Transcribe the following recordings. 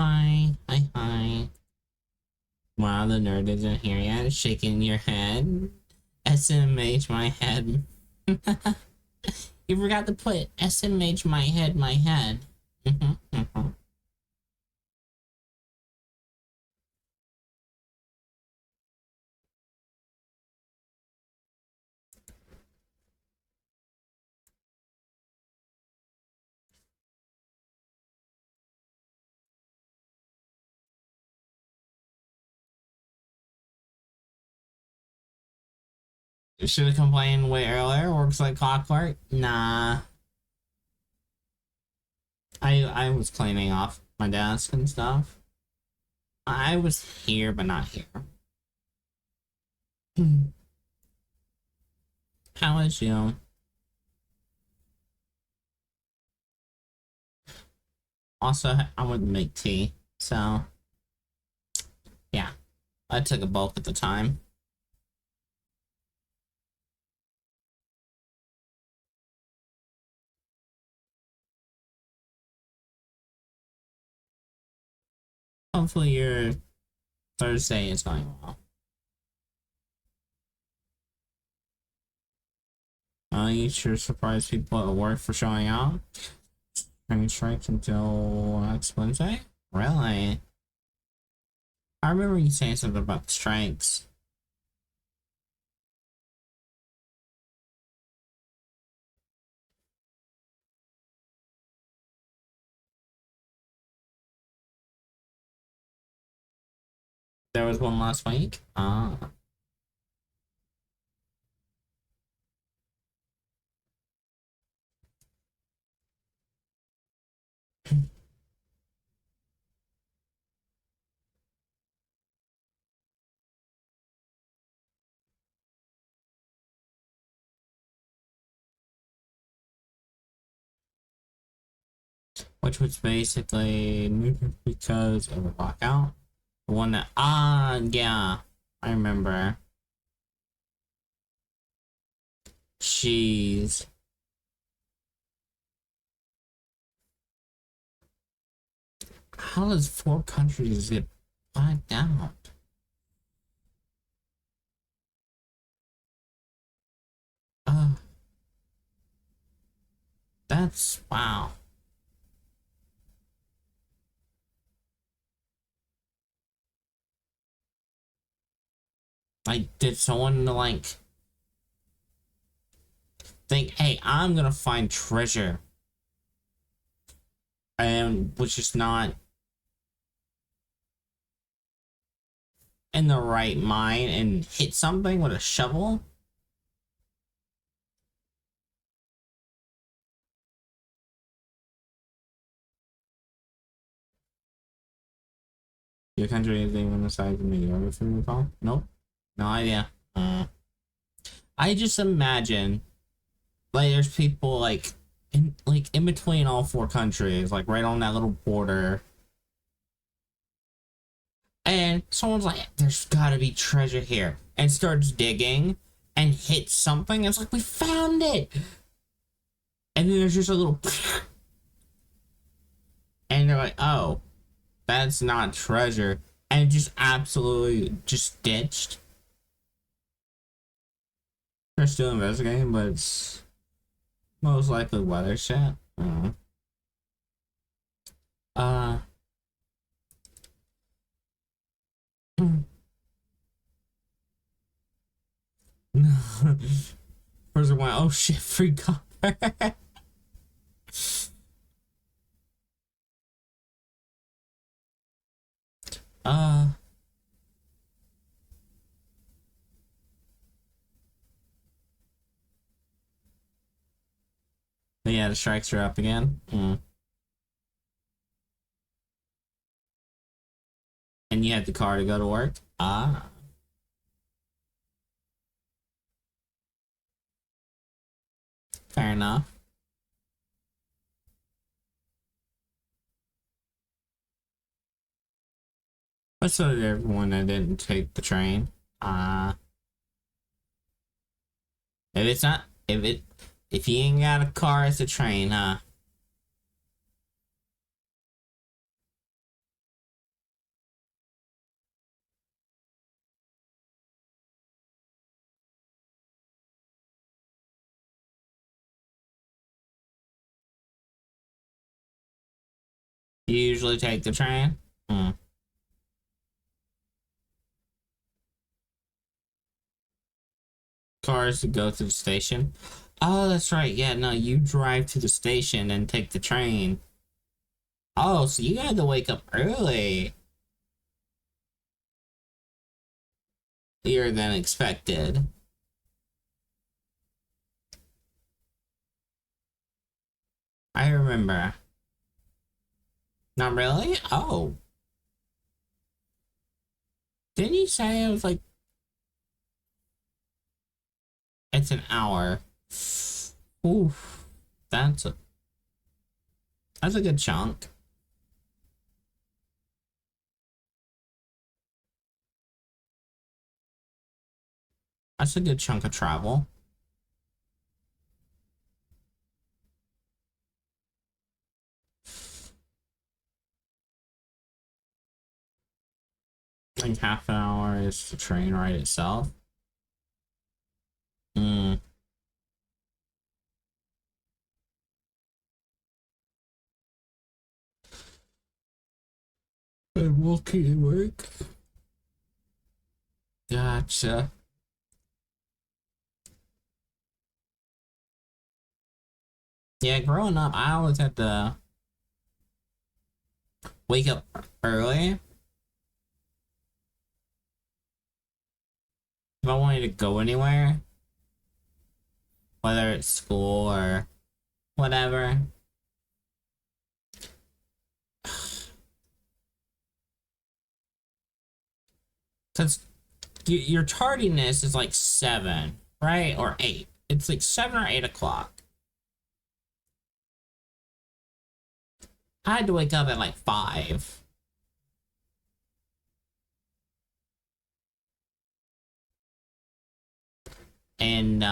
Hi, hi, hi. Wow, the nerd isn't here yet. Shaking your head. SMH my head. You forgot to put SMH my head, my head. Should have complained way earlier. Works like clockwork. Nah. I was cleaning off my desk and stuff. I was here, but not here. How is you? Also, I wouldn't make tea, so yeah, I took a bulk at the time. Hopefully, your Thursday is going well. You sure surprise people at work for showing up. Train strikes until next Wednesday? Really? I remember you saying something about the strikes. There was one last week? Ah. Which was basically because of a lockout. The one that, yeah, I remember. Jeez. How does 4 countries get blacked out? Uh, that's wow. Like, did someone like think, hey, I'm gonna find treasure, and was just not in the right mind and hit something with a shovel? Your country is even the size of New York, if you recall? Nope. No idea. I just imagine like there's people like in between all 4 countries, like right on that little border. And someone's like, there's gotta be treasure here. And starts digging and hits something. It's like, we found it. And then there's just a little. And they're like, oh, that's not treasure. And just absolutely just ditched. They're still investigating, but it's most likely weather shit. Uh. First one, oh shit, free copper. uh. But yeah, the strikes are up again. And you had the car to go to work? Ah. Fair enough. But so did everyone that didn't take the train. If it's not, if you ain't got a car, it's a train, huh? You usually take the train? Hmm. Cars to go to the station? Oh, that's right. Yeah, no, you drive to the station and take the train. Oh, so you had to wake up early. Earlier than expected. I remember. Not really? Oh. Didn't you say it was like it's an hour? Oof. That's a that's a good chunk. That's a good chunk of travel. Like half an hour is the train ride itself. Hmm. And walking to work. Gotcha. Yeah, growing up, I always had to wake up early if I wanted to go anywhere, whether it's school or whatever. Because your tardiness is like 7, right? Or 8. It's like 7 or 8 o'clock. I had to wake up at like 5. And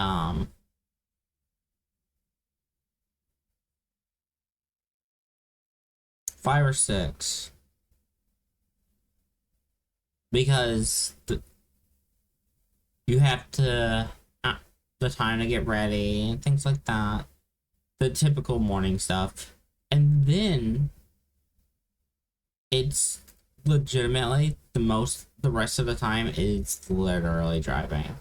5 or 6. Because you have to the time to get ready and things like that. The typical morning stuff. And then it's legitimately the rest of the time is literally driving.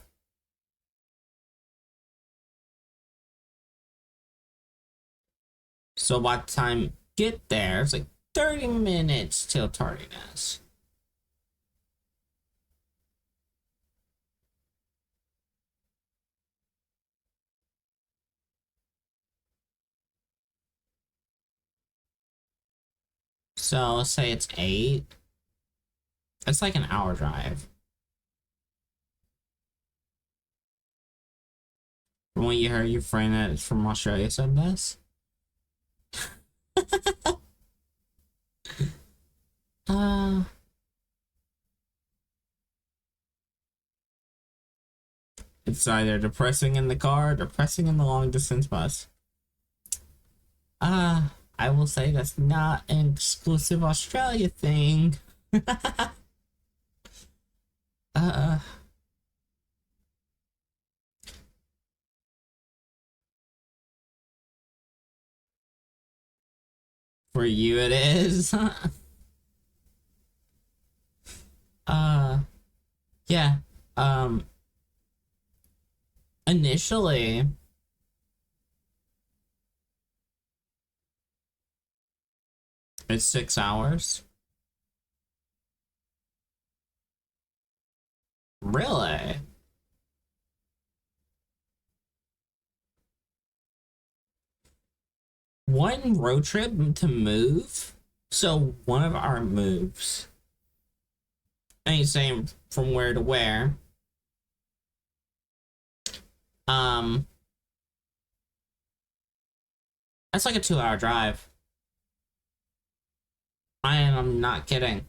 So by the time get there, it's like 30 minutes till tardiness. So let's say it's 8. It's like an hour drive. From what you heard, your friend that's from Australia said this. uh, it's either depressing in the car or depressing in the long distance bus. Uh, I will say that's not an exclusive Australia thing. uh, for you it is. uh, yeah. Um, initially, it's 6 hours. Really? One road trip to move. So one of our moves, I ain't saying from where to where. Um, that's like a 2-hour drive. I'm not kidding.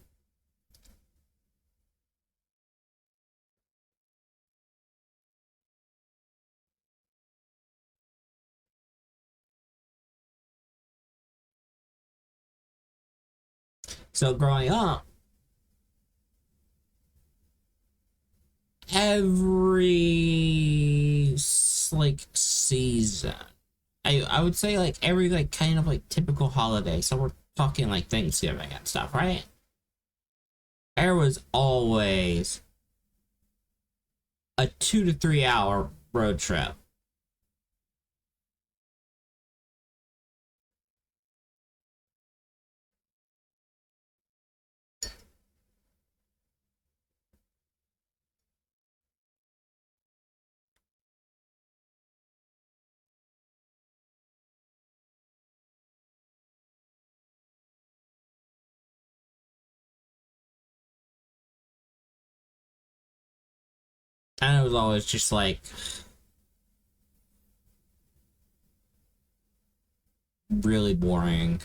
So growing up, every like season, I would say like every like kind of like typical holiday. So we're talking like Thanksgiving and stuff, right? There was always a 2 to 3 hour road trip. And it was always just like really boring.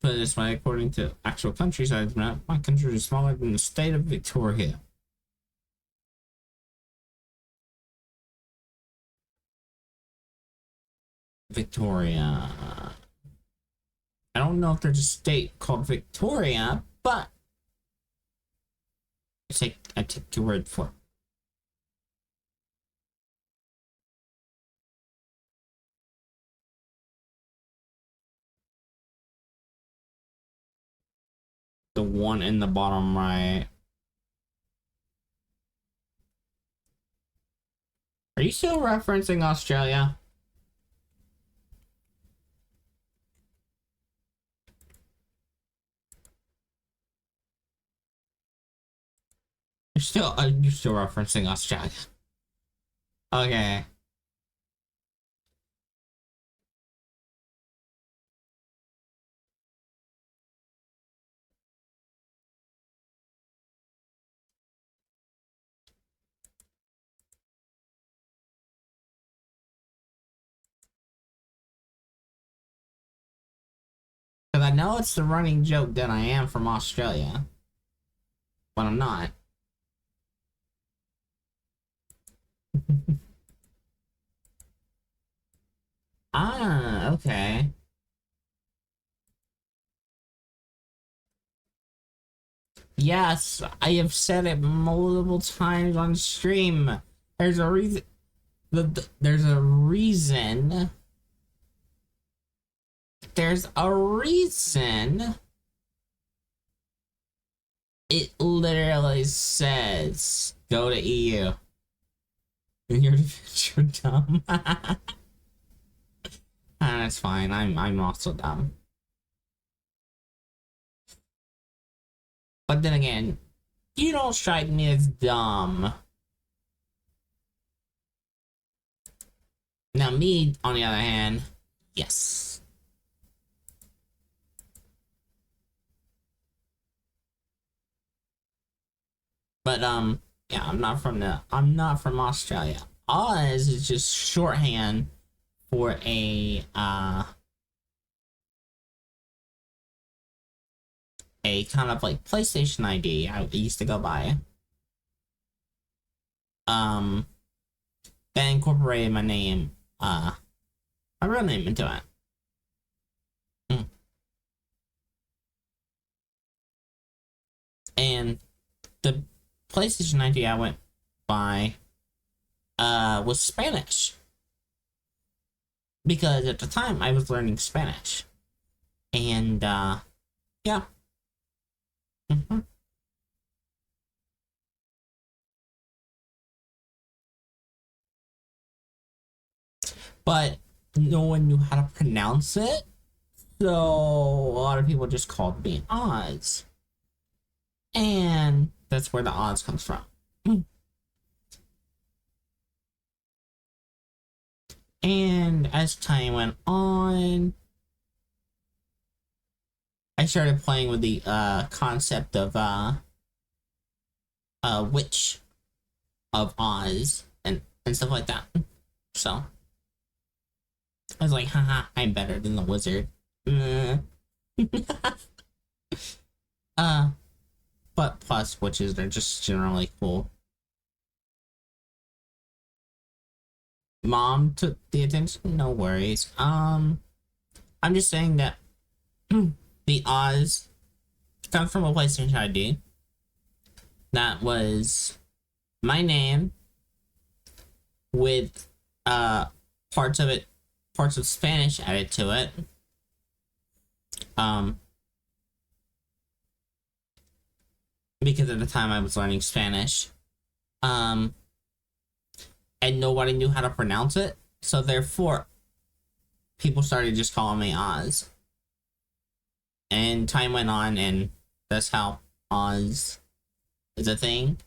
Put it this way, according to actual country size map, my country is smaller than the state of Victoria. Victoria. I don't know if there's a state called Victoria, but I take your word for it. The one in the bottom right. Are you still referencing Australia? You're still referencing Australia. Okay. Because I know it's the running joke that I am from Australia, but I'm not. Ah, okay. Yes, I have said it multiple times on stream. There's a reason. There's a reason. There's a reason. It literally says go to EU. You're dumb. That's fine. I'm also dumb. But then again, you don't strike me as dumb. Now me, on the other hand, yes. But yeah, I'm not from Australia. Oz is just shorthand for a kind of like PlayStation ID I used to go by. That incorporated my name, my real name into it. And the PlayStation ID I went by was Spanish. Because at the time I was learning Spanish. And yeah. But no one knew how to pronounce it. So a lot of people just called me Oz. And that's where the Oz comes from. And as time went on, I started playing with the concept of Witch of Oz and stuff like that. So I was like, haha, I'm better than the wizard. But plus witches are just generally cool. Mom took the attention, no worries. I'm just saying that the Oz comes from a PlayStation ID. That was my name with parts of Spanish added to it. Um, because at the time I was learning Spanish. Um, and nobody knew how to pronounce it. So therefore, people started just calling me Oz. And time went on, and that's how Oz is a thing.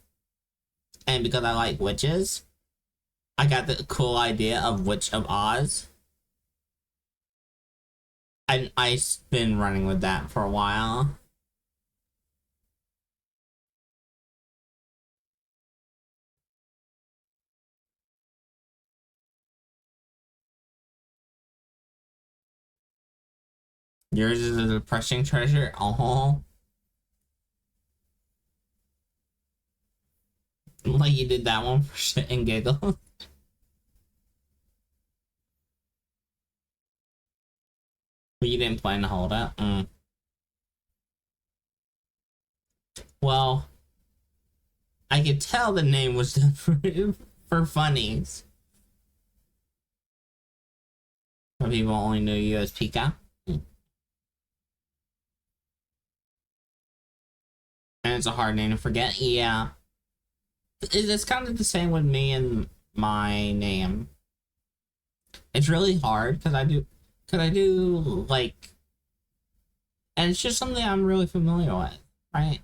And because I like witches, I got the cool idea of Witch of Oz. And I've been running with that for a while. Yours is a depressing treasure. Oh, like you did that one for shit and giggle. But you didn't plan to hold it. Well, I could tell the name was done for funnies. But people only knew you as Pika. And it's a hard name to forget. Yeah. It's kind of the same with me and my name. It's really hard because I do like, and it's just something I'm really familiar with, right?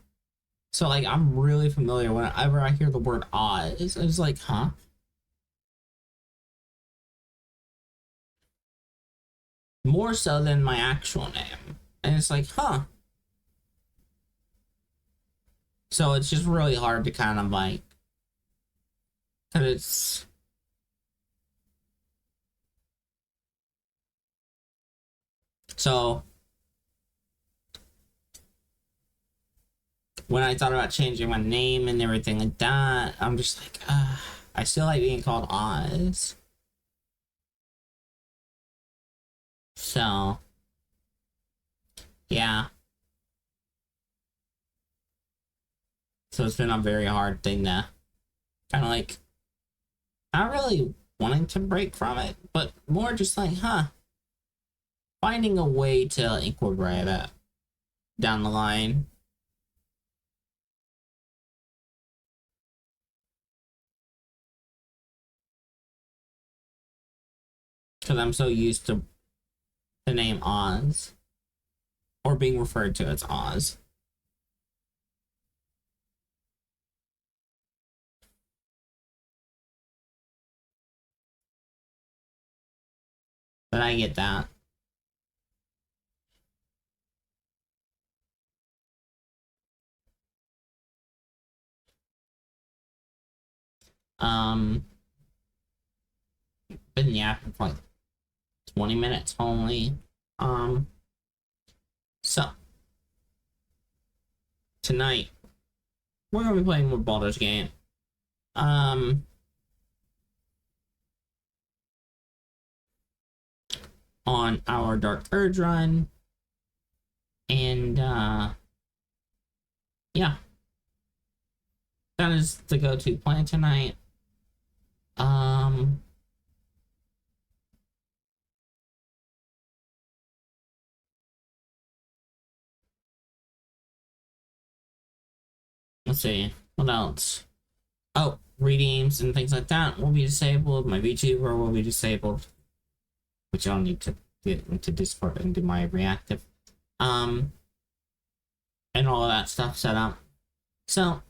So like I'm really familiar whenever I hear the word Oz. It's like, huh? More so than my actual name. And it's like, huh? So it's just really hard to kind of like, cause it's so when I thought about changing my name and everything like that, I'm just like, I still like being called Oz. So yeah. So it's been a very hard thing to kind of like, not really wanting to break from it, but more just like, huh, finding a way to incorporate it down the line. Because I'm so used to the name Oz, or being referred to as Oz. But I get that. Um, been yapping for like 20 minutes only. Um, so tonight we're gonna be playing more Baldur's Gate. Um, on our Dark Urge run, and yeah, that is the go-to plan tonight. Um, let's see what else. Oh, redeems and things like that will be disabled. My VTuber will be disabled, which I'll need to get into Discord and do my reactive. Um, and all of that stuff set up. So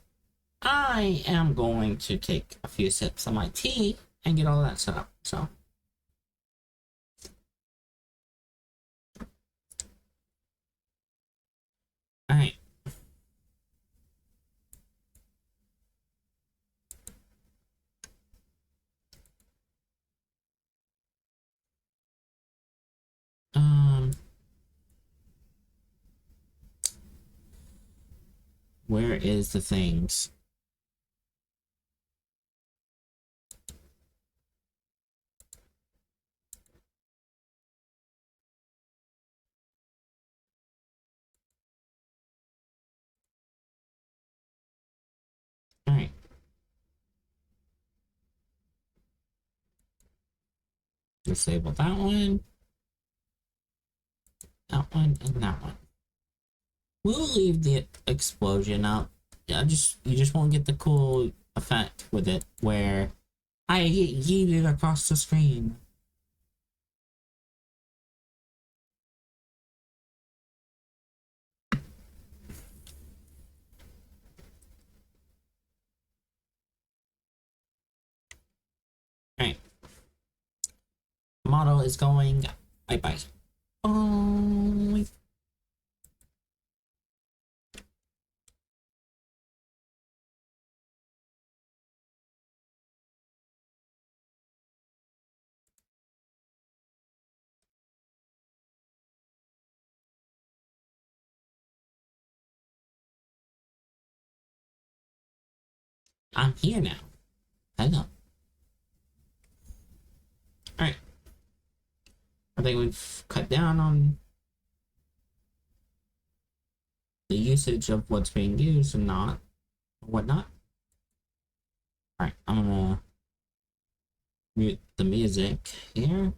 I am going to take a few sips of my tea and get all that set up. So. All right. Um, where is the things? All right. Disable that one. that one, and that one. We'll leave the explosion up. Yeah, you just won't get the cool effect with it where I get yeeted across the screen. Alright. Model is going bye-bye. Oh, I'm here now. Hello. Alright. I think we've cut down on the usage of what's being used and not whatnot. Alright, I'm gonna mute the music here.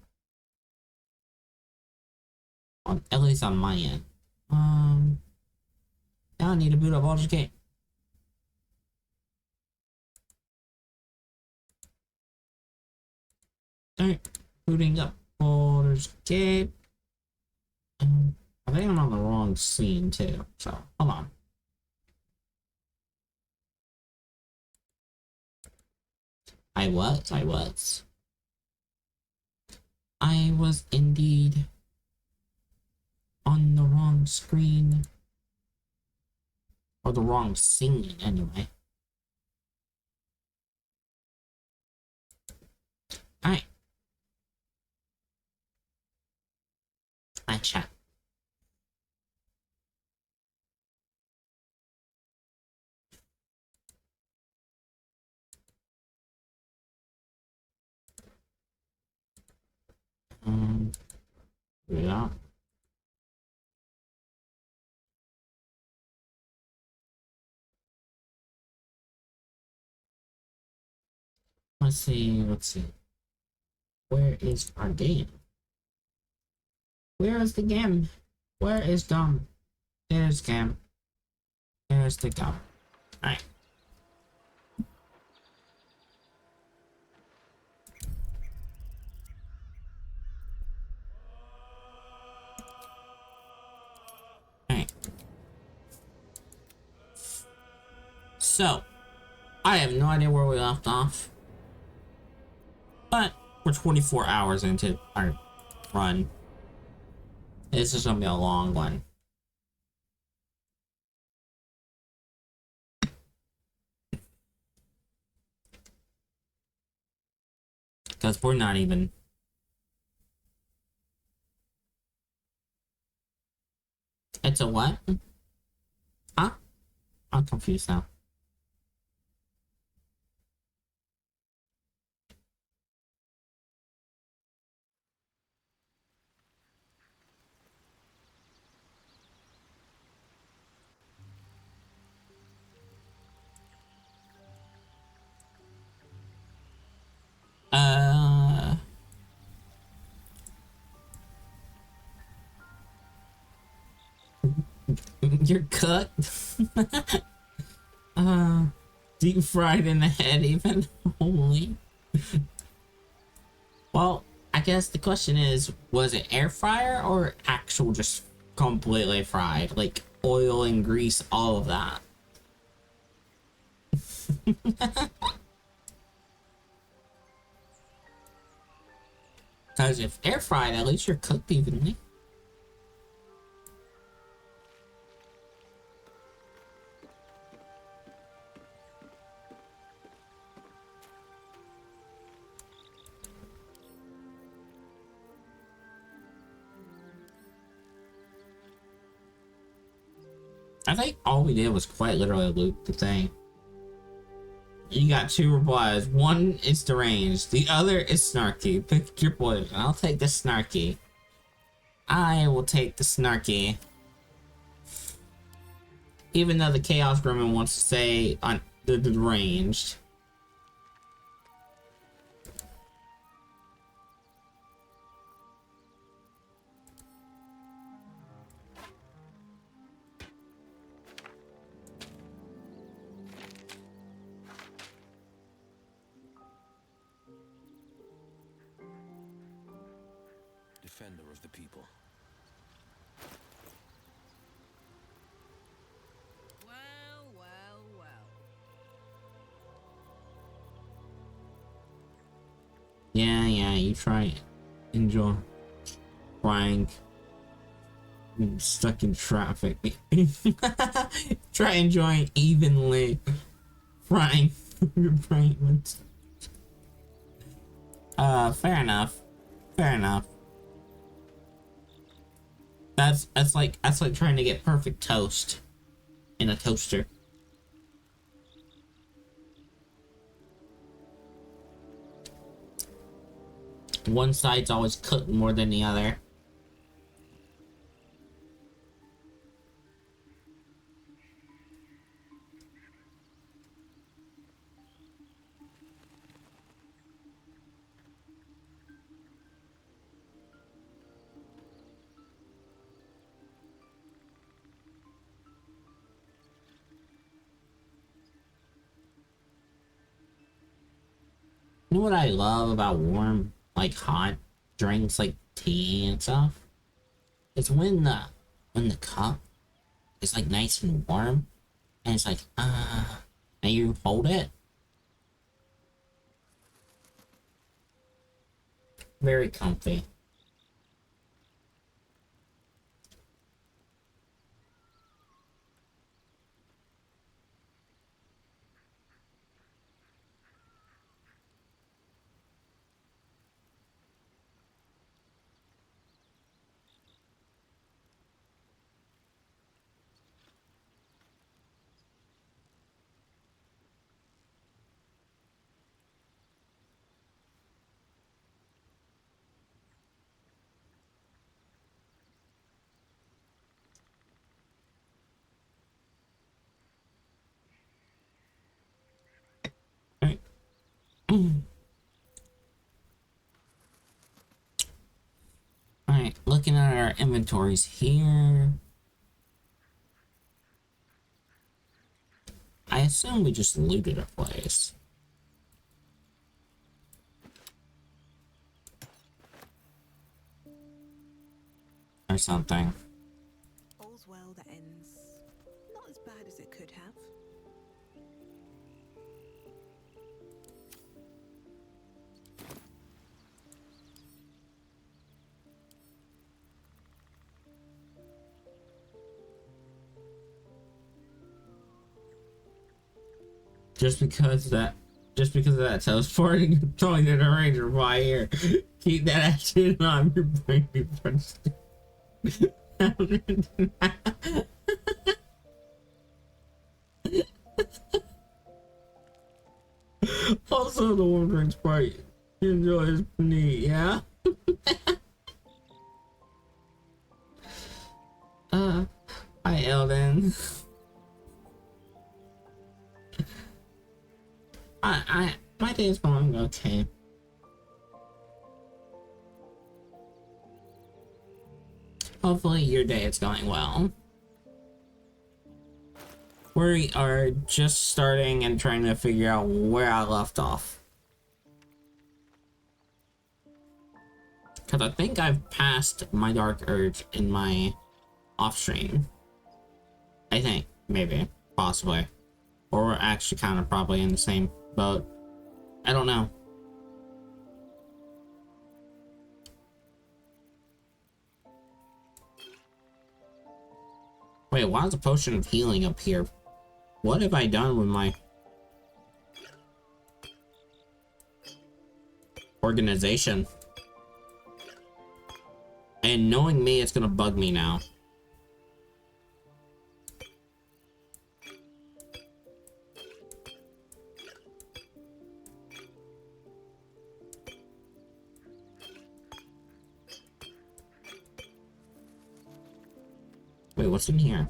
At least on my end. Now I need to boot up Baldur's Gate. Alright, booting up Baldur's Gate. I think I'm on the wrong scene too, so hold on. I was indeed on the wrong screen. Or the wrong scene, anyway. Alright. I chat. Yeah. Let's see. Where is our game? Where is the game? Where is gum? There's game. There's the gum. Alright. Alright. So, I have no idea where we left off. But we're 24 hours into our run. This is gonna be a long one. Because we're not even... It's a what? Huh? I'm confused now. You're cooked? Deep fried in the head even? Holy. Well, I guess the question is, was it air fryer or actual just completely fried? Like oil and grease, all of that. Because if air fried, at least you're cooked evenly. I think all we did was quite literally loot the thing. You got two replies. One is deranged. The other is snarky. Pick your poison. I'll take the snarky. I will take the snarky. Even though the Chaos Gremlin wants to say on the deranged. defender of the people. Well, well, well. Yeah, you try it. Enjoy. Frank. I'm stuck in traffic. Try enjoying evenly. Frank. Frank. Fair enough. Fair enough. That's like trying to get perfect toast in a toaster. One side's always cooked more than the other. You know what I love about warm, like hot drinks like tea and stuff? It's when the cup is like nice and warm and it's like and you hold it. Very comfy. Alright. Alright, looking at our inventories here. I assume we just looted a place. Or something. All's well that ends not as bad as it could have. Just because of that teleporting, throwing in a ranger by here. Keep that action on your brain. Also, the warm drinks part you enjoy is neat, yeah? Hi, Elden. My day's going okay. Hopefully your day is going well. We are just starting and trying to figure out where I left off. Because I think I've passed my Dark Urge in my off stream. I think, maybe, possibly. Or we're actually kind of probably in the same boat. I don't know. Wait, why is a potion of healing up here? What have I done with my organization? And knowing me, it's gonna bug me now. Wait, what's in here?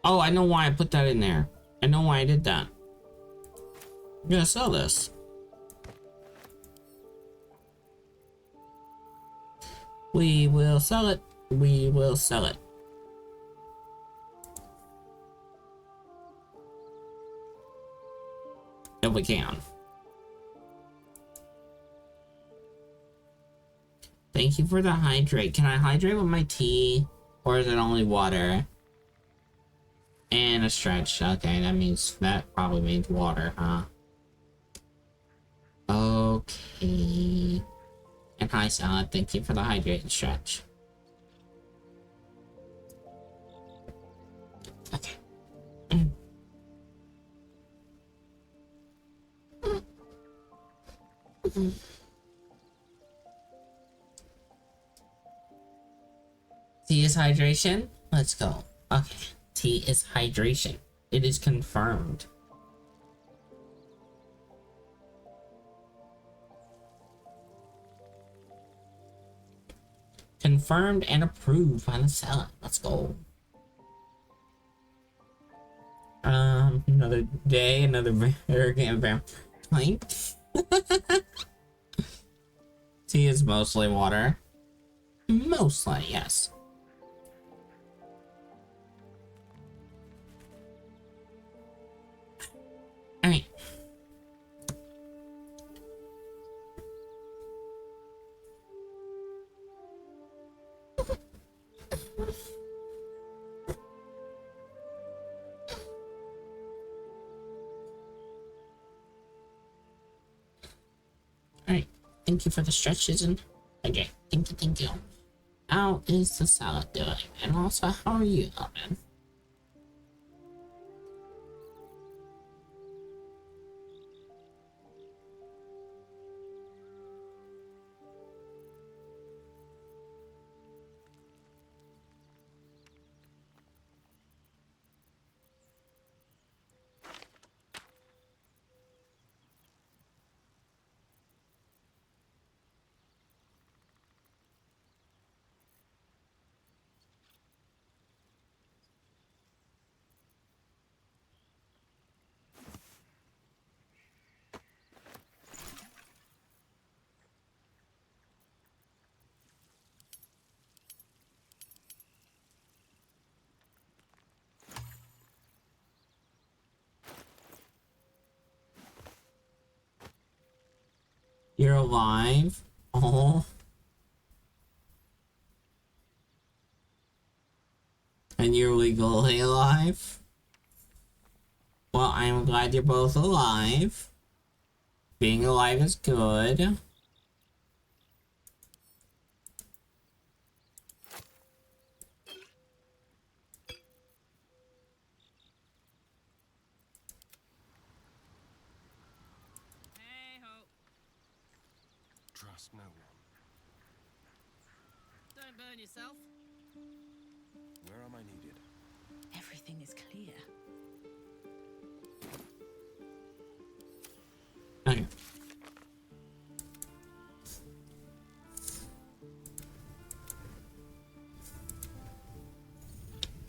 Oh, I know why I put that in there. I know why I did that. I'm gonna sell this. We will sell it. We will sell it. if we can. Thank you for the hydrate. Can I hydrate with my tea? Or is it only water? And a stretch. Okay, that probably means water, huh? Okay. And hi, Salad. Thank you for the hydrate and stretch. Okay. Tea is hydration? Let's go. Okay. Tea is hydration. It is confirmed. Confirmed and approved by the Salad. Let's go. Another day, another arrogant vampire. Tea is mostly water. Mostly, yes. Alright. Alright. Thank you for the stretches and okay. Thank you. How is the Salad doing? And also, how are you, man? You're alive? Oh. And you're legally alive? Well, I'm glad you're both alive. Being alive is good. Trust no one. Don't burn yourself. Where am I needed? Everything is clear. Okay.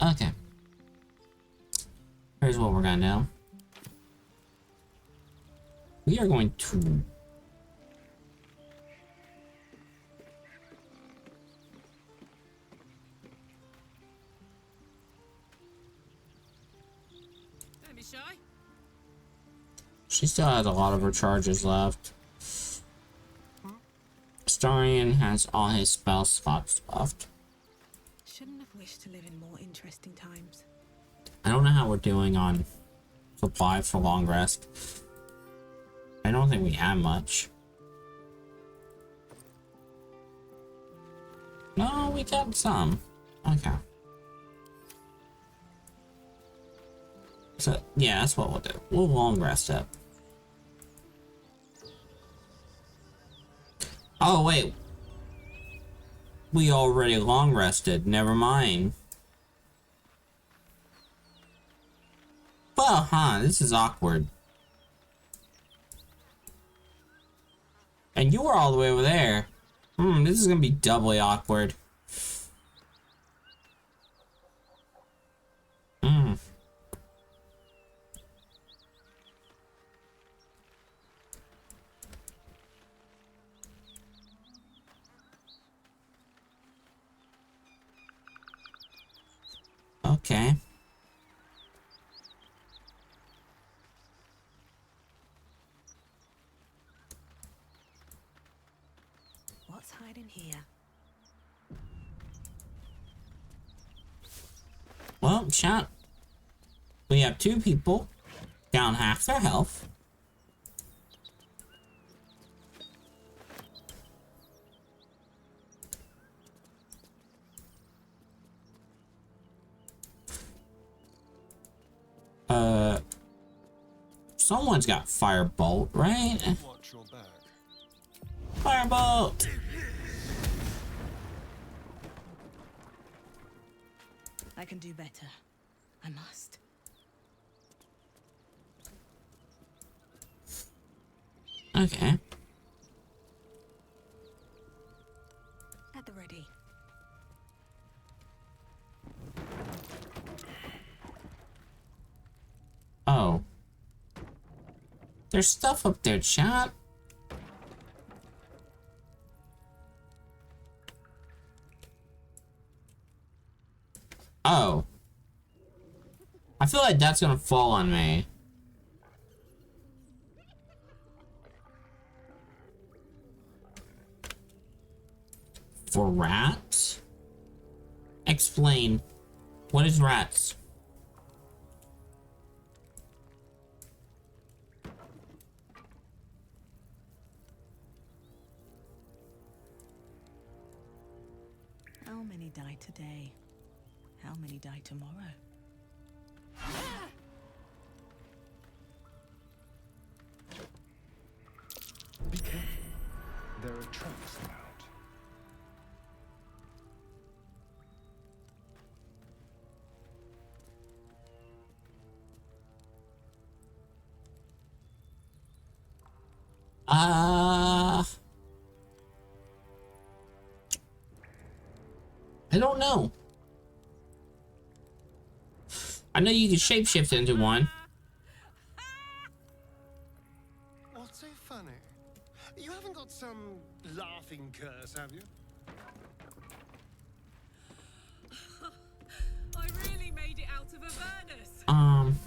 Okay. Here's what we're gonna do. We are going to Don't be shy. She still has a lot of her charges left. Starion has all his spell slots left. Shouldn't have wished to live in more interesting times. I don't know how we're doing on supply for long rest. I don't think we have much. No, we got some. Okay. So, yeah, that's what we'll do. We'll long rest up. Oh, wait. We already long rested. Never mind. Well, huh, this is awkward. And you were all the way over there. This is gonna be doubly awkward. Okay. Let's hide in here. Well, chat. We have two people down half their health. Someone's got firebolt, right? Watch your back. Firebolt! I can do better. I must. Okay. At the ready. Oh. There's stuff up there, chat. Oh. I feel like that's gonna fall on me. For rats? Explain. What is rats? How many die today? How many die tomorrow? Be careful. There are traps about. I don't know. I know you can shapeshift into one. What's so funny? You haven't got some laughing curse, have you? I really made it out of Avernus.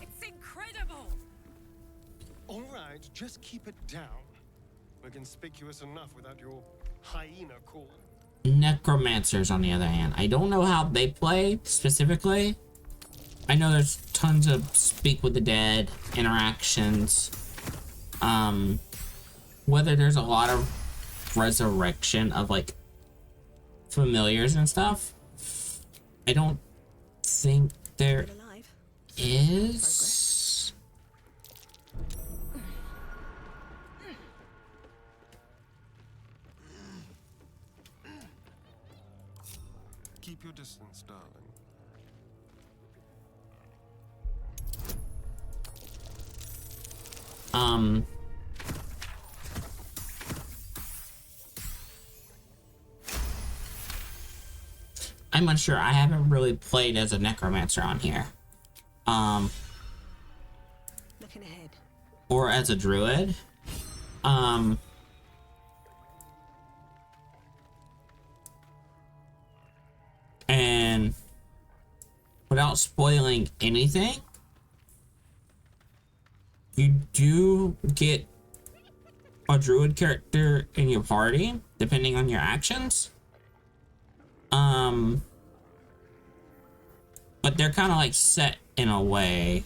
It's incredible. All right, just keep it down. We're conspicuous enough without your hyena call. Necromancers, on the other hand, I don't know how they play specifically. I know there's tons of speak with the dead interactions. Whether there's a lot of resurrection of like familiars and stuff, I don't think there Still alive? is. Keep your distance, darling. I'm unsure. I haven't really played as a necromancer on here. Looking ahead. Or as a druid. And without spoiling anything, you do get a druid character in your party, depending on your actions. But they're kind of like set in a way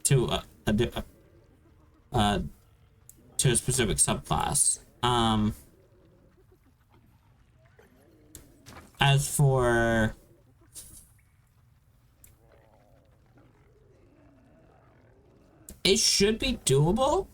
to to a specific subclass. As for it should be doable.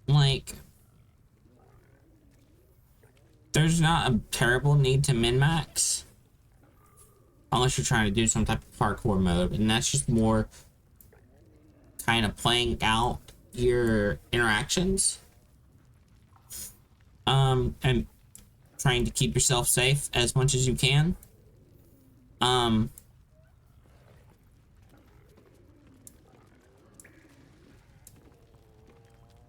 Like, there's not a terrible need to min-max unless you're trying to do some type of parkour mode, and that's just more kind of playing out your interactions and trying to keep yourself safe as much as you can.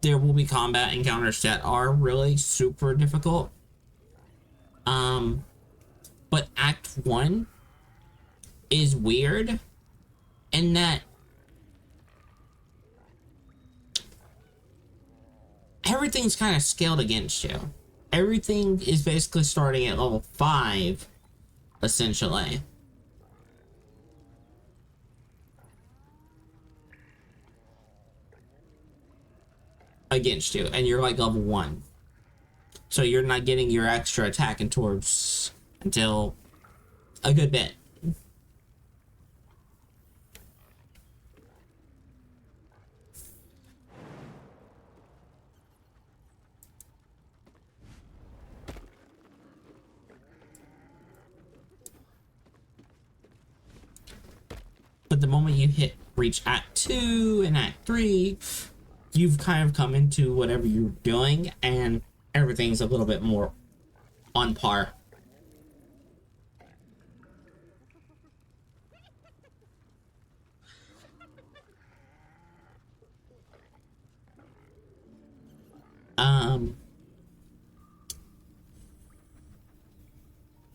There will be combat encounters that are really super difficult. 1 is weird in that everything's kind of scaled against you. Everything is basically starting at level 5, essentially. Against you, and you're like level 1. So you're not getting your extra attack and towards until a good bit. But the moment you reach Act 2 and Act 3, you've kind of come into whatever you're doing, and everything's a little bit more on par.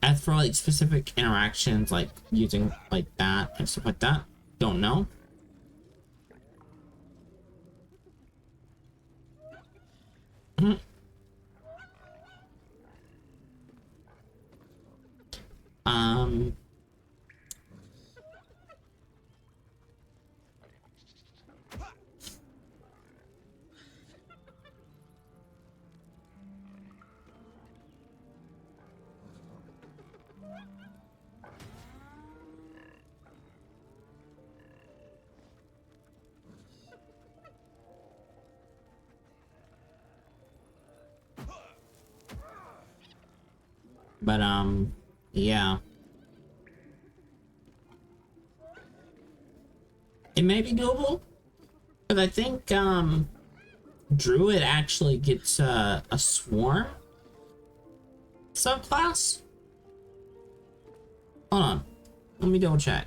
As for like specific interactions, like using like that and stuff like that, don't know. Um, but yeah. It may be doable, but I think Druid actually gets a swarm subclass. Hold on, let me double check.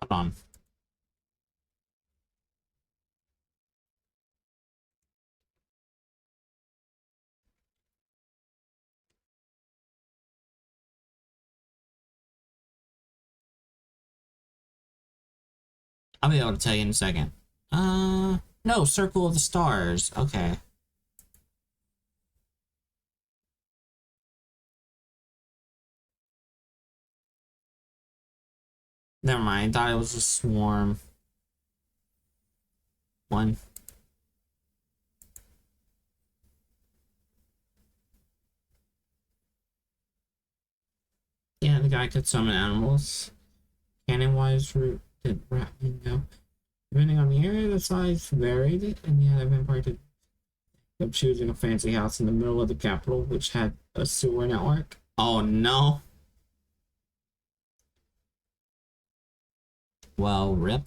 Hold on. I'll be able to tell you in a second. No, Circle of the Stars. Okay. Never mind. I thought it was a swarm. One. Yeah, the guy could summon animals. Cannon-wise, route did rat go. Depending on the area, the size varied, and yeah, the vampire did end up choosing a fancy house in the middle of the capital, which had a sewer network. Oh no. Well, rip.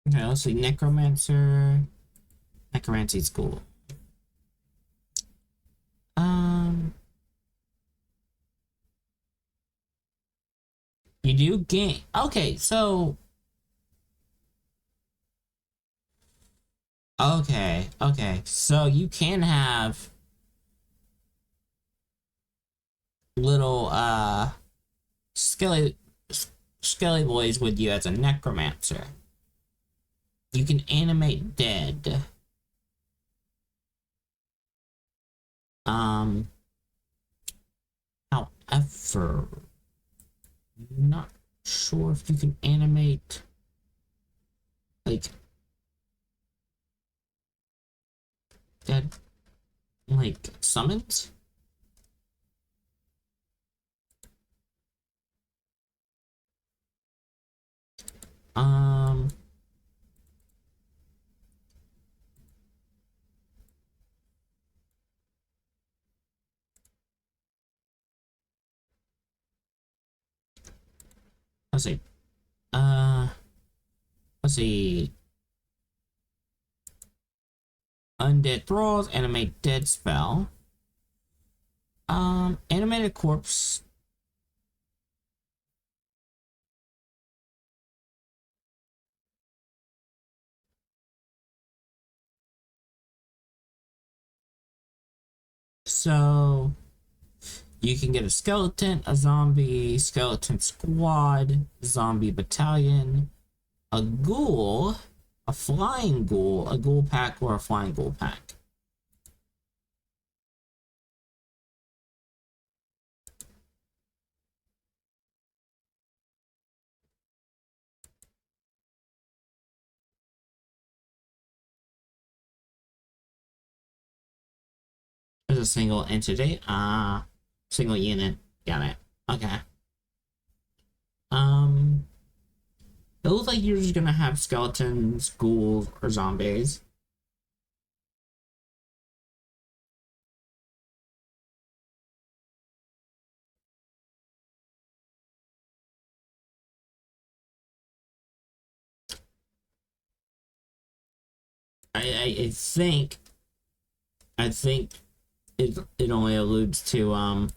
Okay, let's see. Necromancer. Necromancy school. You do gain. Okay, so. Okay. So you can have little skelly boys with you as a necromancer. You can animate dead. Um, however, not sure if you can animate like dead like summons. Um, let's see. Uh, let's see. Undead thralls, animate dead spell. Animated corpse. So you can get a skeleton, a zombie, skeleton squad, zombie battalion, a ghoul, a flying ghoul, a ghoul pack, or a flying ghoul pack. There's a single entity. Single unit. Got it. Okay. It looks like you're just gonna have skeletons, ghouls, or zombies. I think it only alludes to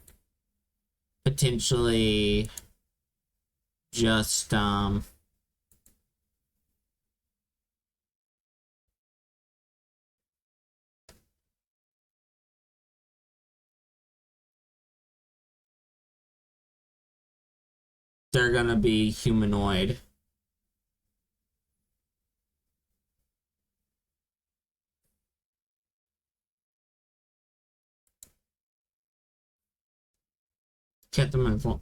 potentially just they're gonna be humanoid. Kept them as long.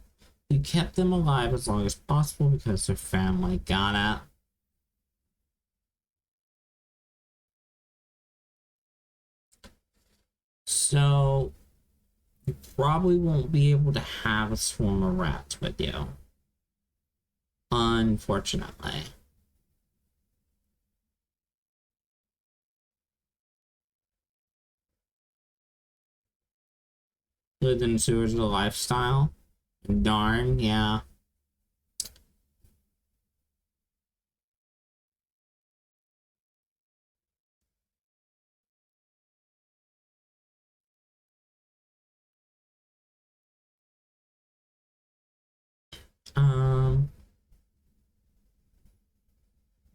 You kept them alive as long as possible because their family got out. So you probably won't be able to have a swarm of rats with you. Unfortunately. Lived in the sewers of the lifestyle. Darn, yeah. Um,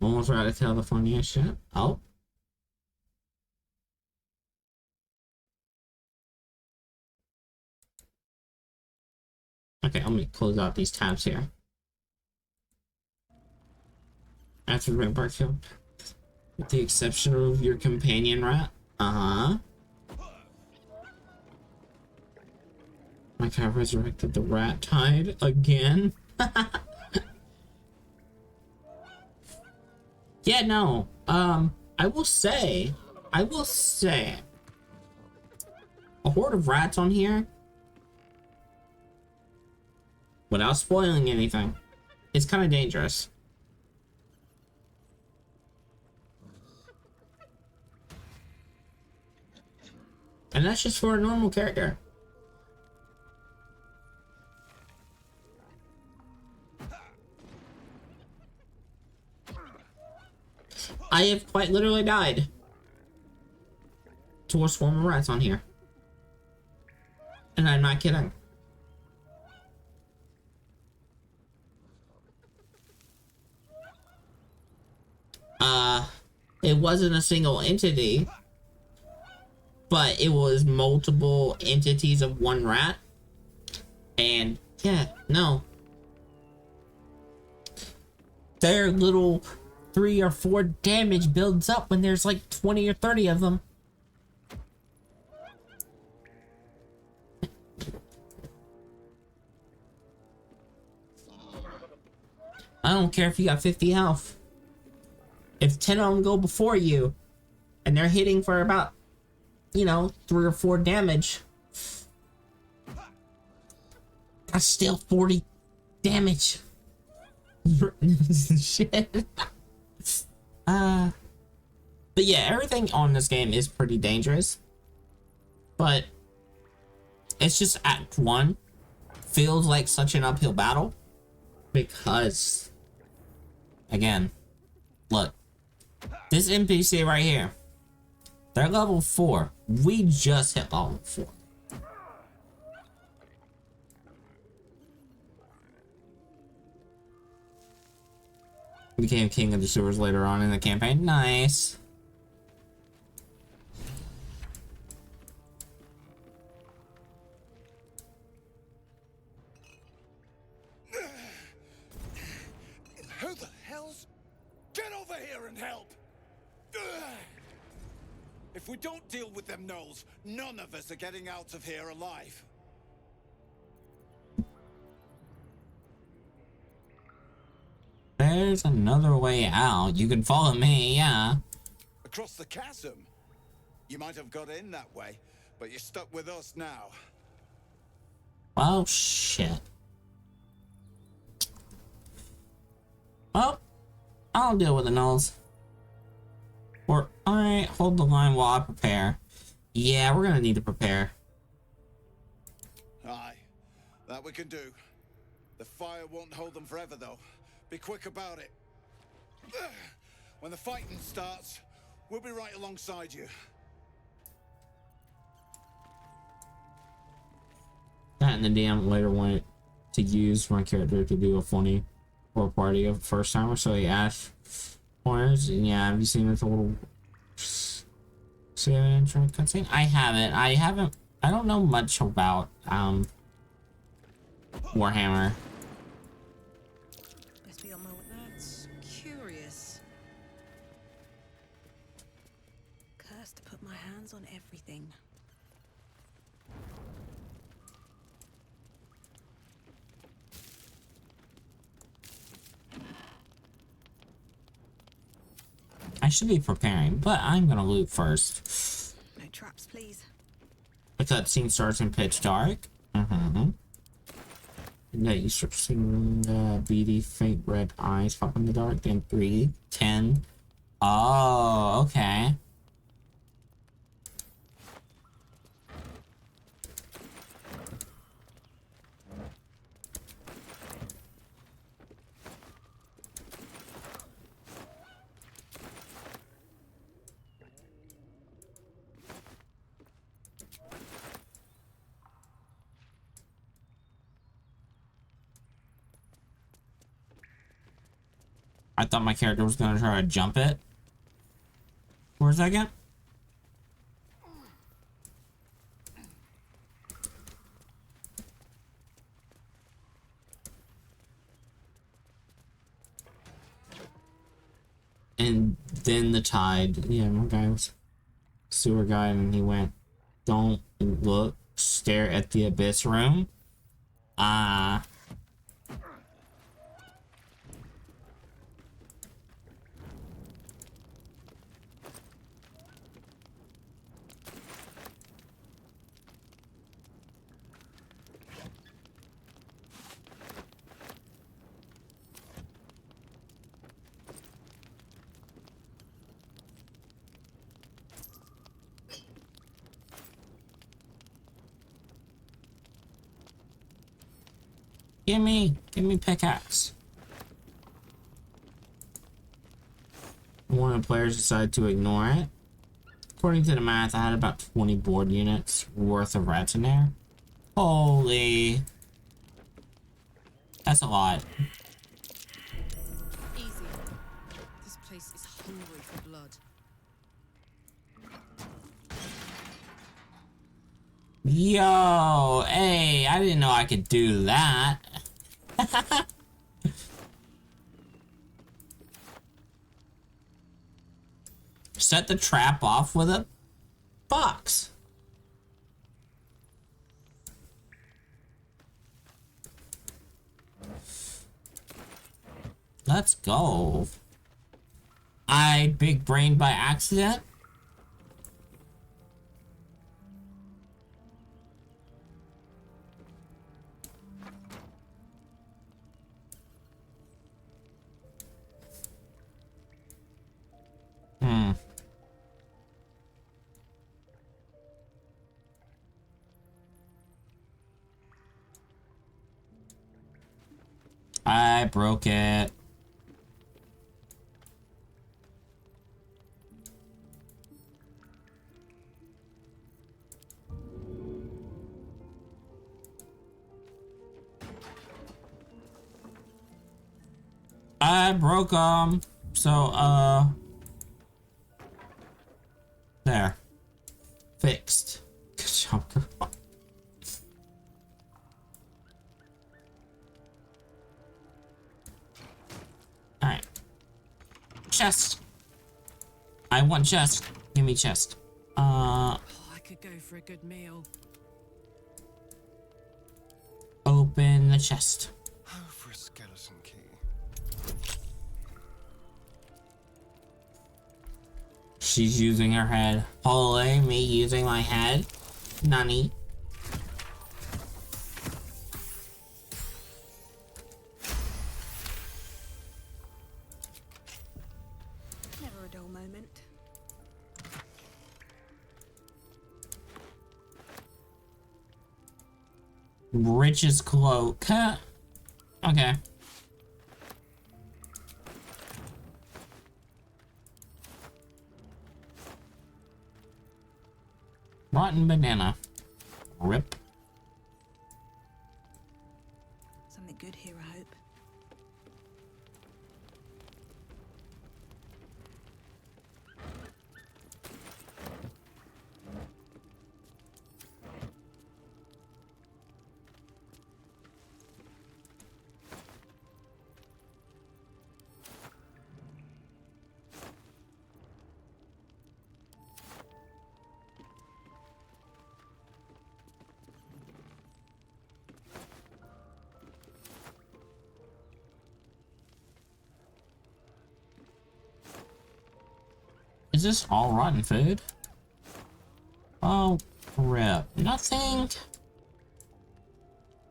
almost ready to tell the funniest shit. Oh. Okay, let me close out these tabs here. After Rampart killed. With the exception of your companion rat. Uh-huh. My cat resurrected the rat tide again. Yeah, no. I will say, a horde of rats on here, without spoiling anything, it's kind of dangerous. And that's just for a normal character. I have quite literally died to a swarm of rats on here. And I'm not kidding. It wasn't a single entity, but it was multiple entities of one rat. And yeah, no. Their little 3 or 4 damage builds up when there's like 20 or 30 of them. I don't care if you got 50 health. If 10 of them go before you, and they're hitting for about, you know, 3 or 4 damage, that's still 40 damage. Shit. But yeah, everything on this game is pretty dangerous. But it's just Act 1 feels like such an uphill battle. Because, again, look. This NPC right here, they're level 4. We just hit level 4. Became king of the sewers later on in the campaign. Nice. Who the hell's... Get over here and help! If we don't deal with them gnolls, none of us are getting out of here alive. There's another way out. You can follow me, yeah. Across the chasm? You might have got in that way, but you're stuck with us now. Oh, shit. Well, I'll deal with the gnolls. Or, alright, hold the line while I prepare. Yeah, we're gonna need to prepare. Aye, that we can do. The fire won't hold them forever, though. Be quick about it. When the fighting starts, we'll be right alongside you. That and the DM later wanted to use my character to do a funny or party of first timer, so he asked pointers. And yeah, have you seen this little save intro cutscene? I haven't. I don't know much about Warhammer. Best be on my way. That's curious. Cursed to put my hands on everything. I should be preparing, but I'm gonna loot first. No traps, please. The cutscene starts in pitch dark. And then you start seeing beady, faint red eyes pop in the dark. Then 3, 10. Oh, okay. I thought my character was gonna try to jump it. Where's that again? And then the tide. Yeah, my guy was sewer guy, and he went, "Don't look, stare at the abyss room." Ah. Give me pickaxe. One of the players decided to ignore it. According to the math, I had about 20 board units worth of rats in there. Holy. That's a lot. Easy. This place is hungry for blood. Yo, hey, I didn't know I could do that. Set the trap off with a box. Let's go. I big brain by accident. I broke it. I broke them. So, there. Fixed. Good job, girl. Alright. Chest. I want chest. Give me chest. Oh, I could go for a good meal. Open the chest. Oh, for a skeleton key. She's using her head. Holy, me using my head? Nani? Never a dull moment. Rich's cloak. Huh. Okay. Rotten banana. Rip. Something good here, I hope. Is this all rotten food? Oh, rip. Nothing?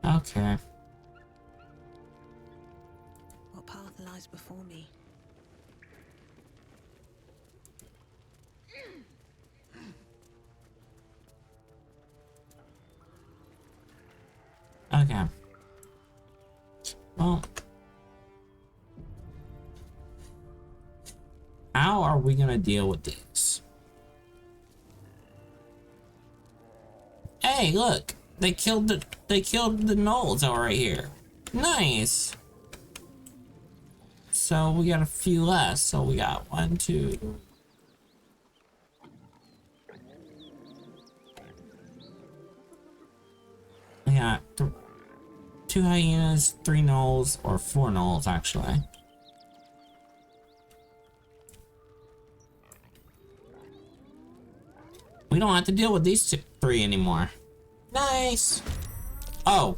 Okay. What path lies before me? Okay. Well. How are we gonna deal with these? Hey, look! They killed the gnolls out right here. Nice! So we got a few less. So we got 1, 2. We got 2 hyenas, 3 gnolls, or 4 gnolls actually. We don't have to deal with these 3 anymore. Nice. Oh.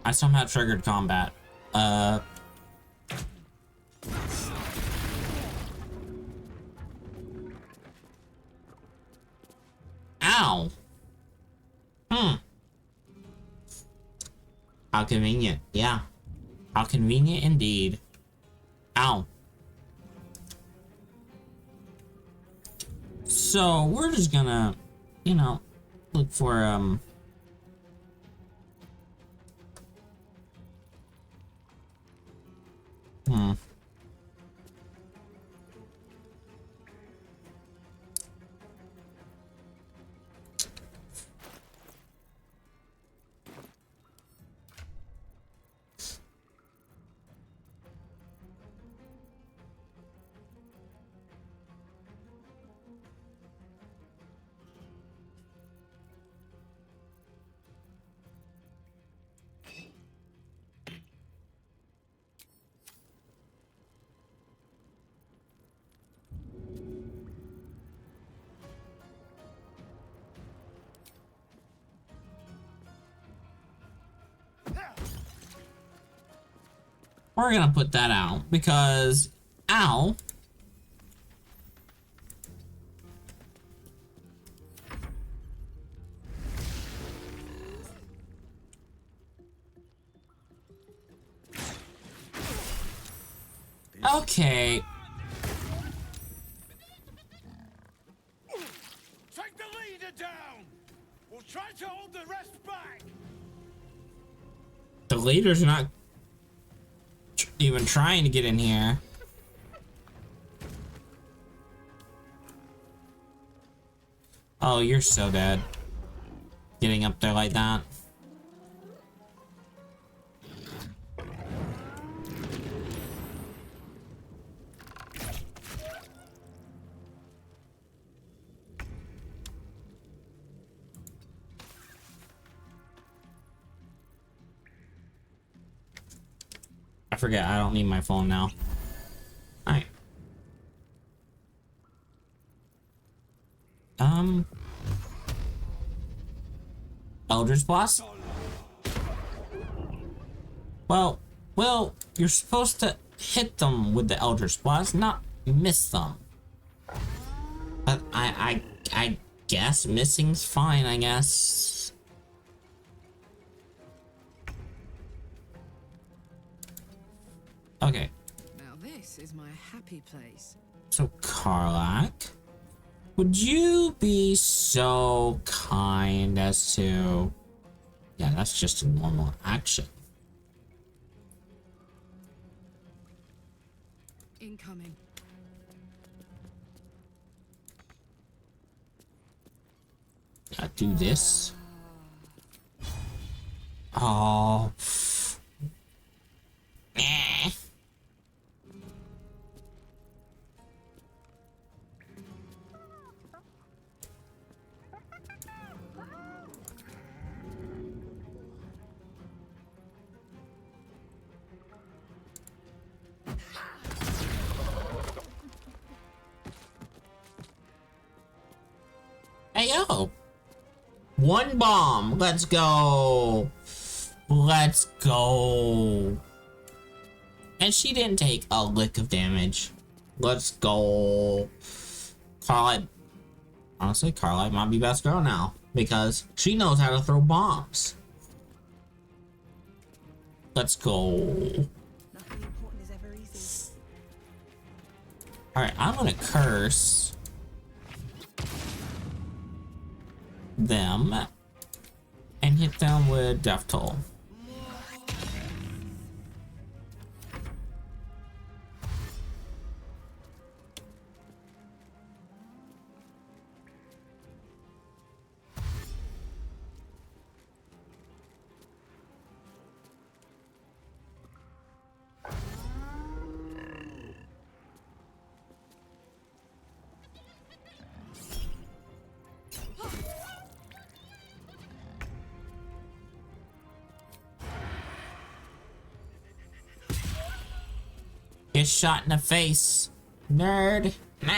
I somehow triggered combat. Ow. How convenient. Yeah. How convenient indeed. Ow. So we're just gonna, you know, look for We're gonna put that out because, ow. Okay. Take the leader down! We'll try to hold the rest back! The leader's not even trying to get in here. Oh, you're so dead. Getting up there like that. I forget, I don't need my phone now. Alright. Eldritch Blast? Well, you're supposed to hit them with the Eldritch Blast, not miss them. But I guess missing's fine, I guess. Okay. Now this is my happy place. So, Karlak, would you be so kind as to... Yeah, that's just a normal action. Incoming. Do this. Oh. Eh. Hey, yo. One bomb. Let's go. Let's go. And she didn't take a lick of damage. Let's go. Carlite. Honestly, Carlite might be best girl now. Because she knows how to throw bombs. Let's go. Nothing important is ever easy. Alright, I'm gonna curse them and hit them with Death Toll. Get shot in the face, nerd. Nah.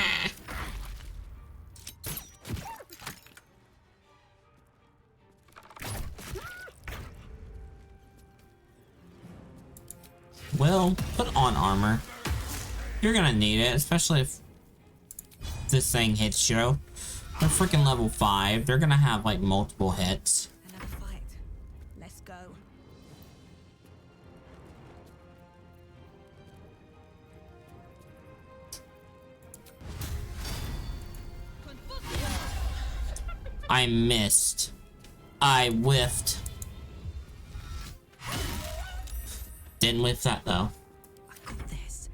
Well, put on armor. You're gonna need it, especially if this thing hits you. They're freaking level 5. They're gonna have like multiple hits. Another fight. Let's go. I missed. I whiffed. Didn't whiff that though. I got this.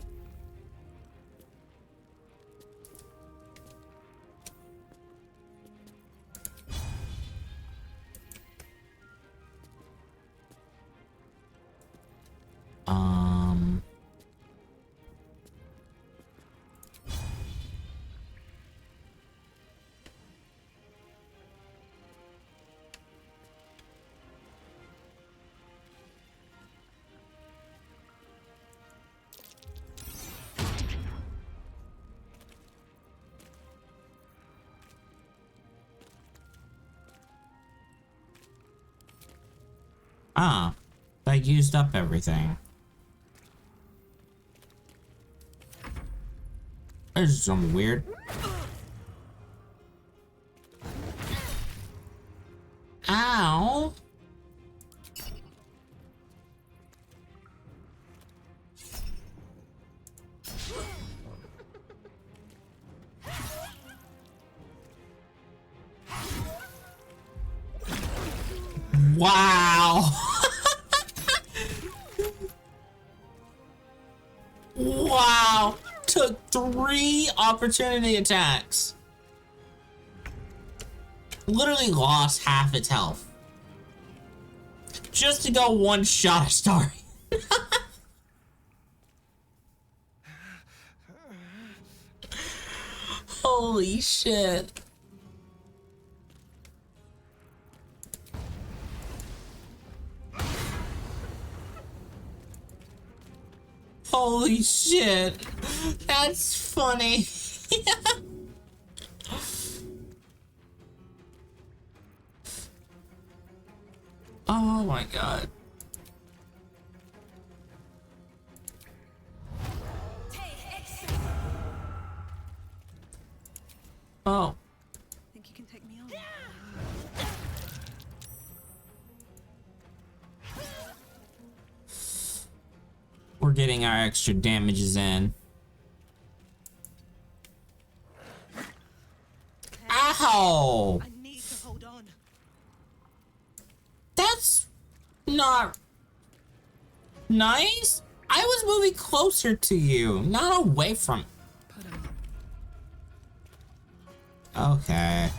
Um. Ah, that used up everything. This is something weird. Ow. Wow. Wow. Took 3 opportunity attacks. Literally lost half its health. Just to go one shot a star. Holy shit. Holy shit. That's funny. Oh my god. Oh. Think you can take me on? We're getting our extra damages in. Ow! I need to hold on. That's not nice. I was moving closer to you, not away from. Okay.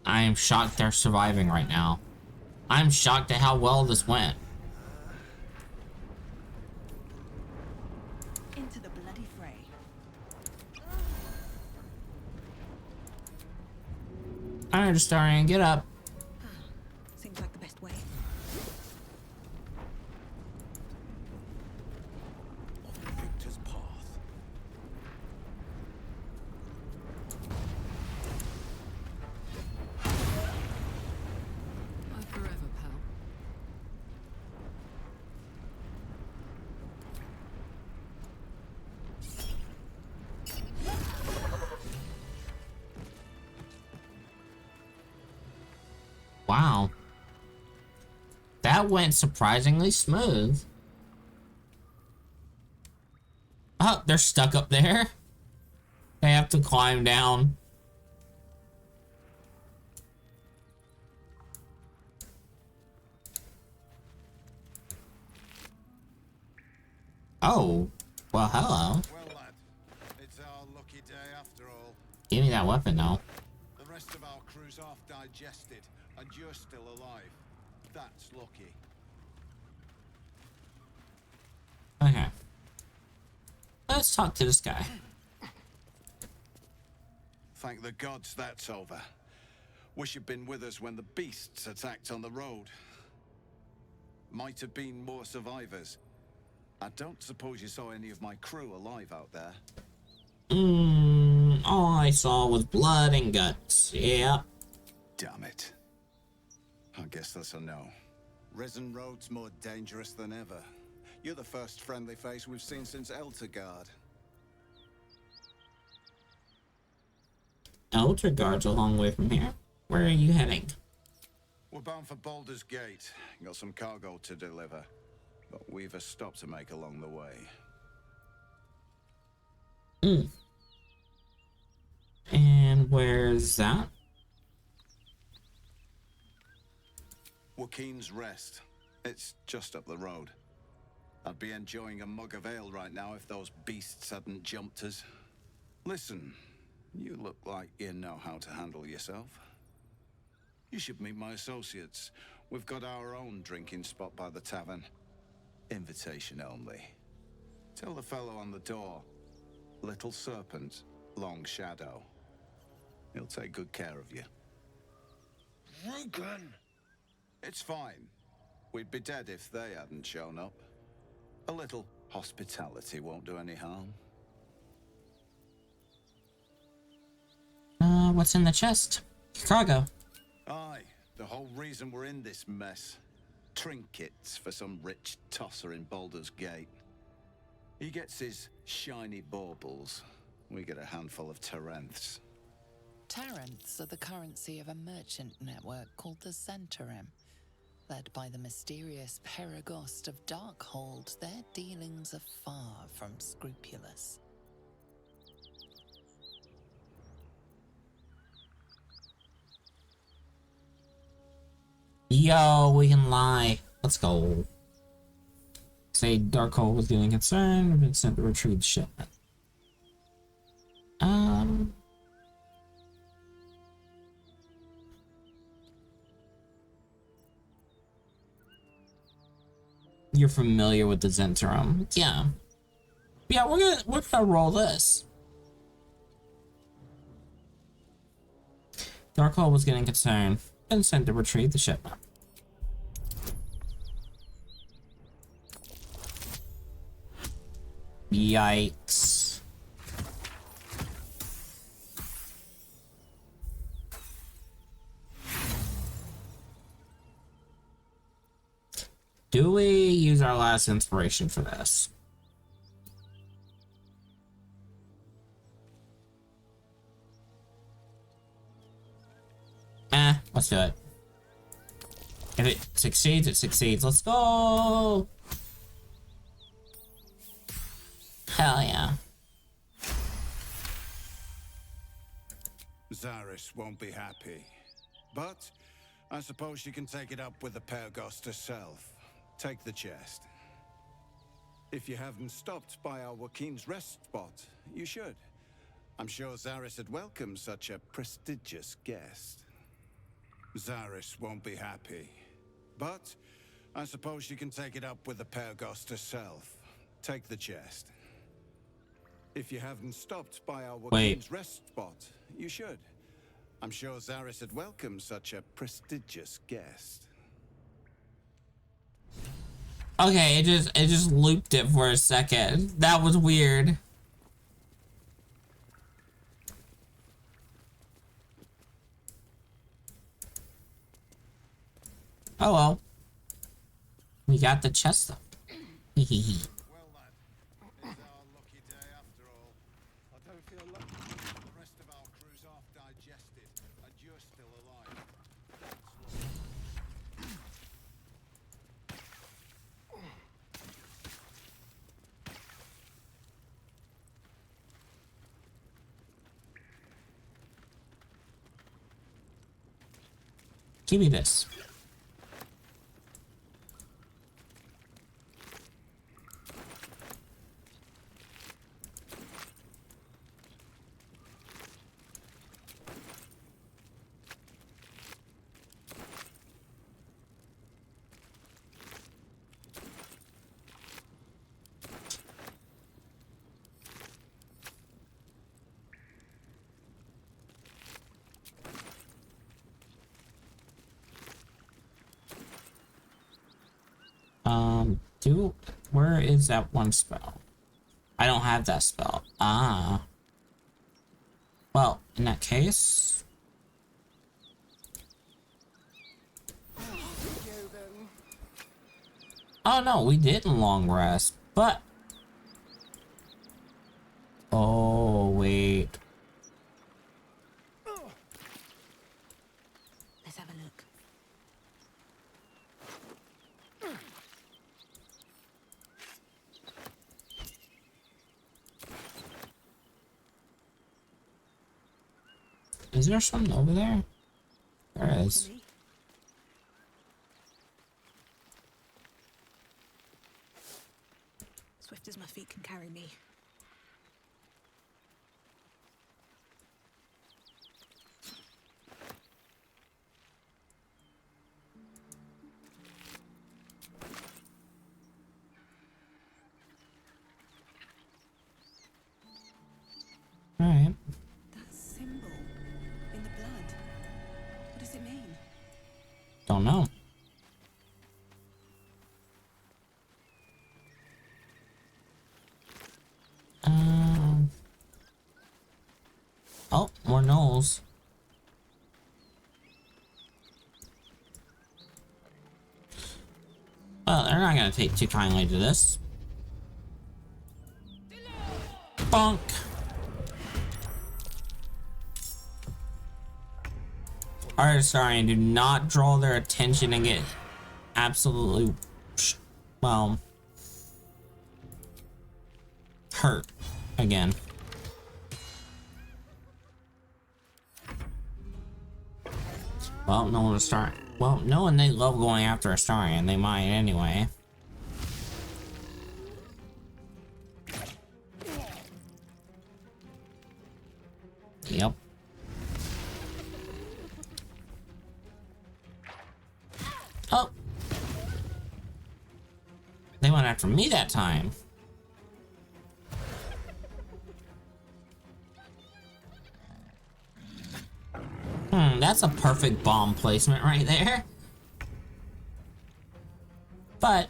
I am shocked they're surviving right now. I'm shocked at how well this went. Into the bloody fray. Alright, Astarion, get up. Seems like the best way. Victor's path. Bye forever, pal. Wow. That went surprisingly smooth. Oh, they're stuck up there. They have to climb down. Oh, well, hello. Well, lad, it's our lucky day after all. Give me that weapon, though. The rest of our crew's half digested, and you're still alive. That's lucky. Okay. Let's talk to this guy. Thank the gods that's over. Wish you'd been with us when the beasts attacked on the road. Might have been more survivors. I don't suppose you saw any of my crew alive out there. All I saw was blood and guts. Yeah. Damn it. I guess that's a no. Risen Road's more dangerous than ever. You're the first friendly face we've seen since Eltergard. Eltergard's a long way from here. Where are you heading? We're bound for Baldur's Gate. Got some cargo to deliver. But we've a stop to make along the way. And where's that? Joaquin's Rest. It's just up the road. I'd be enjoying a mug of ale right now if those beasts hadn't jumped us. Listen, you look like you know how to handle yourself. You should meet my associates. We've got our own drinking spot by the tavern. Invitation only. Tell the fellow on the door. Little Serpent, Long Shadow. He'll take good care of you. Rugen! It's fine. We'd be dead if they hadn't shown up. A little hospitality won't do any harm. What's in the chest? Cargo. Aye, the whole reason we're in this mess. Trinkets for some rich tosser in Baldur's Gate. He gets his shiny baubles. We get a handful of Tarenths. Tarenths are the currency of a merchant network called the Zentarim. Led by the mysterious Perigost of Darkhold, their dealings are far from scrupulous. Yo, we can lie. Let's go. Say Darkhold was getting concerned, been sent to retrieve the shipment. You're familiar with the Zentarum. Yeah. Yeah, we're gonna roll this. Darkhold was getting concerned and sent to retrieve the shipment. Yikes. Do we use our last inspiration for this? Let's do it. If it succeeds, it succeeds. Let's go! Hell yeah. Zaris won't be happy. But I suppose she can take it up with the Perigost herself. Take the chest. If you haven't stopped by our Waukeen's rest spot, you should. I'm sure Zaris would welcome such a prestigious guest. Zaris won't be happy. But I suppose she can take it up with the Perigost herself. Take the chest. If you haven't stopped by our Waukeen's rest spot, you should. I'm sure Zaris would welcome such a prestigious guest. Okay, it just looped it for a second. That was weird. Oh well. We got the chest though. Hehehe. Well, lad, it's our lucky day after all. I don't feel lucky. The rest of our crew's half digested, and you're still alive. Give me this. Where is that one spell? I don't have that spell. Ah. Well, in that case. Oh no, we didn't long rest, but. Oh, wait. Let's have a look. Is there something over there? There is. Swift as my feet can carry me. Alright. That symbol in the blood. What does it mean? don't know. Oh, more gnolls. Well, they're not gonna take too kindly to this. Bonk! Alright, sorry, do not draw their attention and get absolutely, well, hurt again. Well, no one start. Well, no one they love going after a Starion. They might anyway. Yep. Oh. They went after me that time. That's a perfect bomb placement right there. But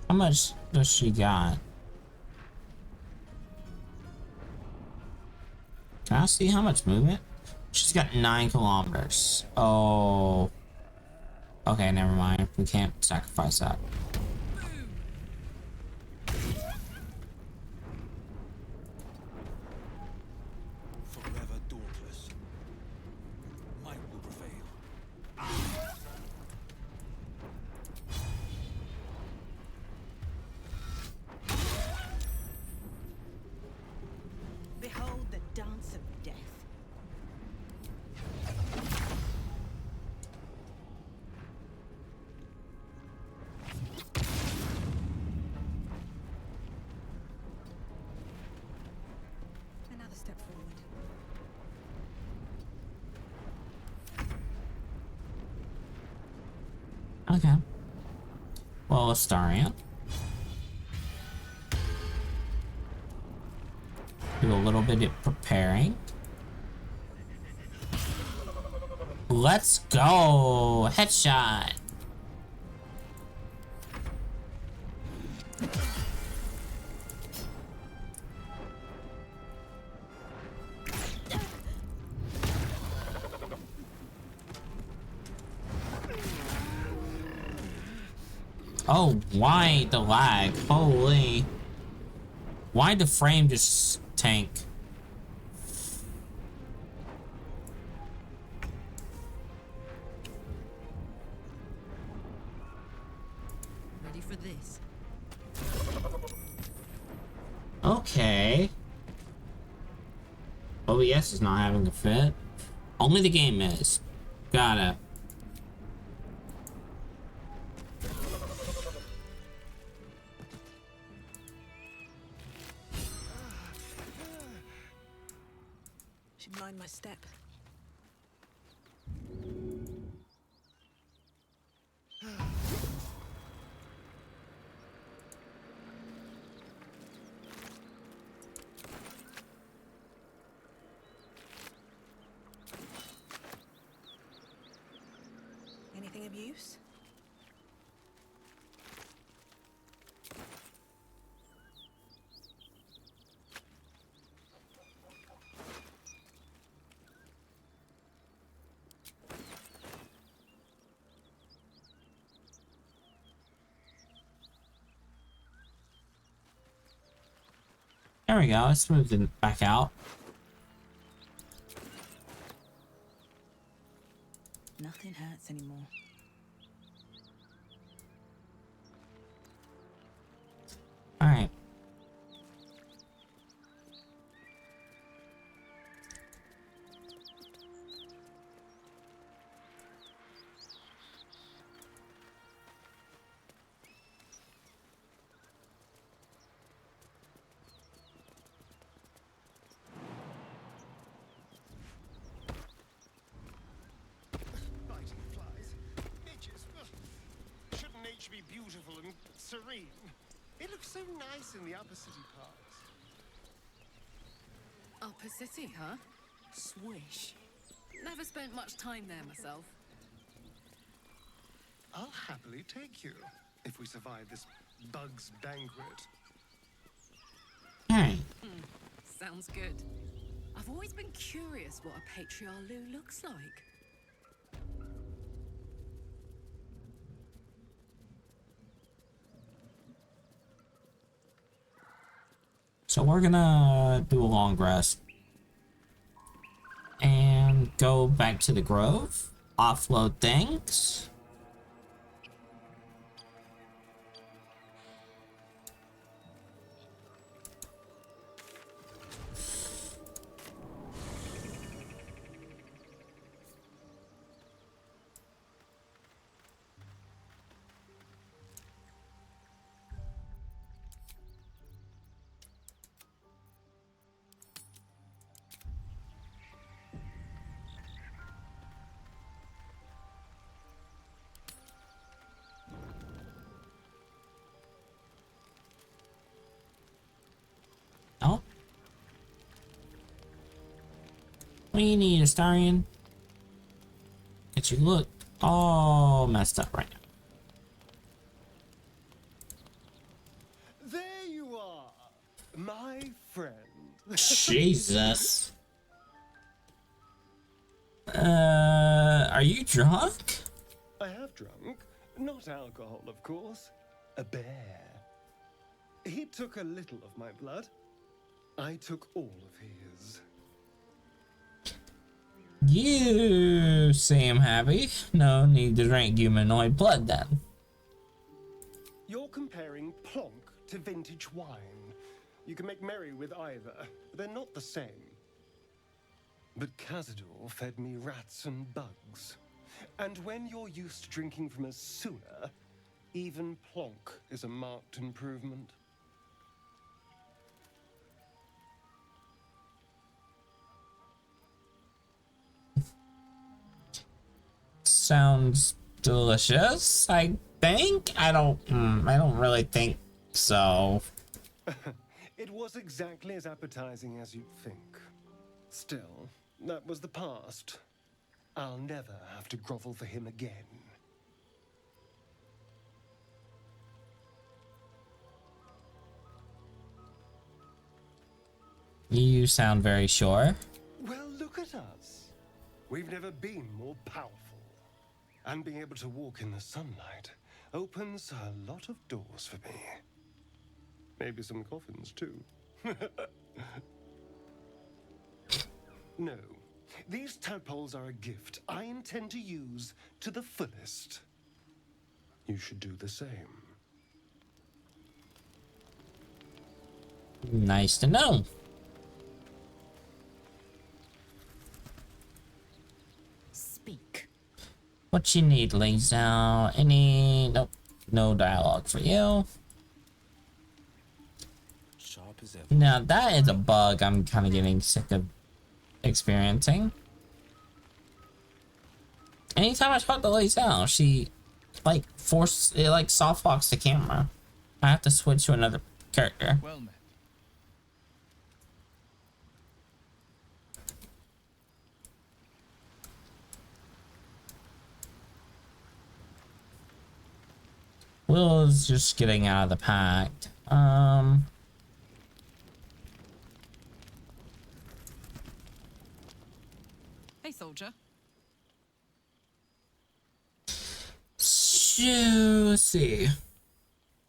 how much does she got? Can I see how much movement? She's got 9 kilometers. Oh. Okay, never mind. We can't sacrifice that. Forever dauntless. Might will prevail. Behold the dance of death. Another step forward. Okay. Well, Astarion. Do a little bit of preparing. Let's go! Headshot! Oh, why the lag? Holy. Why'd the frame just tank? Ready for this? Okay. OBS is not having a fit. Only the game is. Got it. Should mind my step. Anything of use? There we go. Let's move it back out. Nothing hurts anymore. All right. beach be beautiful and serene. It looks so nice in the upper city parks. Upper City, huh? Swish. Never spent much time there myself. I'll happily take you if we survive this bug's banquet. Alright. Sounds good. I've always been curious what a patriarch looks like. So we're gonna do a long rest. And go back to the grove. Offload things. Oh. What do you need, Astarion? That you look all messed up right now. There you are, my friend. Jesus. Are you drunk? I have drunk. Not alcohol, of course. A bear. He took a little of my blood. I took all of his. You seem happy. No need to drink humanoid blood then. You're comparing plonk to vintage wine. You can make merry with either, but they're not the same. But Cazador fed me rats and bugs. And when you're used to drinking from a sewer, even plonk is a marked improvement. Sounds delicious, I think. I don't really think so. It was exactly as appetizing as you'd think. Still, that was the past. I'll never have to grovel for him again. You sound very sure. Well, look at us. We've never been more powerful. And being able to walk in the sunlight opens a lot of doors for me. Maybe some coffins, too. No, these tadpoles are a gift I intend to use to the fullest. You should do the same. Nice to know. Speak. What you need, Lisa? Nope, no dialogue for you. Sharp as ever. Now that is a bug I'm kind of getting sick of experiencing. Anytime I talk to Lisa, she like soft locks the camera. I have to switch to another character. Well met. Will's just getting out of the pact. Hey, soldier. So, let's see.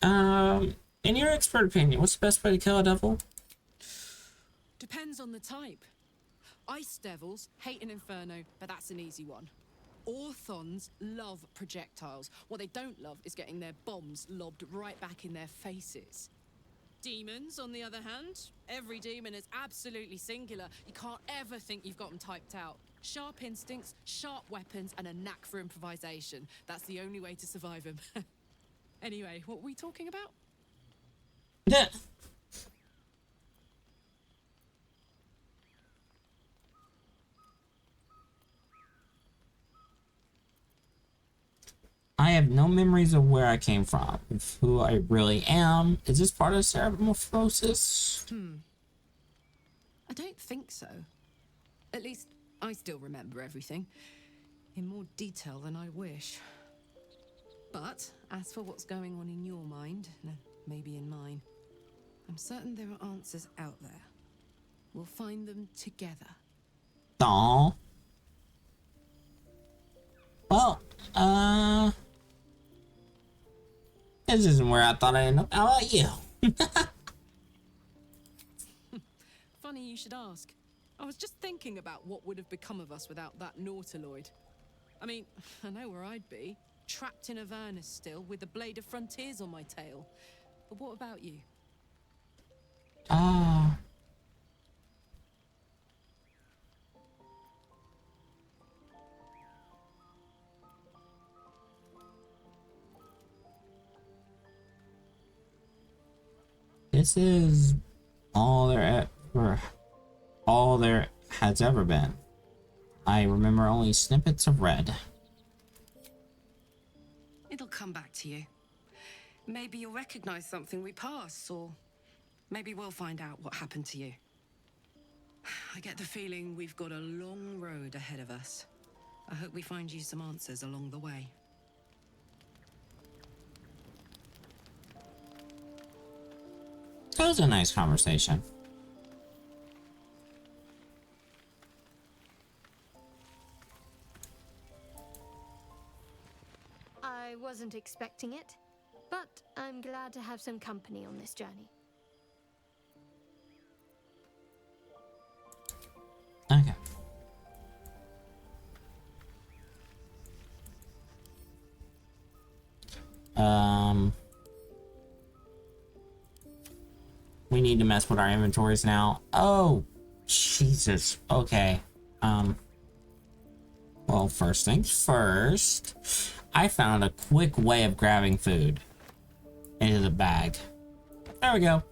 In your expert opinion, what's the best way to kill a devil? Depends on the type. Ice devils hate an inferno, but that's an easy one. Orthons love projectiles. What they don't love is getting their bombs lobbed right back in their faces. Demons, on the other hand, every demon is absolutely singular. You can't ever think you've got them typed out. Sharp instincts, sharp weapons, and a knack for improvisation. That's the only way to survive them. Anyway, what were we talking about? Yeah. I have no memories of where I came from, of who I really am. Is this part of cerebrosis? I don't think so. At least, I still remember everything. In more detail than I wish. But, as for what's going on in your mind, and maybe in mine, I'm certain there are answers out there. We'll find them together. Aww. Well, this isn't where I thought I'd end up. How about you? Funny you should ask. I was just thinking about what would have become of us without that nautiloid. I mean, I know where I'd be. Trapped in Avernus still, with the Blade of Frontiers on my tail. But what about you? This is all there has ever been. I remember only snippets of red. It'll come back to you. Maybe you'll recognize something we pass, or maybe we'll find out what happened to you. I get the feeling we've got a long road ahead of us. I hope we find you some answers along the way. That was a nice conversation. I wasn't expecting it, but I'm glad to have some company on this journey. Okay. We need to mess with our inventories now. Oh, Jesus. Okay. Well, first things first. I found a quick way of grabbing food into the bag. There we go.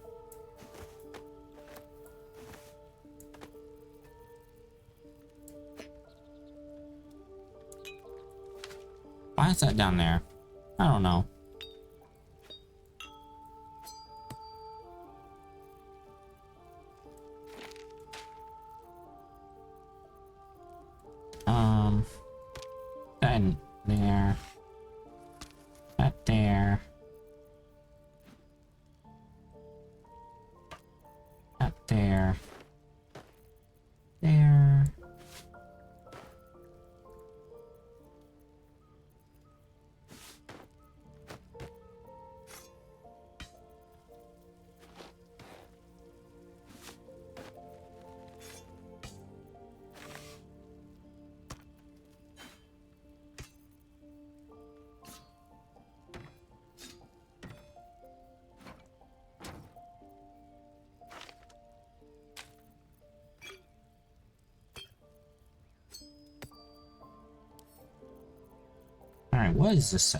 Why is that down there? I don't know. That in there. That there. That there. There. Alright, what does this say?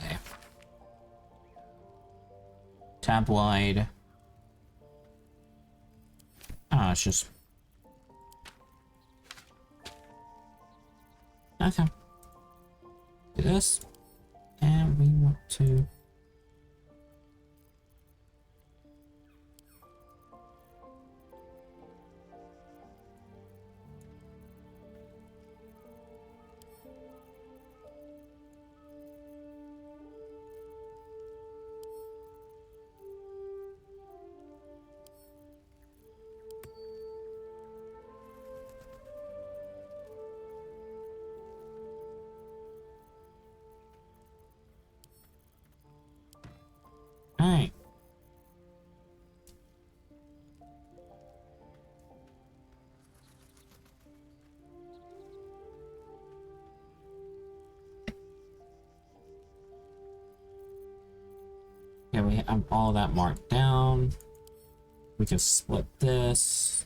Tabloid. Oh, it's just... Okay. Do this. And we want to... Alright. Yeah, we have all that marked down. We can split this.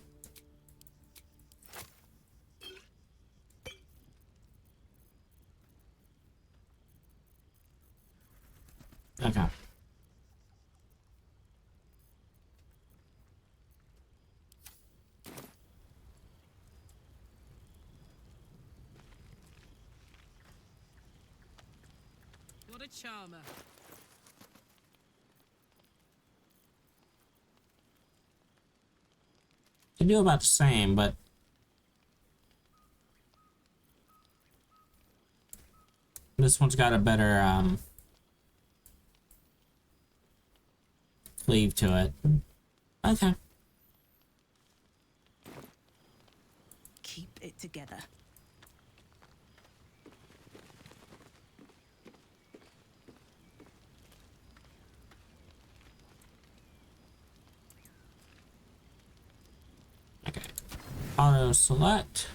Okay. What a charmer. They do about the same, but this one's got a better cleave to it. Okay. Keep it together. Okay. Auto select.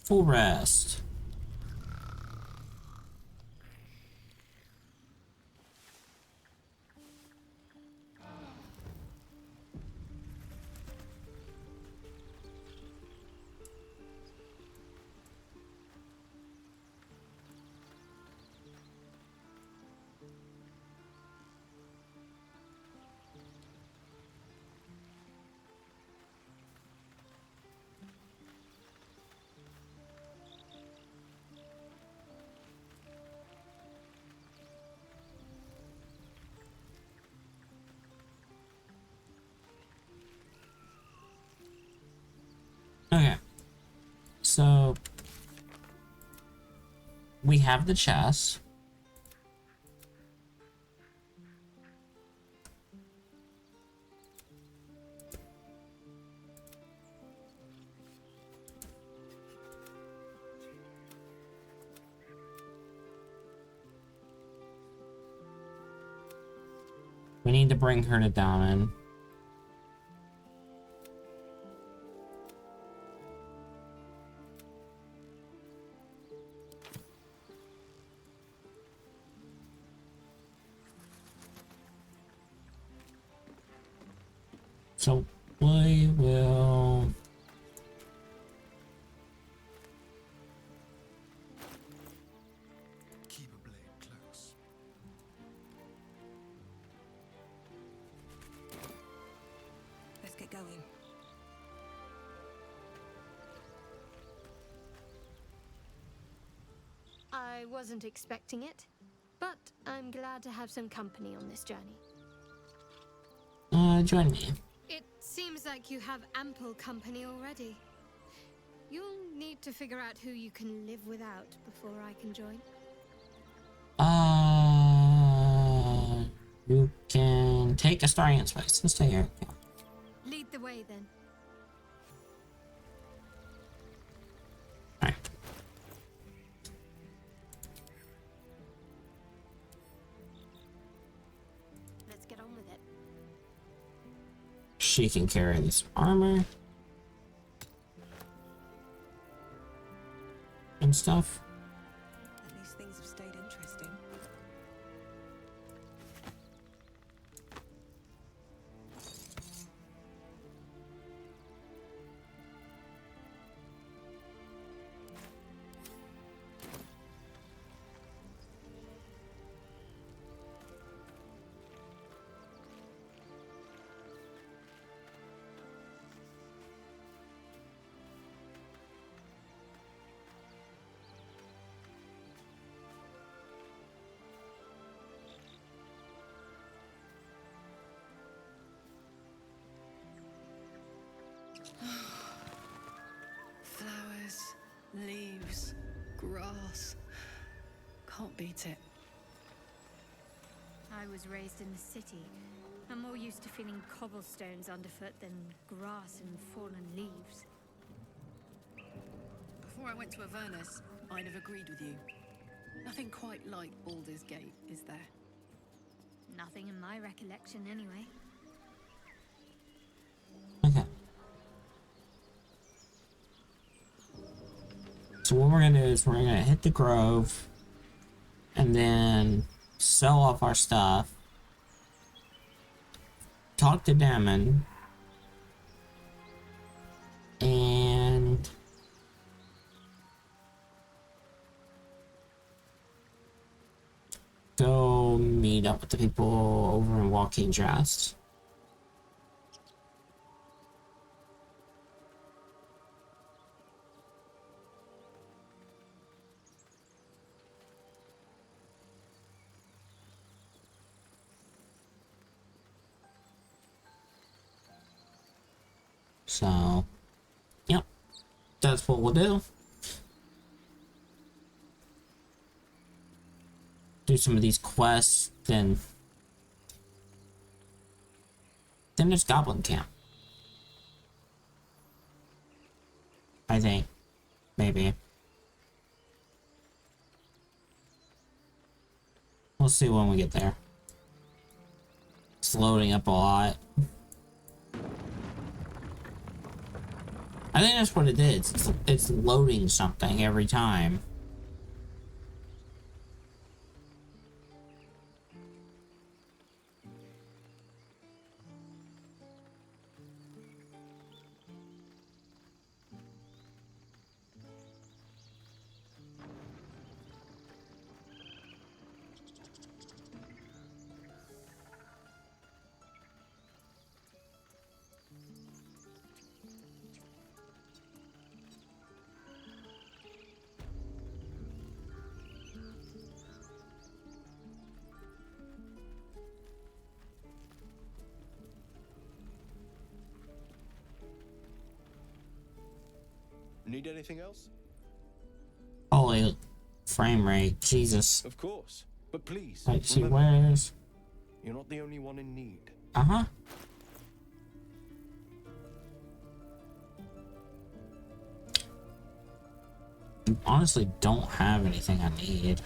Full rest. Okay. So we have the chest. We need to bring her to Diamond. So we will Keep a blade close. Let's get going. I wasn't expecting it, but I'm glad to have some company on this journey. join me. It seems like you have ample company already. You'll need to figure out who you can live without before I can join. You can take a starting space and stay here. Yeah. Lead the way then. Alright. Let's get on with it. She can carry this armor and stuff. At least things have stayed interesting. Flowers, leaves, grass. Can't beat it. I was raised in the city. I'm more used to feeling cobblestones underfoot than grass and fallen leaves. Before I went to Avernus, I'd have agreed with you. Nothing quite like Baldur's Gate, is there? Nothing in my recollection, anyway. Okay. So what we're gonna do is we're gonna hit the grove and then sell off our stuff. Talk to Damon. And go meet up with the people over in Walking Jest. So, yep, that's what we'll do. Do some of these quests, then there's Goblin Camp. I think. Maybe. We'll see when we get there. It's loading up a lot. I think that's what it is. It's loading something every time. Need anything else? Holy frame rate, Jesus. Of course. But please, Like, she remember, wears. you're not the only one in need. Uh-huh. I honestly don't have anything I need.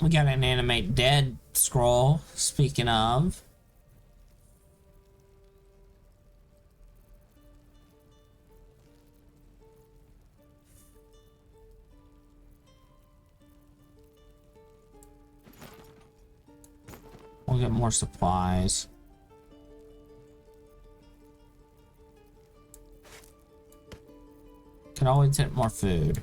We got an animate dead scroll, speaking of. We'll get more supplies. Can always hit more food.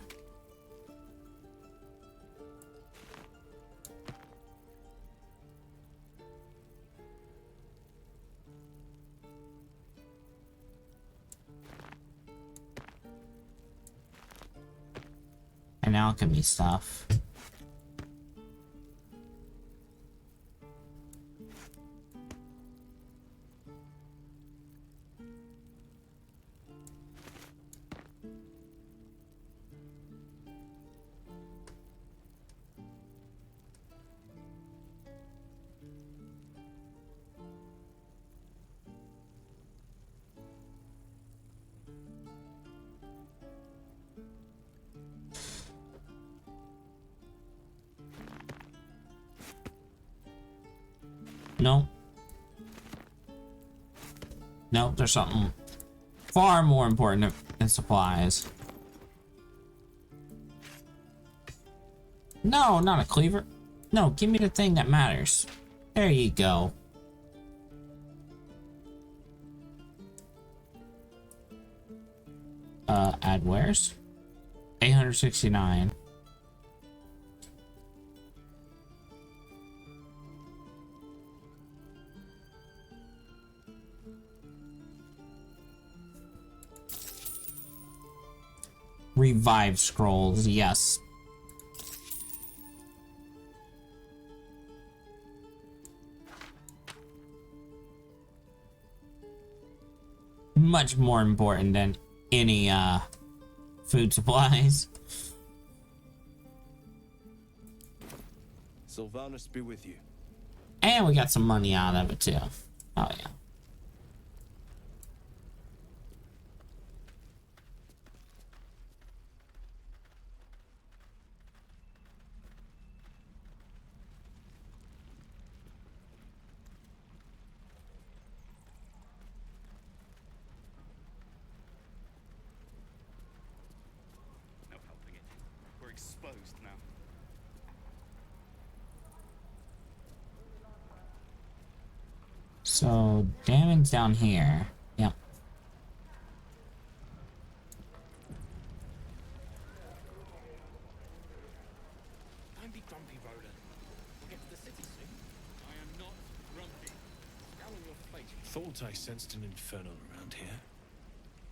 And alchemy stuff. No. No, there's something far more important than supplies. No, not a cleaver. No, give me the thing that matters. There you go. Add wares. 869. Revive scrolls, yes. Much more important than any food supplies. Sylvanus be with you. And we got some money out of it too. Oh yeah. No helping it. We're exposed now. So Damon's down here. Yep. Don't be grumpy, Roland. We'll get to the city soon. Thought I sensed an infernal around here.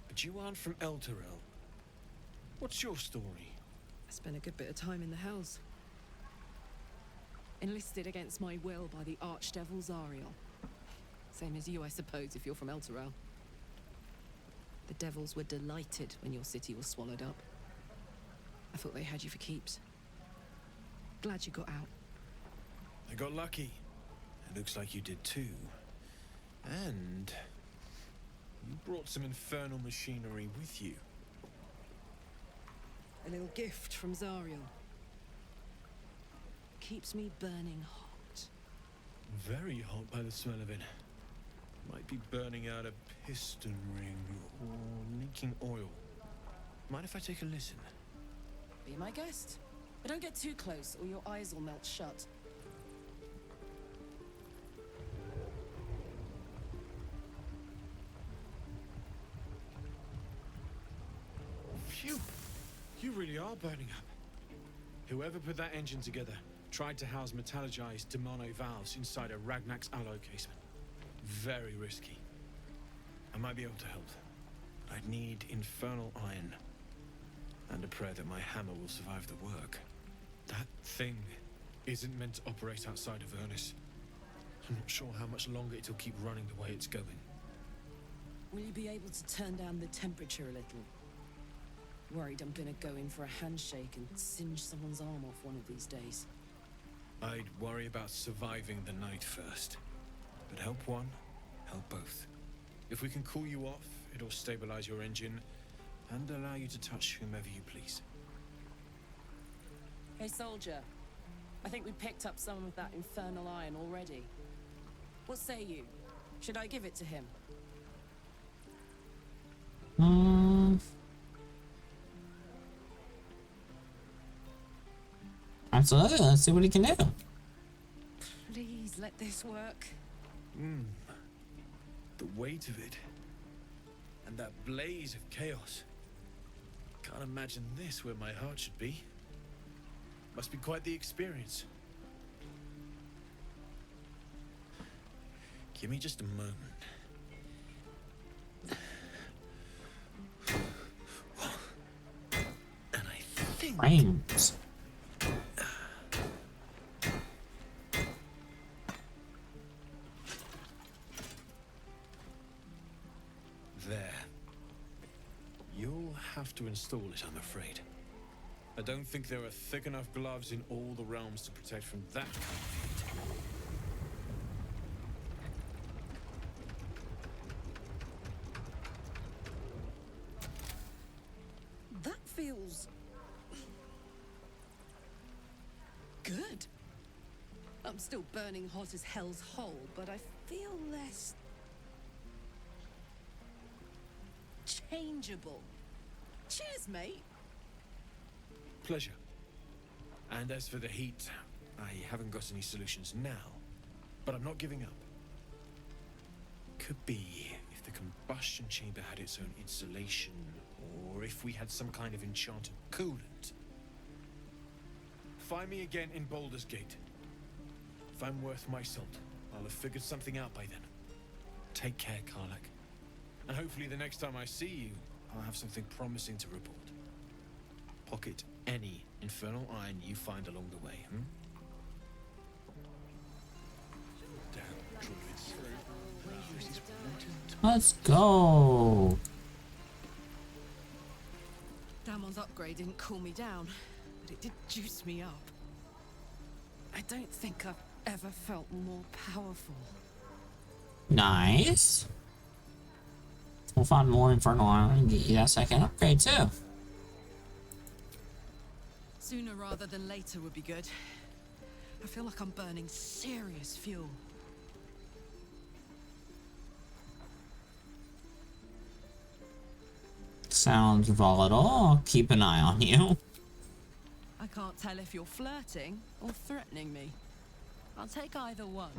But you aren't from Elturel. What's your story? I spent a good bit of time in the Hells. Enlisted against my will by the Archdevil Zariel. Same as you, I suppose, if you're from Elturel. The devils were delighted when your city was swallowed up. I thought they had you for keeps. Glad you got out. I got lucky. It looks like you did too. And you brought some infernal machinery with you. A little gift from Zariel. Keeps me burning hot. Very hot by the smell of it. Might be burning out a piston ring or leaking oil. Mind if I take a listen? Be my guest. But don't get too close or your eyes will melt shut. Phew! You really are burning up. Whoever put that engine together tried to house metallurgized Demono valves inside a Ragnak's alloy casement. Very risky. I might be able to help, but I'd need infernal iron. And a prayer that my hammer will survive the work. That thing isn't meant to operate outside of Ernest. I'm not sure how much longer it'll keep running the way it's going. Will you be able to turn down the temperature a little? Worried I'm gonna go in for a handshake and singe someone's arm off one of these days. I'd worry about surviving the night first. But help one, help both. If we can cool you off, it'll stabilize your engine and allow you to touch whomever you please. Hey, soldier. I think we picked up some of that infernal iron already. What say you? Should I give it to him? Absolutely, let's see what he can do. Please let this work. The weight of it. And that blaze of chaos. Can't imagine this where my heart should be. Must be quite the experience. Give me just a moment. And I think... Frames. There. You'll have to install it, I'm afraid. I don't think there are thick enough gloves in all the realms to protect from that kind of heat. That feels... good. I'm still burning hot as hell's hole, but I feel less... changeable. Cheers, mate. Pleasure. And as for the heat, I haven't got any solutions now, but I'm not giving up. Could be if the combustion chamber had its own insulation, or if we had some kind of enchanted coolant. Find me again in Baldur's Gate. If I'm worth my salt, I'll have figured something out by then. Take care, Karlak. And hopefully the next time I see you, I'll have something promising to report. Pocket any infernal iron you find along the way, Damn druids. Let's go. Damon's upgrade didn't cool me down, but it did juice me up. I don't think I've ever felt more powerful. Nice. We'll find more infernal iron and get you that second upgrade too. Sooner rather than later would be good. I feel like I'm burning serious fuel. Sounds volatile. I'll keep an eye on you. I can't tell if you're flirting or threatening me. I'll take either one.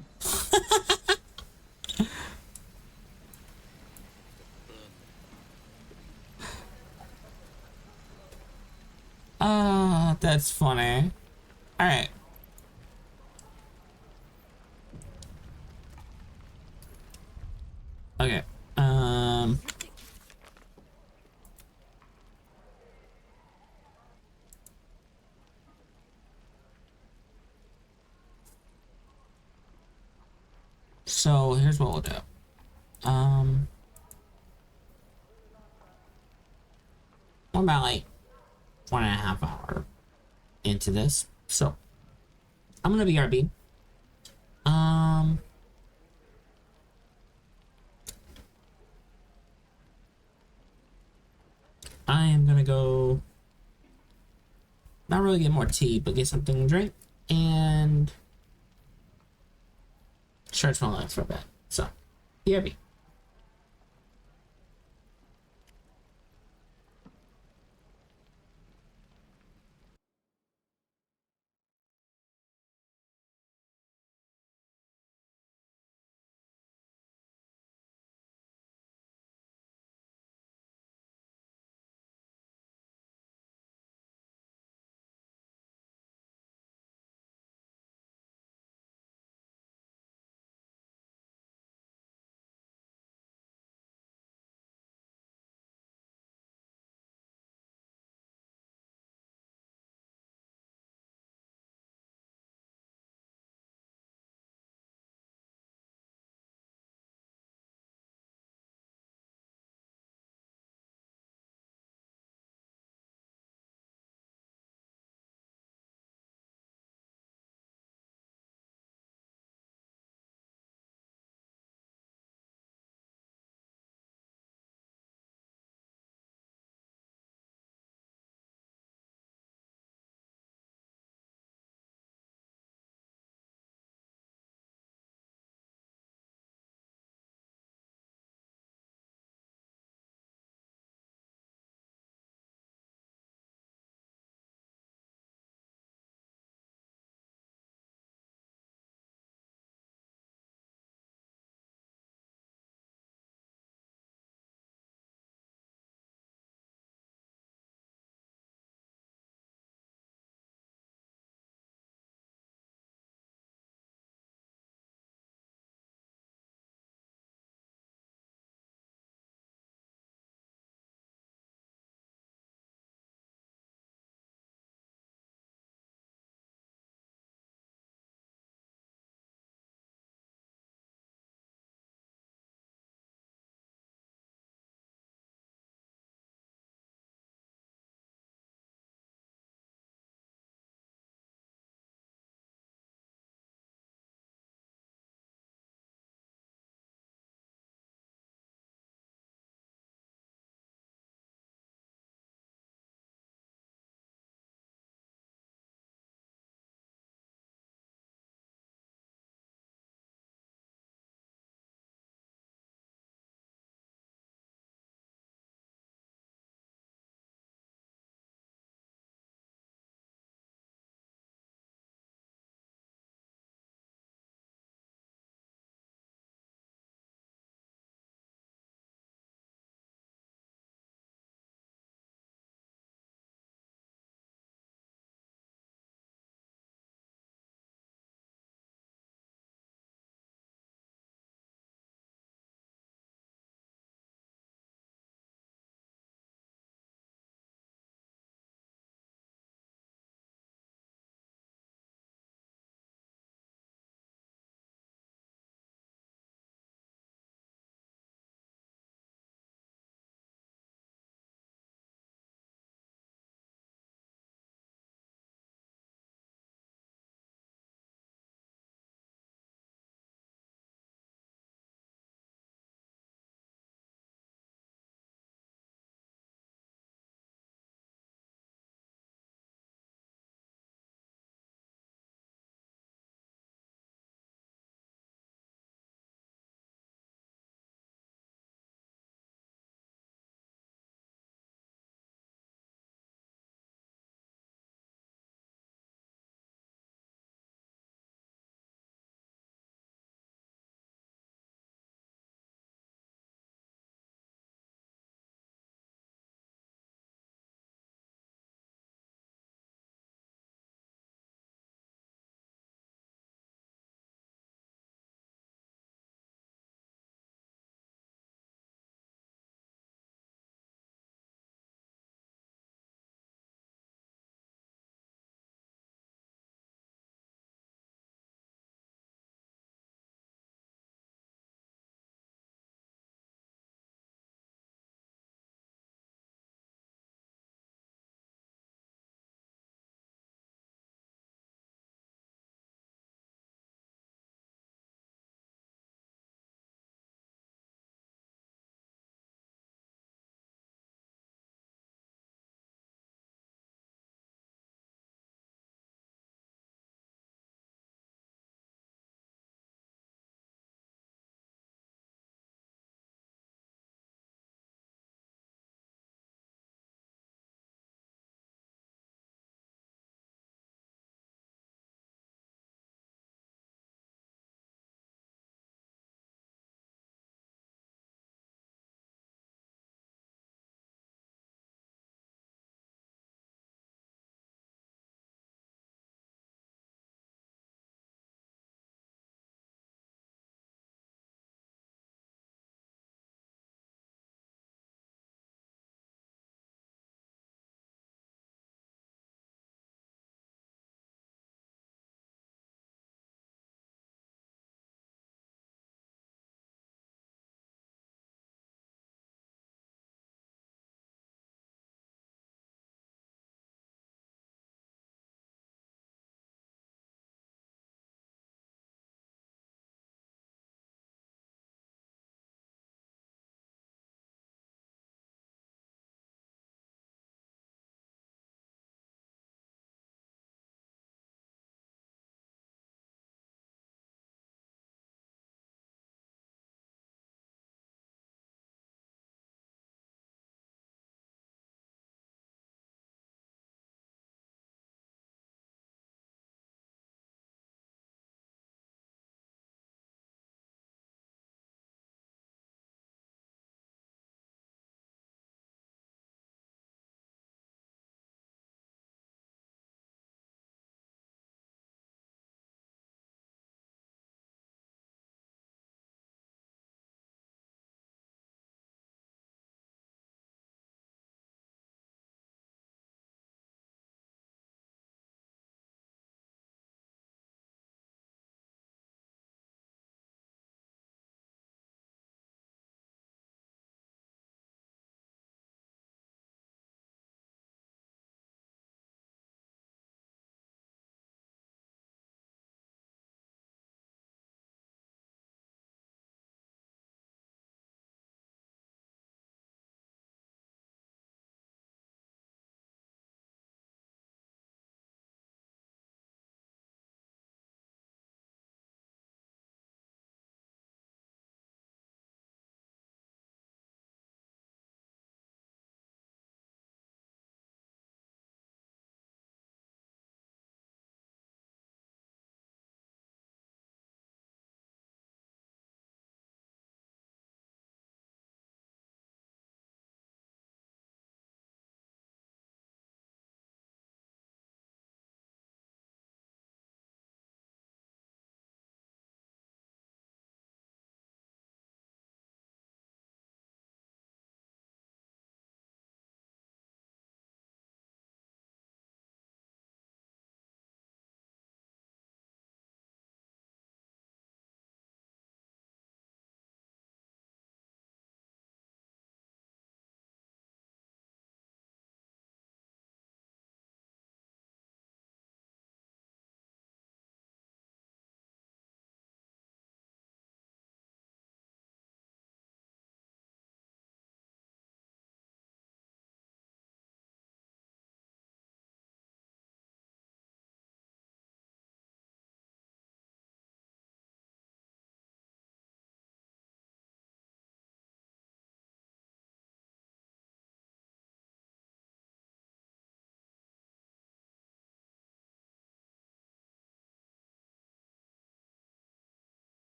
That's funny. Alright. So here's what we'll do. We're about like 1.5 hours into this, so I'm gonna BRB. I am gonna go not really get more tea, but get something to drink and stretch my legs for a bit. So, BRB.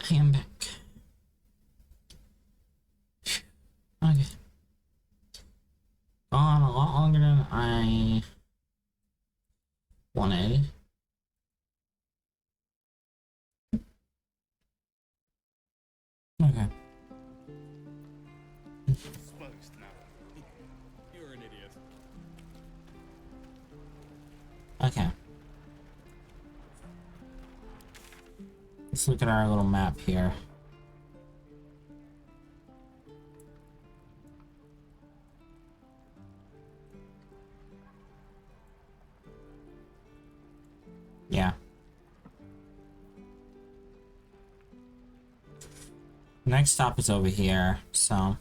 I am back. Okay. Gone a lot longer than I wanted. Okay. Exposed now. You're an idiot. Okay. Let's look at our little map here. Yeah. Next stop is over here, so.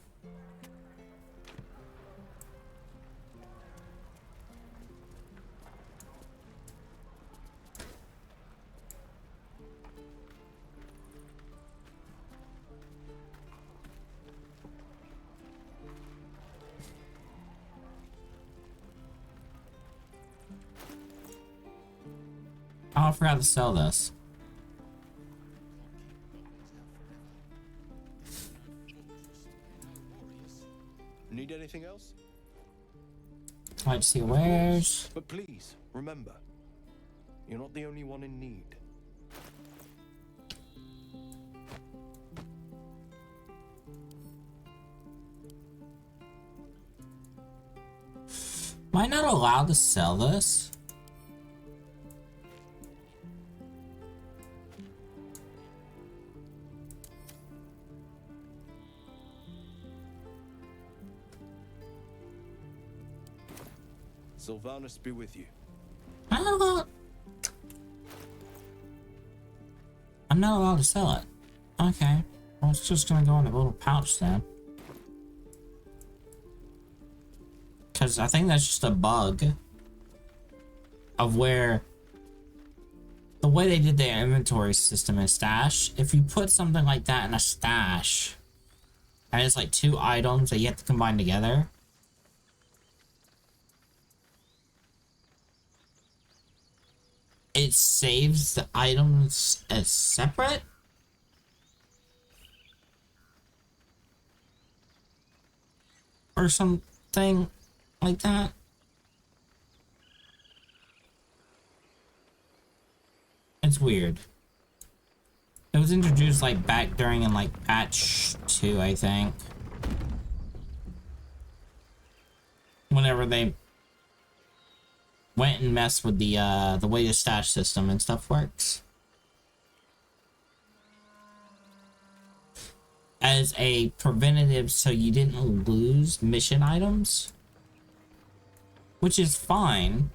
Oh, I forgot to sell this. Need anything else? Let's see, where's... But please, remember, you're not the only one in need. Am I not allowed to sell this? Sylvanus be with you. I'm not allowed to sell it. Okay. Well, it's just gonna go in a little pouch then. Because I think that's just a bug of where the way they did their inventory system in stash. If you put something like that in a stash and it's like 2 items that you have to combine together, it saves the items as separate. Or something like that. It's weird. It was introduced like back during in like patch 2, I think. Whenever they went and messed with the way the stash system and stuff works. As a preventative so you didn't lose mission items. Which is fine.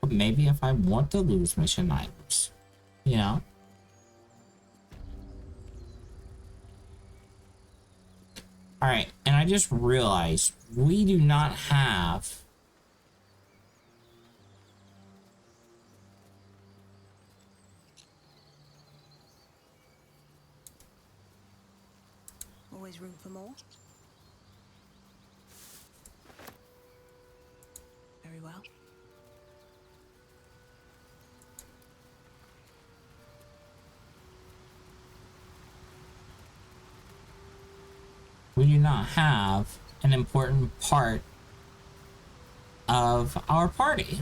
But maybe if I want to lose mission items, you know? Alright, and I just realized we do not have Always room for more. Very well. we do not have an important part of our party.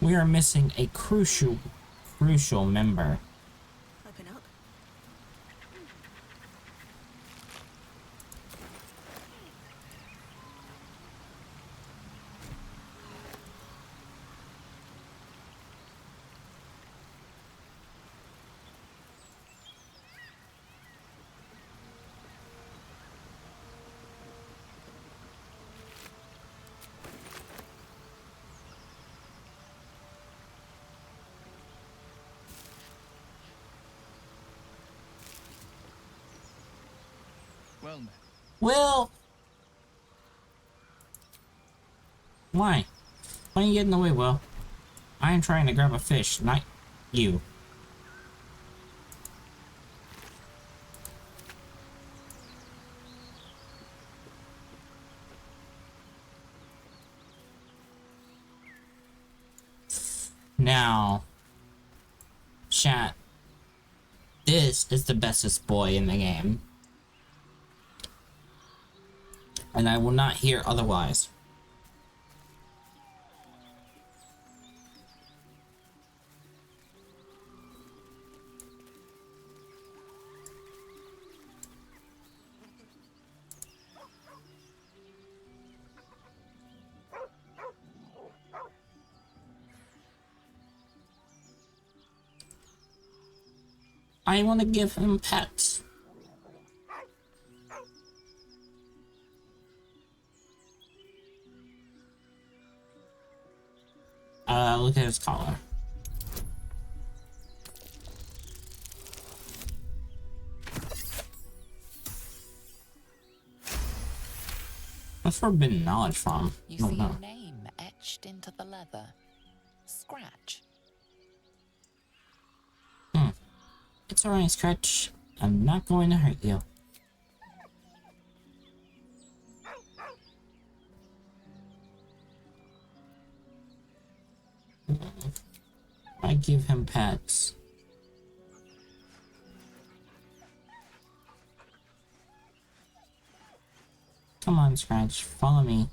We are missing a crucial member. Open up. Well, Well, Why? Why are you getting in the way, Will? I am trying to grab a fish, not you. Now, chat. This is the bestest boy in the game. And I will not hear otherwise. I want to give him pets. Look at his collar. What's forbidden knowledge from? You see your name etched into the leather. Scratch. It's alright, Scratch. I'm not going to hurt you. I give him pets. Come on, Scratch. Follow me.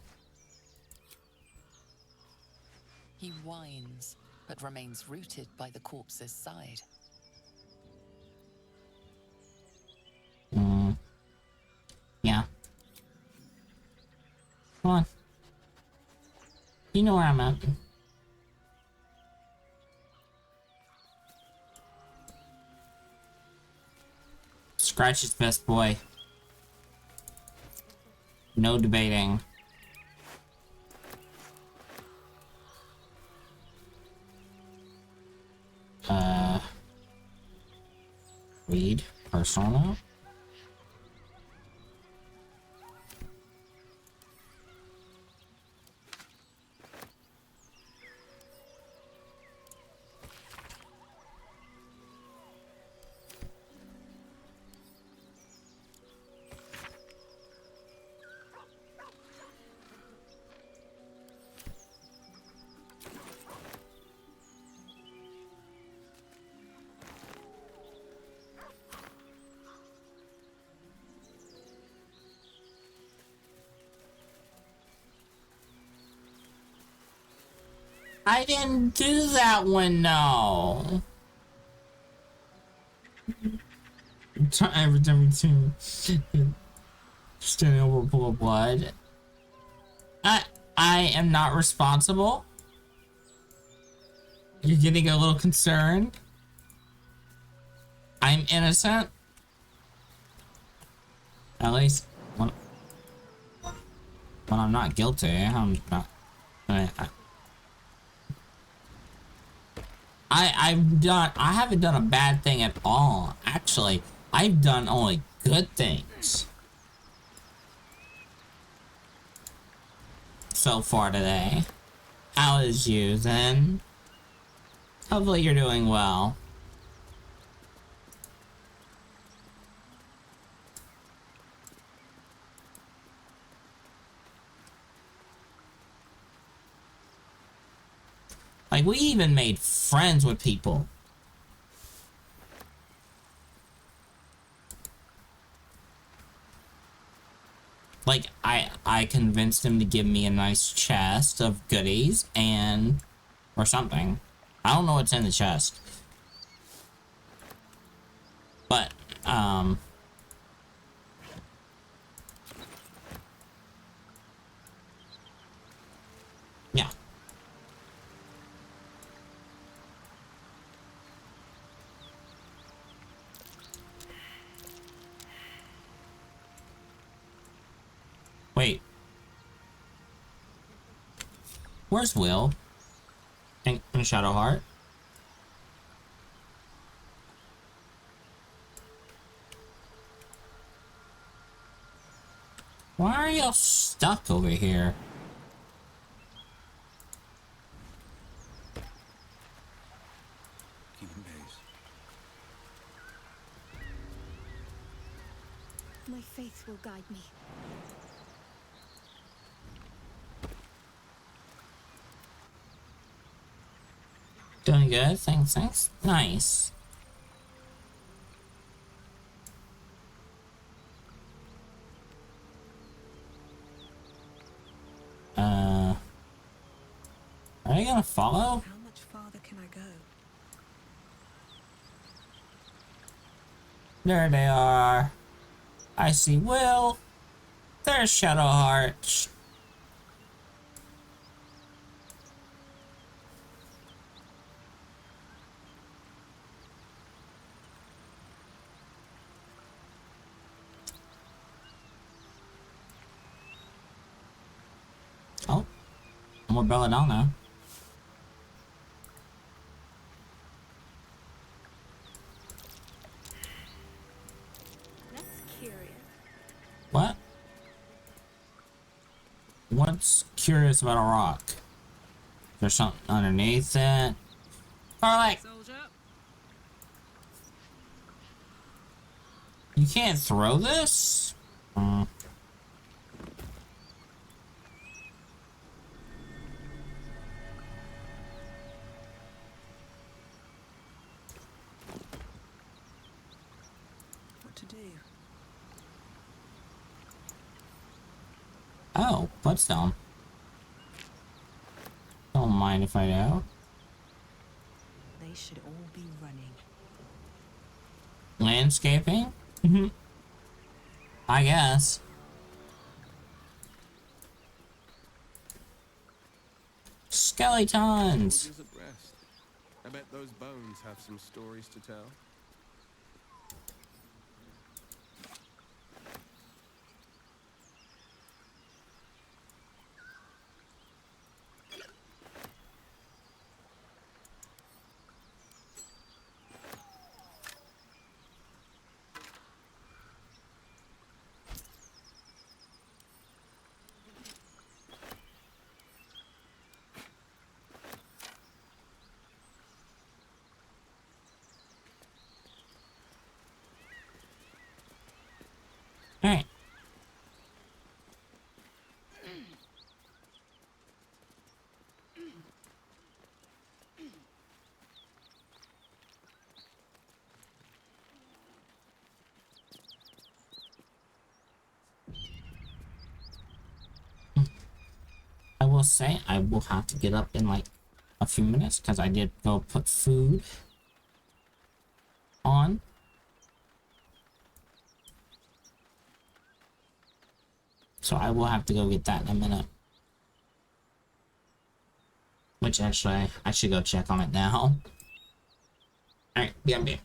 He whines, but remains rooted by the corpse's side. Yeah. Come on. You know where I'm at. Scratch is best boy. No debating. Read personal note. I didn't do that one, no. Every time we standing over a pool of blood. I am not responsible. You're getting a little concerned. I'm innocent. At least when I'm not guilty, I'm not. I haven't done a bad thing at all. Actually, I've done only good things so far today. How is you then? Hopefully you're doing well. Like, we even made friends with people. Like, I convinced him to give me a nice chest of goodies and... or something. I don't know what's in the chest. But, yeah. Wait. Where's Will? And Shadowheart? Why are y'all stuck over here? My faith will guide me. Doing good, thanks. Nice. Are you gonna follow? How much farther can I go? There they are. I see Will. There's Shadowheart. Oh, more Belladonna. That's curious. What? What's curious about a rock? There's something underneath it. Or like, Soldier. you can't throw this? What to do? Oh, bloodstone. Don't mind if I do. They should all be running. Landscaping? I guess. Skeletons! Soldiers at rest. I bet those bones have some stories to tell. Alright. I will say I will have to get up in like a few minutes because I did go put food on. So I will have to go get that in a minute. Which actually, I should go check on it now. Alright, BMB.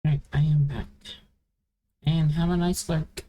Right, I am back. And have a nice lurk.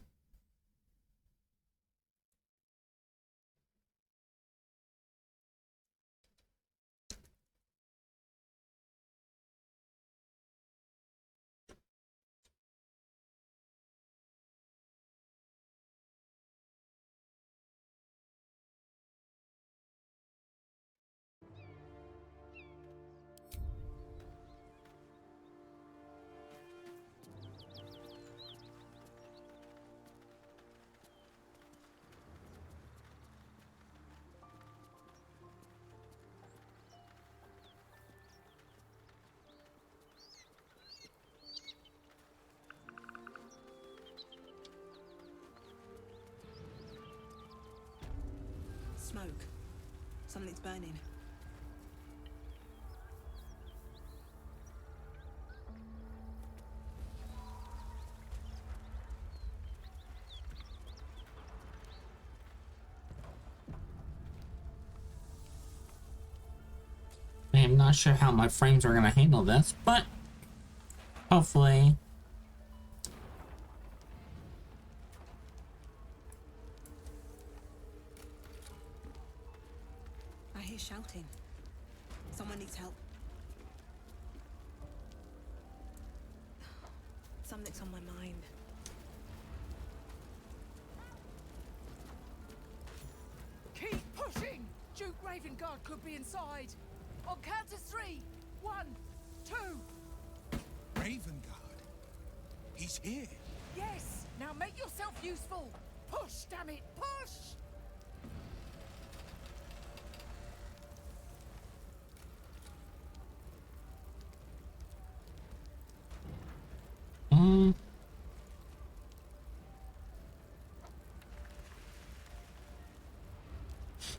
Smoke. Something's burning. I am not sure how my frames are gonna handle this, but hopefully. I hear shouting. Someone needs help. Something's on my mind. Keep pushing! Duke Ravengard could be inside. On count of 3. 1, 2. Ravengard? He's here. Yes! Now make yourself useful! Push, damn it! Push!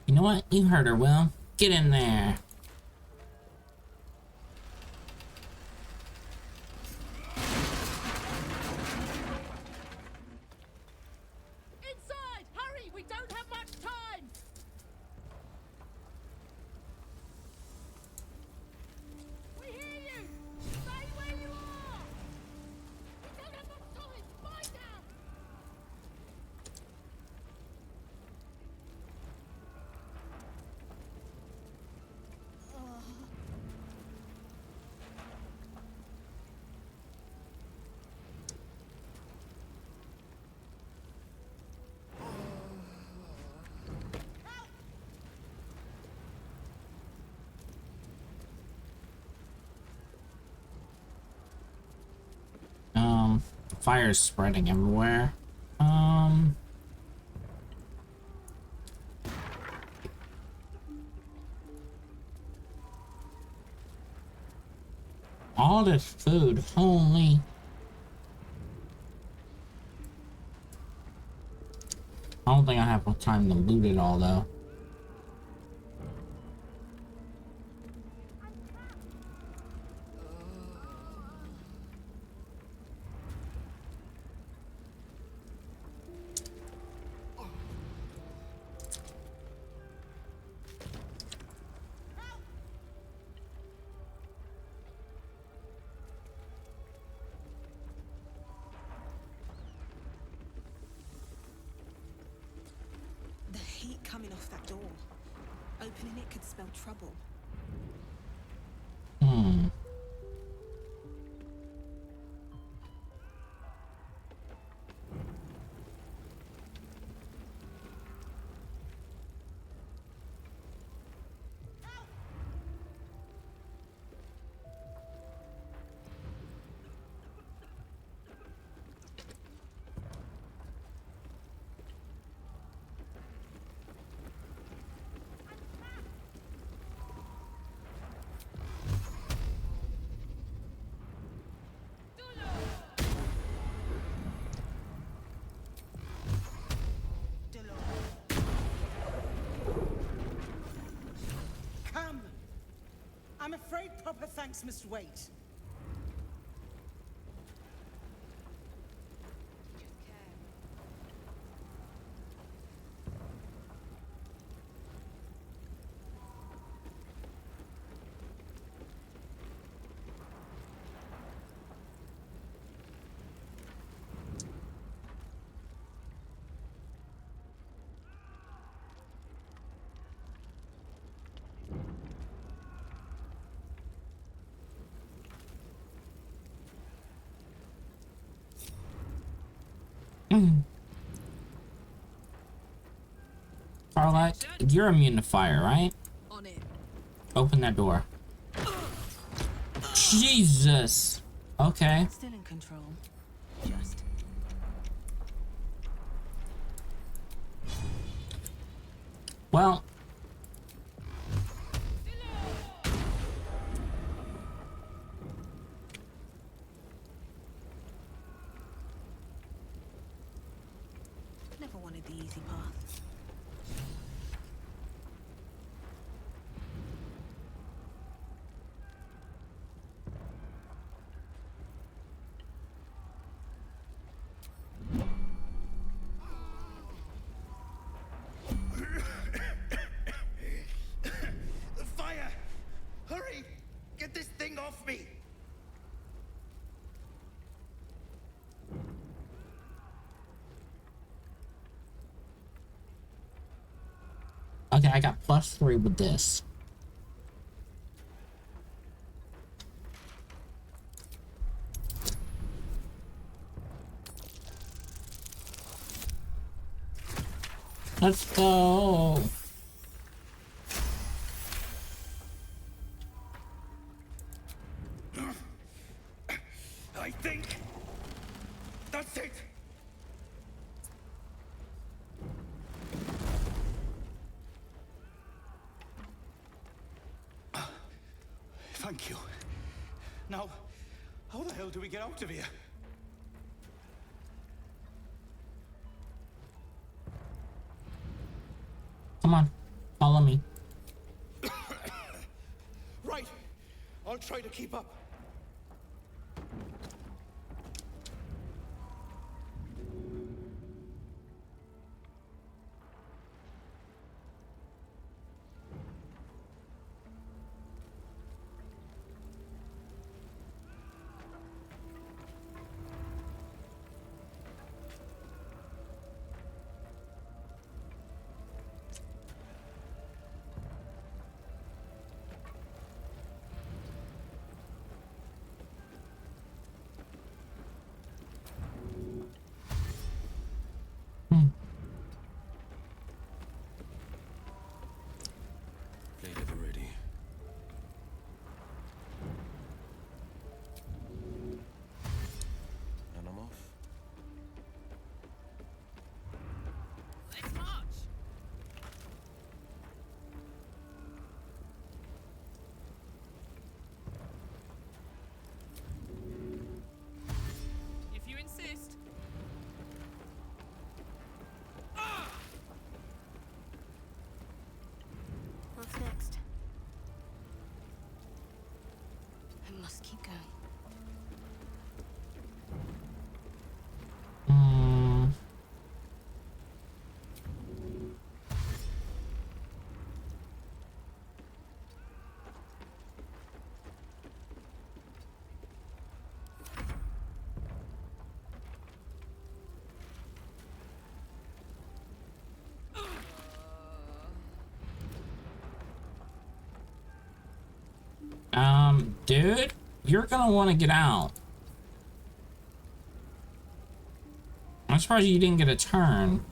You know what? You heard her, Will. Get in there. Inside! Hurry! We don't have much time! We hear you! Stay where you are! We don't have much time! Find out! Fire's spreading everywhere. All this food, holy. I don't think I have time to loot it all, though. The heat coming off that door. Opening it could spell trouble. Come! I'm afraid proper thanks must wait. Starlight, you're immune to fire, right? On it. Open that door. Jesus. Okay. Still in control. Just. Well. Never wanted the easy path. The fire! Hurry! Get this thing off me! Okay, I got +3 with this. Let's go. I think that's it. Thank you. Now, how the hell do we get out of here? Come on, follow me. Right. I'll try to keep up. Plate ever ready. And I'm off. Let's march. If you insist. What's next? I must keep going. Dude, you're gonna want to get out. I'm surprised you didn't get a turn.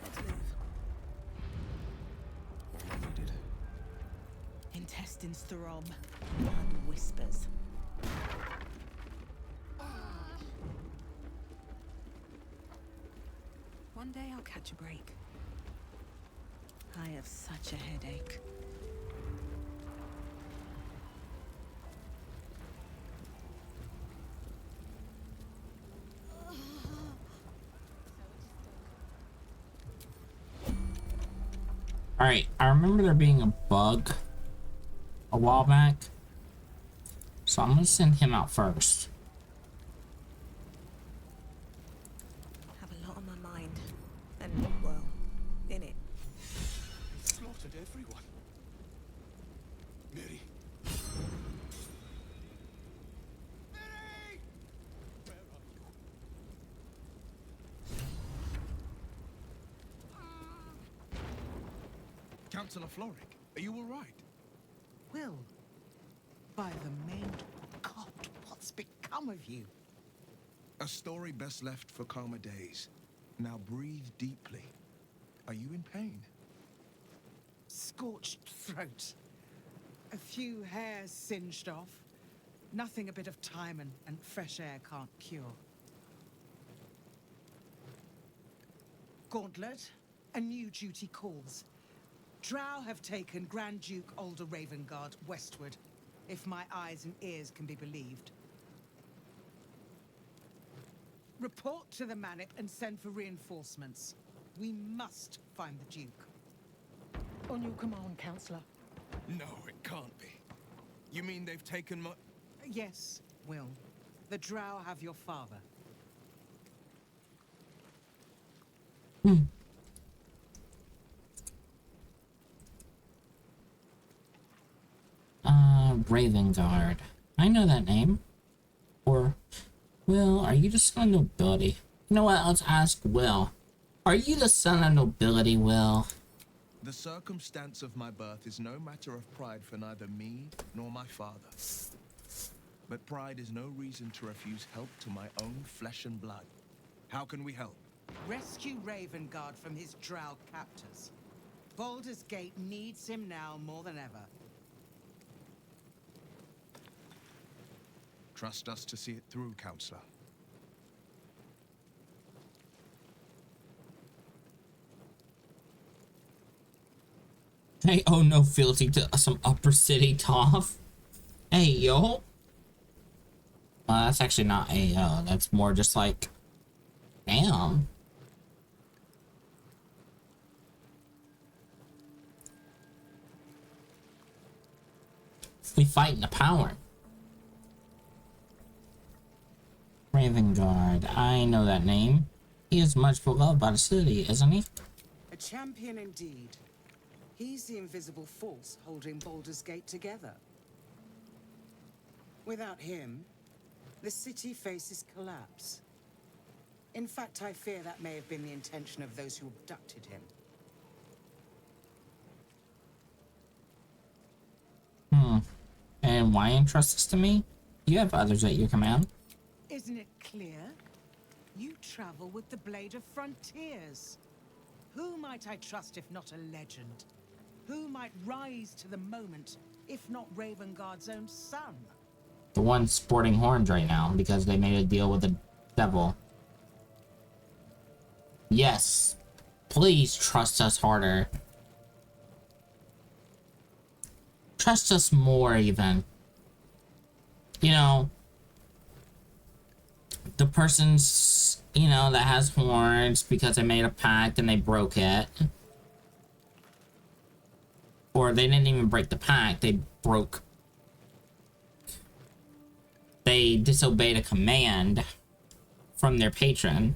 Let's move. All I needed. Intestines throb. Blood whispers. One day I'll catch a break. I have such a headache. Alright, I remember there being a bug a while back. So I'm gonna send him out first. Have a lot on my mind. And, well, in it. He slaughtered everyone. Mary, Councillor Floric, are you all right? Will, by the main God, what's become of you? A story best left for calmer days. Now breathe deeply. Are you in pain? Scorched throat. A few hairs singed off. Nothing a bit of time and fresh air can't cure. Gauntlet, a new duty calls. Drow have taken Grand Duke Alder Ravengard westward, if my eyes and ears can be believed. Report to the Manip and send for reinforcements. We must find the Duke. On your command, Councillor. No, it can't be. You mean they've taken my... Yes, Will. The Drow have your father. Ravengard. I know that name. Or, Will, are you the son of nobility? You know what, let's ask Will. Are you the son of nobility, Will? The circumstance of my birth is no matter of pride for neither me nor my father. But pride is no reason to refuse help to my own flesh and blood. How can we help? Rescue Ravengard from his Drow captors. Baldur's Gate needs him now more than ever. Trust us to see it through, Counselor. Hey, oh no fealty to some upper city toff. Hey, yo. That's actually not a, that's more just like, damn. We fight in the power. Ravengard, I know that name. He is much beloved by the city, isn't he? A champion indeed. He's the invisible force holding Baldur's Gate together. Without him, the city faces collapse. In fact, I fear that may have been the intention of those who abducted him. And why entrust this to me? You have others at your command. Isn't it clear? You travel with the Blade of Frontiers. Who might I trust if not a legend? Who might rise to the moment, if not Ravengard's own son? The one sporting horns right now, because they made a deal with the devil. Yes. Please trust us harder. Trust us more, even. You know, the person's, you know, that has horns because they made a pact and they broke it. Or they didn't even break the pact, they disobeyed a command from their patron.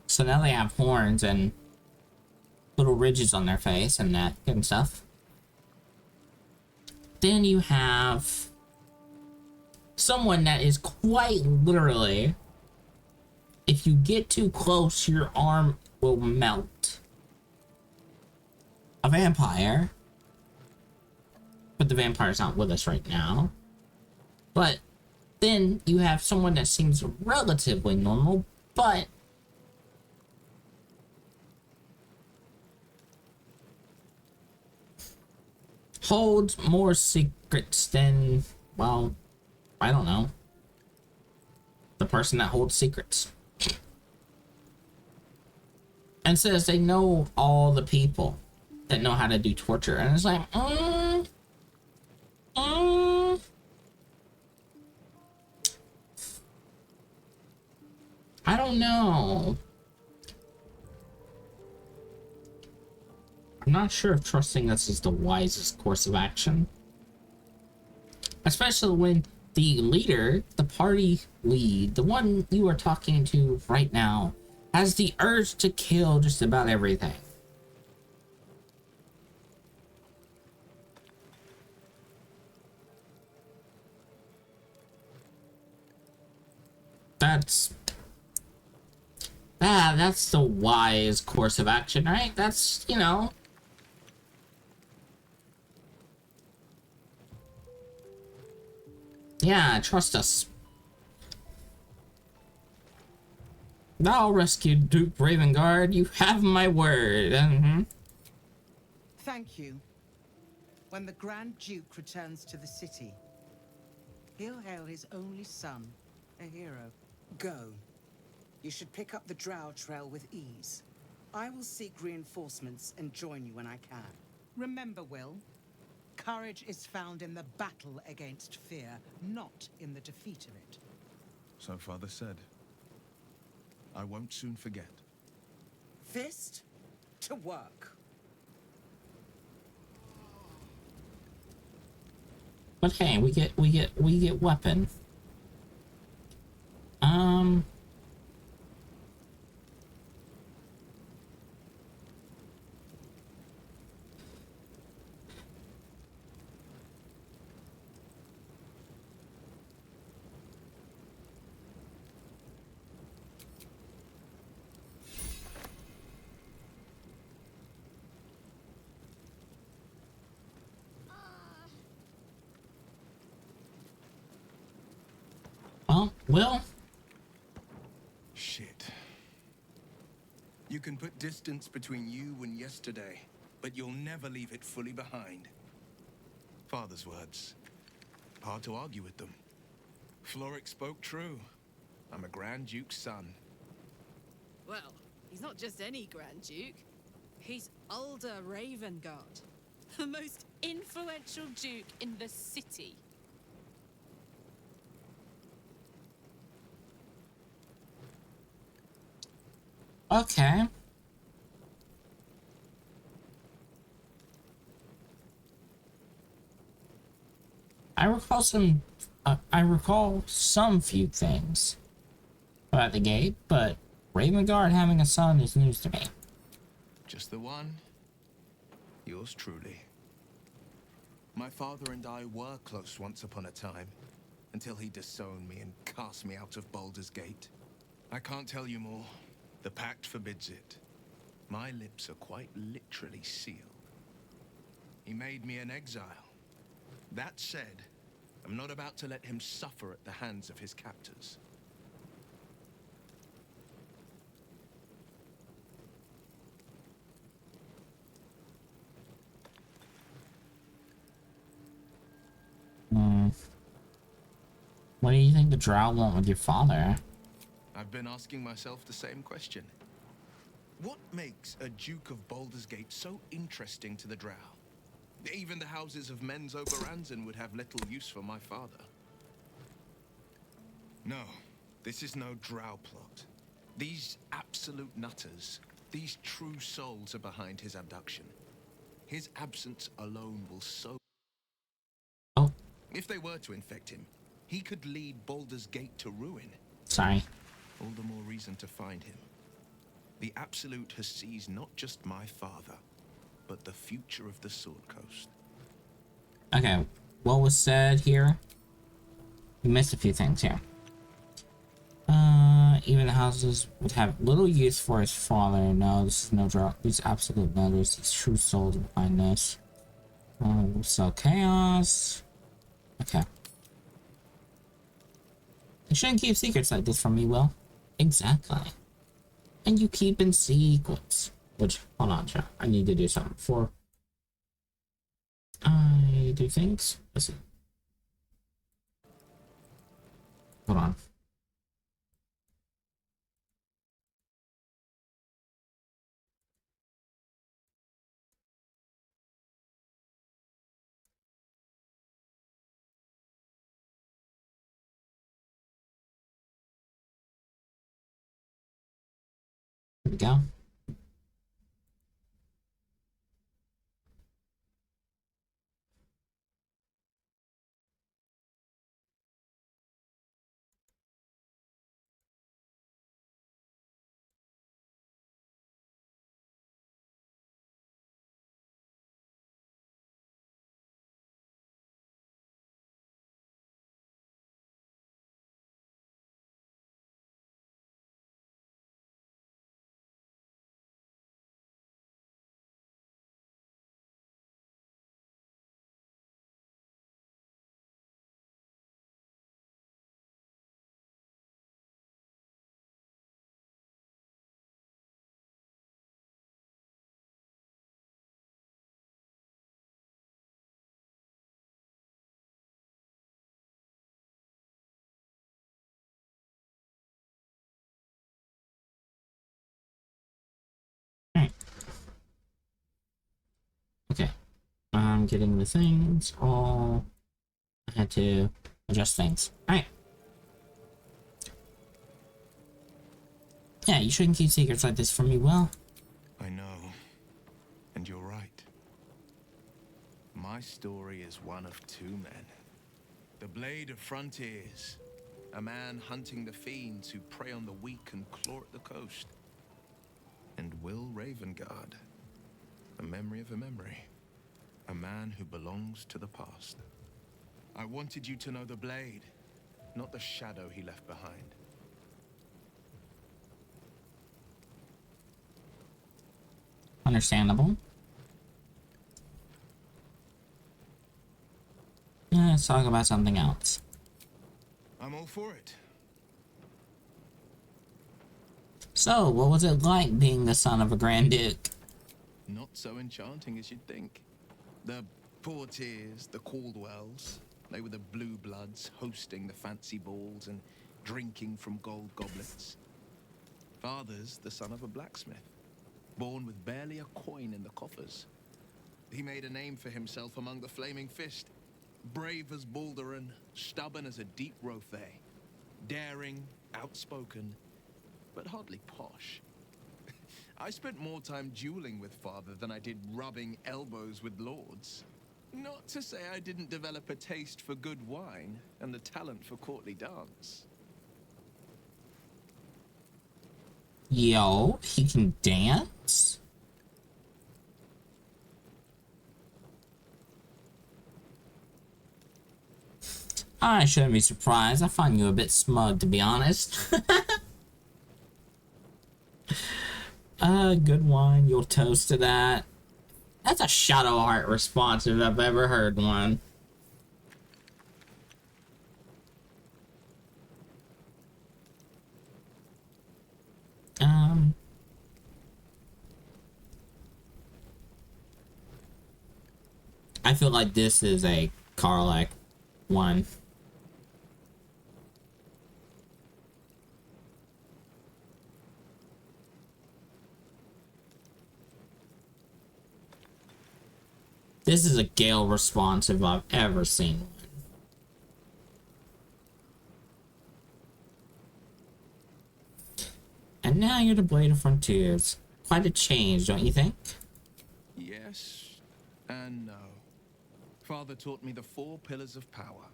So now they have horns and little ridges on their face and neck and stuff. Then you have someone that is quite literally, if you get too close, your arm will melt. A vampire. But the vampire's not with us right now. But then you have someone that seems relatively normal, but holds more secrets than, well, I don't know. The person that holds secrets. And says they know all the people that know how to do torture. And it's like, I don't know. I'm not sure if trusting us is the wisest course of action. Especially when the leader, the party lead, the one you are talking to right now, has the urge to kill just about everything. That's the wise course of action, right? That's, you know, Yeah, trust us. I'll rescue Duke Ravengard. You have my word. Thank you. When the Grand Duke returns to the city, he'll hail his only son a hero. Go. You should pick up the Drow trail with ease. I will seek reinforcements and join you when I can. Remember, Will, courage is found in the battle against fear, not in the defeat of it. So Father said. I won't soon forget. Fist to work. But hey, we get weapon. Will? Shit. You can put distance between you and yesterday, but you'll never leave it fully behind. Father's words. Hard to argue with them. Floric spoke true. I'm a Grand Duke's son. Well, he's not just any Grand Duke. He's Ulder Ravengard, the most influential Duke in the city. Okay. I recall some few things about the gate, but Ravengard having a son is news to me. Just the one. Yours truly. My father and I were close once upon a time, until he disowned me and cast me out of Baldur's Gate. I can't tell you more. The pact forbids it. My lips are quite literally sealed. He made me an exile. That said, I'm not about to let him suffer at the hands of his captors. What do you think the Drow want with your father? I've been asking myself the same question. What makes a Duke of Baldur's Gate so interesting to the Drow? Even the houses of Men's Oberanzen would have little use for my father. No, this is no Drow plot. These absolute nutters, these true souls are behind his abduction. His absence alone will sow... Oh. If they were to infect him, he could lead Baldur's Gate to ruin. Sorry. All the more reason to find him. The Absolute has seized not just my father, but the future of the Sword Coast. Okay, what was said here? You missed a few things here. Even the houses would have little use for his father. No, this is no Drow. These Absolute nutters, these true souls behind this. So chaos. Okay. You shouldn't keep secrets like this from me, Will. Exactly. And you keep in secrets. Which, hold on, chat. I need to do something before I do things. Let's see. Hold on. Here we go. I'm getting the things all. I had to adjust things. Alright. Yeah, you shouldn't keep secrets like this from me, Will. I know. And you're right. My story is one of two men. The Blade of Frontiers. A man hunting the fiends who prey on the weak and claw at the coast. And Will Ravengard. A memory of a memory. A man who belongs to the past. I wanted you to know the Blade, not the shadow he left behind. Understandable. Let's talk about something else. I'm all for it. So, what was it like being the son of a Grand Duke? Not so enchanting as you'd think. The Portiers, the Caldwells, they were the blue bloods hosting the fancy balls and drinking from gold goblets. Father's the son of a blacksmith, born with barely a coin in the coffers. He made a name for himself among the Flaming Fist. Brave as Balduran, stubborn as a deep Rothe. Daring, outspoken, but hardly posh. I spent more time dueling with Father than I did rubbing elbows with lords. Not to say I didn't develop a taste for good wine and the talent for courtly dance. Yo, he can dance? I shouldn't be surprised. I find you a bit smug, to be honest. Good wine. You'll toast to that. That's a Shadow Heart response if I've ever heard one. I feel like this is a Karlach one. This is a Gale response if I've ever seen one. And now you're the Blade of Frontiers. Quite a change, don't you think? Yes and no. Father taught me the 4 pillars of power.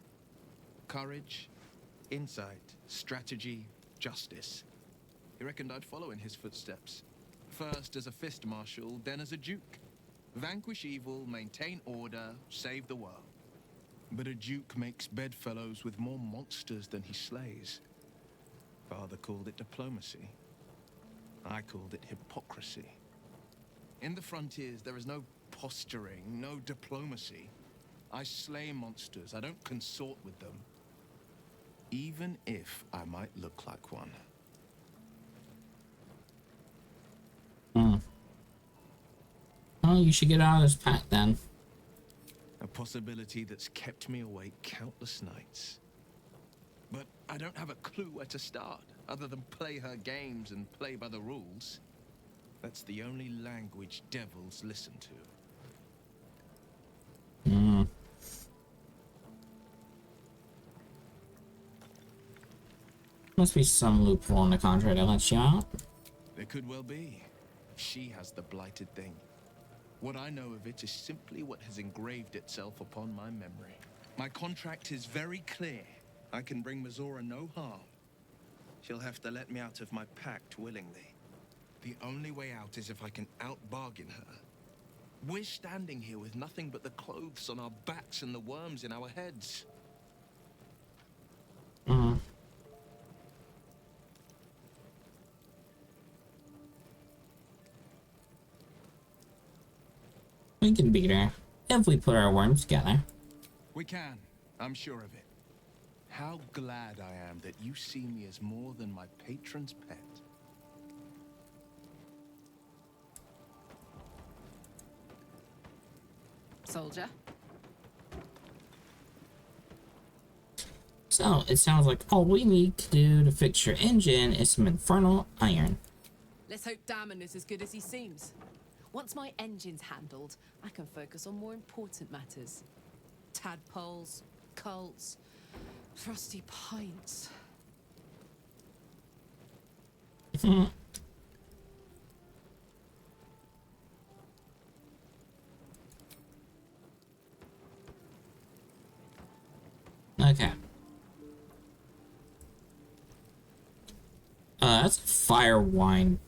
Courage, insight, strategy, justice. He reckoned I'd follow in his footsteps. First as a fist marshal, then as a duke. Vanquish evil, maintain order, save the world. But a duke makes bedfellows with more monsters than he slays. Father called it diplomacy. I called it hypocrisy. In the frontiers, there is no posturing, no diplomacy. I slay monsters. I don't consort with them. Even if I might look like one. Well, you should get out of this pack then. A possibility that's kept me awake countless nights. But I don't have a clue where to start, other than play her games and play by the rules. That's the only language devils listen to. Must be some loophole in the contract that lets you out. There could well be. She has the blighted thing. What I know of it is simply what has engraved itself upon my memory. My contract is very clear. I can bring Mizora no harm. She'll have to let me out of my pact willingly. The only way out is if I can out-bargain her. We're standing here with nothing but the clothes on our backs and the worms in our heads. We can beat her if we put our worms together. We can. I'm sure of it. How glad I am that you see me as more than my patron's pet. Soldier. So, it sounds like all we need to do to fix your engine is some infernal iron. Let's hope Damon is as good as he seems. Once my engine's handled, I can focus on more important matters. Tadpoles, cults, frosty pints. Okay. That's fire wine.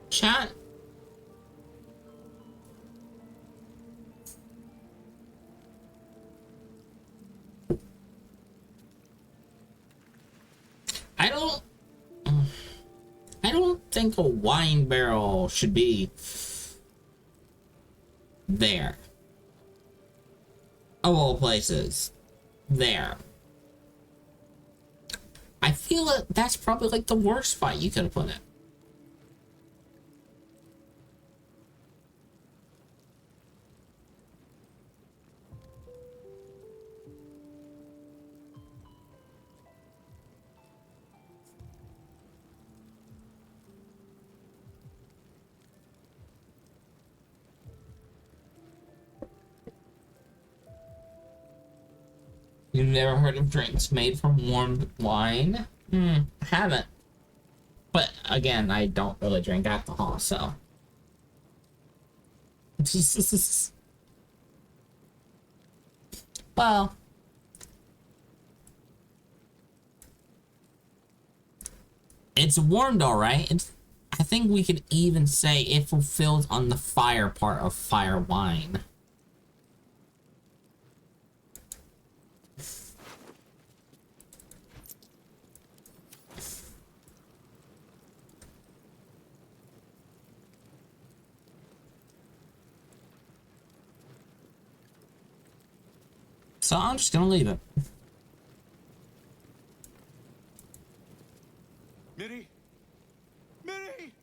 Chat. I don't think a wine barrel should be there. Of all places. There. I feel that that's probably like the worst spot you could have put it. You've never heard of drinks made from warmed wine? Haven't. But again, I don't really drink alcohol, so. Well. It's warmed alright. I think we could even say it fulfills on the fire part of fire wine. So I'm just gonna leave it. Miri! Miri!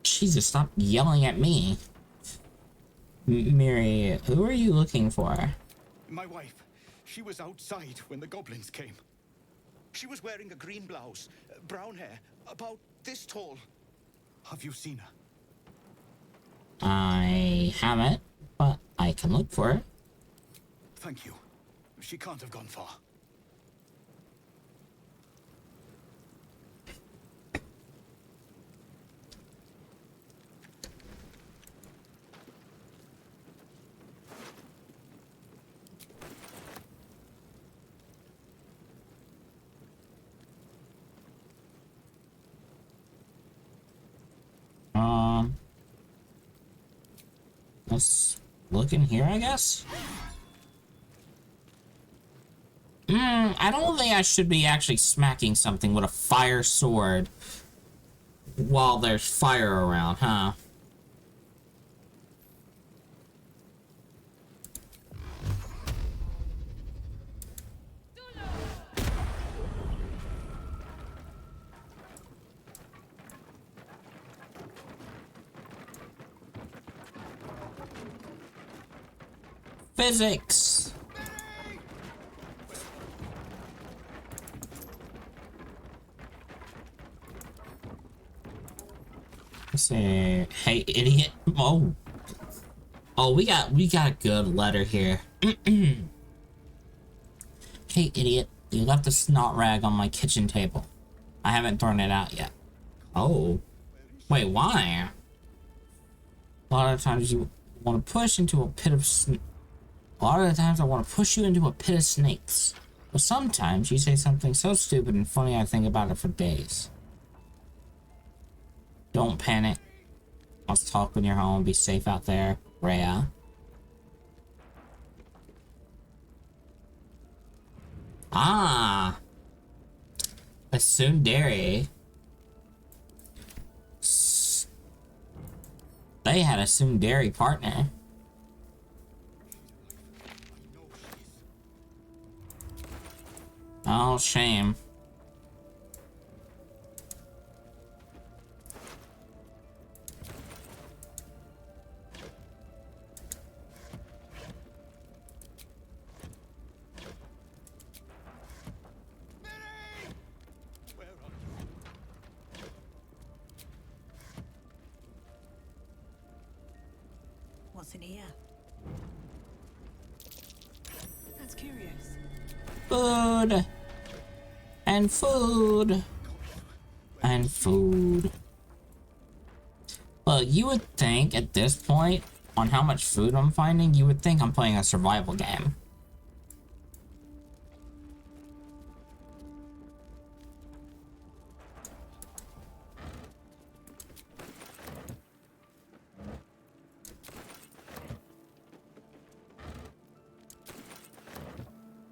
Jesus, stop yelling at me. Miri, who are you looking for? My wife. She was outside when the goblins came. She was wearing a green blouse, brown hair, about this tall. Have you seen her? I haven't, but I can look for it. Thank you. She can't have gone far. Let's look in here, I guess. I don't think I should be actually smacking something with a fire sword while there's fire around, huh? Physics. Let's see. Hey, idiot. Oh. Oh, we got a good letter here. Hey, idiot. You left a snot rag on my kitchen table. I haven't thrown it out yet. Oh. Wait, why? A lot of times you want to push into a pit of A lot of the times I want to push you into a pit of snakes. But sometimes you say something so stupid and funny I think about it for days. Don't panic. Let's talk when you're home. Be safe out there, Rhea. Ah! A tsundere. They had a tsundere partner. Oh, shame. What's in here? That's curious. Food. And food. And food. Well, you would think at this point, on how much food I'm finding, you would think I'm playing a survival game.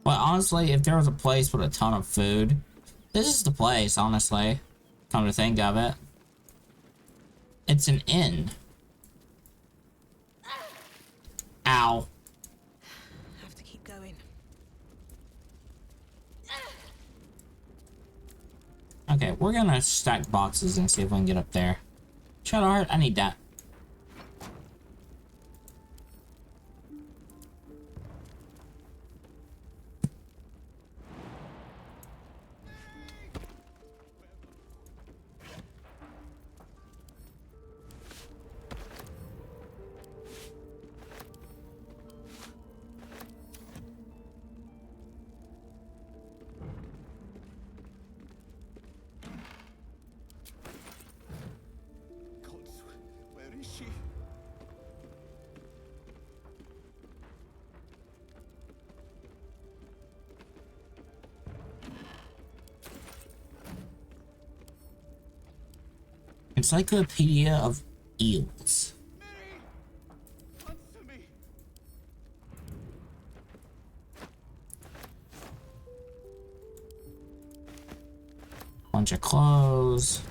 But honestly, if there was a place with a ton of food, this is the place, honestly. Come to think of it. It's an inn. Ow. Have to keep going. Okay, we're gonna stack boxes and see if we can get up there. Shadow Heart, I need that. Where is she? Encyclopedia of Eels. Answer me. Bunch of clothes.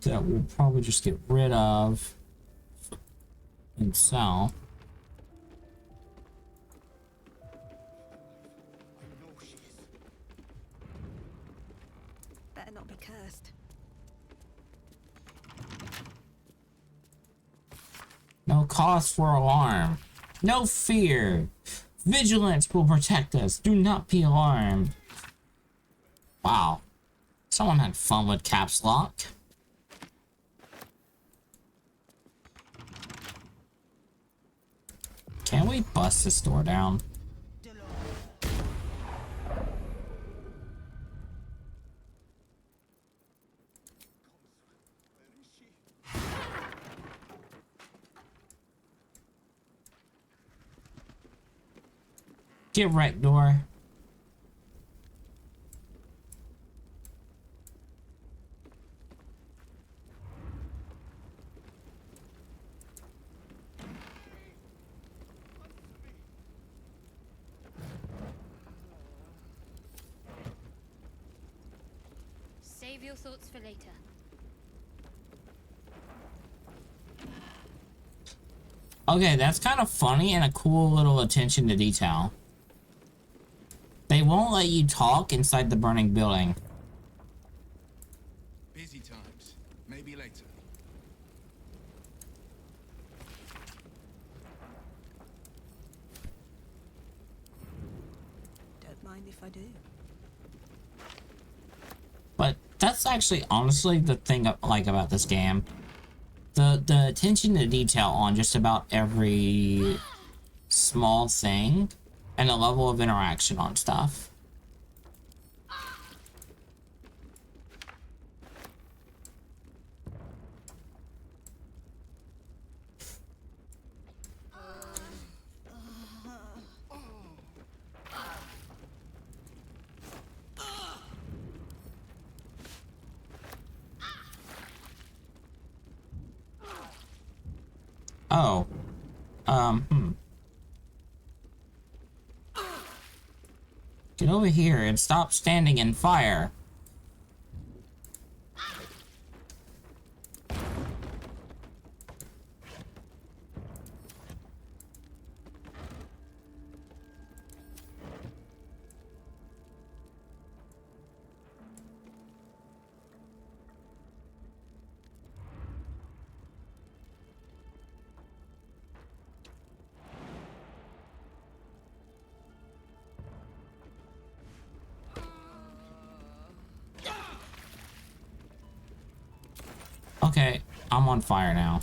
That we'll probably just get rid of and sell. Better not be cursed. No cause for alarm. No fear. Vigilance will protect us. Do not be alarmed. Wow. Someone had fun with caps lock. Can we bust this door down? Get wrecked, door. Save your thoughts for later. Okay, that's kind of funny and a cool little attention to detail. They won't let you talk inside the burning building. Busy times. Maybe later. Don't mind if I do. But that's actually honestly the thing I like about this game. The attention to detail on just about every small thing and the level of interaction on stuff. Oh. Get over here and stop standing in fire. Okay, I'm on fire now.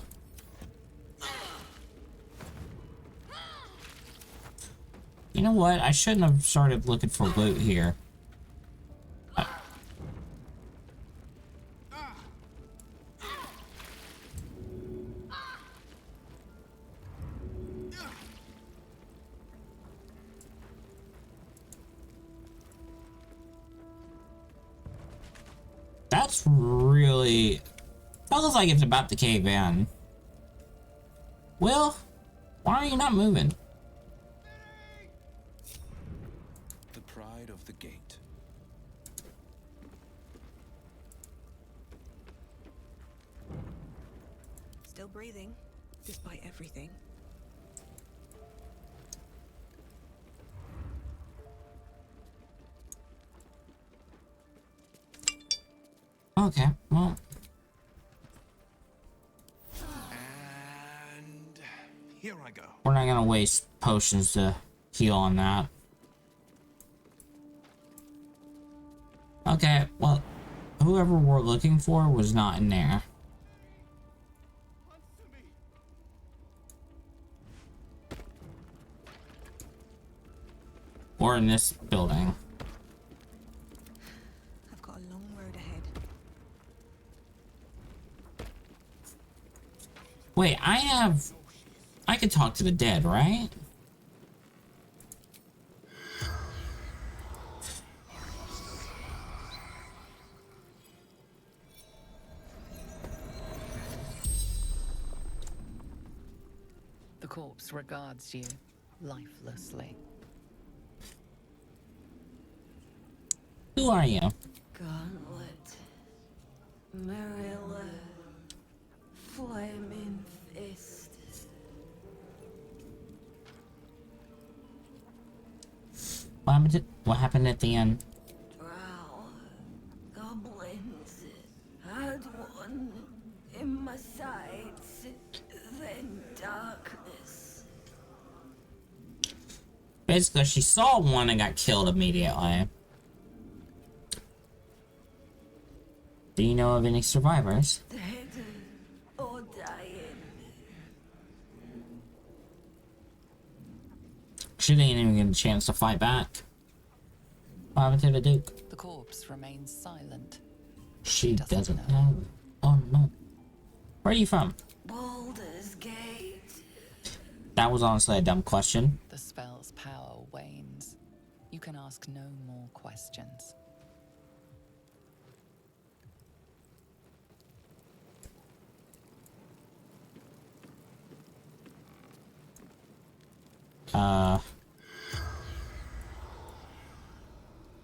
You know what? I shouldn't have started looking for loot here. That's really... That looks like it's about to cave in. Will, why are you not moving? The pride of the gate. Still breathing, despite everything. Okay, well... And here I go. We're not gonna waste potions to heal on that. Okay, well, whoever we're looking for was not in there. Or in this building. I've got a long road ahead. Wait, I can talk to the dead, right? The corpse regards you lifelessly. Who are you? Gauntlet, Marilla, Flaming Fist. What happened at the end? Drow, goblins, had one in my sights, then darkness. Basically, she saw one and got killed immediately. Do you know of any survivors? Dead or dying. She didn't even get a chance to fight back. What happened to the Duke? The corpse remains silent. She doesn't know. Oh no. Where are you from? Baldur's Gate. That was honestly a dumb question. The spell's power wanes. You can ask no more questions.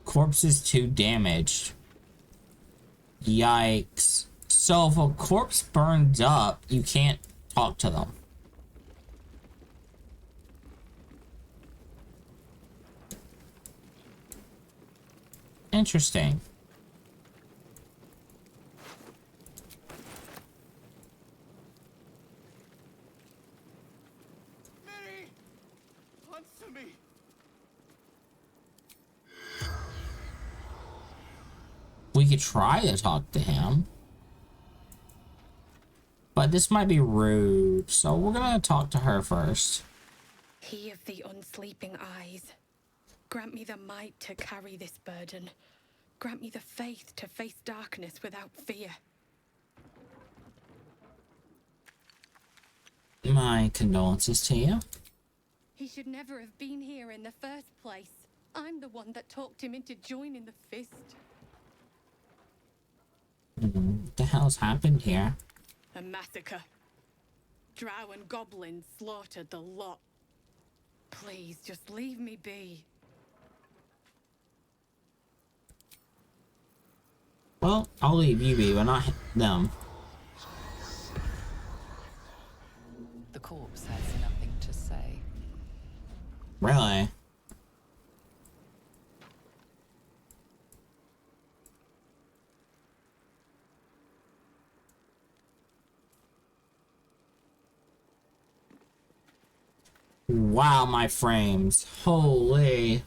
Corpse is too damaged. Yikes. So if a corpse burns up, you can't talk to them. Interesting. Mary! Answer me! We could try to talk to him. But this might be rude, so we're gonna talk to her first. He of the unsleeping eyes, grant me the might to carry this burden. Grant me the faith to face darkness without fear. My condolences to you. He should never have been here in the first place. I'm the one that talked him into joining the Fist. What the hell's happened here? A massacre. Drow and goblins slaughtered the lot. Please, just leave me be. Well, I'll leave you be, but not them. The corpse has nothing to say. Really? Wow, my frames. Holy.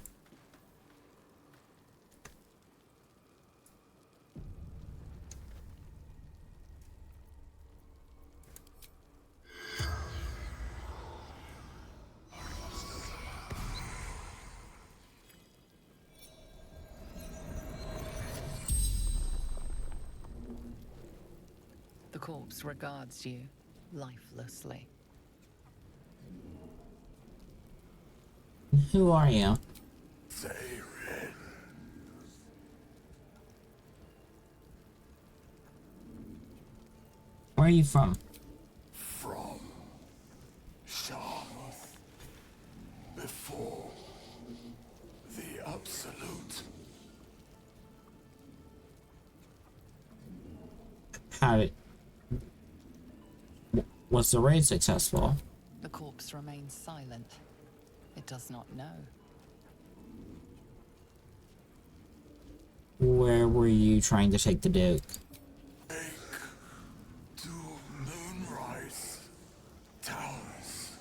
The corpse regards you lifelessly. Who are you? Where are you from? From Sharmuth. Before the Absolute. How did... Was the raid successful? The corpse remains silent. It does not know. Where were you trying to take the Duke? To Moonrise Towers.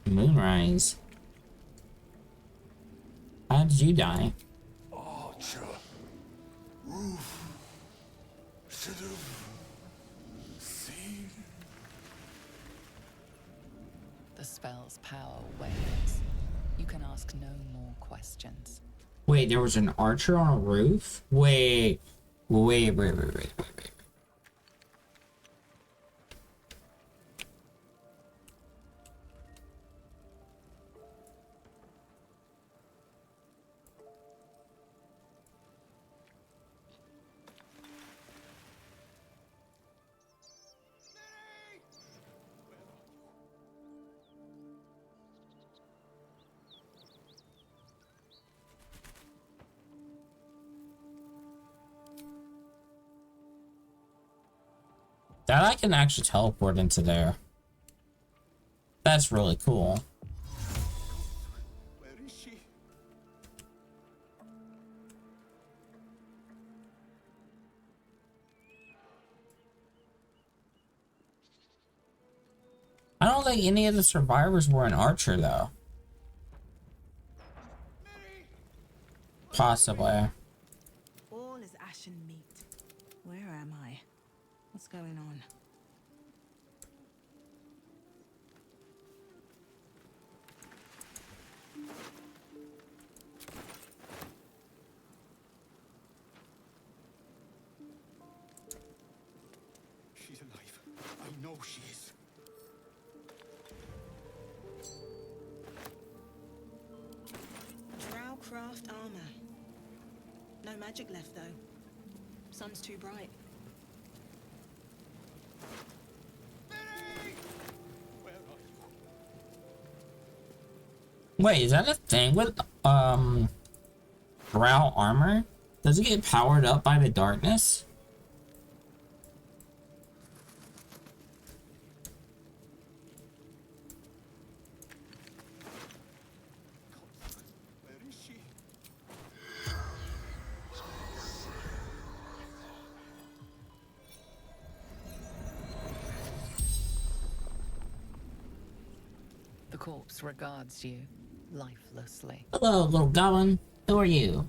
Moonrise? How did you die? Archer. Roof. Should have seen. The spell's power wanes. You can ask no more questions. Wait, there was an archer on a roof? Wait. That I can actually teleport into there. That's really cool. Where is she? I don't think any of the survivors were an archer, though. Possibly. All is ashen meat. Where am I? What's going on? She's alive. I know she is. Drowcraft armor. No magic left though. Sun's too bright. Wait, is that a thing with Drow armor? Does it get powered up by the darkness? Where is she? The corpse regards you lifelessly. Hello, little goblin. Who are you?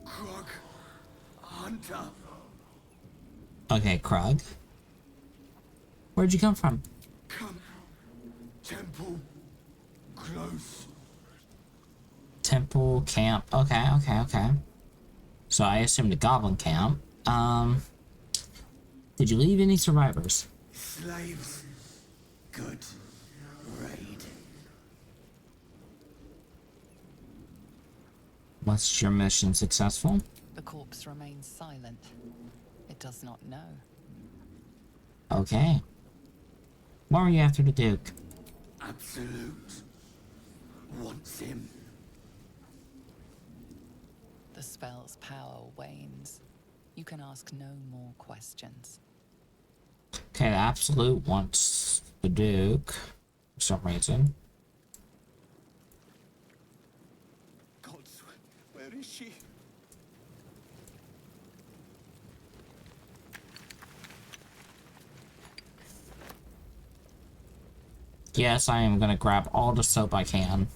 Krug. Hunter. Okay, Krug. Where'd you come from? Come. Temple. Close. Temple, camp. Okay. So I assumed a goblin camp. Did you leave any survivors? Slaves. Good. Raid. Was your mission successful? The corpse remains silent. It does not know. Okay. Why were you after the Duke? Absolute. Wants him. The spell's power wanes. You can ask no more questions. Okay, the Absolute wants the Duke for some reason. Gods, where is she? Yes, I am gonna grab all the soap I can.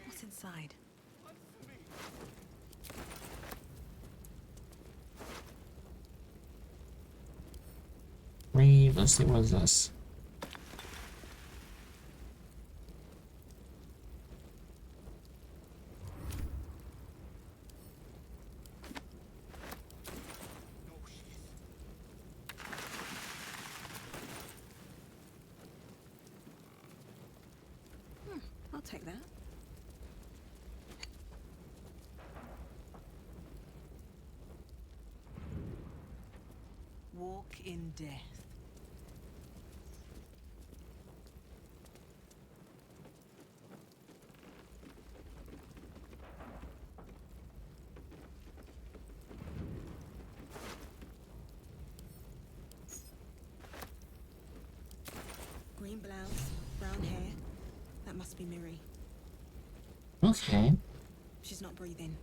What's inside? Read, let's see, what is this? Take that. Walk in death. Green blouse, brown hair. That must be Miri. Okay. She's not breathing.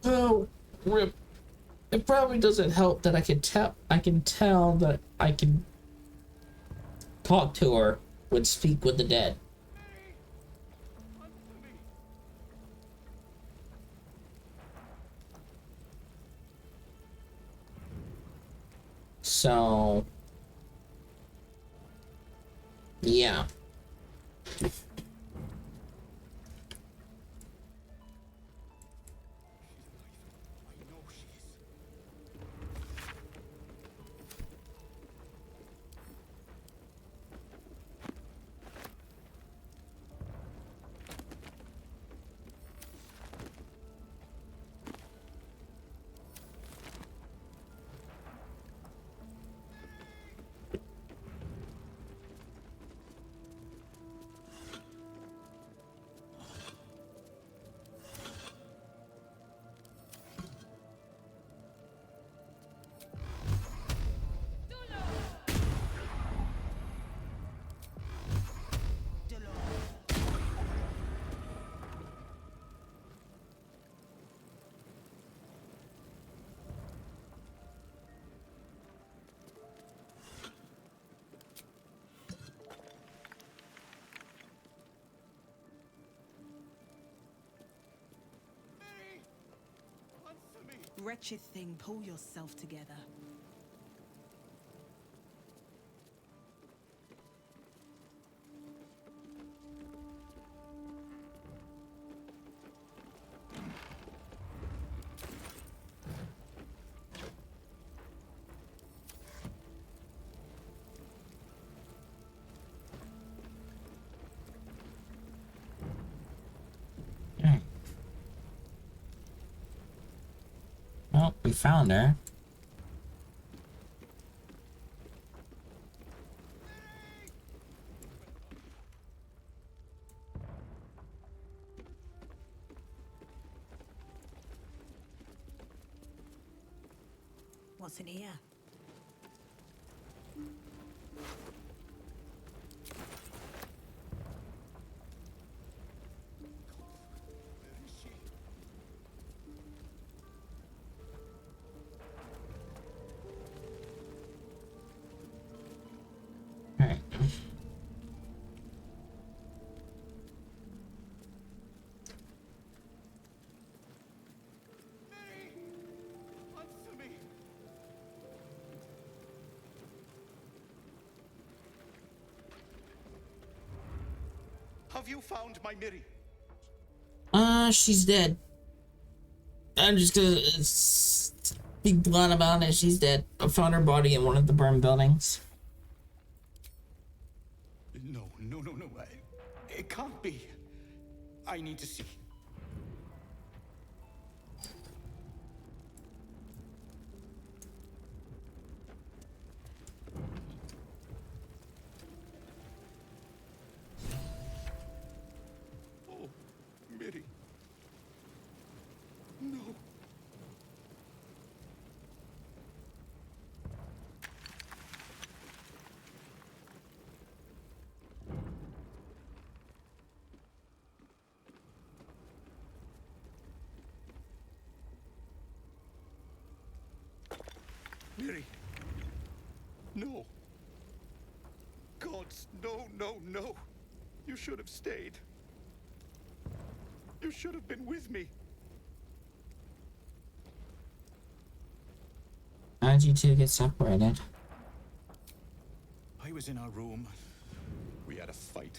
Oh, rip. It probably doesn't help that I can tell that I can talk to her when speak with the dead. So yeah. Wretched thing, pull yourself together. Well, we found her. What's in here? Alright. Have you found my Miri? She's dead. I'm just gonna be blunt about it. She's dead. I found her body in one of the burned buildings. No. It can't be. I need to see. Oh, Miri. No. Miri. No. Gods, no. You should have stayed. You should have been with me. How'd you two get separated? I was in our room. We had a fight.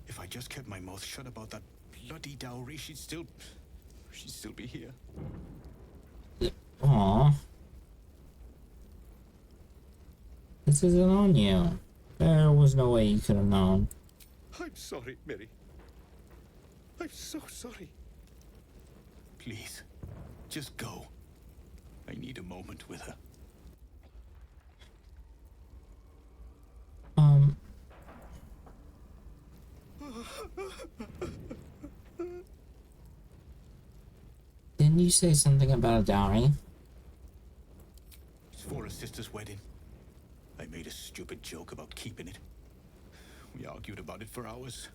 If I just kept my mouth shut about that bloody dowry, she'd still be here. Aww. This isn't on you. There was no way you could have known. I'm sorry, Mary. I'm so sorry. Please, just go. I need a moment with her. Didn't you say something about a dowry? It's for a sister's wedding. I made a stupid joke about keeping it. We argued about it for hours.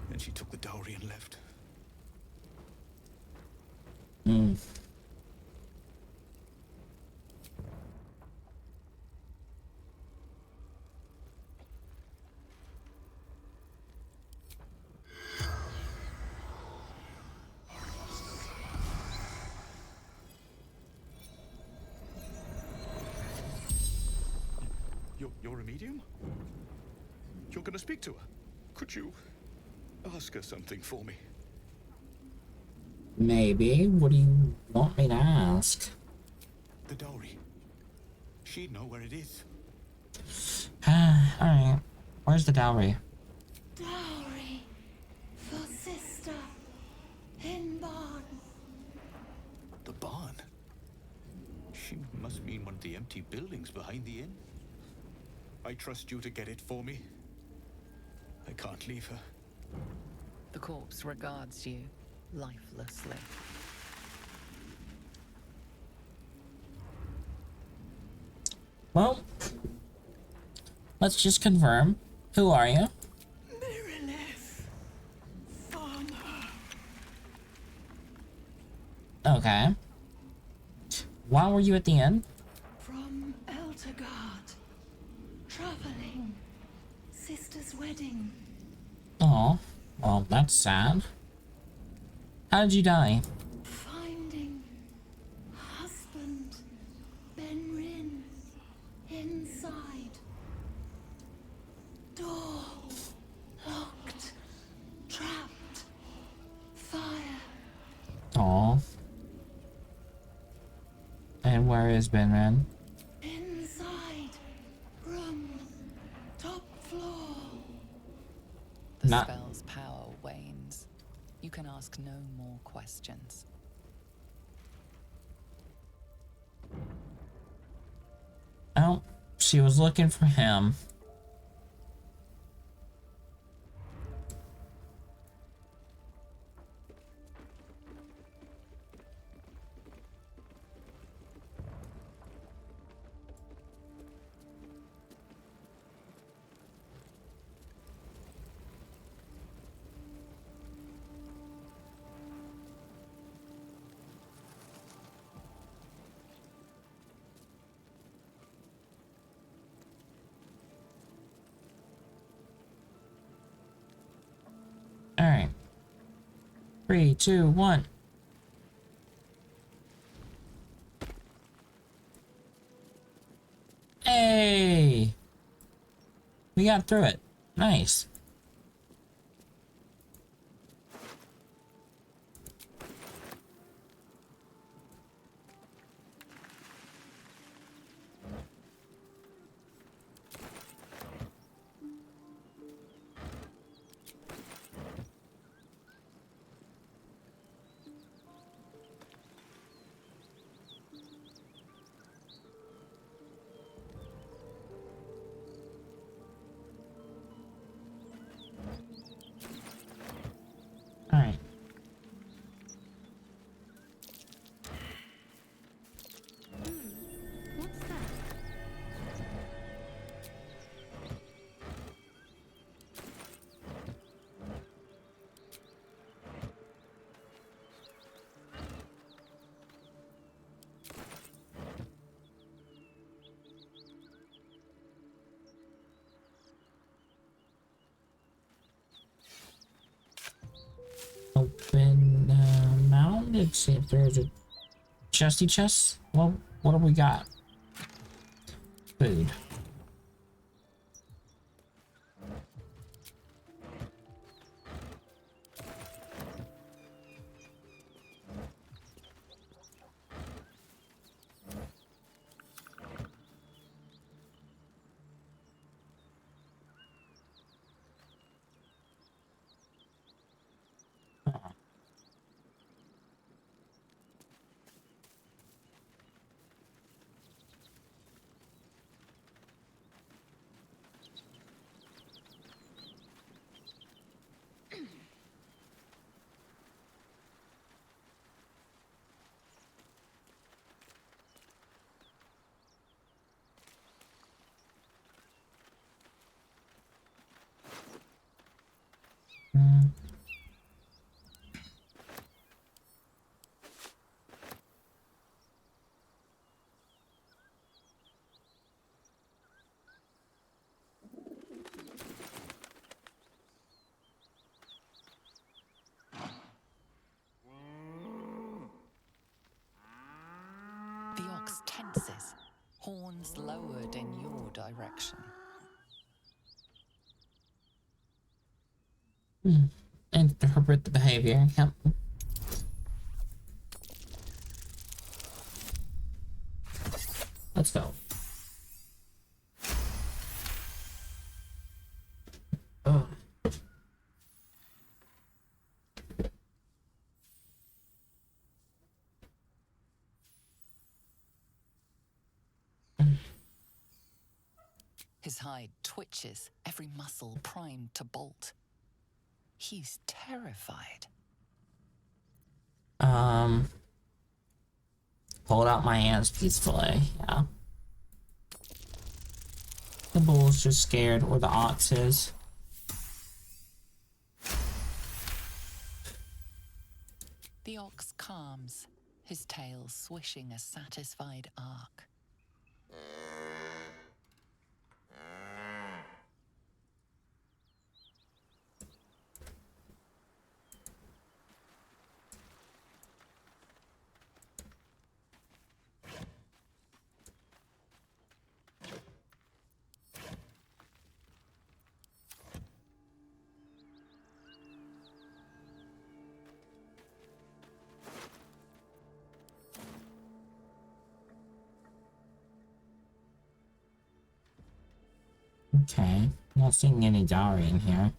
Then she took the dowry and left. Hmm. You're a medium? You're gonna speak to her? Could you ask her something for me? Maybe. What do you want me to ask? The dowry. She'd know where it is. Alright. Where's the dowry? Dowry for sister in barn. The barn? She must mean one of the empty buildings behind the inn. I trust you to get it for me. I can't leave her. The corpse regards you lifelessly. Well, let's just confirm. Who are you? Okay. Why were you at the inn? From Eltergard. Traveling. Sister's wedding. Oh, well, that's sad. How did you die? Finding husband Benrin inside. Door locked. Trapped. Fire. Oh. And where is Benren? Inside. Room. Top floor. The Not- spell's power wanes. You can ask no more questions. Oh, she was looking for him. Alright. 3, 2, 1. Hey! We got through it. Nice. Alright. What's that? Open mound. Let's see if there's a chesty chest. Well, what do we got? Food. Mm. The ox tenses, horns lowered in your direction. Interpret the behavior. Yep. Let's go. Oh. His hide twitches, every muscle primed to bolt. He's terrified. Hold out my hands peacefully. Yeah. The bull's just scared, or the ox is. The ox calms, his tail swishing a satisfied arc. Okay. Not seeing any dowry in here.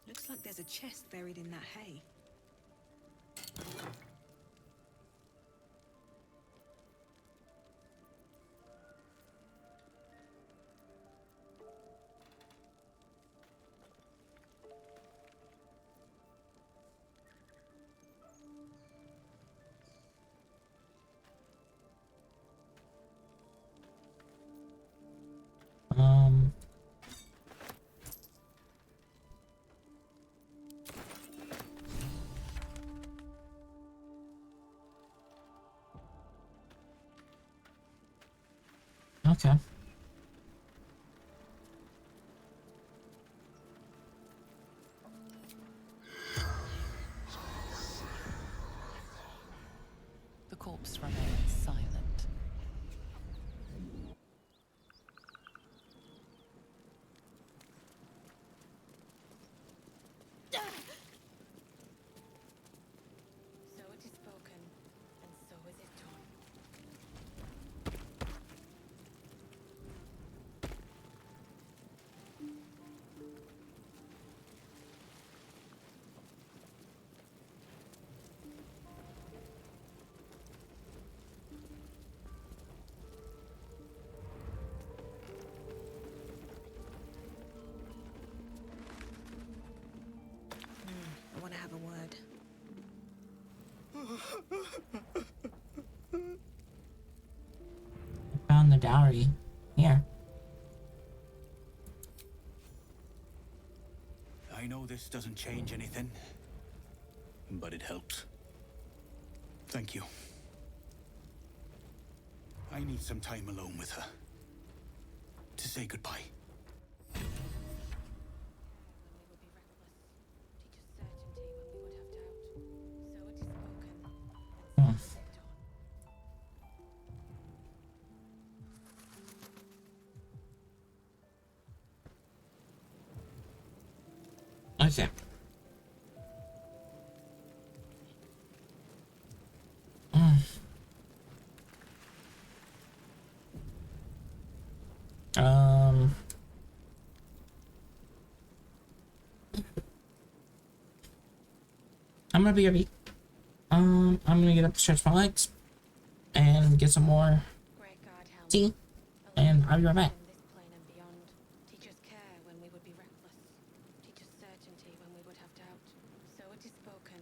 Looks like there's a chest buried in that hay. Okay. The corpse remains silent. So it is spoken, and so is it done. I want to have a word. I found the dowry. Here. I know this doesn't change anything, but it helps. Thank you. I need some time alone with her to say goodbye. Okay. Um. I'm gonna be BRB. I'm gonna get up to stretch my legs and get some more tea, and I'll be right back. Teach us care when we would be reckless. Teach us certainty when we would have doubt. So it is spoken.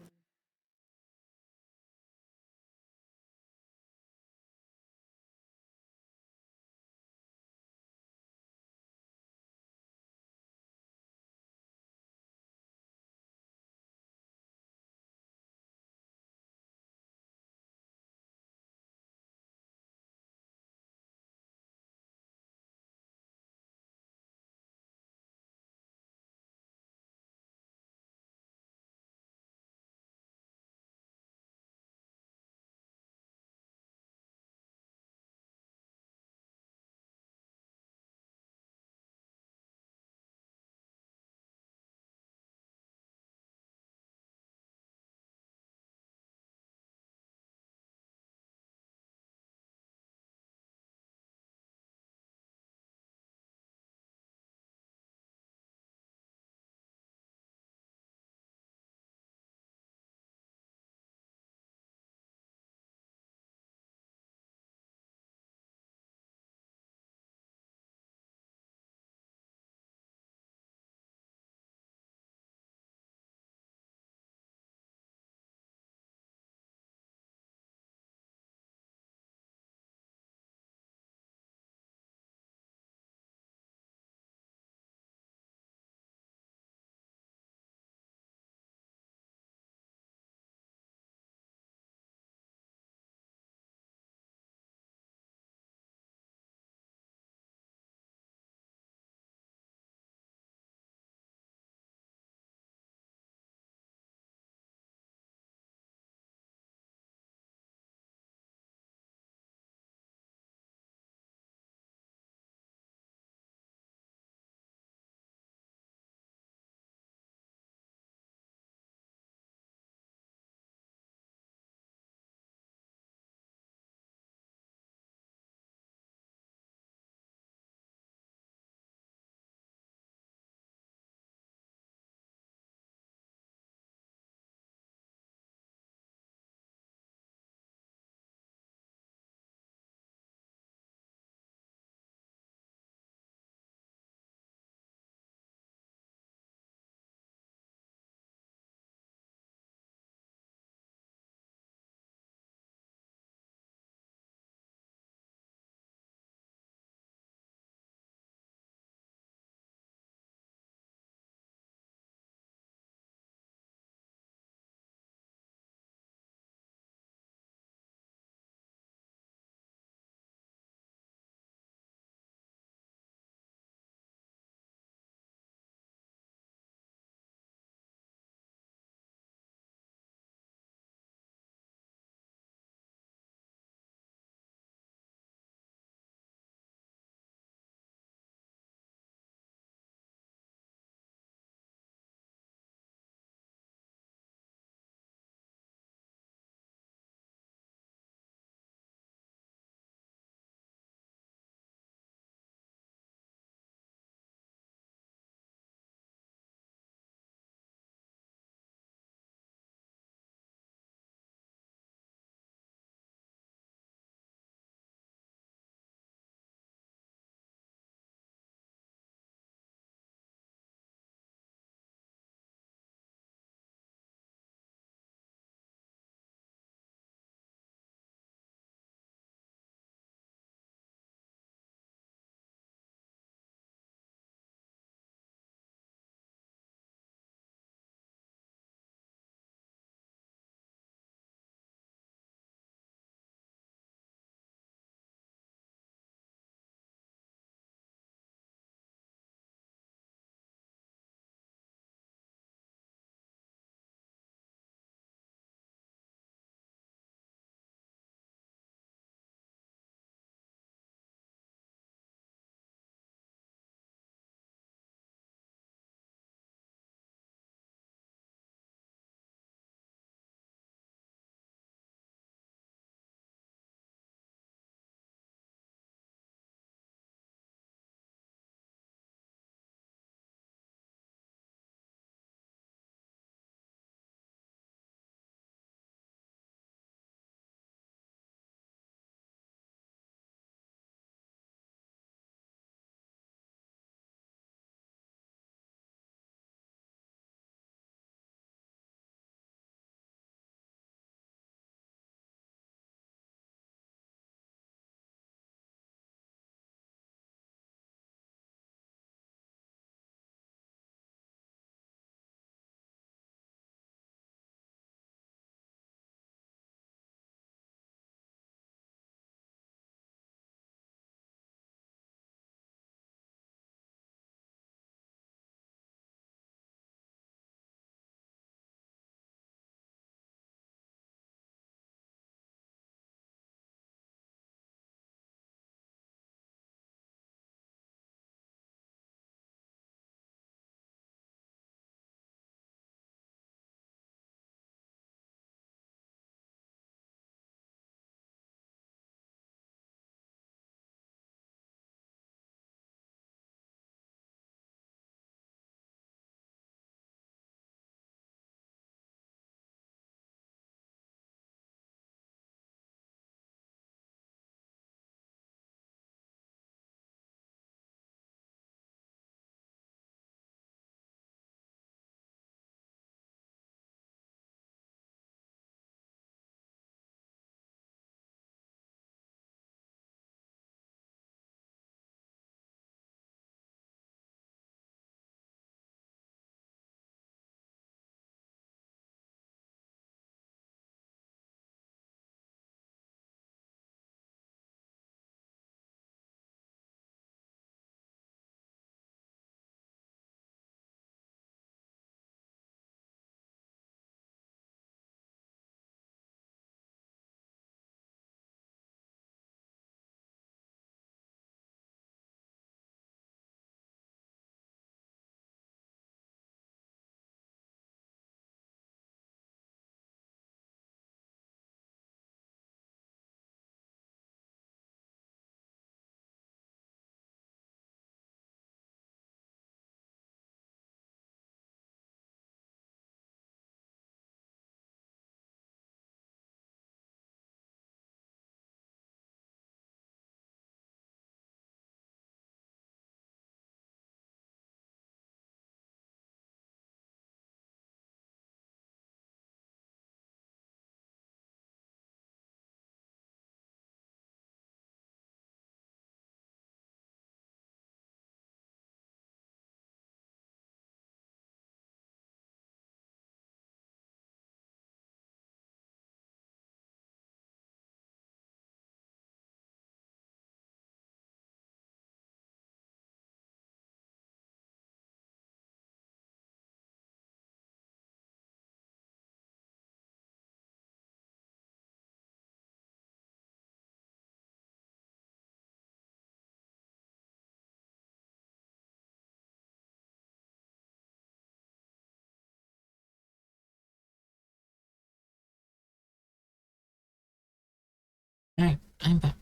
I'm back.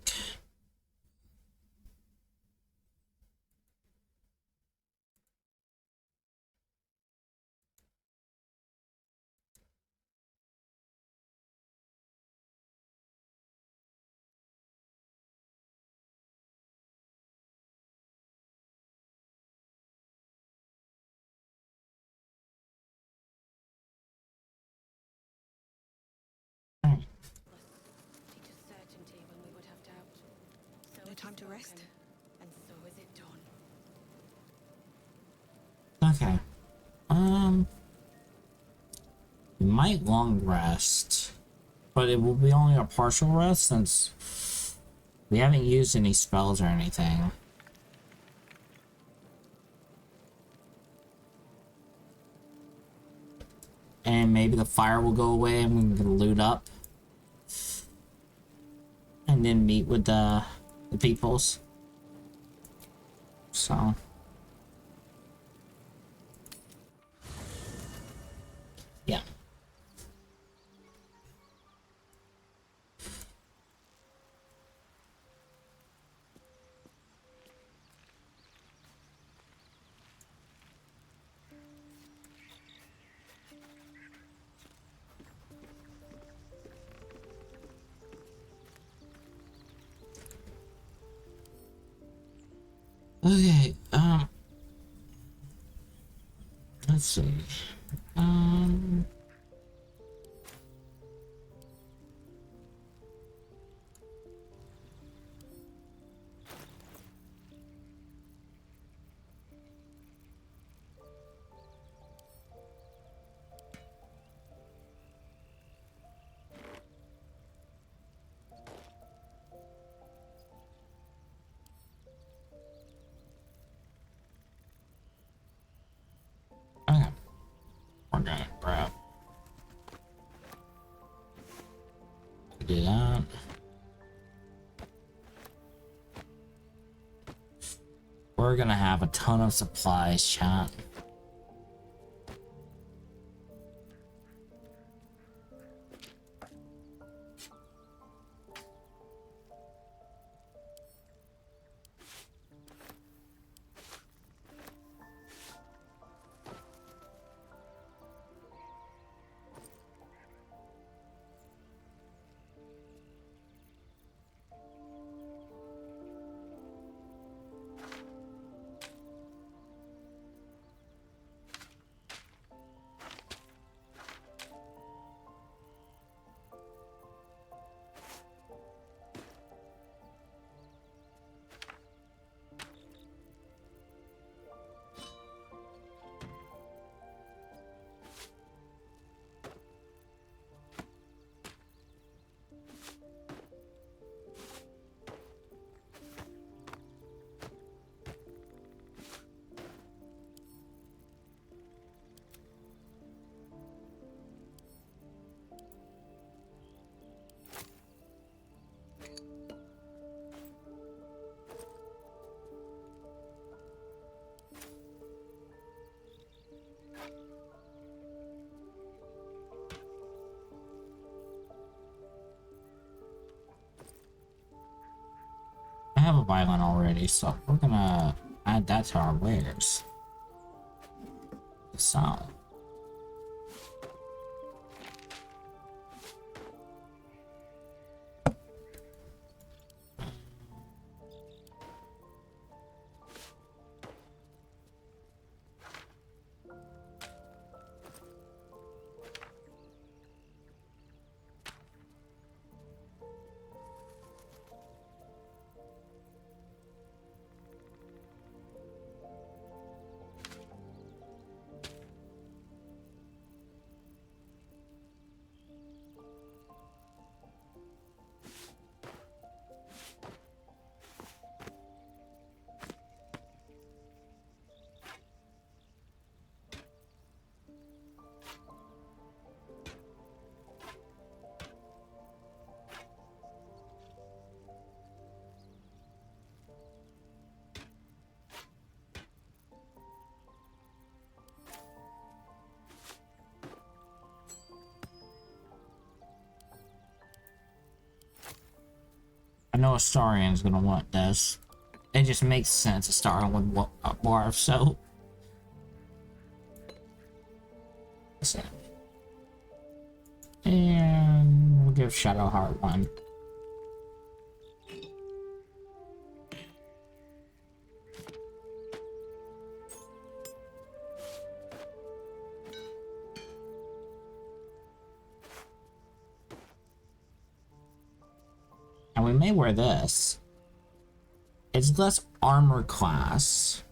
Teaches certainty when we would have doubt. So No it is time to rest? spoken, and so is it done. Okay. We might long rest, but it will be only a partial rest since we haven't used any spells or anything. And maybe the fire will go away and we can loot up. And then meet with the peoples. So. Yeah. Okay, let's see. Okay. We're gonna grab. Do that. We're gonna have a ton of supplies, chat. I have a violin already, so we're gonna add that to our wares. So. know Astarian's gonna want this. It just makes sense Astarian would want more, so... Listen. And we'll give Shadowheart one. And we may wear this. It's less armor class.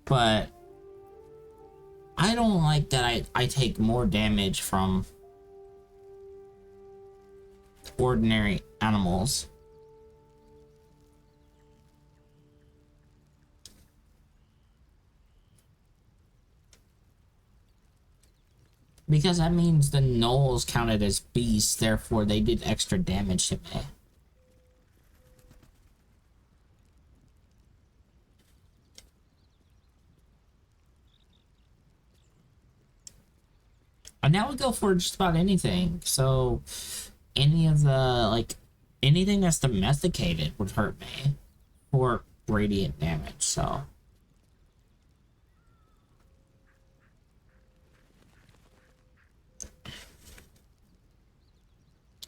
But I don't like that I take more damage from ordinary animals. Because that means the gnolls counted as beasts, therefore they did extra damage to me. And now we go for just about anything. So, any of the, like, anything that's domesticated would hurt me for radiant damage, so.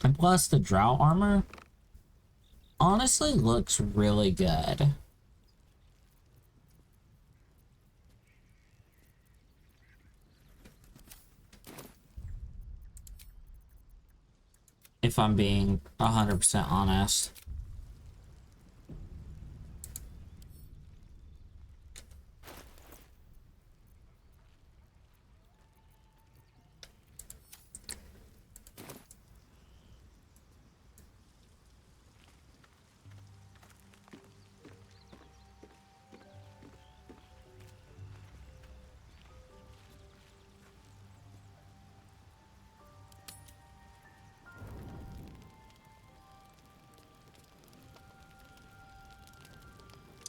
And plus, the drow armor honestly looks really good. If I'm being 100% honest.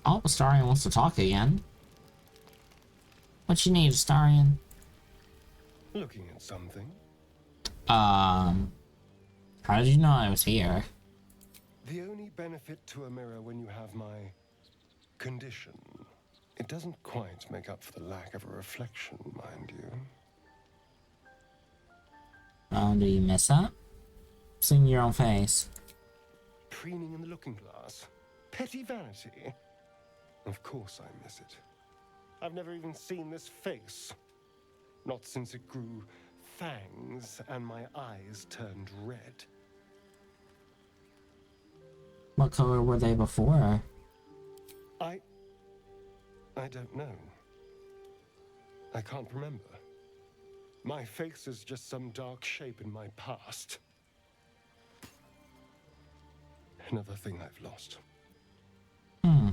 Oh, Astarian wants to talk again. What you need, Astarian? Looking at something? How did you know I was here? The only benefit to a mirror when you have my condition, it doesn't quite make up for the lack of a reflection, mind you. Oh, do you miss that? Seeing your own face. Preening in the looking glass? Petty vanity? Of course I miss it. I've never even seen this face. Not since it grew fangs and my eyes turned red. What color were they before? I don't know. I can't remember. My face is just some dark shape in my past. Another thing I've lost. Hmm.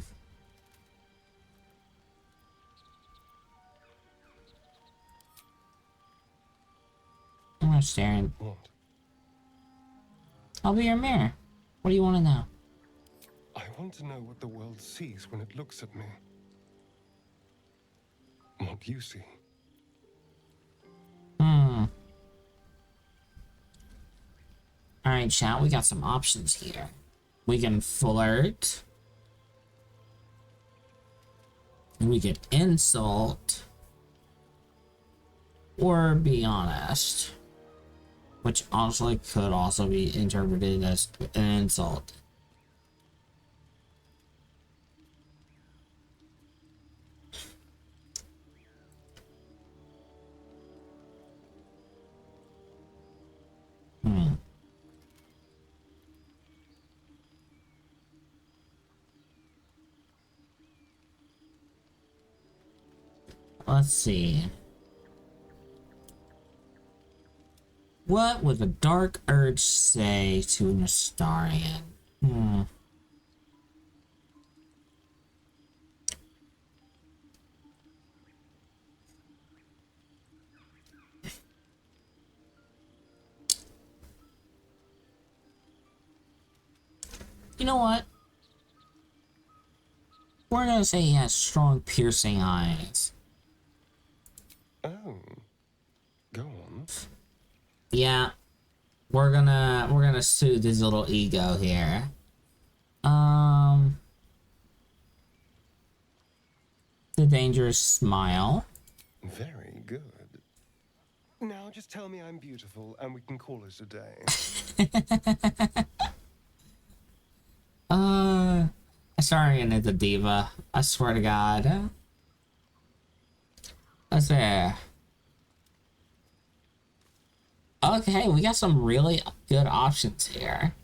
I'm not staring. What? I'll be your mirror. What do you want to know? I want to know what the world sees when it looks at me. What you see. Alright, chat, we got some options here. We can flirt. We can insult. Or be honest. Which honestly could also be interpreted as an insult. Let's see. What would the dark urge say to an Astarian? You know what? We're gonna say he has strong, piercing eyes. Oh. Go on. Yeah. we're gonna soothe his little ego here. The dangerous smile. Very good. Now just tell me I'm beautiful and we can call it a day. Sorry, the diva. I swear to God. Let's see. Okay, we got some really good options here.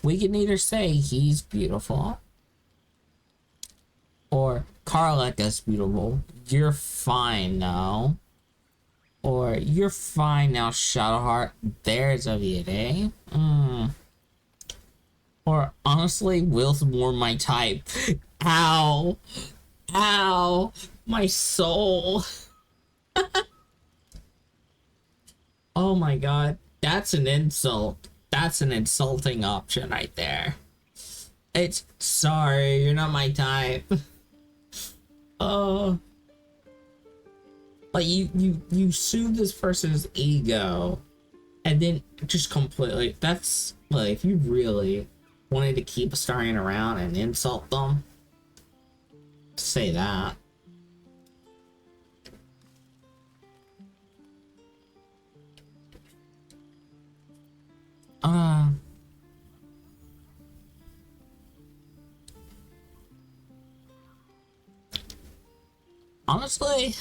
We can either say he's beautiful, or Karlek is beautiful. You're fine now. Or you're fine now, Shadowheart. There's a beauty. Or honestly, Will's more my type. Ow. Ow. My soul. Oh my god. That's an insult. That's an insulting option right there. It's sorry, you're not my type. Oh. Like you soothe this person's ego and then just completely, that's like, if you really wanted to keep a Astarion around and insult them, say that. Honestly,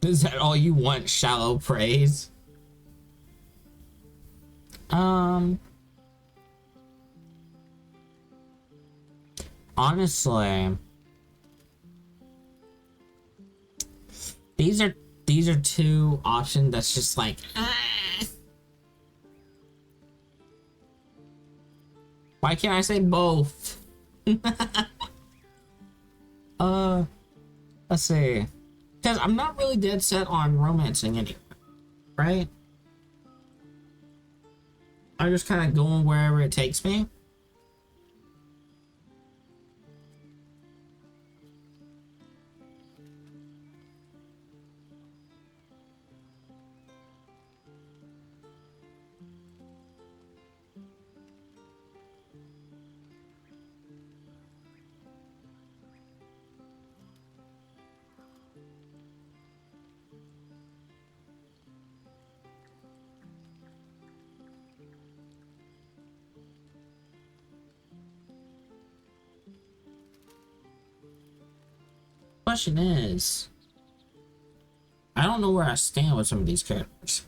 is that all you want, shallow praise? Honestly, these are two options that's just like, why can't I say both? Let's see. Because I'm not really dead set on romancing anyone, right? I'm just kind of going wherever it takes me. Question is, I don't know where I stand with some of these characters.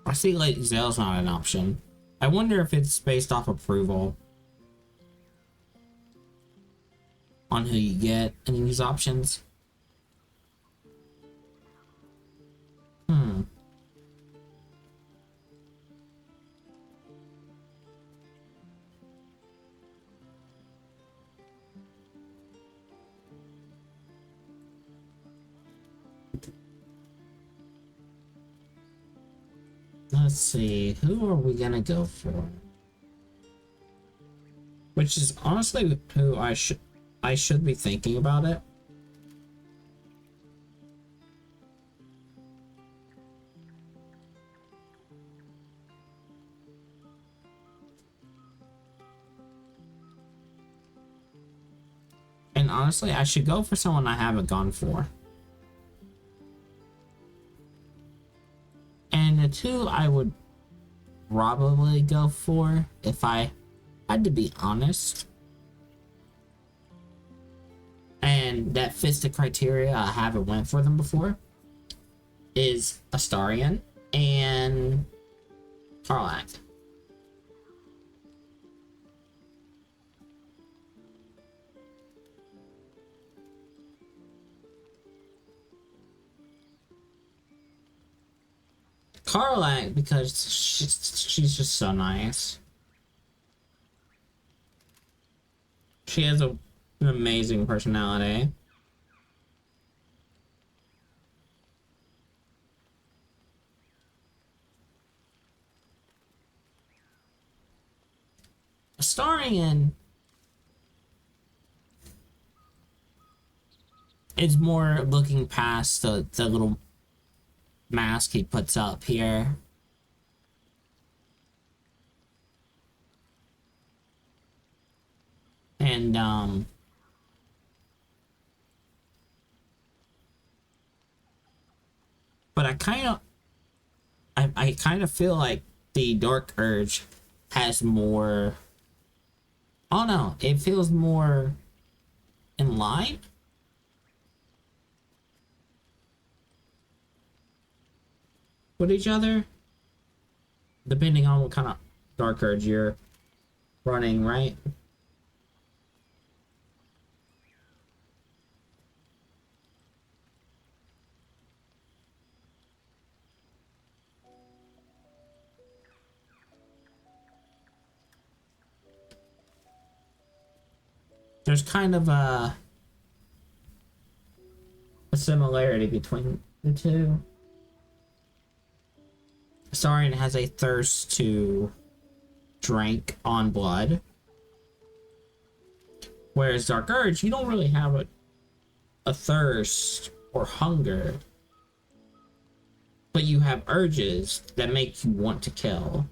I see like Zell's not an option. I wonder if it's based off approval on who you get in these options. Let's see, who are we gonna go for? Which is honestly who I should be thinking about it. And honestly, I should go for someone I haven't gone for. And the two I would probably go for, if I had to be honest, and that fits the criteria, I haven't went for them before, is Astarion and Karlak. Karlak, because she's just so nice. She has an amazing personality. Astarion is more looking past the little mask he puts up here. And but I kind of feel like the Dark Urge has more. Oh no, it feels more in line with each other, depending on what kind of Dark Urge you're running, right? There's kind of a similarity between the two. Saurian has a thirst to drink on blood, whereas Dark Urge, you don't really have a thirst or hunger, but you have urges that make you want to kill.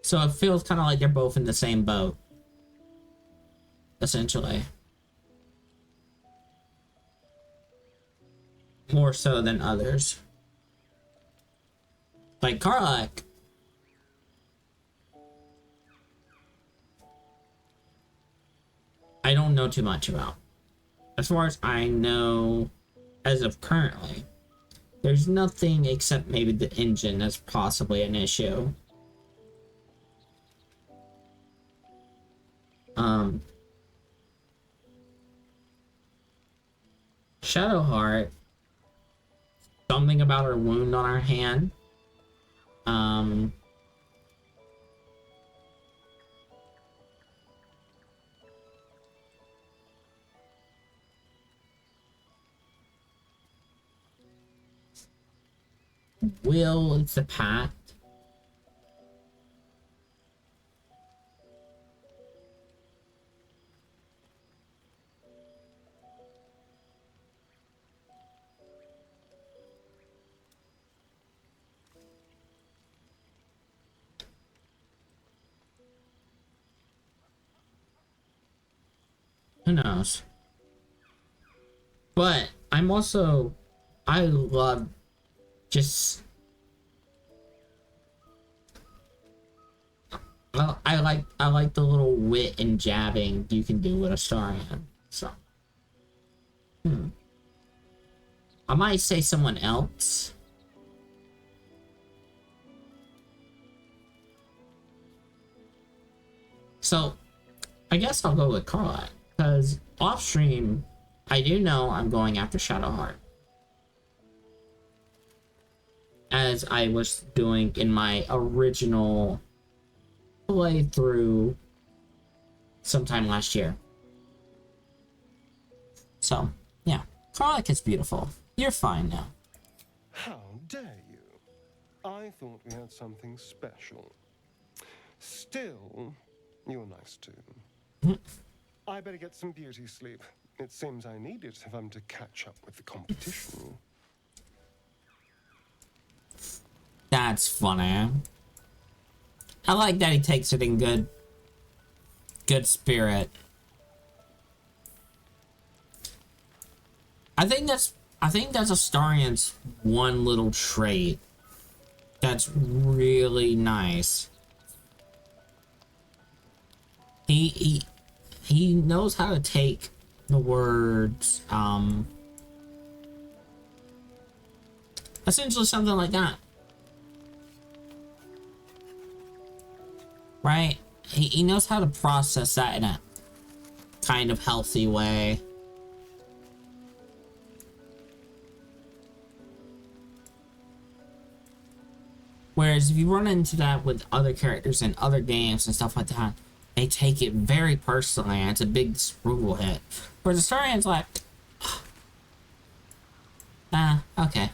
So it feels kind of like they're both in the same boat, essentially. More so than others. Like Karlach. I don't know too much about. As far as I know, as of currently, there's nothing except maybe the engine that's possibly an issue. Shadowheart, something about her wound on her hand. Will, it's the pact. Who knows? But I'm also, I love just, well, I like the little wit and jabbing you can do with Astarion. So, I might say someone else. So, I guess I'll go with Karlach, because off stream, I do know I'm going after Shadowheart, as I was doing in my original playthrough sometime last year. So, yeah, Karlach is beautiful. You're fine now. How dare you? I thought we had something special. Still, you're nice too. I better get some beauty sleep. It seems I need it if I'm to catch up with the competition. That's funny. I like that he takes it in good spirit. I think that's Astarion's one little trait that's really nice. He knows how to take the words, essentially something like that, right? he knows how to process that in a kind of healthy way. Whereas if you run into that with other characters in other games and stuff like that, they take it very personally and it's a big disapproval hit. Whereas the Astarian's like, okay.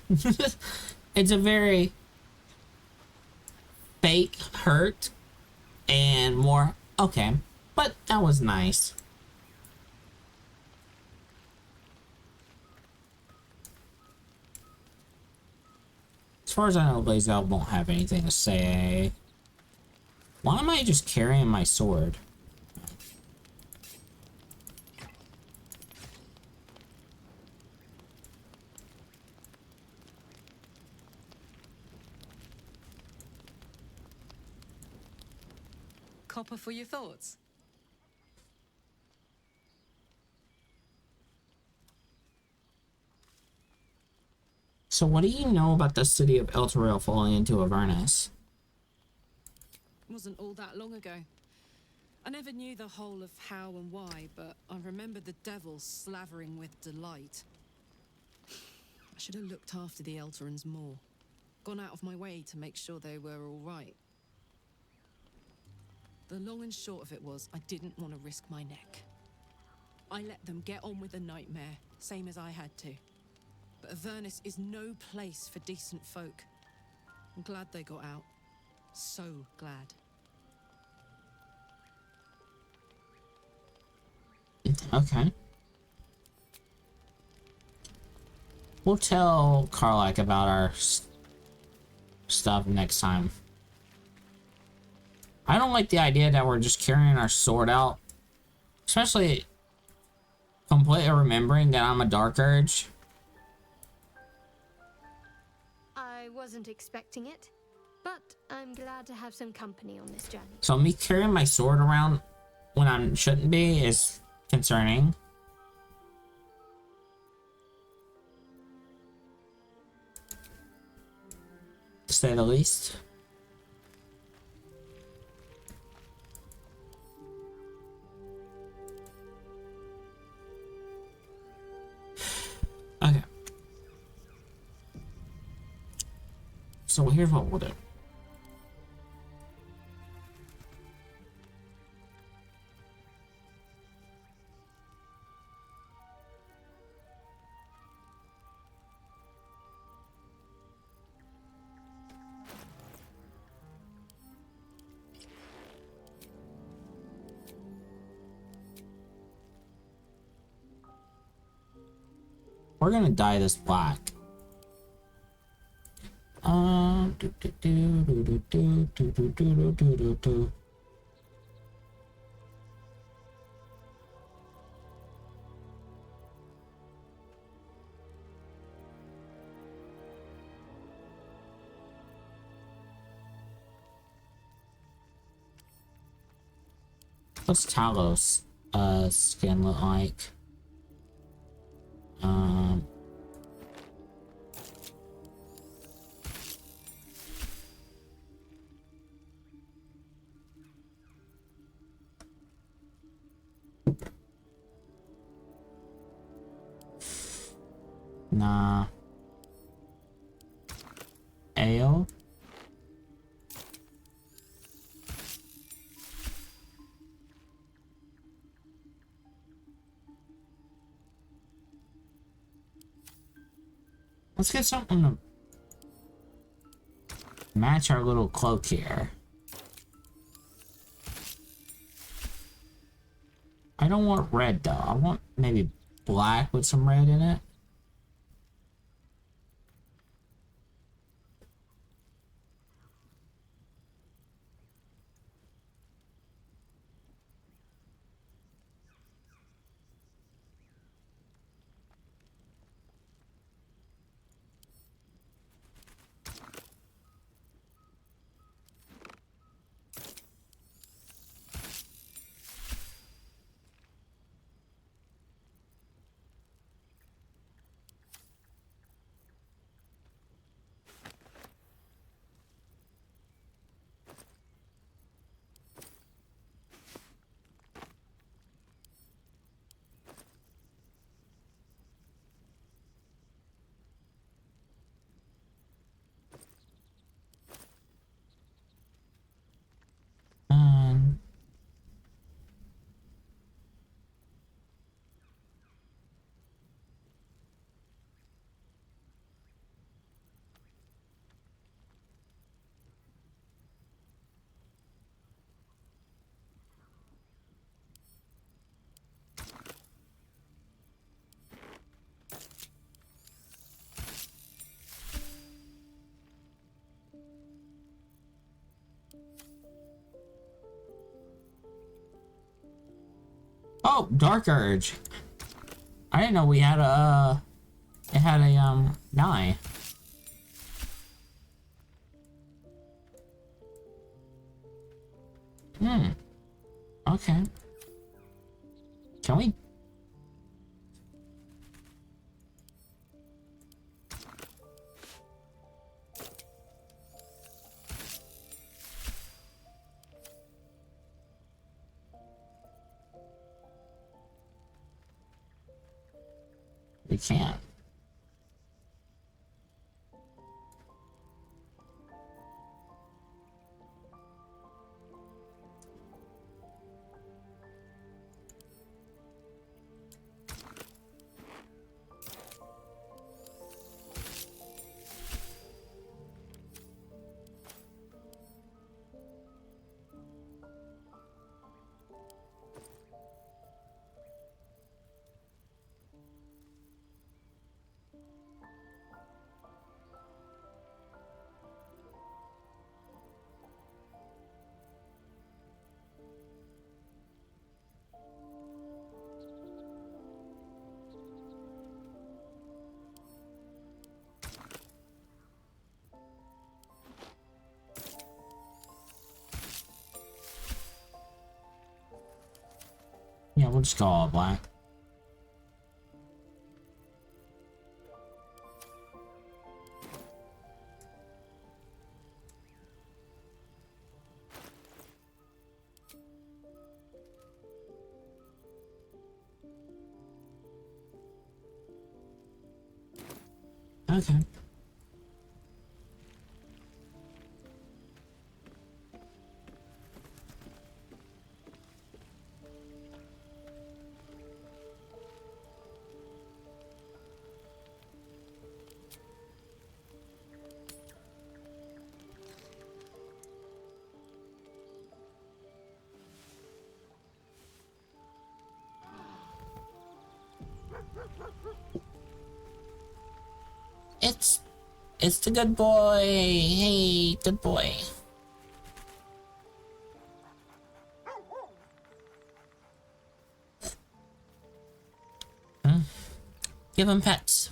It's a very fake hurt and more, okay, but that was nice. As far as I know, Blazel won't have anything to say. Why am I just carrying my sword? Copper for your thoughts. So what do you know about the city of Elturel falling into Avernus? Wasn't all that long ago. I never knew the whole of how and why, but I remember the devil slavering with delight. I should have looked after the Elturans more. Gone out of my way to make sure they were all right. The long and short of it was, I didn't want to risk my neck. I let them get on with the nightmare, same as I had to. But Avernus is no place for decent folk. I'm glad they got out. So glad. Okay. We'll tell Karlak about our stuff next time. I don't like the idea that we're just carrying our sword out. Especially completely remembering that I'm a Dark Urge. I wasn't expecting it, but I'm glad to have some company on this journey. So me carrying my sword around when I shouldn't be is concerning. To say the least. Okay. So here's what we'll do. We're gonna dye this black. What's Talos skin look like? Nah. Ale? Let's get something to match our little cloak here. I don't want red though. I want maybe black with some red in it. Oh, Dark Urge. I didn't know we had a it had a nine. Okay. Can we? We can't. Yeah, we'll just go all black. Okay. It's the good boy. Hey, good boy. Give him pets.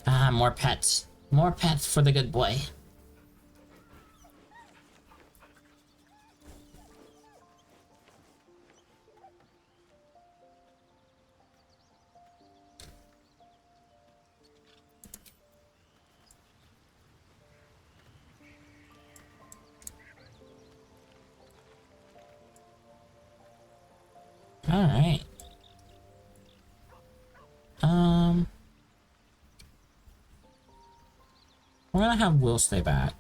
Ah, more pets. More pets for the good boy. All right. We're gonna have Will stay back.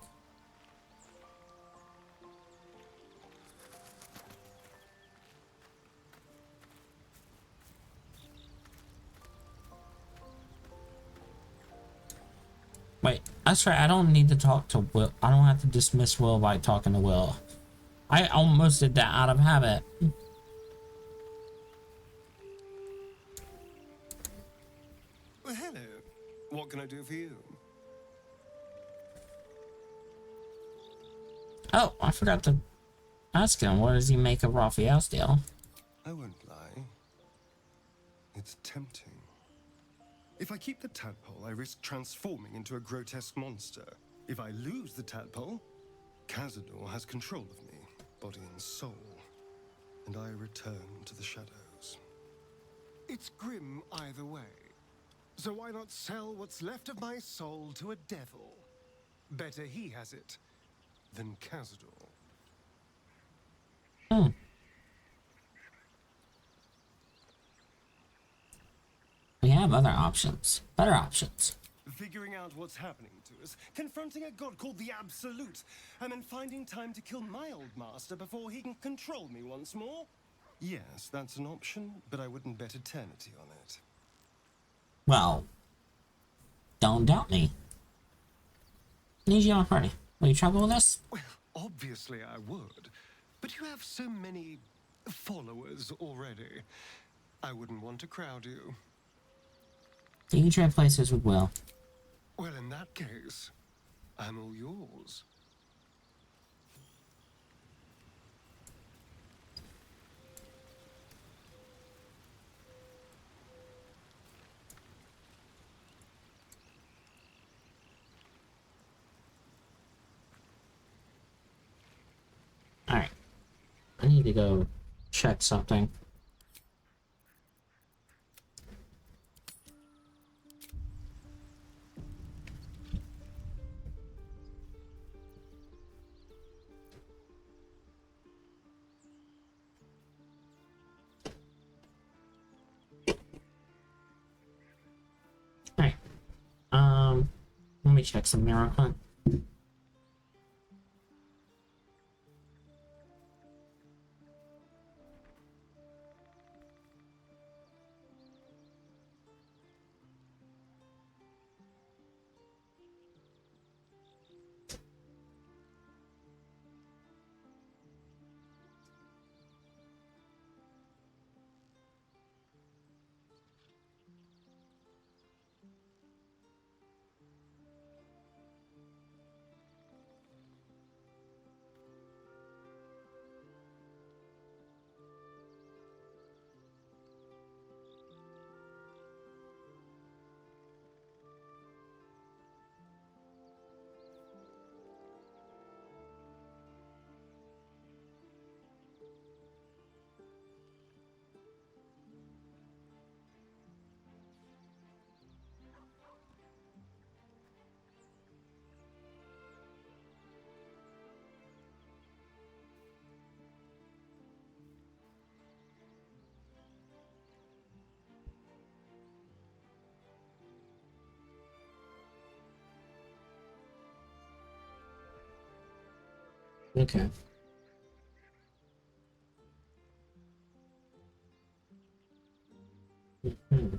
Wait, that's right. I don't need to talk to Will. I don't have to dismiss Will by talking to Will. I almost did that out of habit. Well, hello. What can I do for you? Oh, I forgot to ask him. What does he make of Raphael's deal? I won't lie. It's tempting. If I keep the tadpole, I risk transforming into a grotesque monster. If I lose the tadpole, Cazador has control of me, body and soul, and I return to the shadows. It's grim either way. So why not sell what's left of my soul to a devil? Better he has it than Cazador. We have other options. Better options. Figuring out what's happening to us, confronting a god called the Absolute, and then finding time to kill my old master before he can control me once more? Yes, that's an option, but I wouldn't bet eternity on it. Well, don't doubt me. Need you on a party. Will you travel with us? Well, obviously I would, but you have so many followers already. I wouldn't want to crowd you. You can trade places with Will. Well, in that case, I'm all yours. Alright. I need to go check something. Alright. Let me check some real quick. Okay. Hmm.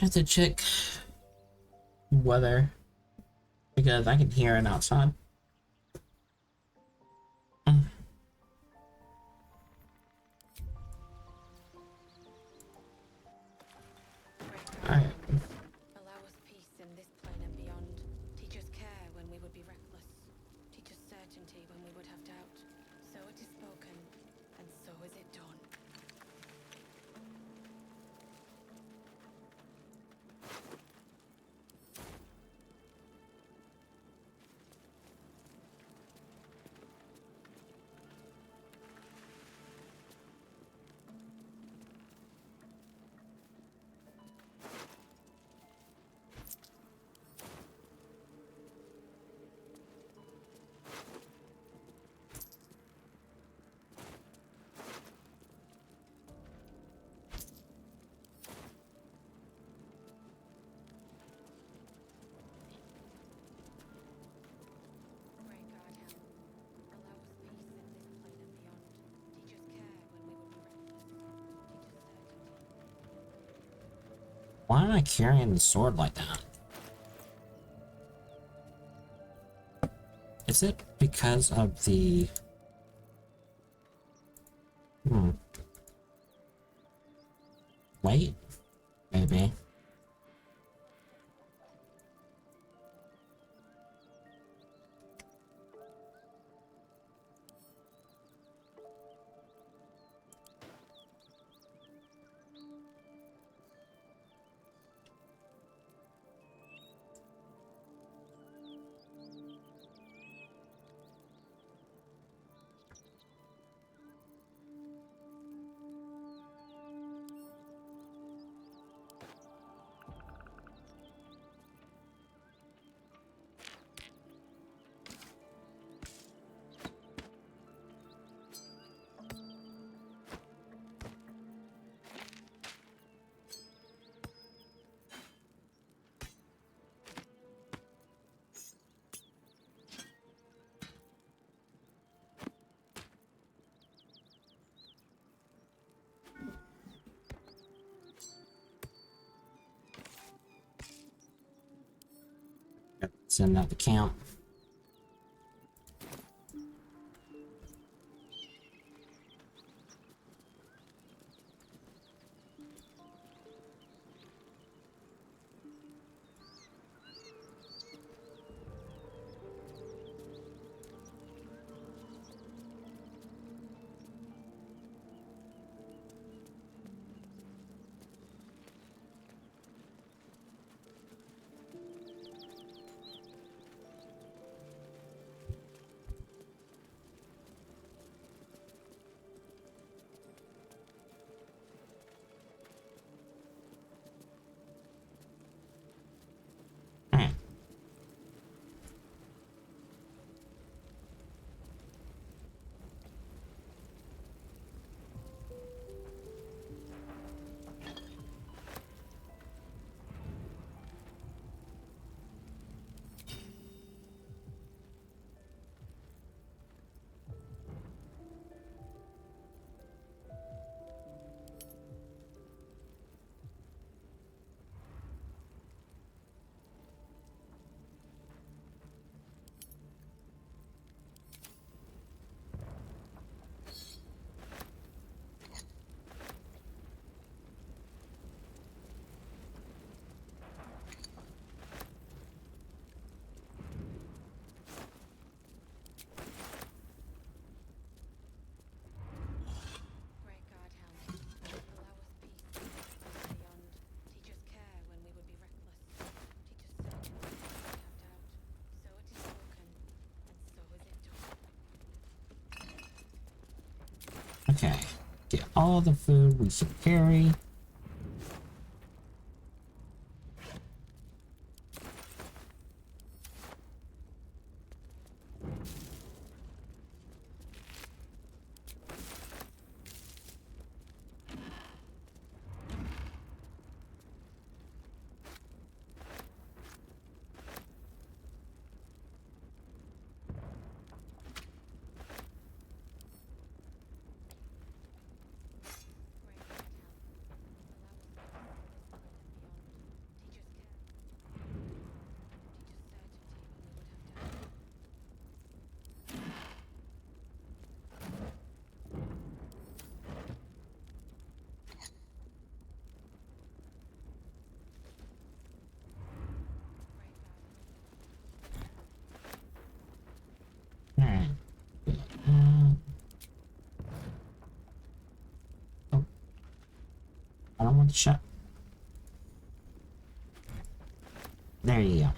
I have to check weather because I can hear it outside. Alright. Allow us peace in this plane and beyond. Teach us care when we would be reckless. Teach us certainty when we would have doubt. So it is spoken, and so is it done. Why am I carrying the sword like that? Is it because of the... Weight? Maybe. Send out the count. Okay, get all the food we should carry. shut. There you go.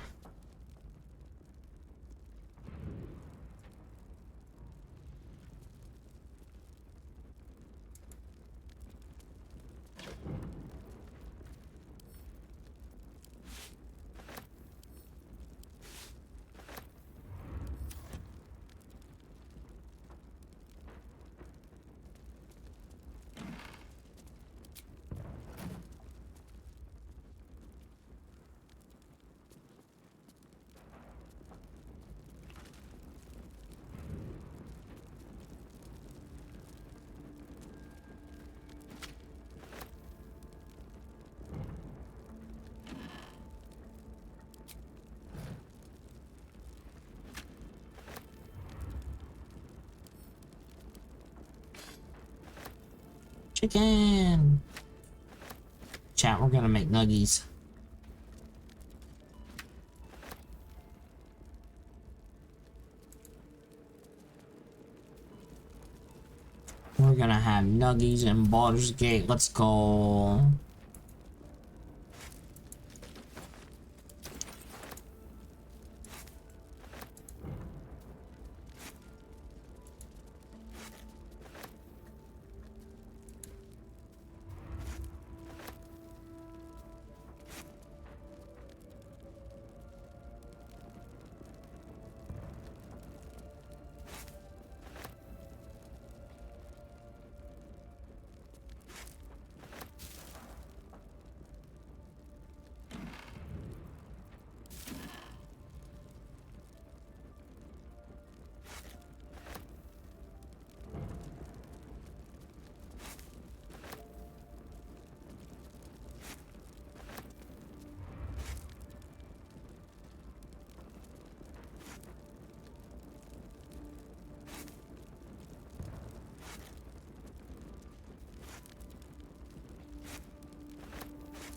Chicken! Chat, we're gonna make nuggies. We're gonna have nuggies in Baldur's Gate. Let's go.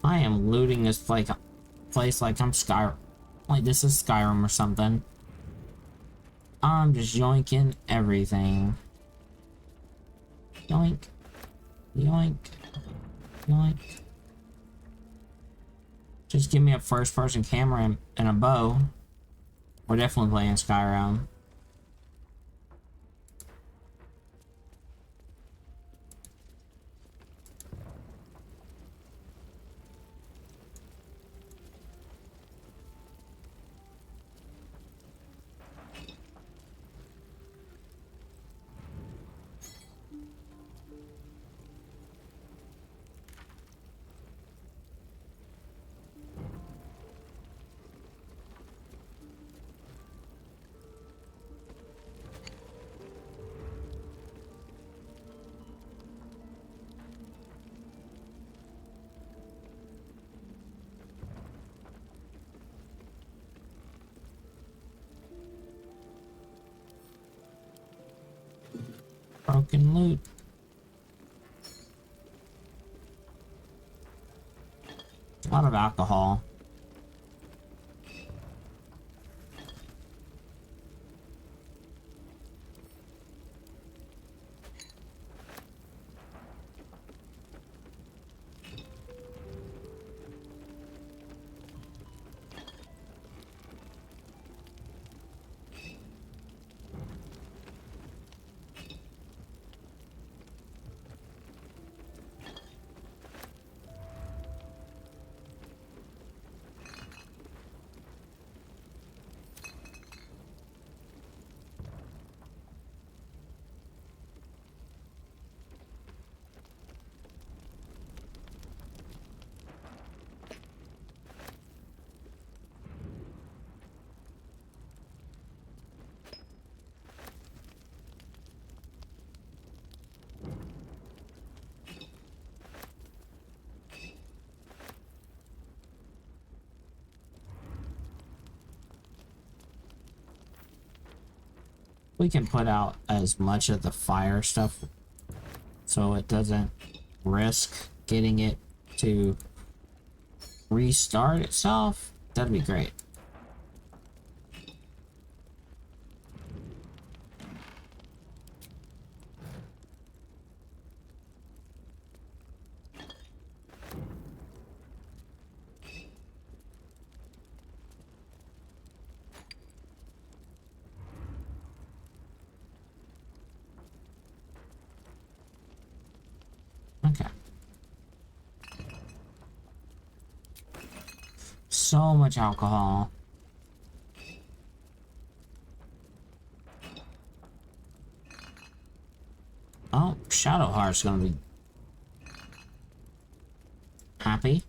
I am looting this place like I'm Skyrim. Like this is Skyrim or something. I'm just yoinking everything. Yoink. Yoink. Yoink. Just give me a first-person camera and a bow. We're definitely playing Skyrim. Broken loot. A lot of alcohol. We can put out as much of the fire stuff so it doesn't risk getting it to restart itself. That'd be great. so much alcohol. Oh, Shadowheart's gonna be happy.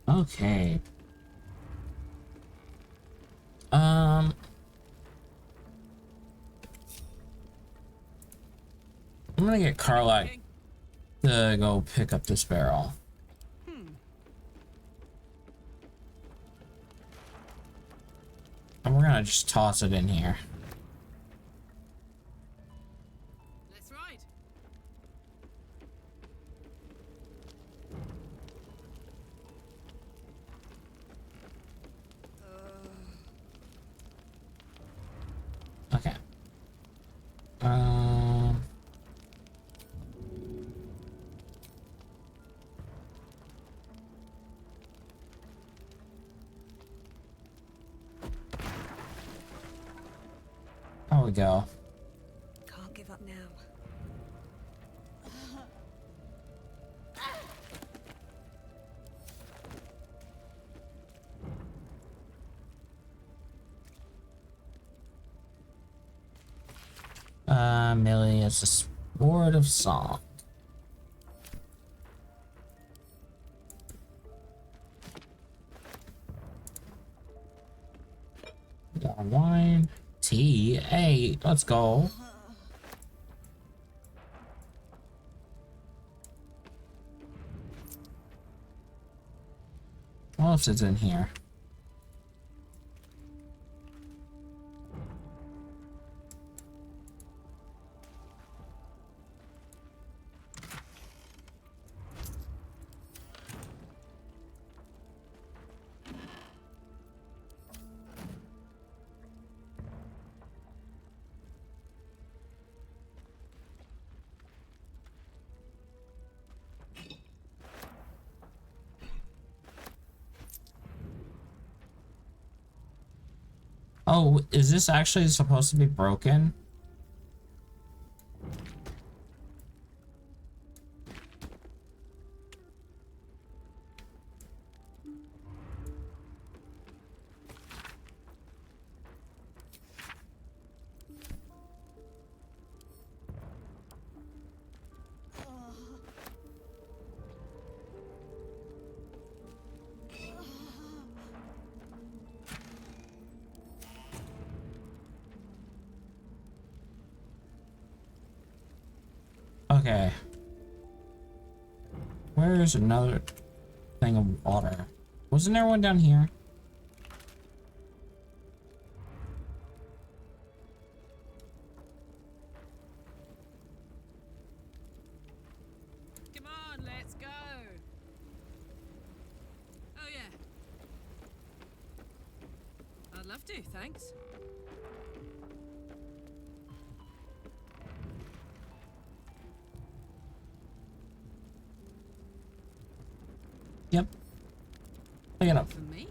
Okay. I'm gonna get Carla to go pick up this barrel. And we're gonna just toss it in here. Let's ride. Okay. There we go. Can't give up now. Millie is a sport of song. More wine. Tea. Hey, let's go. What else is in here? Oh, is this actually supposed to be broken? Okay. Where's another thing of water? Wasn't there one down here? Come on, let's go. Oh yeah. I'd love to, thanks. Yep. Pick it up. For me.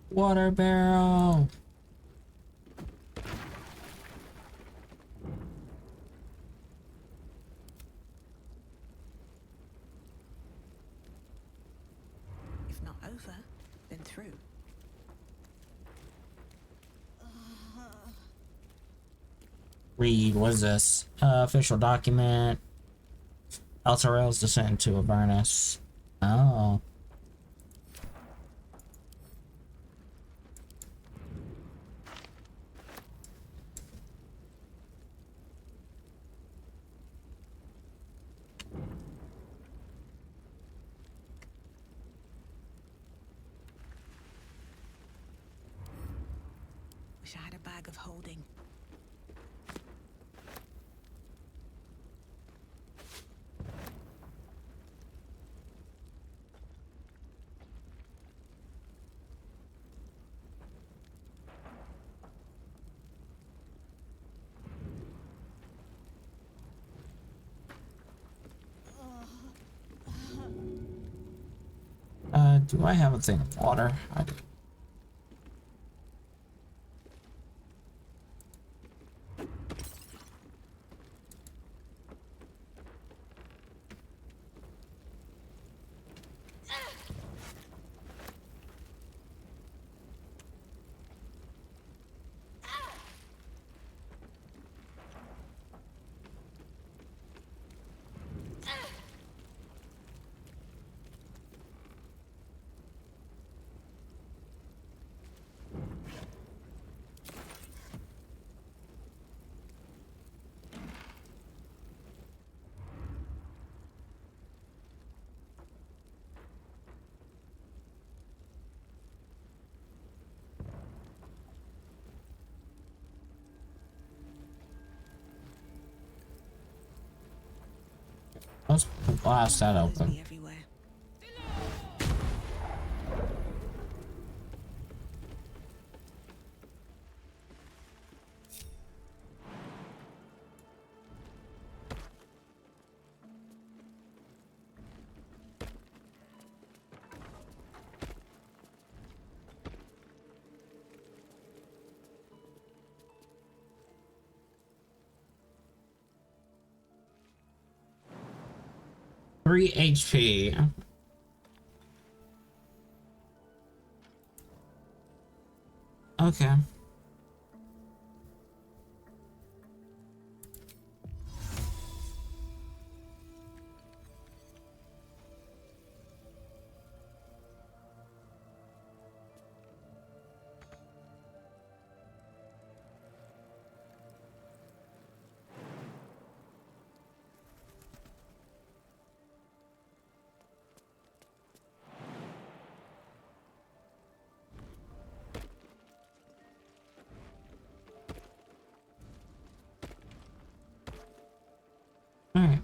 Water barrel. over, then through. Read, what is this? Official document. Elturel's descent to Avernus. Oh. Wish I had a bag of holding. Do I have a thing of water? I do. Let's blast that open. Everywhere. 3 HP. Okay. Alright.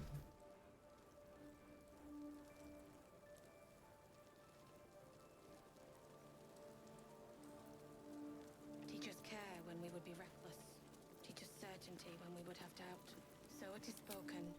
Teach us care when we would be reckless. Teach us certainty when we would have doubt. So it is spoken.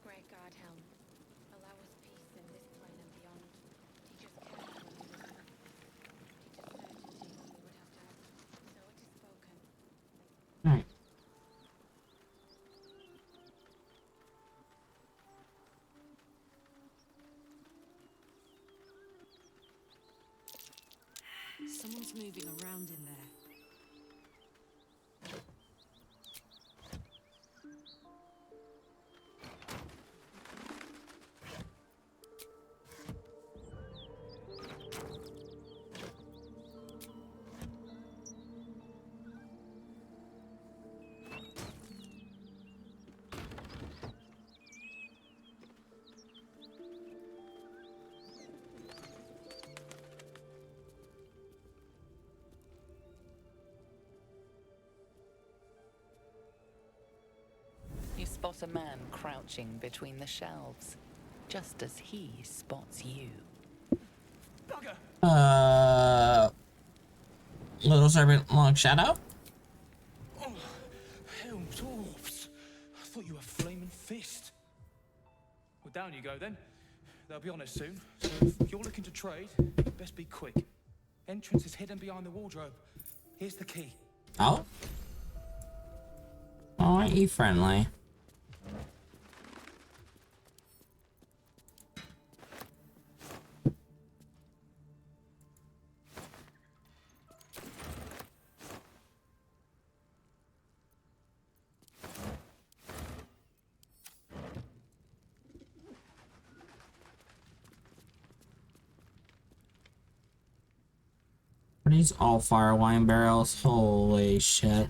Great God, Helm, allow us peace in this plane and beyond. Teach us care when we would have. Teach us certainty when we would have doubt. So it is spoken. Alright. Someone's moving around in there. You spot a man crouching between the shelves, just as he spots you. Little serpent, long shadow. Oh, Helm Dwarfs. I thought you were Flaming Fist. Well, down you go then. They'll be on us soon. So if you're looking to trade, best be quick. Entrance is hidden behind the wardrobe. Here's the key. Oh? Oh, aren't you friendly? Are these all fire wine barrels? Holy shit.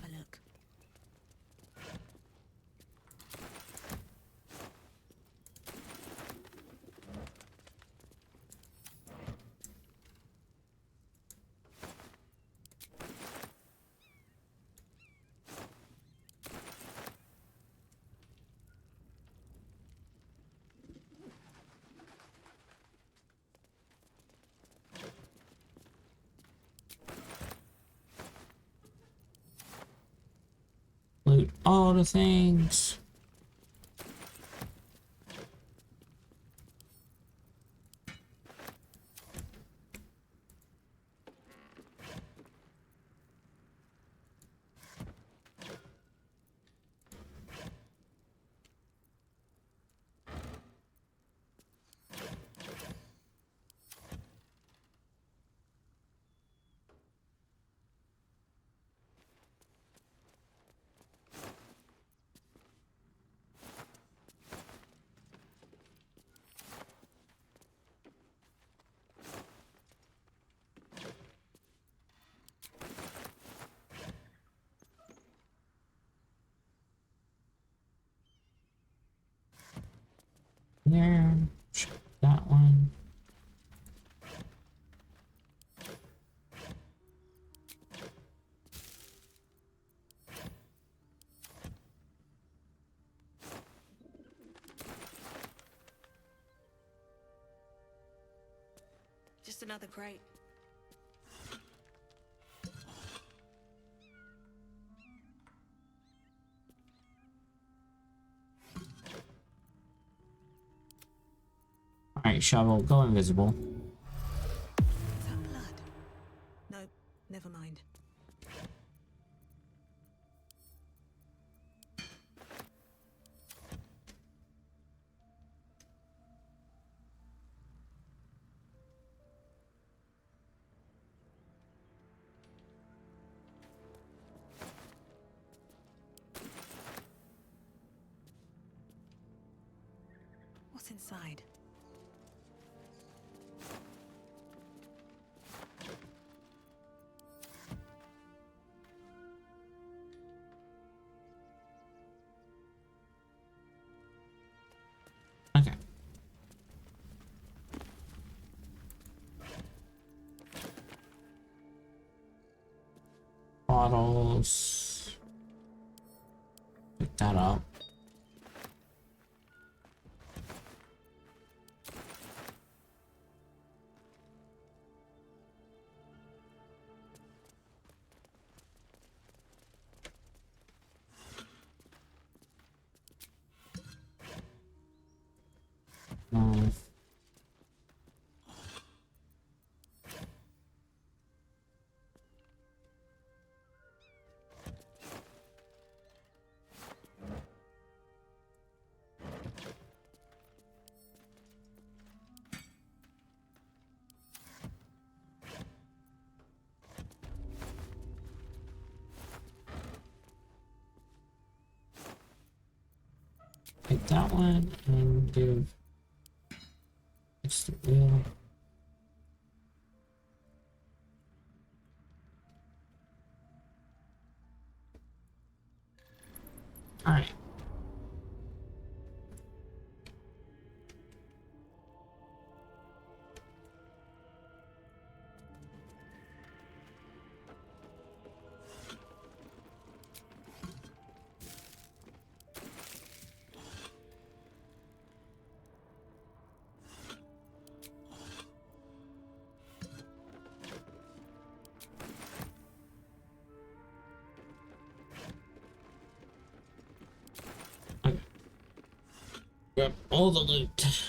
Loot all the things. There. Check that one. Just another crate. Alright, shovel, go invisible. Is that blood? No, never mind. What's inside? Okay. Bottles. Pick that up. No. Take that one and give fix the wheel. Alright. Grab all the loot.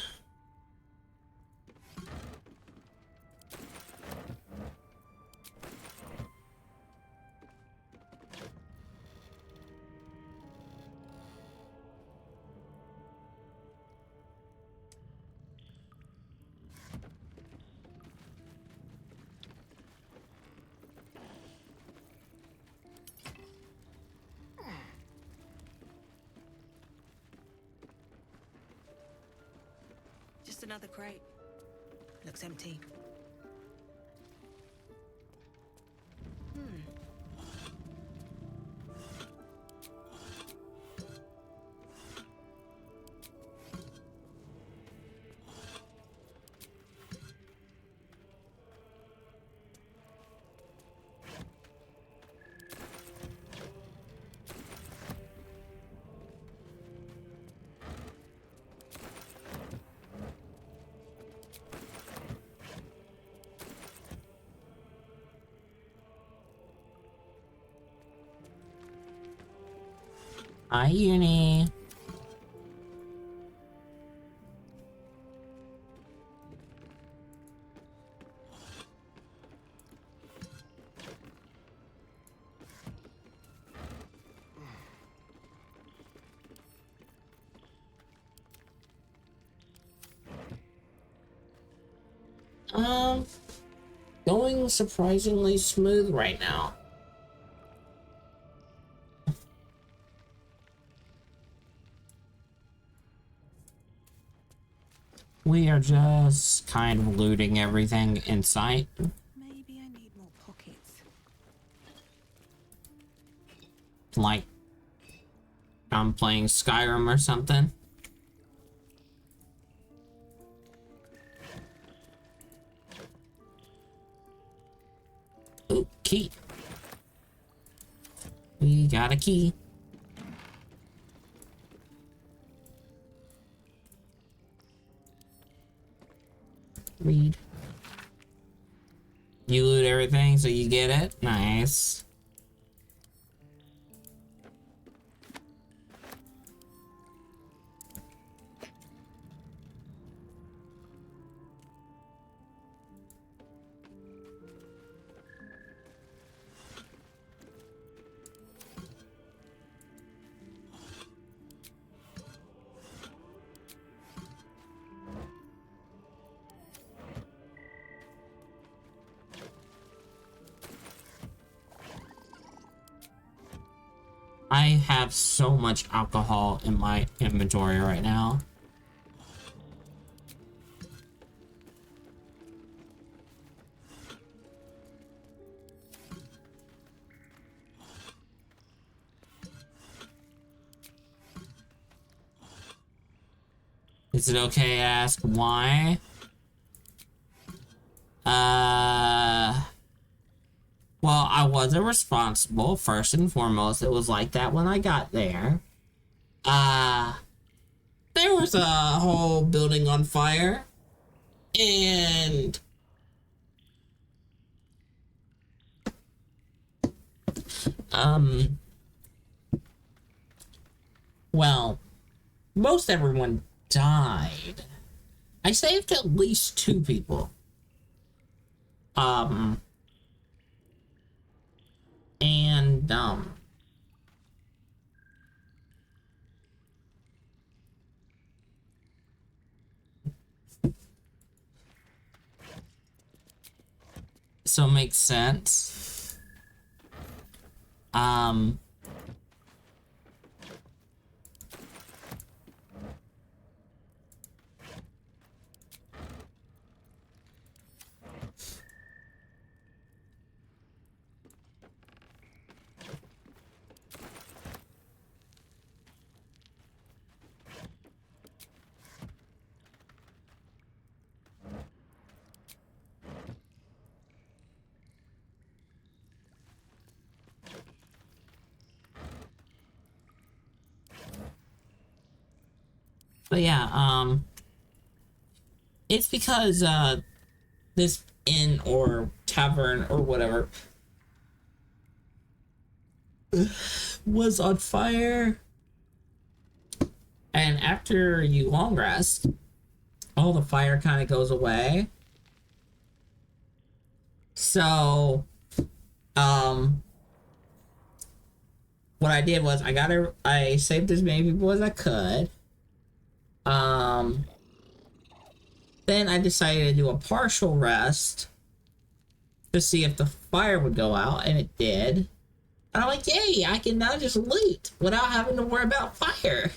Just another crate. Looks empty. Hi, Uni. Going surprisingly smooth right now. We are just kind of looting everything in sight. Maybe I need more pockets. Like I'm playing Skyrim or something. Oh, key. We got a key. Read. You loot everything so you get it? Nice. I have so much alcohol in my inventory right now. Is it okay to ask why? Well, I wasn't responsible, first and foremost. It was like that when I got there. There was a whole building on fire. And well, most everyone died. I saved at least 2 people. And so it makes sense. But yeah, it's because this inn or tavern or whatever was on fire. And after you long rest, all the fire kind of goes away. So, what I did was I saved as many people as I could. Then I decided to do a partial rest to see if the fire would go out, and it did. And I'm like, yay, I can now just loot without having to worry about fire.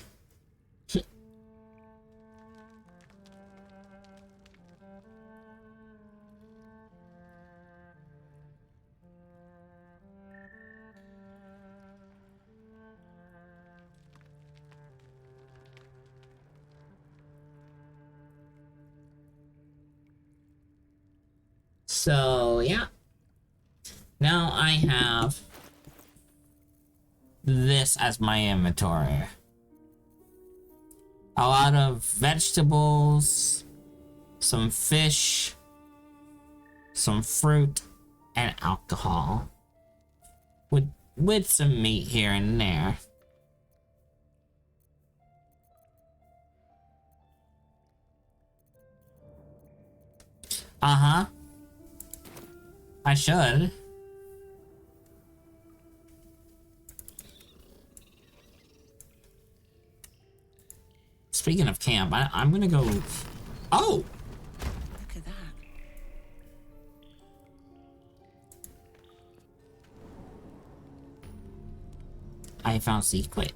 So, yeah. Now I have this as my inventory. A lot of vegetables, some fish, some fruit, and alcohol. With some meat here and there. Uh-huh. I should. Speaking of camp, I'm gonna go... Oh! Look at that. I found secret.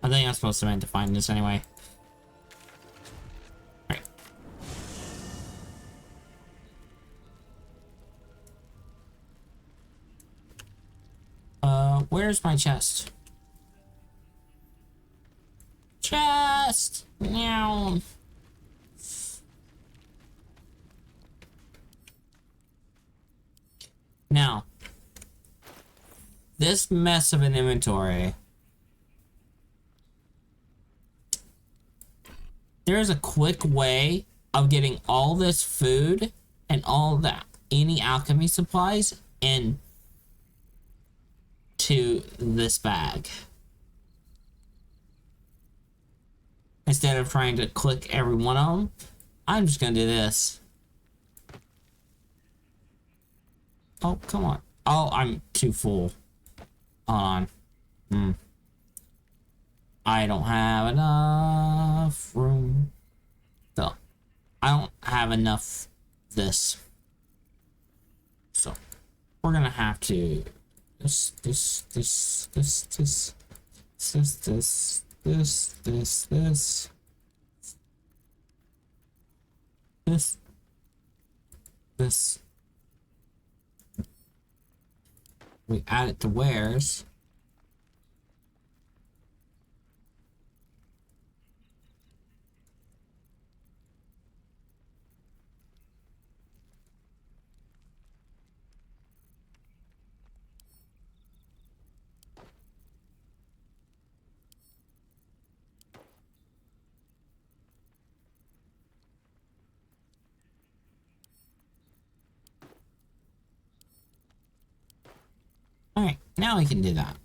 I think I'm supposed to find this anyway. Right. Where's my chest? Chest! Meow. Now, this mess of an inventory. There's a quick way of getting all this food and all that, any alchemy supplies, into this bag. Instead of trying to click every one of them, I'm just gonna do this. Oh, come on. Oh, I'm too full. Hold on. I don't have enough room. So, I don't have enough this. So, we're gonna have to... This. We add it to wares. Alright, now we can do that.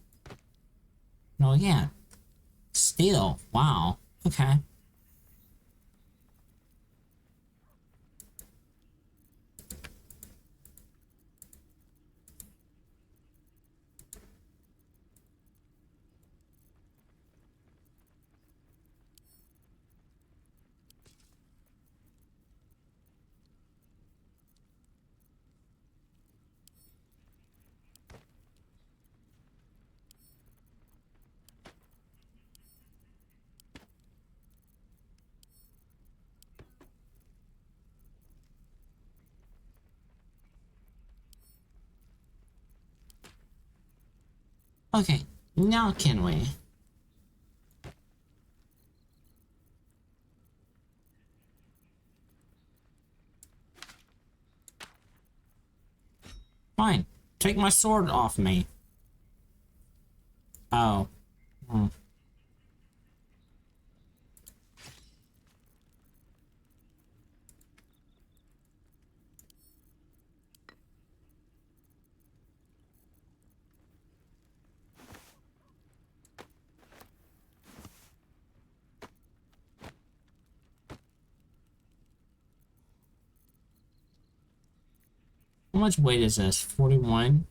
No, yeah. Steel. Wow. Okay. Okay, now can we? Fine. Take my sword off me. Oh. much weight is this? 41?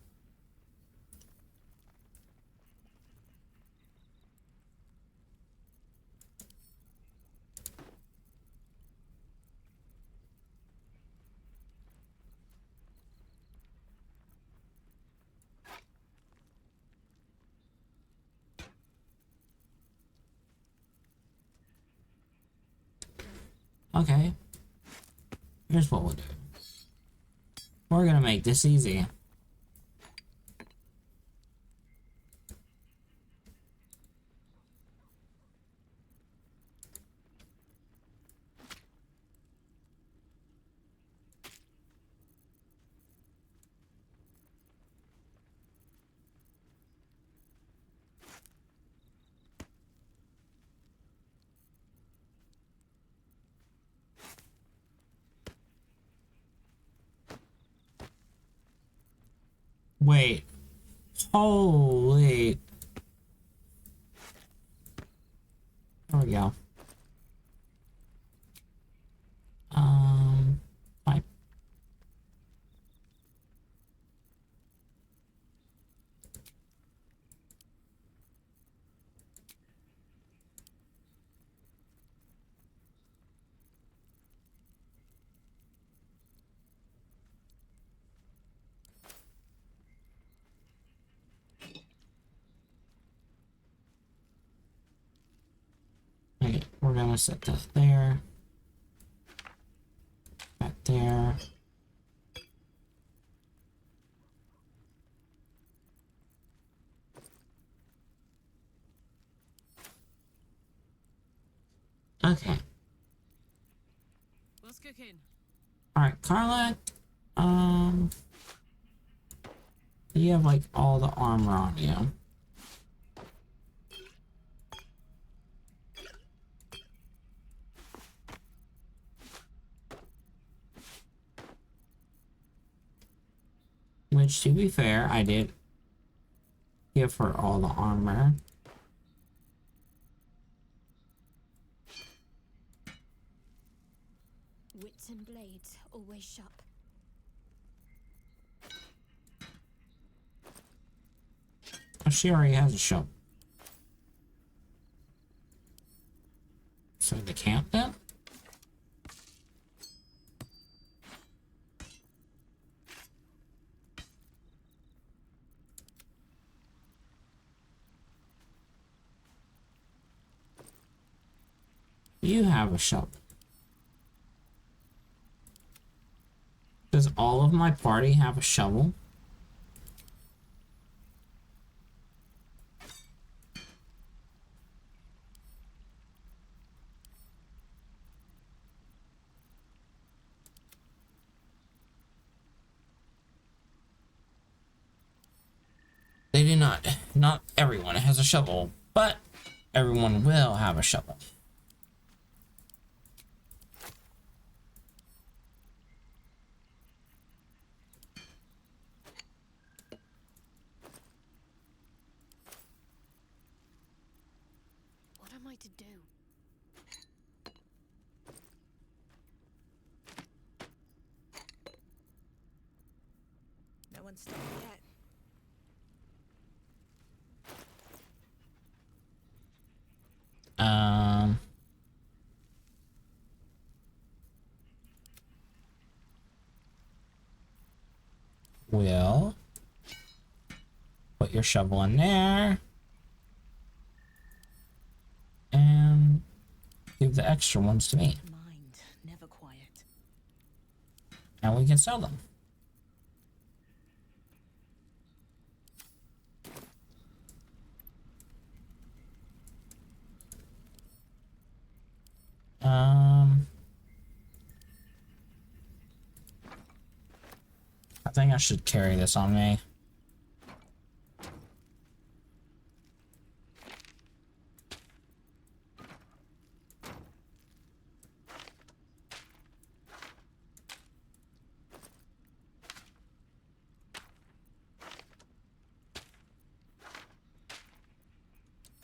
Okay. Here's what we'll do. We're gonna make this easy. Wait. Holy. There we go. Fine. Okay, we're gonna set that there. Back there. Okay. What's cooking? Alright, Carla. You have like all the armor on you. Which, to be fair, I did give her all the armor. Wits and blades always sharp. Oh, she already has a shovel. So the camp then? You have a shovel. Does all of my party have a shovel? They do not. Not everyone has a shovel, but everyone will have a shovel. What am I to do? No one's stopped yet. Will put your shovel in there and give the extra ones to me. Mind, never quiet. And we can sell them. I think I should carry this on me.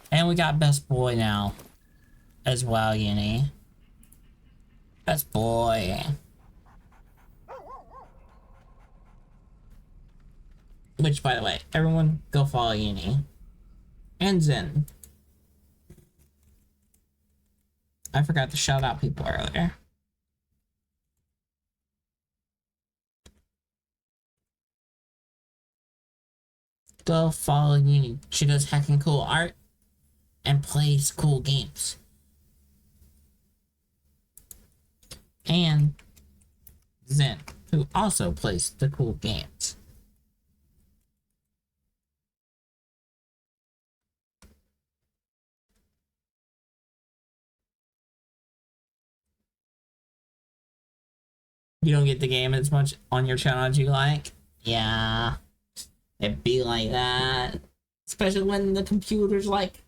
And we got best boy now as well, Uni. Best boy. Which, by the way, everyone go follow Uni. And Zen. I forgot to shout out people earlier. Go follow Uni. She does hacking cool art and plays cool games. And Zen, who also plays the cool games. You don't get the game as much on your channel as you like? Yeah. It'd be like that. Especially when the computer's like,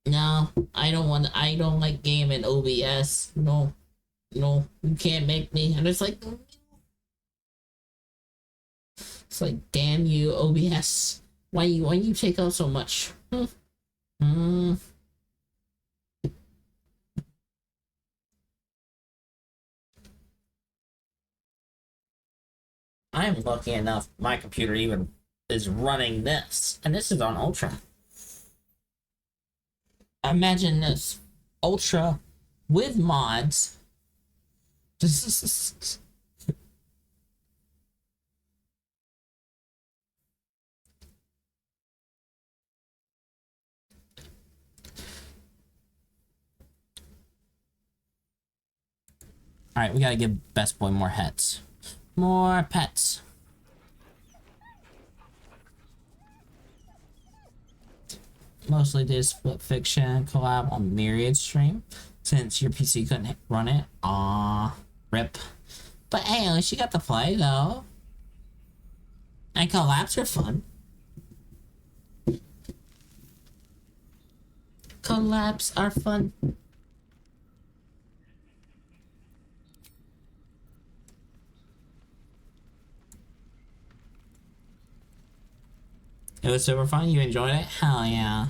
no, I don't like game in OBS. No, you can't make me. And it's like, damn you, OBS. Why you take out so much? I'm lucky enough my computer even is running this, and this is on Ultra. Imagine this. Ultra with mods. Alright, we gotta give Best Boy more pets. More pets. Mostly did Split Fiction collab on Myriad stream since your PC couldn't run it. Aww, rip. But hey, at least you got to play though. And collabs are fun. Collabs are fun. It was super fun. You enjoyed it? Hell yeah.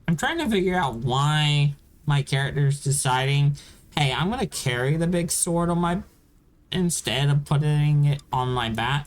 I'm trying to figure out why my character's deciding, hey, I'm gonna carry the big sword on my instead of putting it on my back.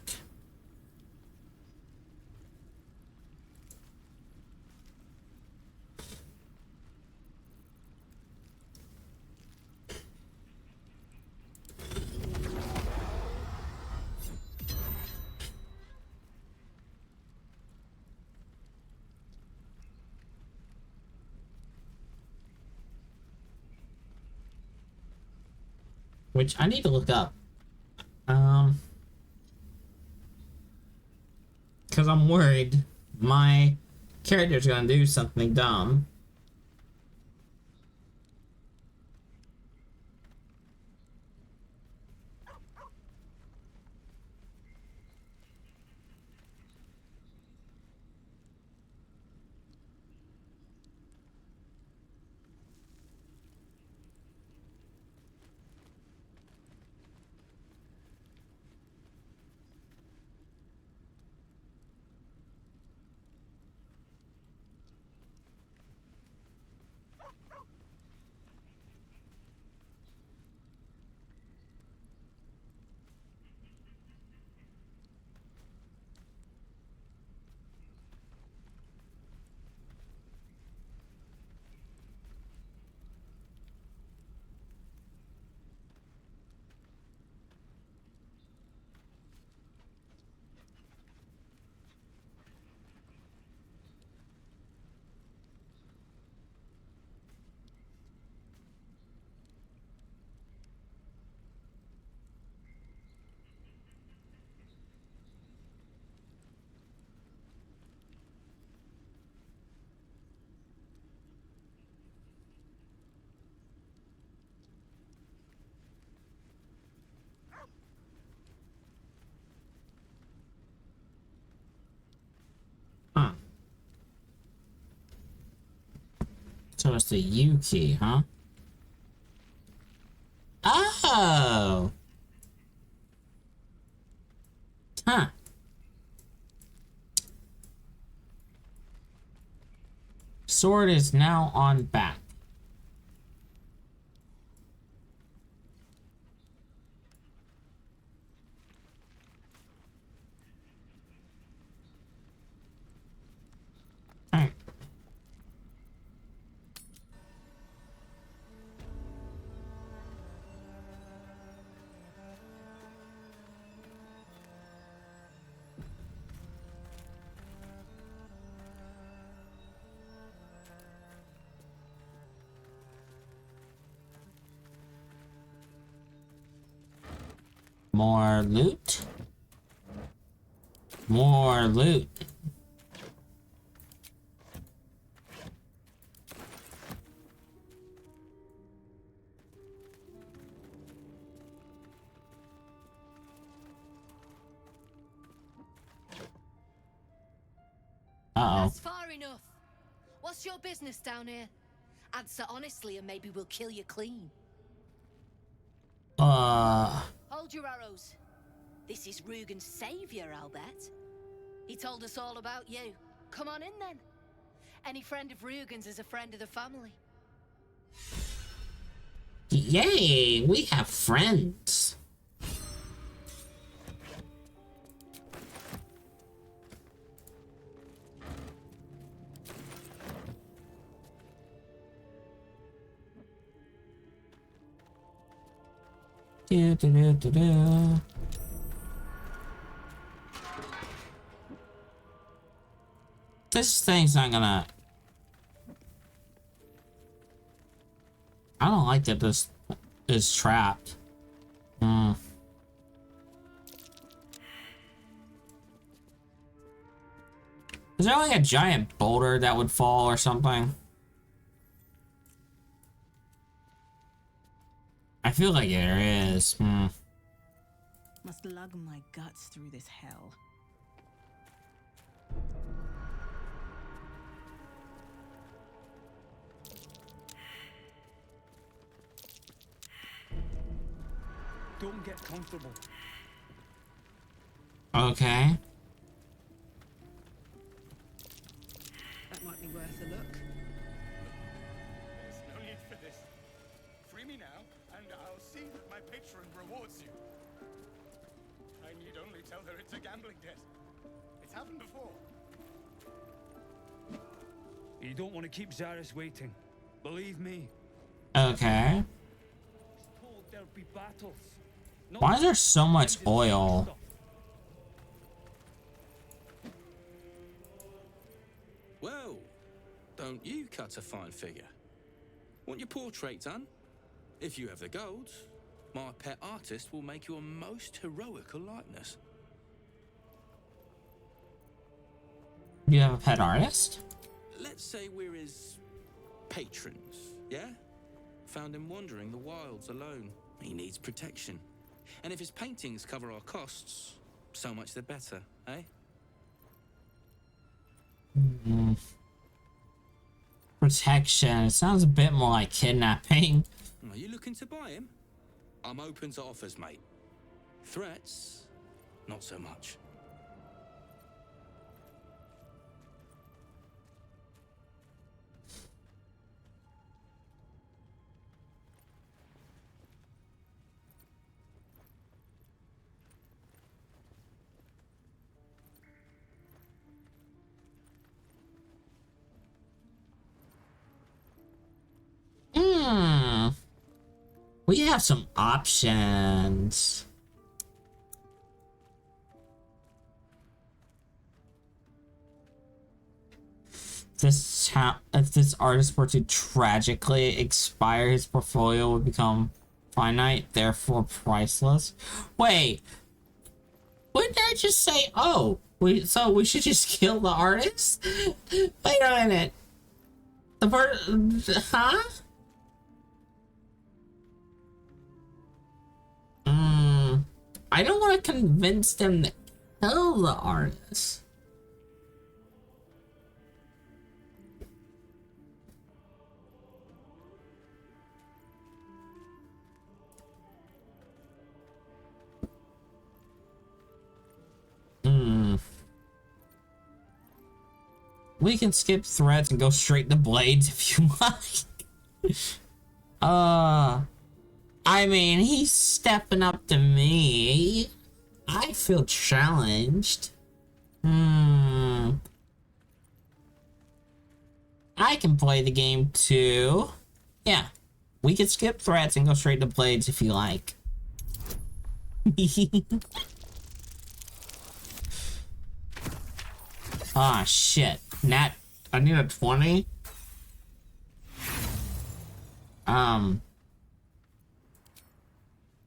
Which I need to look up. Because I'm worried my character's gonna do something dumb. Huh. So it's the U key, huh? Oh! Huh. Sword is now on back. more loot. More loot. Uh-oh. That's far enough. What's your business down here? Answer honestly and maybe we'll kill you clean. Hold your arrows. This is Rugen's savior, I'll bet. He told us all about you. Come on in then. Any friend of Rugen's is a friend of the family. Yay, we have friends. Do, do, do, do, do. This thing's not gonna... I don't like that this is trapped. Is there like a giant boulder that would fall or something? I feel like there is. Must lug my guts through this hell. Don't get comfortable. Okay. That might be worth a look. There's no need for this. Free me now, and I'll see that my patron rewards you. I need only tell her it's a gambling debt. It's happened before. You don't want to keep Zaris waiting. Believe me. Okay. Told there'll be battles. Why is there so much oil? Well, don't you cut a fine figure? Want your portrait done? If you have the gold, my pet artist will make you a most heroical likeness. You have a pet artist? Let's say we're his patrons, yeah? Found him wandering the wilds alone. He needs protection. And if his paintings cover our costs, so much the better, eh? Protection. It sounds a bit more like kidnapping. Are you looking to buy him? I'm open to offers, mate. Threats, not so much. We have some options. If this artist were to tragically expire, his portfolio would become finite, therefore priceless. Wait, wouldn't I just say, oh, so we should just kill the artist? Wait a minute. The bird, huh? I don't want to convince them to kill the artist. We can skip threats and go straight to blades if you like. I mean, he's stepping up to me. I feel challenged. I can play the game too. Yeah. We can skip threats and go straight to blades if you like. Ah, shit. Nat, I need a 20.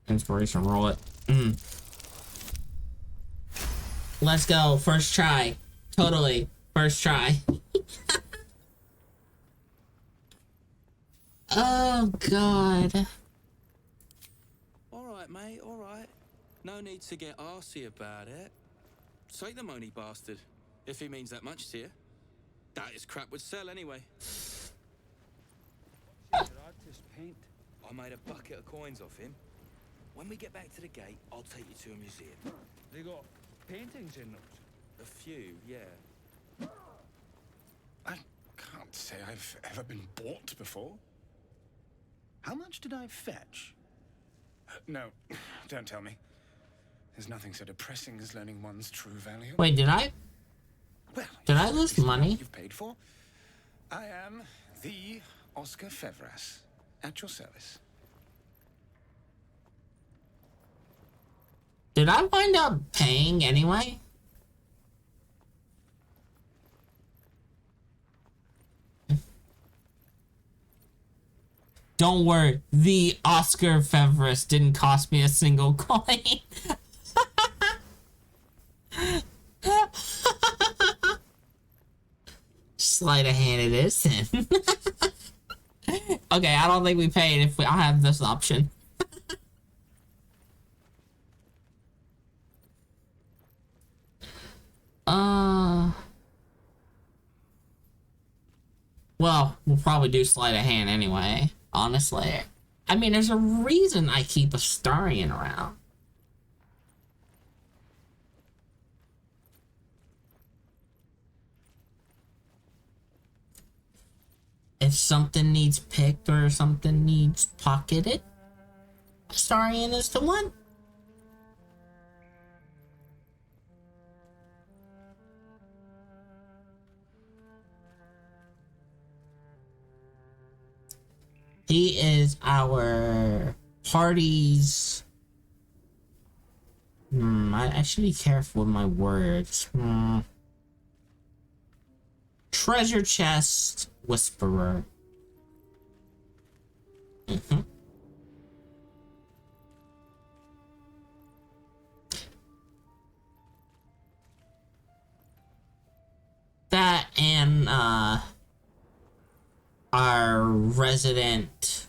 Inspiration, roll it. Let's go. First try. Totally. First try. Oh, God. Alright, mate, alright. No need to get arsey about it. Take the money, bastard. If he means that much to you. That is crap would sell anyway. Artist paint. I made a bucket of coins off him. When we get back to the gate, I'll take you to a museum. They got paintings in those. A few, yeah. I can't say I've ever been bought before. How much did I fetch? No, don't tell me. There's nothing so depressing as learning one's true value. Wait, did I? Well, did I lose money? You've paid for. I am the Oscar Fevras, at your service. Did I wind up paying anyway? Don't worry, the Oscar Fevras didn't cost me a single coin. Sleight of hand it is then. Okay, I don't think we paid if I have this option. Well, we'll probably do sleight of hand anyway, honestly. I mean, there's a reason I keep a Starian around. If something needs picked or something needs pocketed, Starian is the one. He is our party's... I should be careful with my words. Treasure chest whisperer. That and, our resident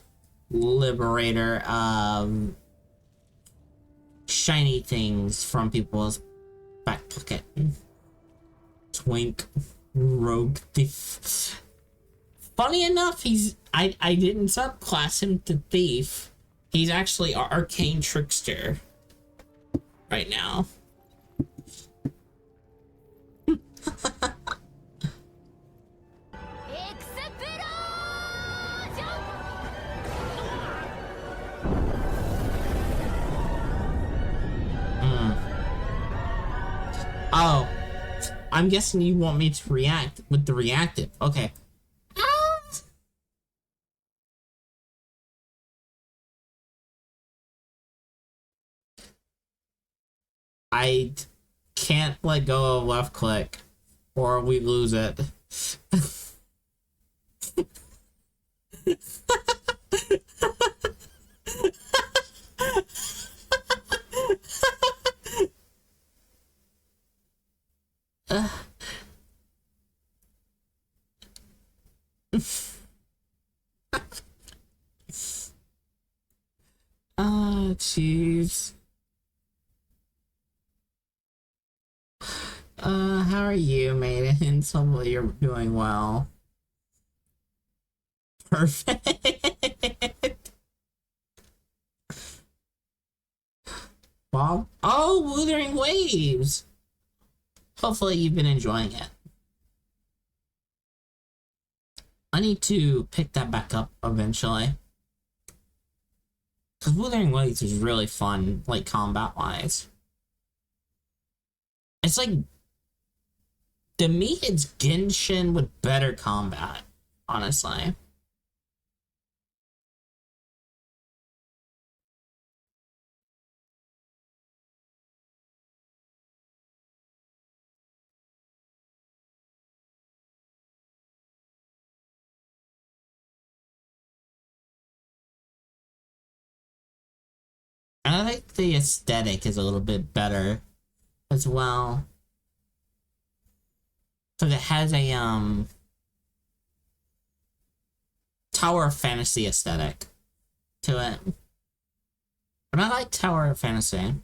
liberator of shiny things from people's back pocket. Twink. Rogue thief. Funny enough, I didn't subclass him to thief. He's actually our arcane trickster right now. Oh, I'm guessing you want me to react with the reactive. Okay. I can't let go of left click or we lose it. Oh, jeez. How are you, maiden? Hopefully you're doing well. Perfect. Bob? Oh, Wuthering Waves! Hopefully you've been enjoying it. I need to pick that back up eventually. Because Wuthering Waves is really fun, like, combat-wise. It's like... To me, it's Genshin with better combat, honestly. I think the aesthetic is a little bit better as well. Because it has a, Tower of Fantasy aesthetic to it. And I like Tower of Fantasy.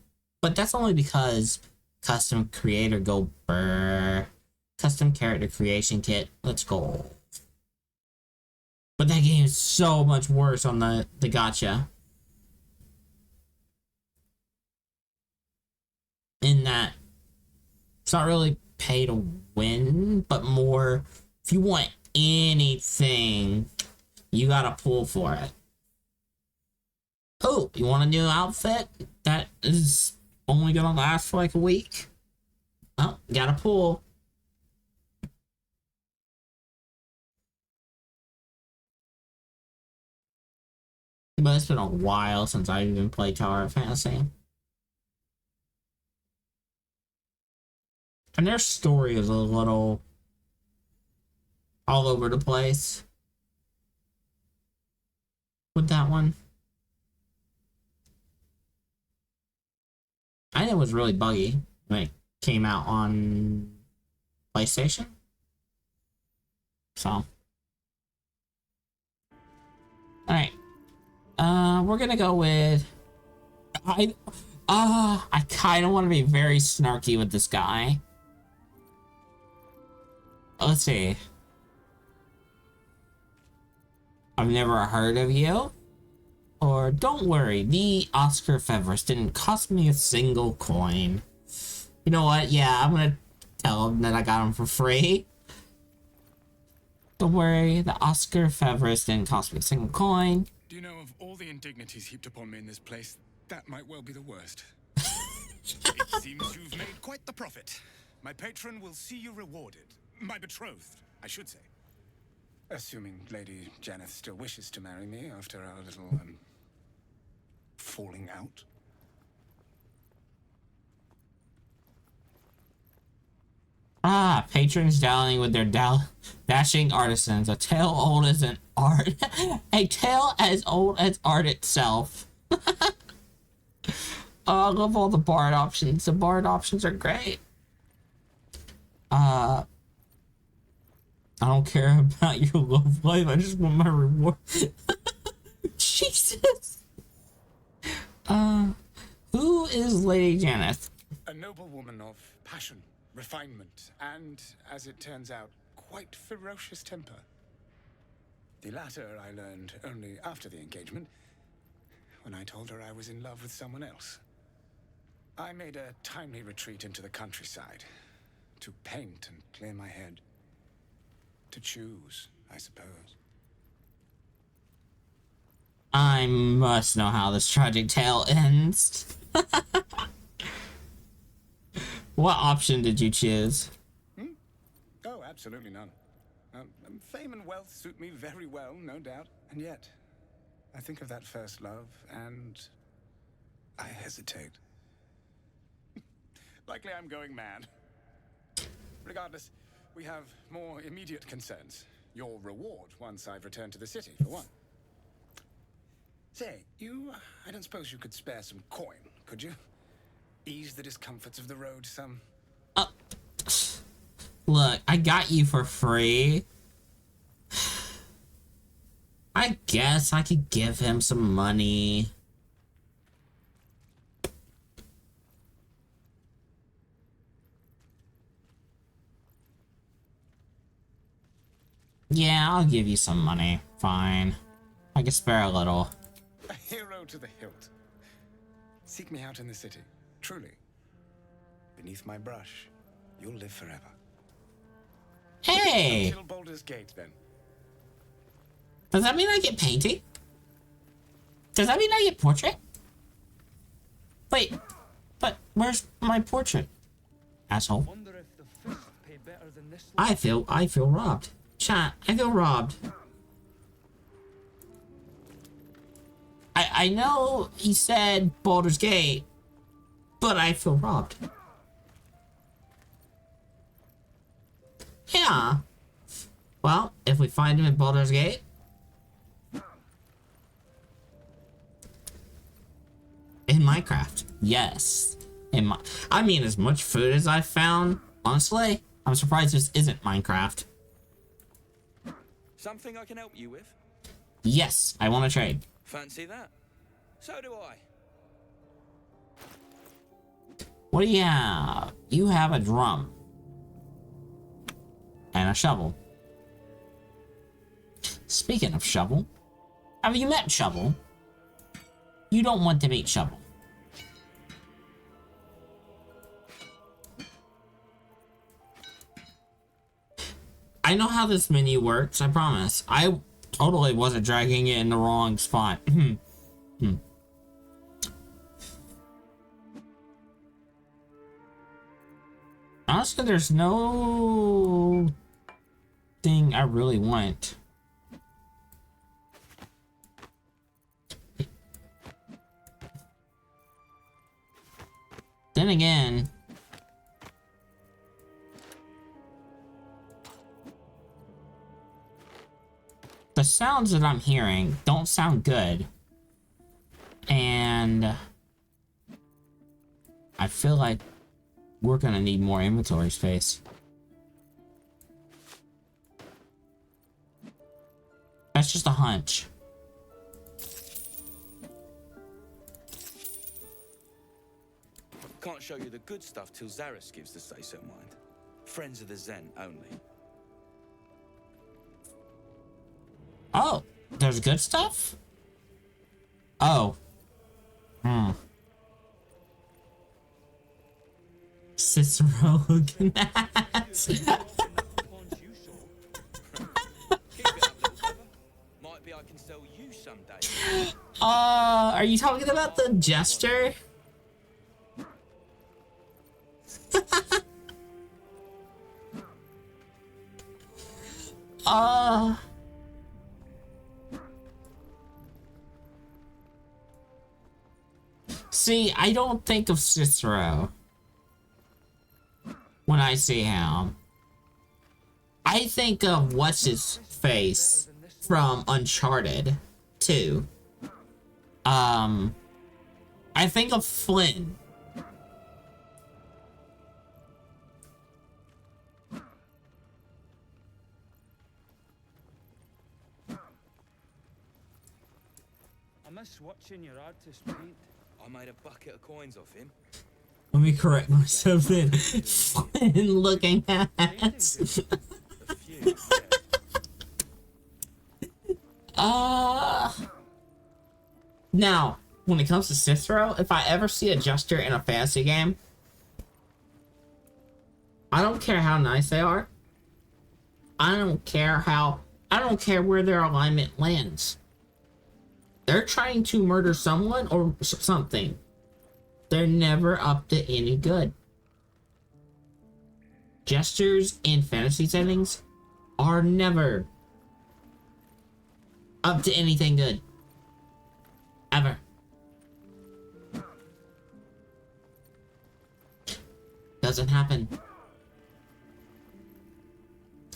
But that's only because custom creator go brr. Custom character creation kit, let's go. But that game is so much worse on the gacha. In that it's not really pay to win, but more if you want anything, you gotta pull for it. Oh, you want a new outfit that is only gonna last for like a week? Oh, gotta pull. But it's been a while since I've even played Tower of Fantasy. And their story is a little all over the place with that one. I think it was really buggy when it came out on PlayStation. So. Alright. We're gonna go with... I kind of want to be very snarky with this guy. Let's see. I've never heard of you. Or, don't worry, the Oscar Fevers didn't cost me a single coin. You know what? Yeah, I'm gonna tell him that I got him for free. Don't worry, the Oscar Fevers didn't cost me a single coin. Do you know, of all the indignities heaped upon me in this place, that might well be the worst. It seems you've made quite the profit. My patron will see you rewarded. My betrothed, I should say. Assuming Lady Janeth still wishes to marry me after our little, falling out. Ah, patrons dallying with their dashing artisans. A tale old as an art. A tale as old as art itself. I love all the bard options. The bard options are great. I don't care about your love life. I just want my reward. Jesus. Who is Lady Janeth? A noble woman of passion, refinement, and, as it turns out, quite ferocious temper. The latter I learned only after the engagement, when I told her I was in love with someone else. I made a timely retreat into the countryside, to paint and clear my head. To choose, I suppose. I must know how this tragic tale ends. What option did you choose? Oh, absolutely none. Fame and wealth suit me very well, no doubt. And yet, I think of that first love, and I hesitate. Likely I'm going mad. Regardless, we have more immediate concerns. Your reward once I've returned to the city, for one. Say, I don't suppose you could spare some coin, could you? Ease the discomforts of the road some. Look, I got you for free. I guess I could give him some money. Yeah, I'll give you some money. Fine. I can spare a little. A hero to the hilt. Seek me out in the city. Truly. Beneath my brush, you'll live forever. Hey! Until Baldur's Gate, then. Does that mean I get painting? Does that mean I get portrait? Wait, but where's my portrait? Asshole. I feel robbed. Chat, I feel robbed. I know he said Baldur's Gate, but I feel robbed. Yeah. Well, if we find him in Baldur's Gate, in Minecraft, yes. I mean, as much food as I found, honestly, I'm surprised this isn't Minecraft. Something I can help you with? Yes, I want to trade. Fancy that? So do I. What do you have? You have a drum. And a shovel. Speaking of shovel, have you met Shovel? You don't want to meet Shovel. I know how this menu works, I promise. I totally wasn't dragging it in the wrong spot. Honestly, there's no thing I really want. Then again, the sounds that I'm hearing don't sound good. And I feel like we're gonna need more inventory space. That's just a hunch. Can't show you the good stuff till Zaris gives the say-so, mind. Friends of the Zen only. Oh, there's good stuff? Oh. Cicero Gnats. Might be I can sell you someday. Are you talking about the jester? See, I don't think of Cicero when I see him. I think of what's his face from Uncharted 2. I think of Flynn. I miss watching your artist paint. I made a bucket of coins off him. Let me correct myself then. Flynn looking ass. Now, when it comes to Cicero, if I ever see a jester in a fantasy game, I don't care how nice they are. I don't care where their alignment lands. They're trying to murder someone or something. They're never up to any good. Jesters in fantasy settings are never up to anything good. Ever. Doesn't happen.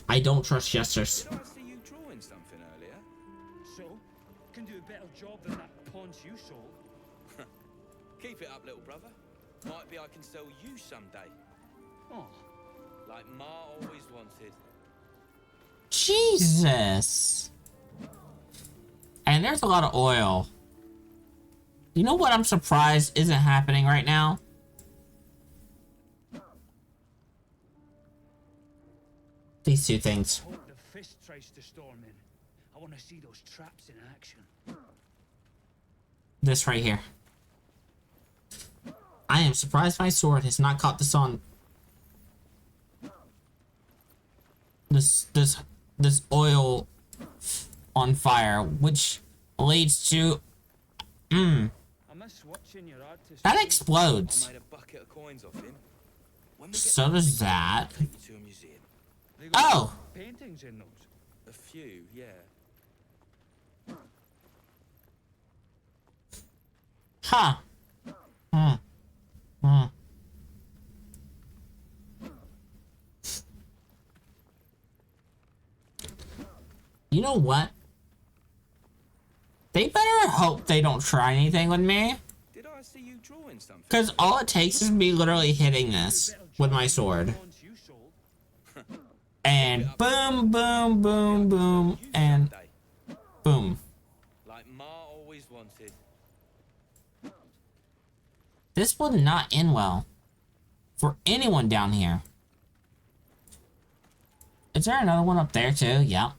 I don't trust jesters. Did I see you drawing something earlier? So, can do a better job than that paunch you sold. Keep it up, little brother. Might be I can sell you someday. Oh. Like Ma always wanted. Jesus. And there's a lot of oil. You know what I'm surprised isn't happening right now? These two things. I hope the fist tries to storm in. I want to see those traps in action. This right here. I am surprised my sword has not caught this on. This oil on fire, which leads to. I miss watching your artist. That explodes. I made a bucket of coins off him. So does that. Take you to a museum. Oh! Paintings in those? A few, yeah. Huh. You know what? They better hope they don't try anything with me. Did I see you drawing something? Because all it takes is me literally hitting this with my sword. And boom, boom, boom, boom, and boom. Like Ma always wanted. This would not end well for anyone down here. Is there another one up there too? Yep.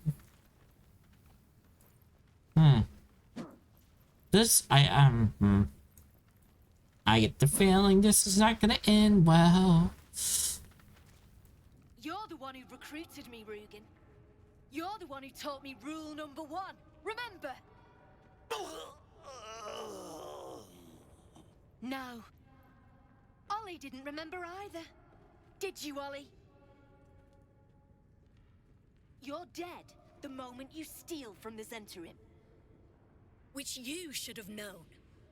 I get the feeling this is not gonna end well. You're the one who recruited me, Rugen. You're the one who taught me rule number 1. Remember? No. Ollie didn't remember either. Did you, Ollie? You're dead the moment you steal from the Zentarim. Which you should have known.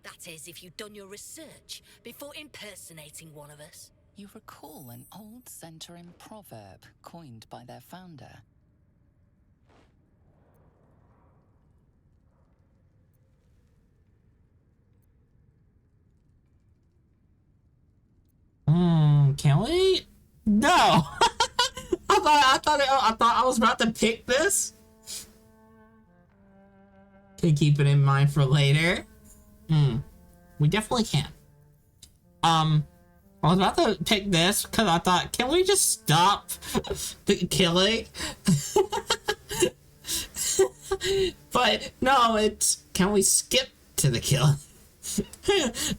That is, if you'd done your research before impersonating one of us. You recall an old Zentarim proverb coined by their founder. Can we? No. I thought I was about to pick this. Can keep it in mind for later. We definitely can. I was about to pick this because I thought, can we just stop the killing? But no, it's, can we skip to the killing?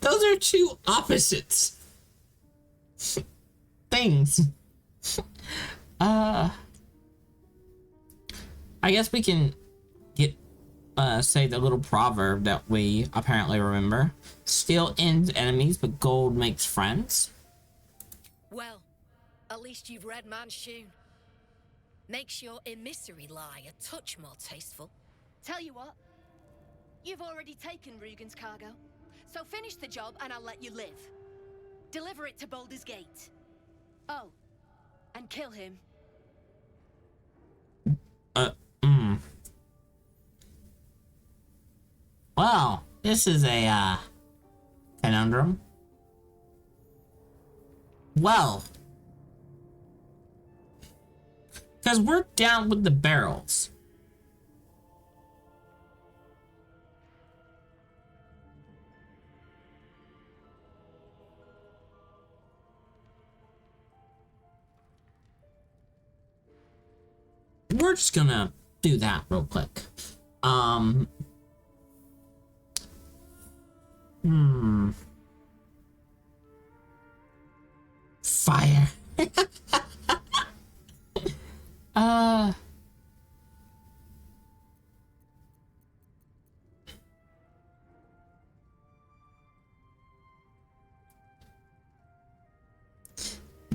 Those are two opposites things. I guess we can get say the little proverb that we apparently remember. Steel ends enemies, but gold makes friends. Well, at least you've read Manchun. Makes your emissary lie a touch more tasteful. Tell you what, you've already taken Rugen's cargo, so finish the job and I'll let you live. Deliver it to Baldur's Gate. Oh, and kill him. Well, this is a conundrum. Well, because we're down with the barrels. We're just gonna do that real quick. Fire.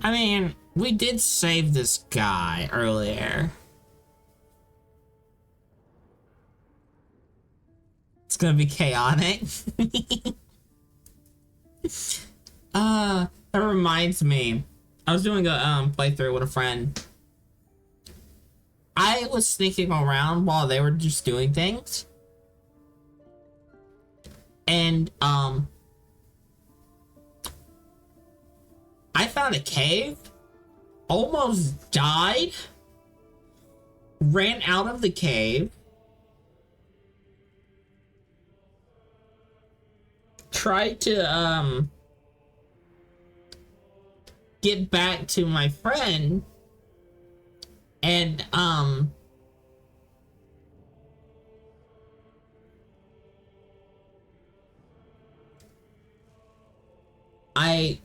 I mean, we did save this guy earlier. It's gonna be chaotic. That reminds me. I was doing a playthrough with a friend. I was sneaking around while they were just doing things. And I found a cave, almost died, ran out of the cave, tried to get back to my friend, and I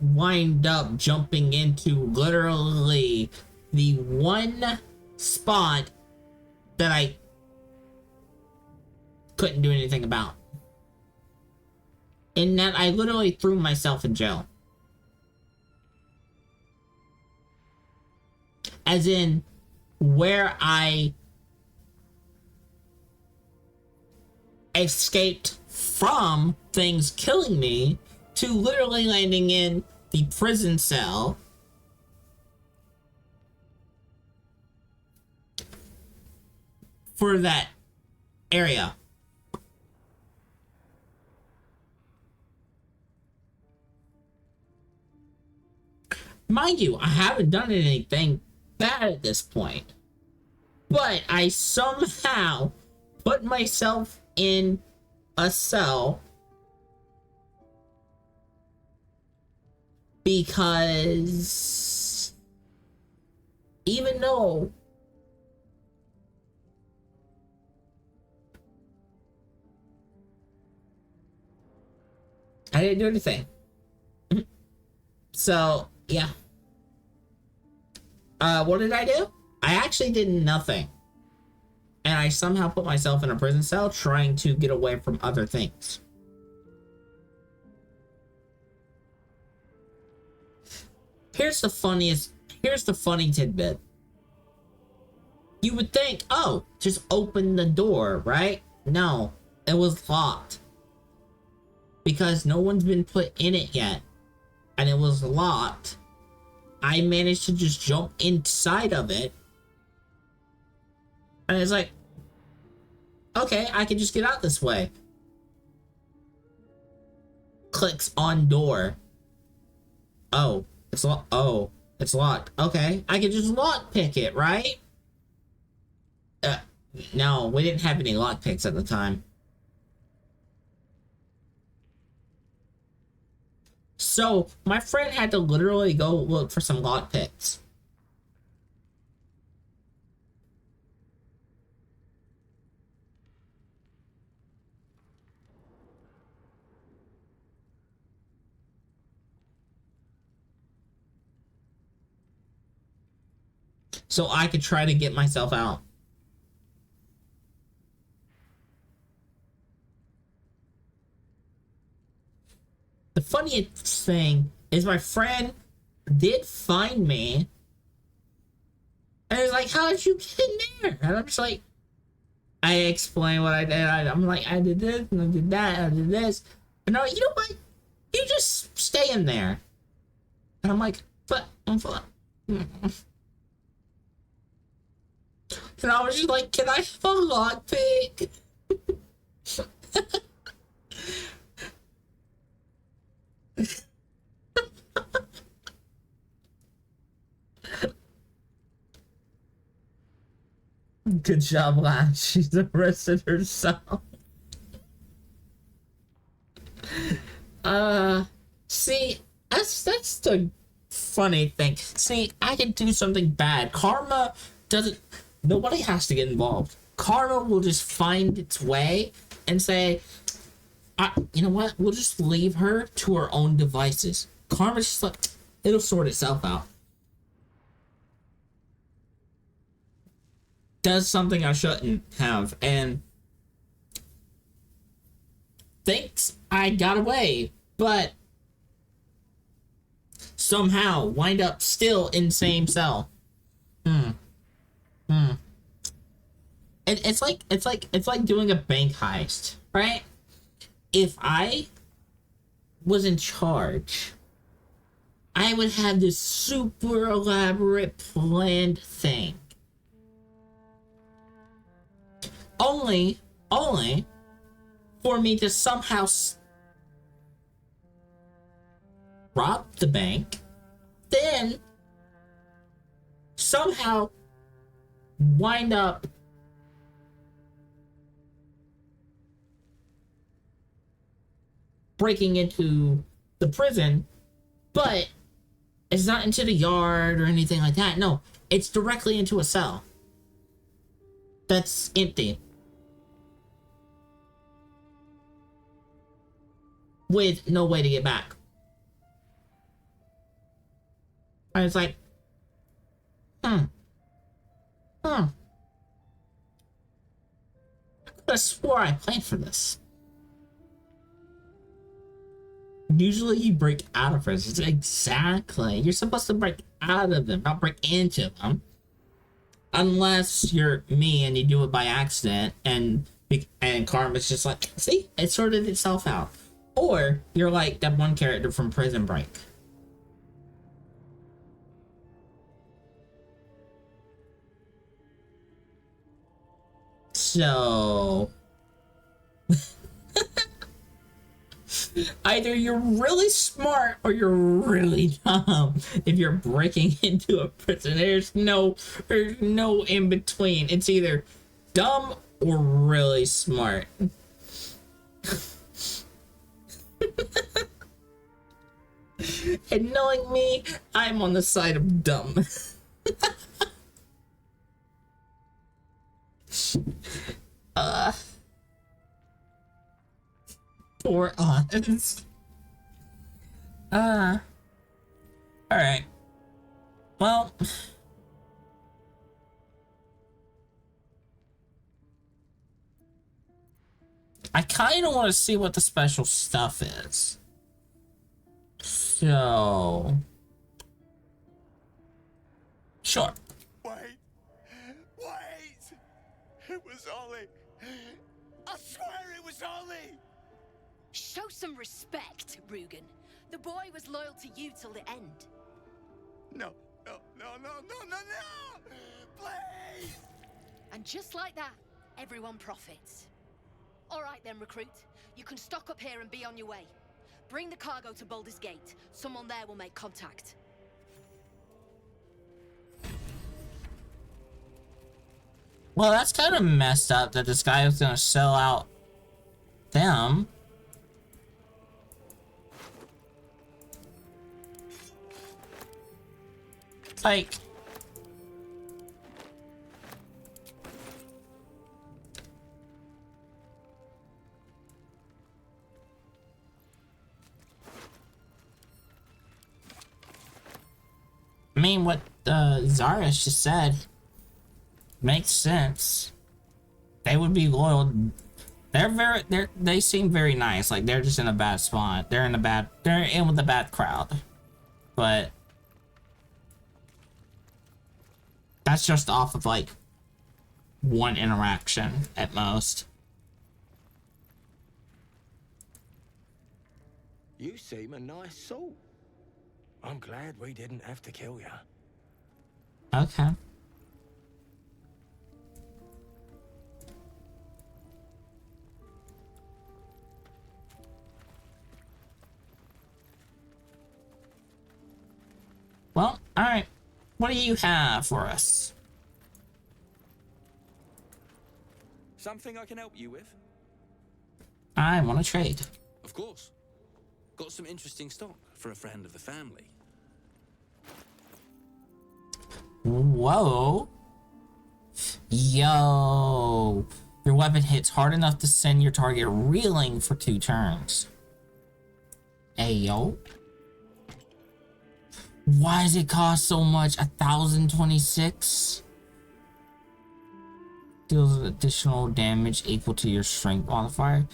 wind up jumping into literally the one spot that I couldn't do anything about. In that I literally threw myself in jail. As in, where I escaped from things killing me to literally landing in the prison cell for that area. Mind you, I haven't done anything bad at this point. But I somehow put myself in a cell because even though I didn't do anything. So, yeah. What did I do? I actually did nothing. And I somehow put myself in a prison cell trying to get away from other things. Here's the funny tidbit. You would think, oh, just open the door, right? No, it was locked. Because no one's been put in it yet. And it was locked. I managed to just jump inside of it. And it's like, okay, I can just get out this way. Clicks on door. Oh, it's locked. Oh, it's locked. Okay, I can just lockpick it, right? No, we didn't have any lockpicks at the time. So, my friend had to literally go look for some lockpicks. So I could try to get myself out. The funniest thing is my friend did find me. And it's like, how did you get in there? And I'm just like, I explained what I did. I'm like, I did this, and I did that, and I did this. But no, you know what? You just stay in there. And I'm like, but I'm fine. And I was just like, can I have a lockpick? Good job, lad. She's arrested herself. See, that's the funny thing. See, I can do something bad. Karma doesn't... Nobody has to get involved. Karma will just find its way and say, you know what? We'll just leave her to her own devices. Karma's just like, it'll sort itself out. Does something I shouldn't have, and thinks I got away, but somehow wind up still in same cell. It's like doing a bank heist, right? If I was in charge, I would have this super elaborate planned thing. Only for me to somehow rob the bank, then somehow wind up breaking into the prison, but it's not into the yard or anything like that. No, it's directly into a cell that's empty, with no way to get back. I was like, I could have swore I planned for this. Usually you break out of prisons. Exactly. You're supposed to break out of them, not break into them. Unless you're me and you do it by accident, and karma's just like, see, it sorted itself out. Or you're like that one character from Prison Break. So Either you're really smart or you're really dumb if you're breaking into a prison. There's no in between. It's either dumb or really smart. And knowing me, I'm on the side of dumb. Poor Oz. Alright. Well, I kind of want to see what the special stuff is. So, sure. Wait! It was Ollie! I swear it was Ollie! Show some respect, Rugen. The boy was loyal to you till the end. No! Please! And just like that, everyone profits. All right then, recruit. You can stock up here and be on your way. Bring the cargo to Baldur's Gate. Someone there will make contact. Well, that's kind of messed up that this guy was gonna sell out them. Like, I mean, what Zaris just said makes sense. They would be loyal. They seem very nice. Like, they're just in a bad spot. They're in with a bad crowd. But that's just off of like one interaction at most. You seem a nice soul. I'm glad we didn't have to kill you. Okay. Well, alright. What do you have for us? Something I can help you with? I want to trade. Of course. Got some interesting stock for a friend of the family. Whoa. Yo. Your weapon hits hard enough to send your target reeling for 2 turns. Ayo. Why does it cost so much? 1,026? Deals additional damage equal to your strength modifier.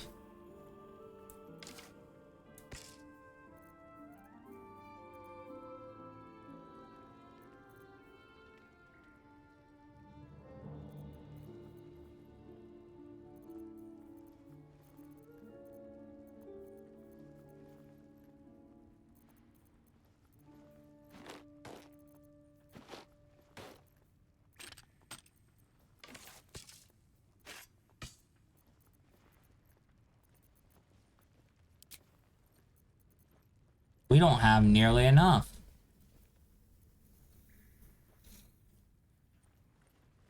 We don't have nearly enough.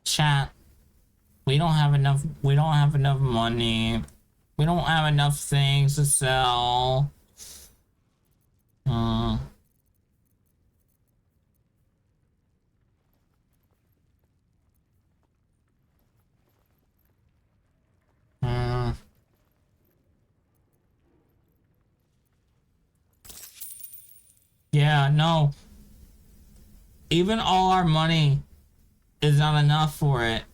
Chat. We don't have enough money. We don't have enough things to sell. Yeah, no. Even all our money is not enough for it.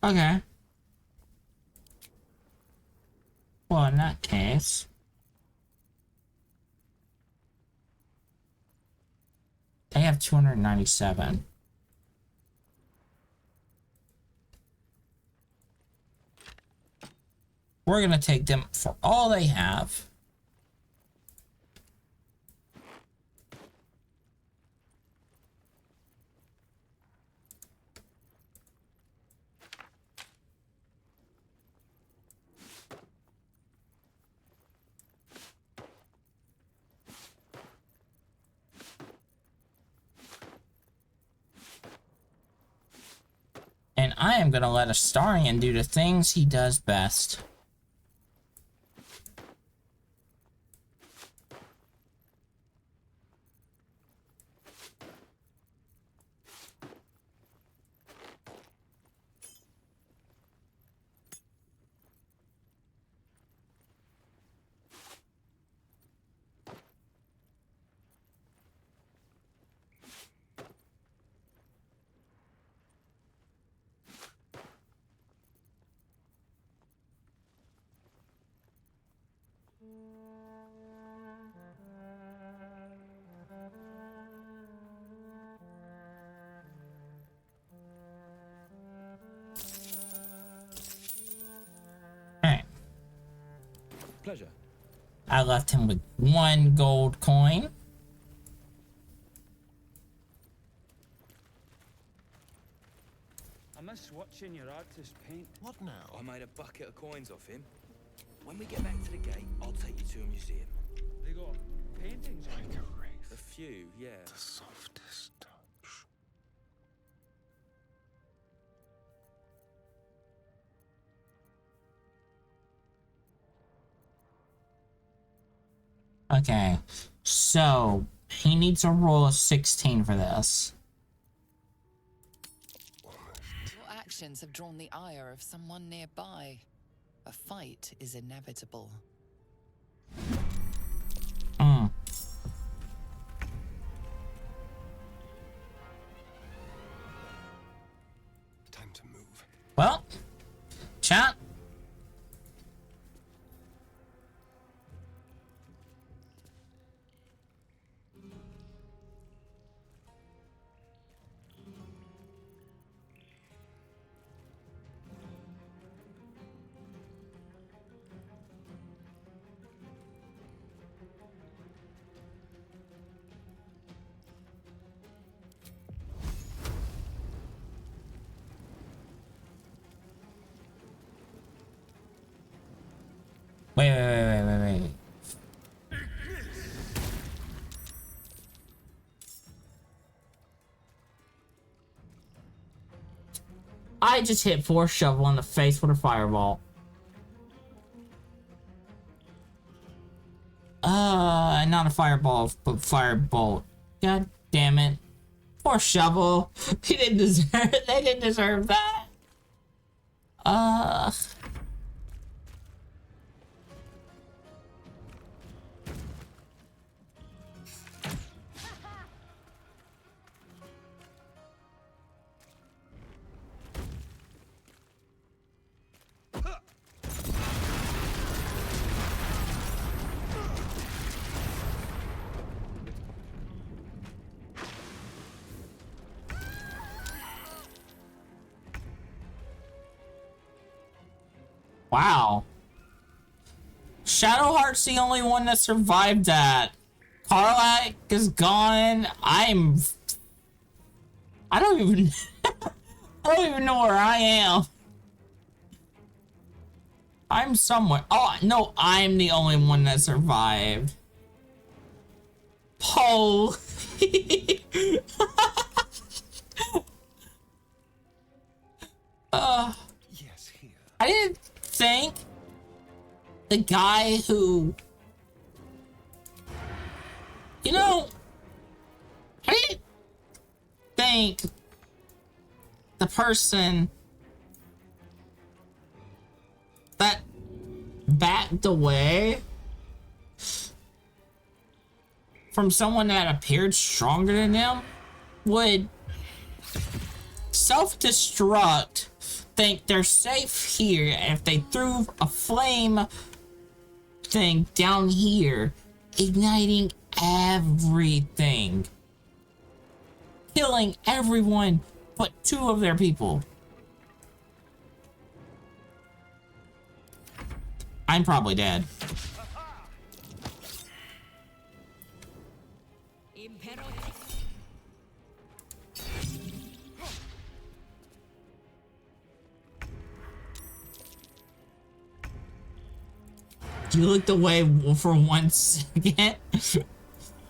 Okay. Well, in that case, they have 297. We're gonna take them for all they have. I am gonna let Astarion do the things he does best. Pleasure. I left him with 1 gold coin. I miss watching your artist paint. What now? I made a bucket of coins off him. When we get back to the gate, I'll take you to a museum. They got paintings on it. A few, yeah. The softest touch. Okay, so he needs a roll of 16 for this. Your actions have drawn the ire of someone nearby. A fight is inevitable. Hmm. Time to move. Well, chat. Wait. I just hit Force Shovel in the face with a fireball. Not a fireball, but firebolt. God damn it. Poor Shovel. He didn't deserve it. They didn't deserve that. Wow. Shadowheart's the only one that survived that. Karlach is gone. I don't even I don't even know where I am. I'm somewhere. Oh no, I'm the only one that survived. Poe. Yes, here. I didn't think the guy who, you know, I didn't think the person that backed away from someone that appeared stronger than them would self-destruct, think they're safe here, and if they threw a flame thing down here, igniting everything, killing everyone but 2 of their people. I'm probably dead. You looked away for 1 second.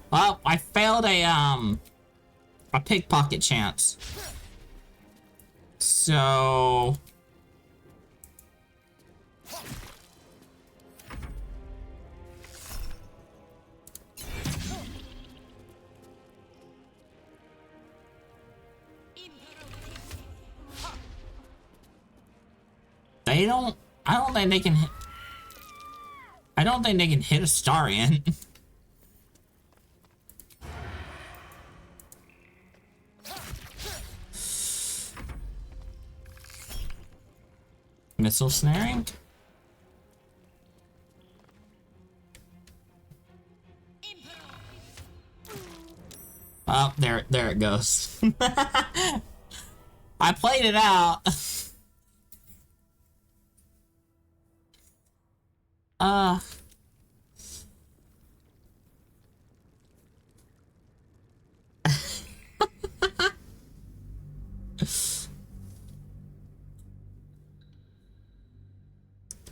Well, I failed a pickpocket chance. So they don't. I don't think they can. I don't think they can hit a Starian. Missile snaring? Oh, there it goes. I played it out. uh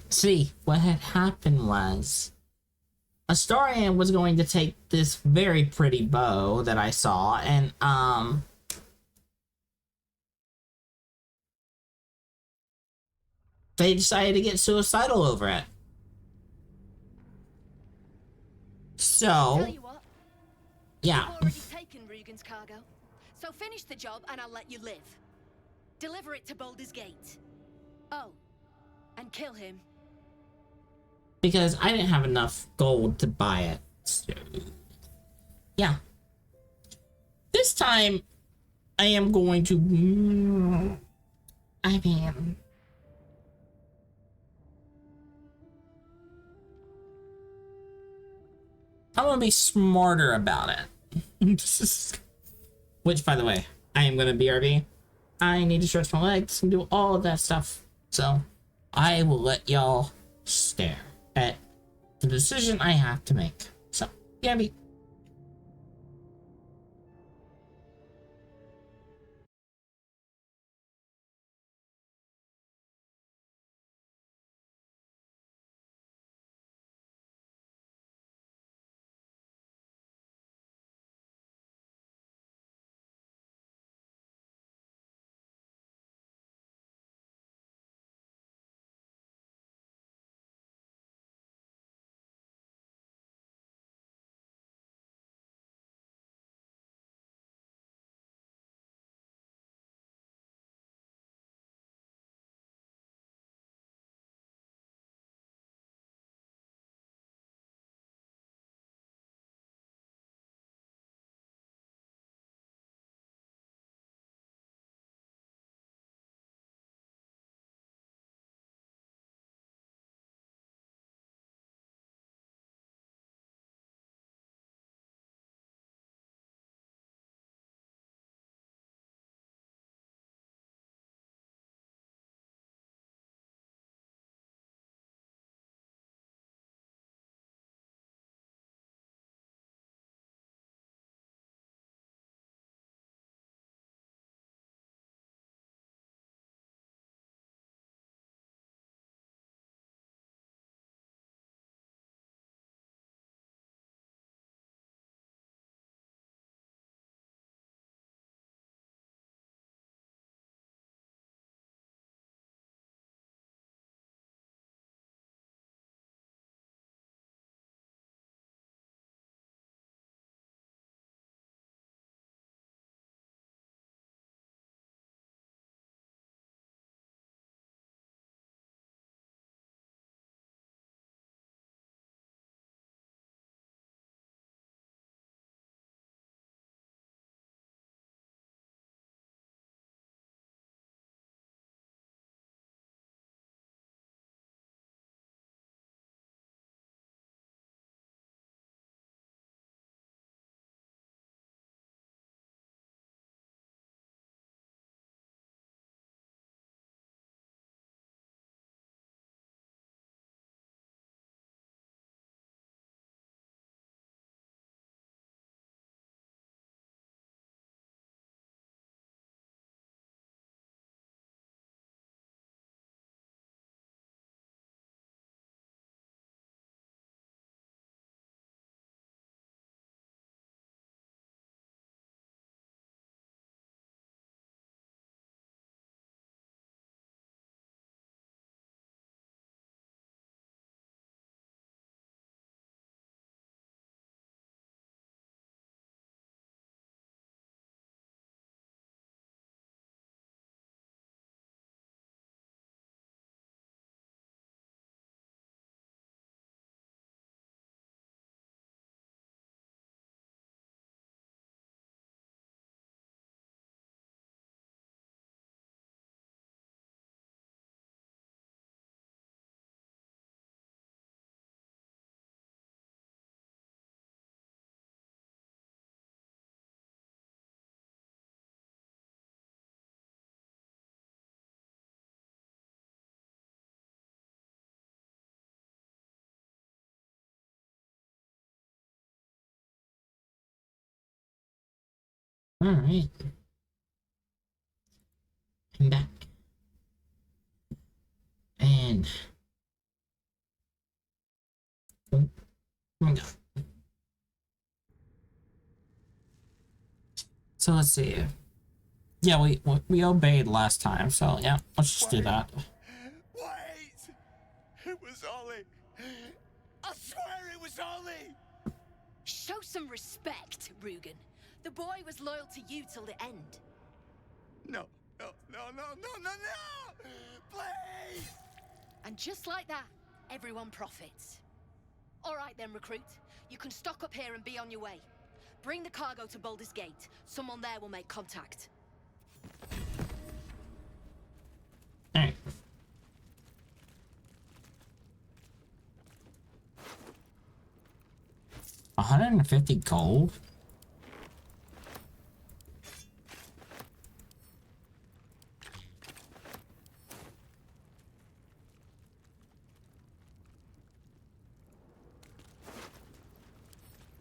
See, what had happened was Astarion was going to take this very pretty bow that I saw and they decided to get suicidal over it. So Tell you what, yeah. you've already taken Rugen's cargo, so finish the job and I'll let you live. Deliver it to Baldur's Gate. Oh, and kill him. Because I didn't have enough gold to buy it. So, yeah. This time, I am going to... I mean... I'm gonna be smarter about it. Which, by the way, I am gonna BRB. I need to stretch my legs and do all of that stuff. So, I will let y'all stare at the decision I have to make. So, BRB. Alright. I'm back. And oh my god. So let's see. Yeah, we obeyed last time, so yeah, let's just do that. Wait! It was Ollie. I swear it was Ollie! Show some respect, Rugen. The boy was loyal to you till the end. No, no, no, no, no, no, no! Please! And just like that, everyone profits. All right then, recruit. You can stock up here and be on your way. Bring the cargo to Baldur's Gate. Someone there will make contact. Alright. $150 gold?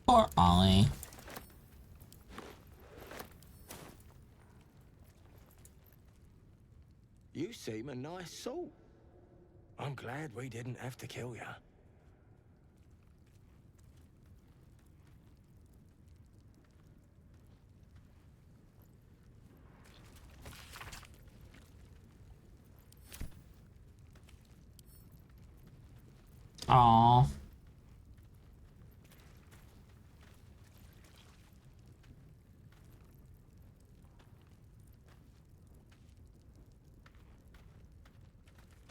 Poor Ollie. You seem a nice soul. I'm glad we didn't have to kill you. Aww.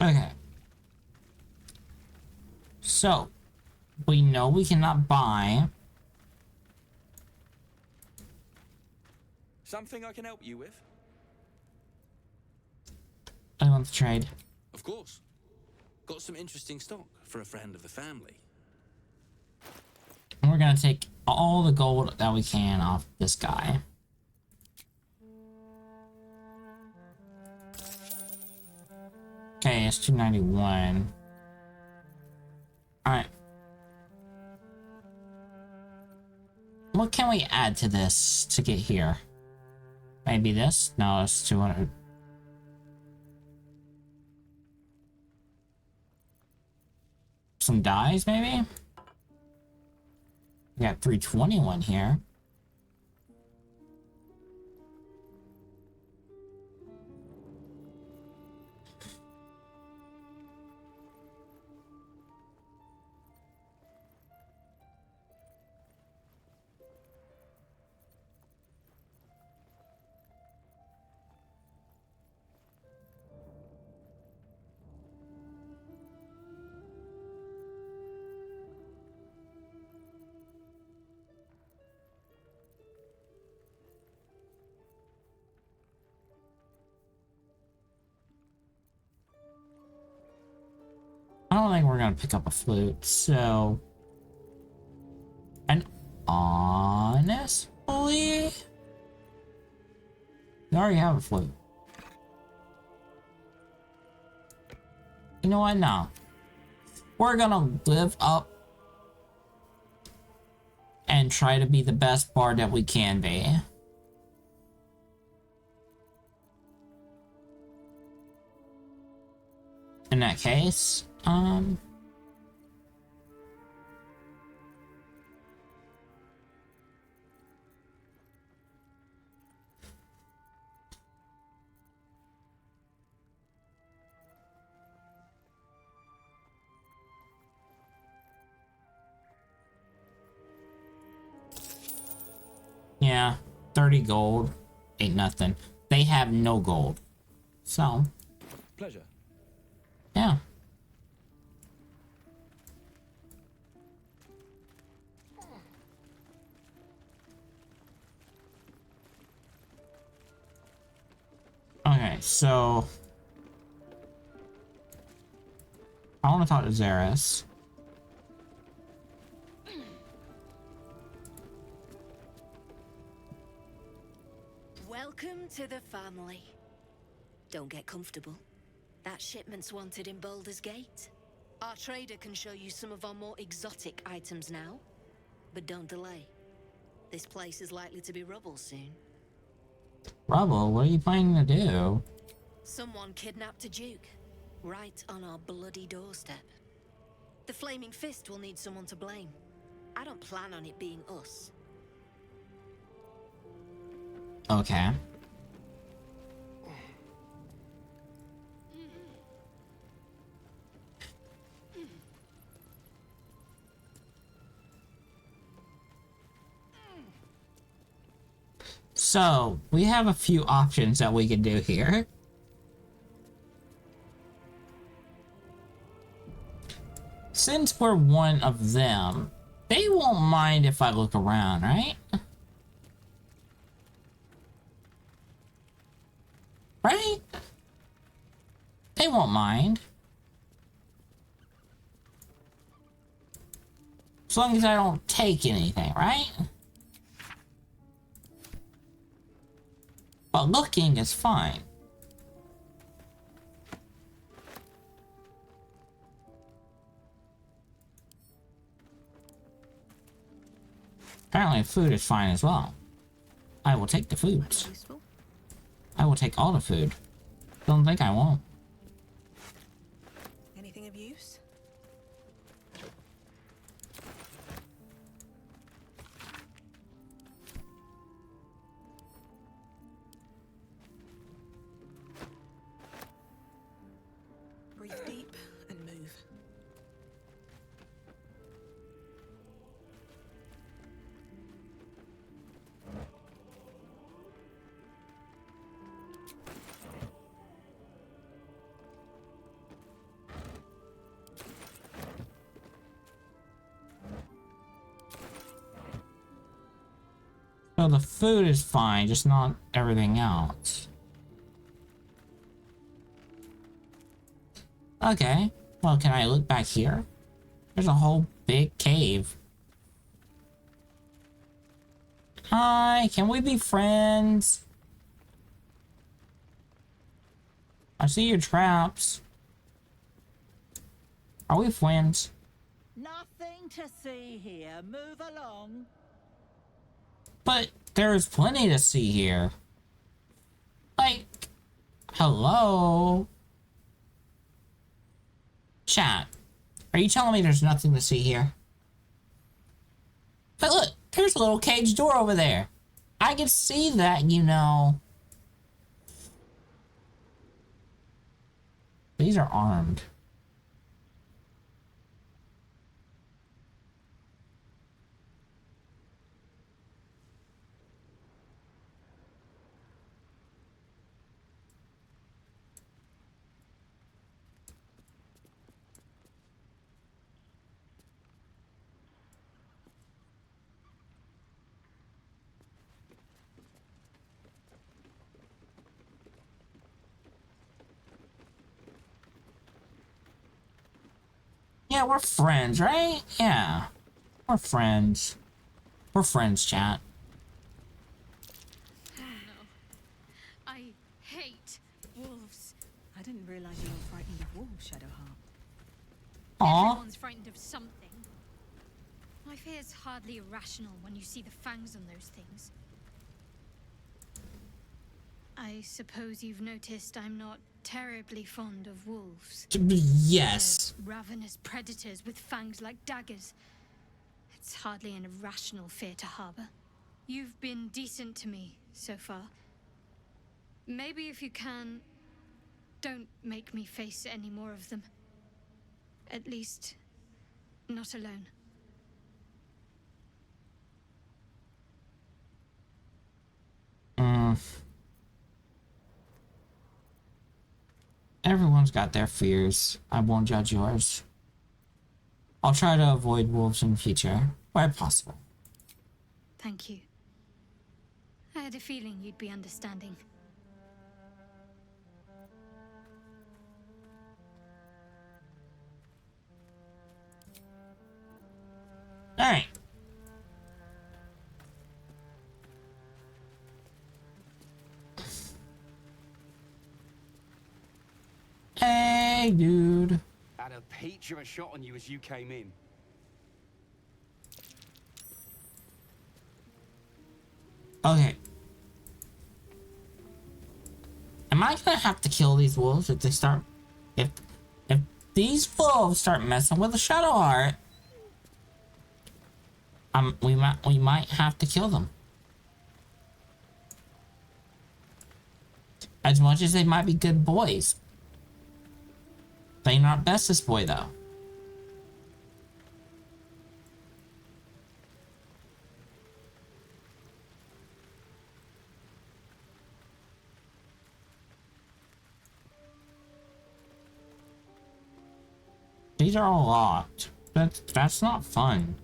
Okay. So, we know we cannot buy. Something I can help you with? I want to trade. Of course. Got some interesting stock for a friend of the family. And we're gonna take all the gold that we can off this guy. Okay, it's 291. Alright. What can we add to this to get here? Maybe this? No, it's 200. Some dyes, maybe? We got 321 here. I don't think we're gonna pick up a flute, so... And honestly... We already have a flute. You know what? No. We're gonna live up and try to be the best bard that we can be. In that case, yeah, 30 gold ain't nothing. They have no gold. So, Pleasure. yeah. Okay, so I want to talk to Xeris. Welcome to the family. Don't get comfortable. That shipment's wanted in Baldur's Gate. Our trader can show you some of our more exotic items now. But don't delay. This place is likely to be rubble soon. Rubble, what are you planning to do? Someone kidnapped a duke, right on our bloody doorstep. The Flaming Fist will need someone to blame. I don't plan on it being us. Okay. So, we have a few options that we can do here. Since we're one of them, they won't mind if I look around, right? Right? They won't mind. As long as I don't take anything, right? But looking is fine. Apparently food is fine as well. I will take the foods. I will take all the food. Don't think I won't. Anything of use? Breathe deep and move. So the food is fine, just not everything else. Okay, well, can I look back here? There's a whole big cave. Hi, can we be friends? I see your traps. Are we friends? Nothing to see here. Move along. But there's plenty to see here. Like, hello? Chat, are you telling me there's nothing to see here? But look, there's a little cage door over there. I can see that, you know. These are armed. Yeah, we're friends, right? Yeah. We're friends. We're friends, chat. Oh no. I hate wolves. I didn't realize you were frightened of wolves, Shadowheart. Aw. Everyone's frightened of something. My fear is hardly irrational when you see the fangs on those things. I suppose you've noticed I'm not terribly fond of wolves. Yes. They're ravenous predators with fangs like daggers. It's hardly an irrational fear to harbor. You've been decent to me so far. Maybe if you can, don't make me face any more of them. At least, not alone. Everyone's got their fears. I won't judge yours. I'll try to avoid wolves in the future, where possible. Thank you. I had a feeling you'd be understanding. Alright. Hey, dude. Had a peach of a shot on you as you came in. Okay. I gonna have to kill these wolves if they start... If these wolves start messing with the Shadow Heart, we might have to kill them. As much as they might be good boys. They're not bestest boy, though. These are all locked. That's not fun.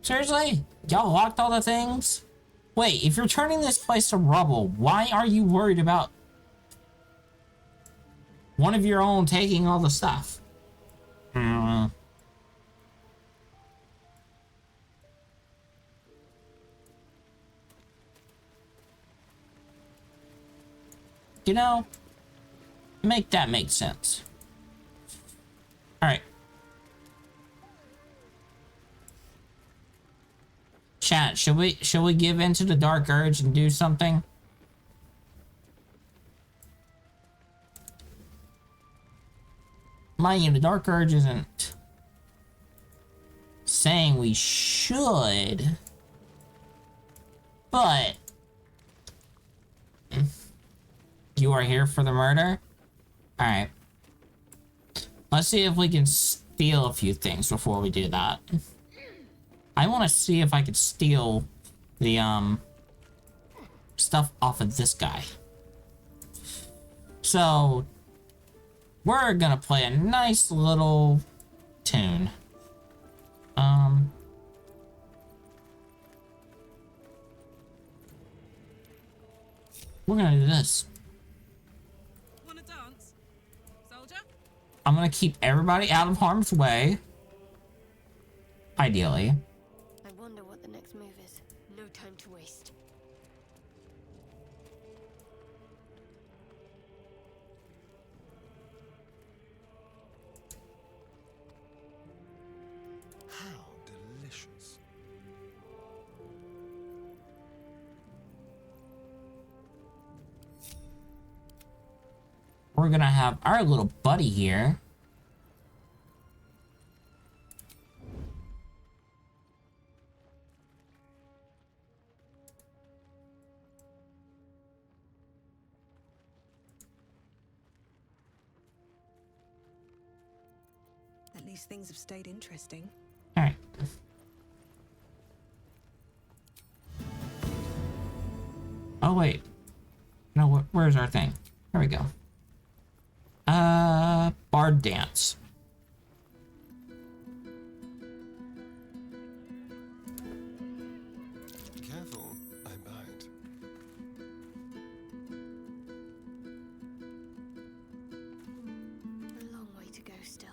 Seriously? Y'all locked all the things? Wait, if you're turning this place to rubble, why are you worried about one of your own taking all the stuff? You know, make that make sense. Alright. Chat, should we give in to the dark urge and do something? Mind you, the dark urge isn't saying we should, but you are here for the murder? Alright. Let's see if we can steal a few things before we do that. I want to see if I could steal the, stuff off of this guy. So, we're gonna play a nice little tune. We're gonna do this. Wanna dance, soldier? I'm gonna keep everybody out of harm's way. Ideally. I wonder what the next move is. No time to waste. How delicious. We're gonna have our little buddy here. At least things have stayed interesting. Alright. Oh, wait. No, where's our thing? There we go. Bard dance. Careful, I bite. A long way to go still.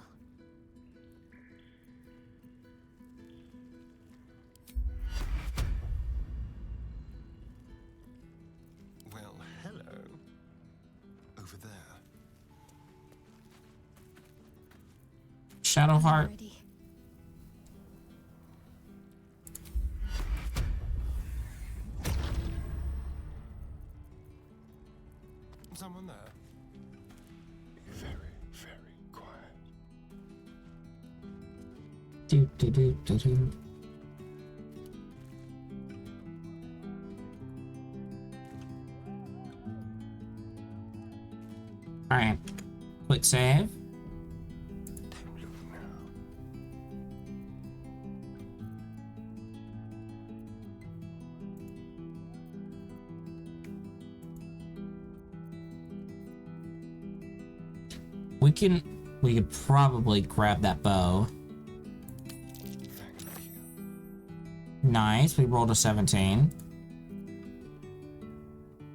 Well, hello. Over there. Shadowheart. Someone there? Very, very quiet. Do do do do do. Alright. Quick save. We could probably grab that bow. Nice, we rolled a 17.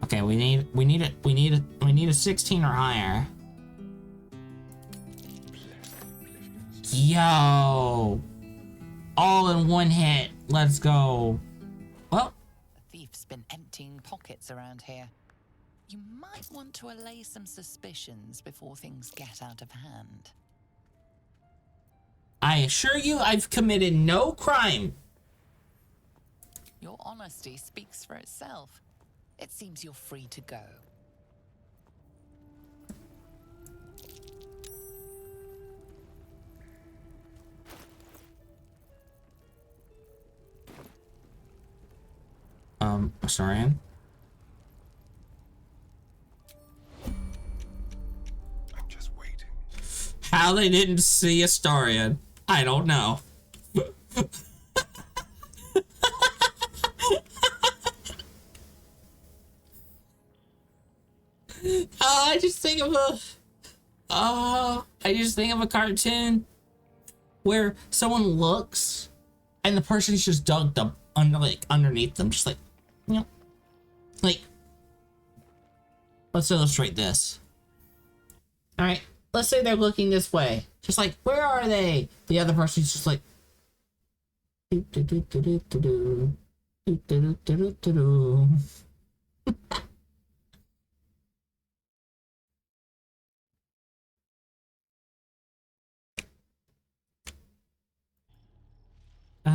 Okay, we need a 16 or higher. Yo! All in one hit. Let's go. Well, The thief's been emptying pockets around here. You might want to allay some suspicions before things get out of hand. I assure you I've committed no crime. Your honesty speaks for itself. It seems you're free to go. Astarion. I'm just waiting. How they didn't see Astarion, I don't know. I just think of a cartoon where someone looks and the person's just dug up underneath them, just like, you know, like, let's illustrate this. All right, let's say they're looking this way, just like, where are they? The other person's just like, do do do do do do do do do do do. The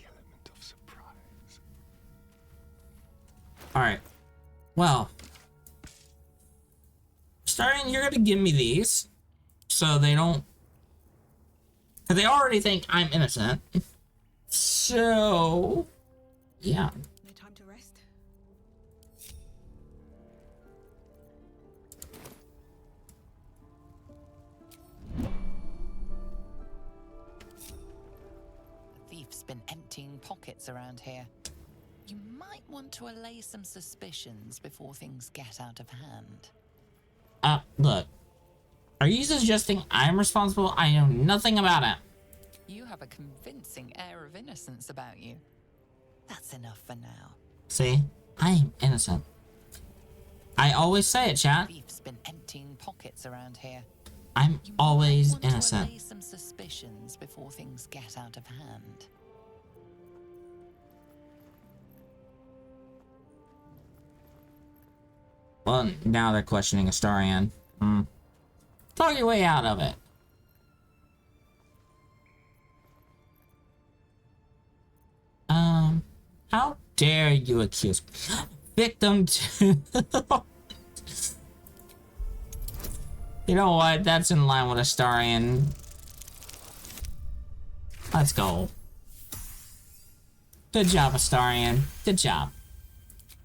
element of surprise. Alright. Well. Starting, you're gonna give me these. So they don't... Because they already think I'm innocent. So... Yeah. No time to rest. Thief's been emptying pockets around here. You might want to allay some suspicions before things get out of hand. Look. Are you suggesting I'm responsible? I know nothing about it. You have a convincing air of innocence about you. That's enough for now. See? I'm innocent. I always say it, chat. Thief's been emptying pockets around here. I'm always innocent. To allay some suspicions before things get out of hand. Well, now they're questioning Astarion. Talk your way out of it. How dare you accuse victim to... You know what? That's in line with Astarion. Let's go. Good job, Astarion. Good job.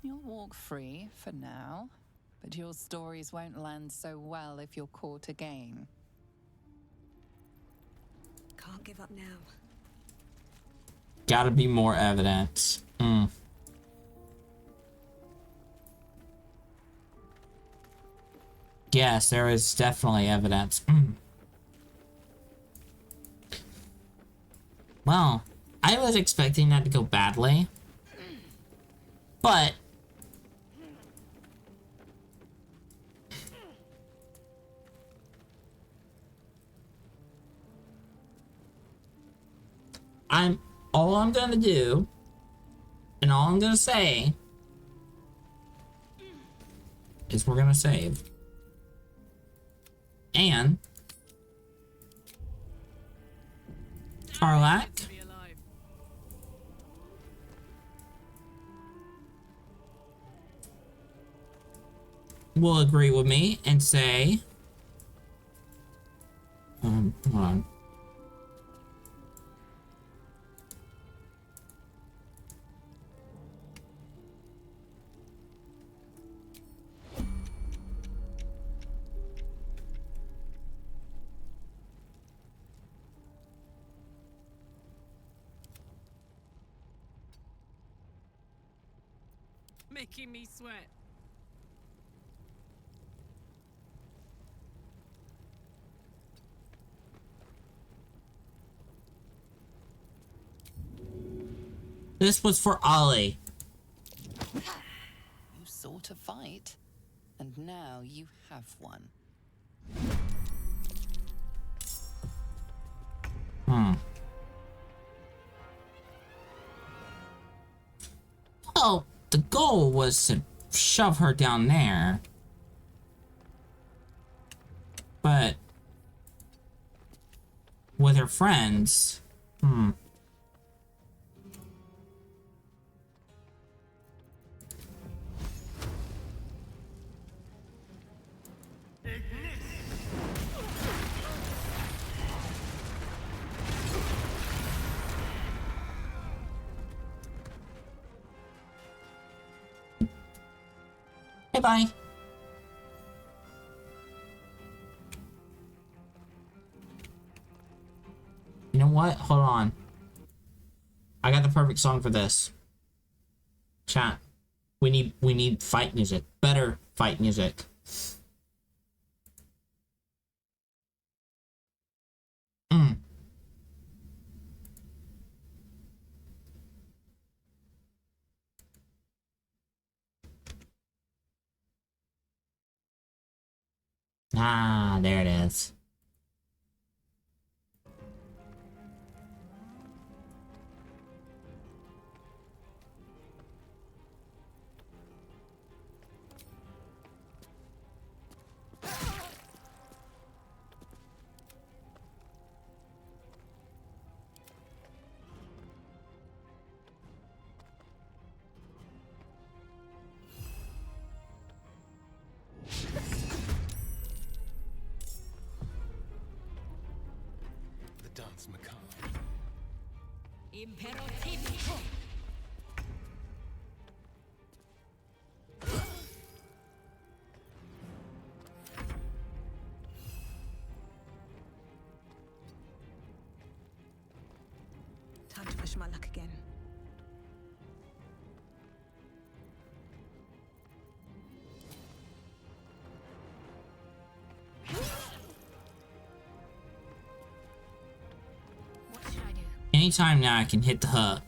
You'll walk free for now, but your stories won't land so well if you're caught again. Can't give up now. Gotta be more evidence. Yes, there is definitely evidence. Well, I was expecting that to go badly. But... all I'm gonna do, and all I'm gonna say, is we're gonna save. And Karlak will agree with me and say, hold on. Making me sweat. This was for Ollie. You sought a fight, and now you have one. Well, the goal was to shove her down there. But with her friends, Bye-bye. You know what? Hold on. I got the perfect song for this. Chat. We need fight music. Better fight music. Ah, there it is. The dance macabre. Imperativo. Time to push my luck again. What should I do? Anytime now I can hit the hook.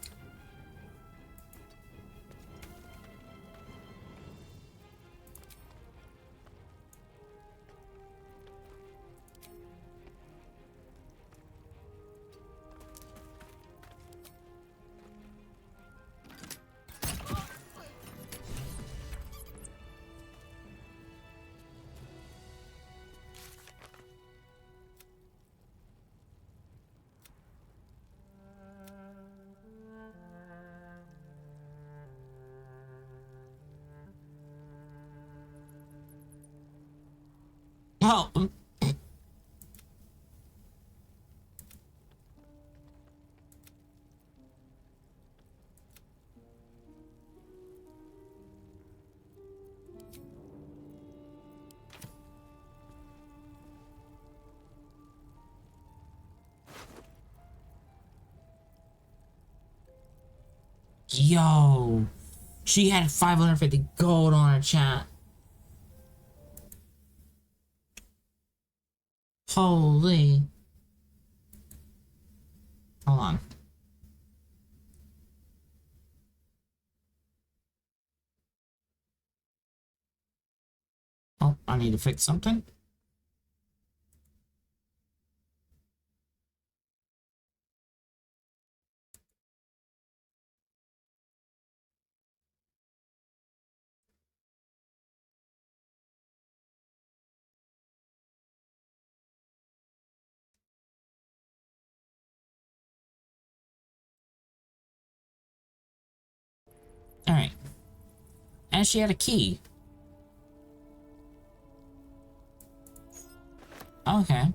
Oh. Yo. She had 550 gold on her, chat. Holy. Hold on. Oh, I need to fix something. Alright. And she had a key. Okay.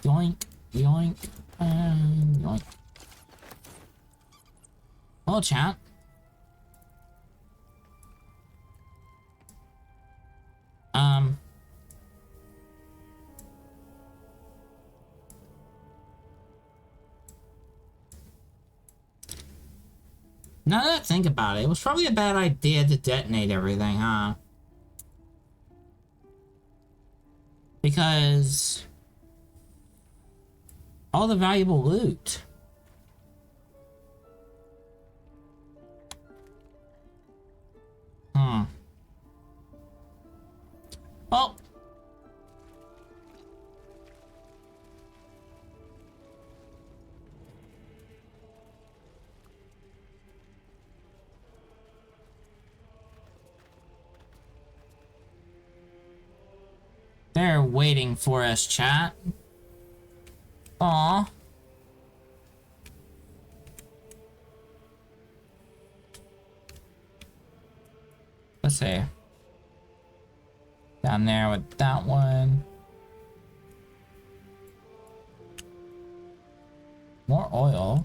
Yoink, yoink, and yoink. Hello, chat. Now that I think about it, it was probably a bad idea to detonate everything, huh? Because all the valuable loot. Well, they're waiting for us, chat. Aw. Let's see. Down there with that one. More oil.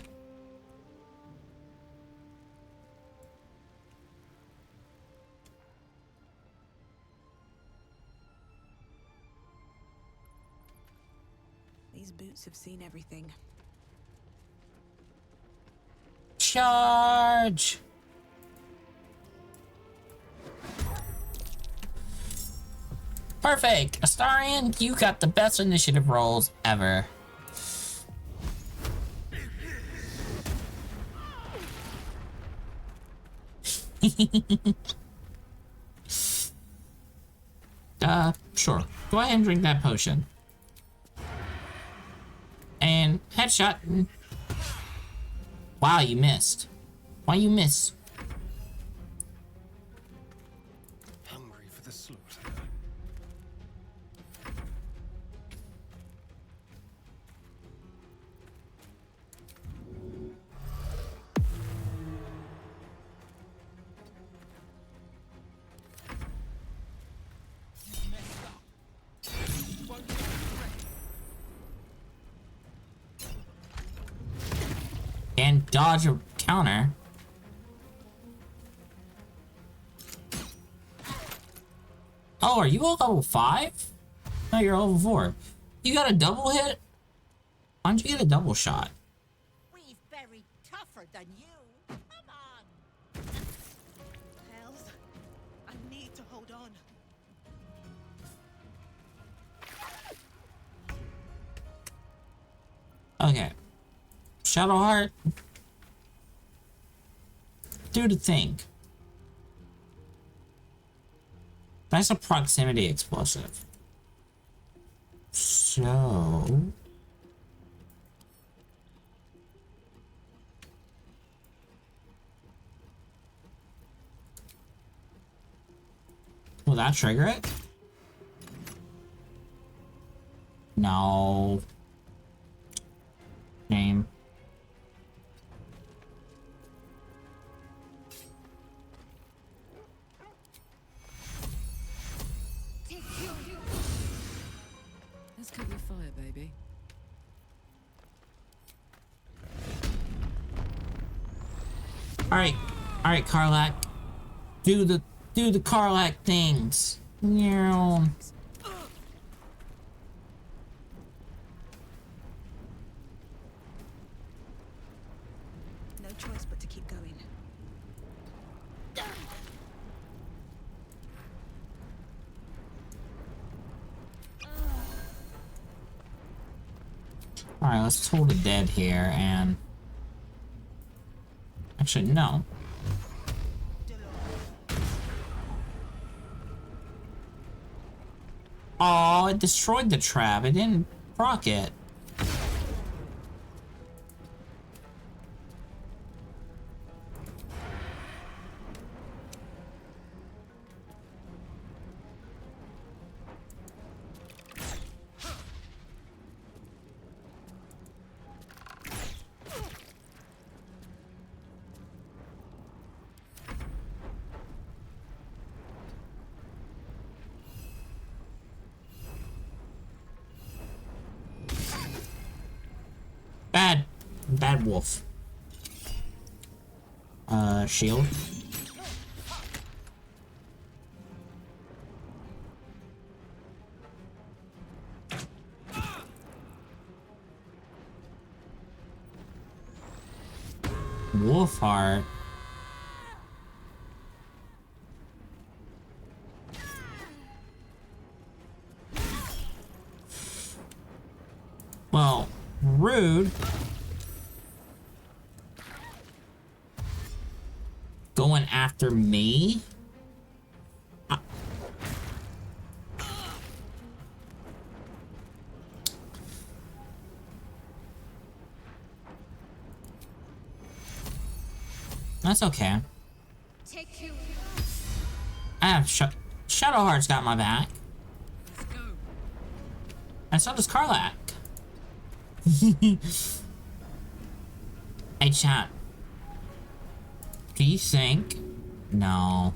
These boots have seen everything. Charge! Perfect! Astarion, you got the best initiative rolls ever. Sure. Go ahead and drink that potion. And headshot. Wow, you missed. Why you miss? Hungry for the slaughter. And dodge a counter. Oh, are you a level 5? No, you're level 4. You got a double hit? Why don't you get a double shot? We've buried tougher than you. Come on. Hells, I need to hold on. Okay. Shadowheart. Do the thing. That's a proximity explosive. So... will that trigger it? No. Name. Let's cover your fire, baby. Alright, Karlak. Do the Karlak things. Yeah. No choice but to keep going. Alright, let's toll the dead here and... actually, no. Oh, it destroyed the trap. It didn't proc it. Bad wolf. Shield. Wolf heart. Well, rude. Going after me? That's okay. I have Shadowheart's got my back. Let's go. And so does Karlak. Hey, chat. Do you think? No.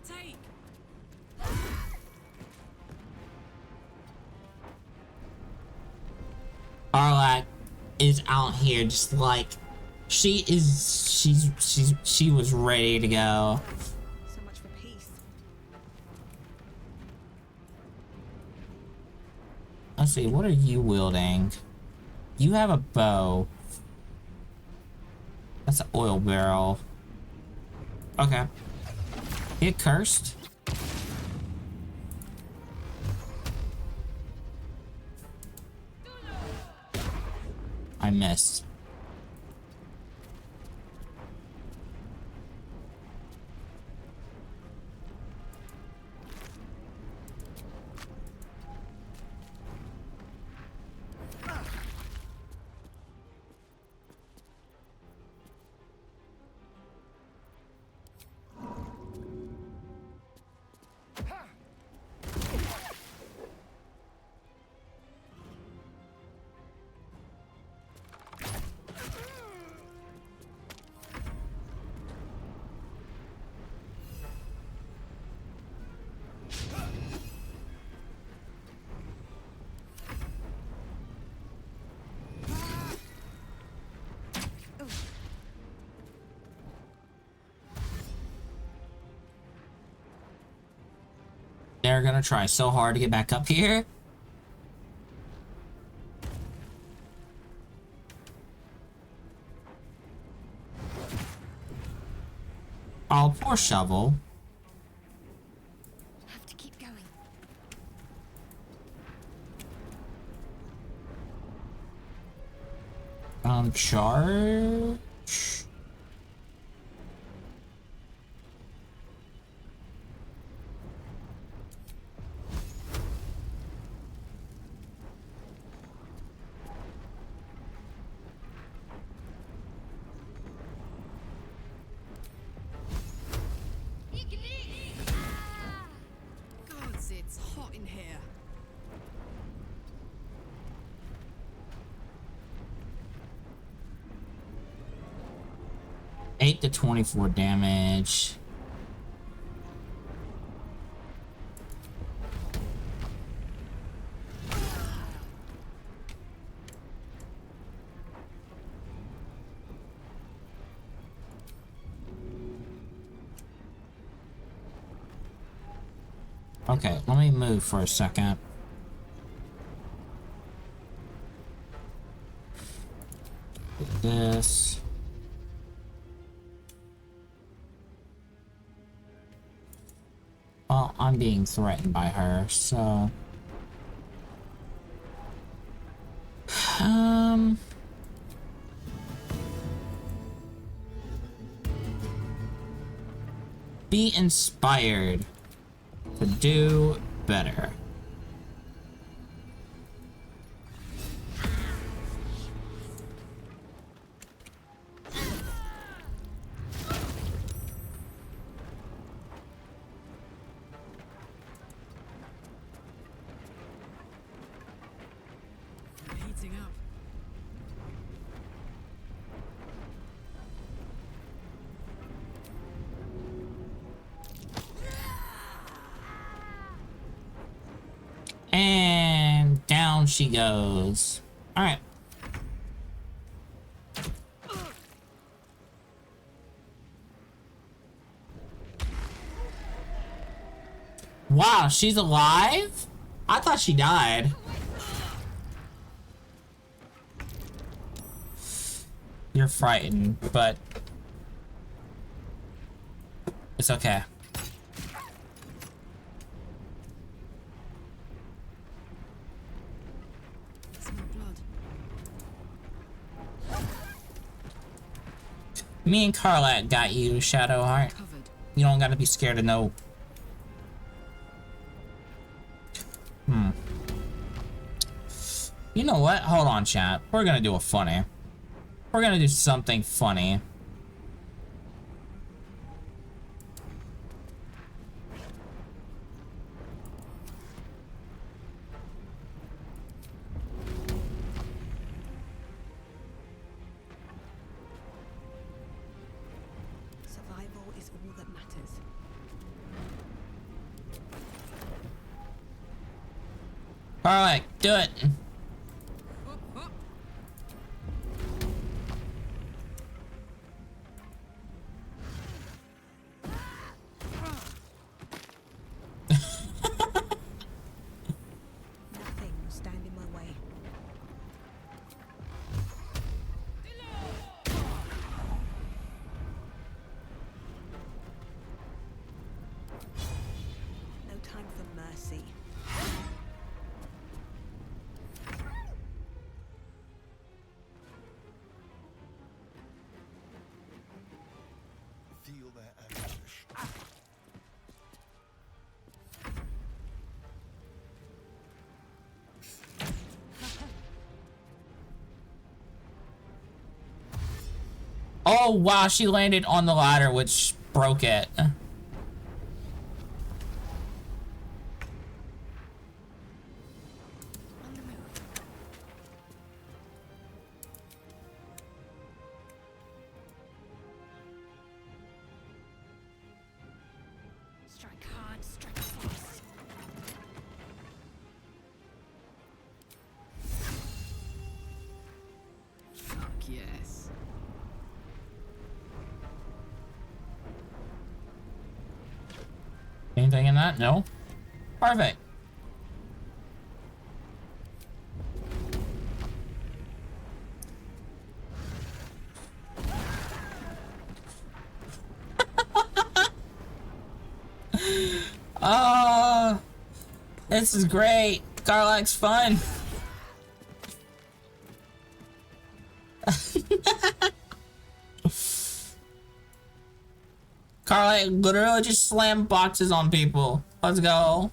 take. Arlac is out here just like she was ready to go. So much for peace. Let's see, what are you wielding? You have a bow. That's an oil barrel. Okay. Get cursed. I missed. They're gonna try so hard to get back up here. Oh, poor Shovel. Have to keep going. Charge. Gods, it's hot in here. 8 to 24 damage. Okay, let me move for a second. Get this. Well, I'm being threatened by her, so... Be inspired to do better. Heating up. And down she goes. All right. Wow, she's alive? I thought she died. You're frightened, but it's okay. Me and Carla got you, Shadowheart. You don't gotta be scared of no. You know what? Hold on, chat. We're gonna do a funny. We're gonna do something funny. Survival is all that matters. Alright, do it. Nothing will stand in my way. No time for mercy. Feel their anguish. Oh wow, she landed on the ladder, which broke it. Strike hard, strike fast. Fuck yes. Anything in that? No? Perfect. Oh, this is great. Garlac's fun. Garlac literally just slammed boxes on people. Let's go.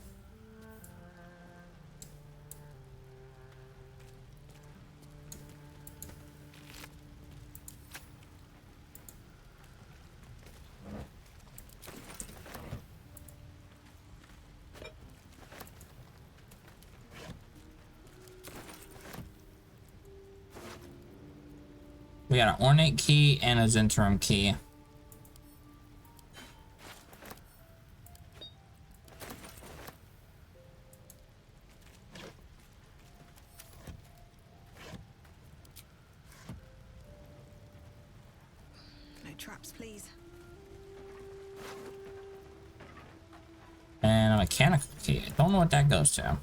We got an ornate key and a Zentrum key. No traps, please. And a mechanical key. I don't know what that goes to.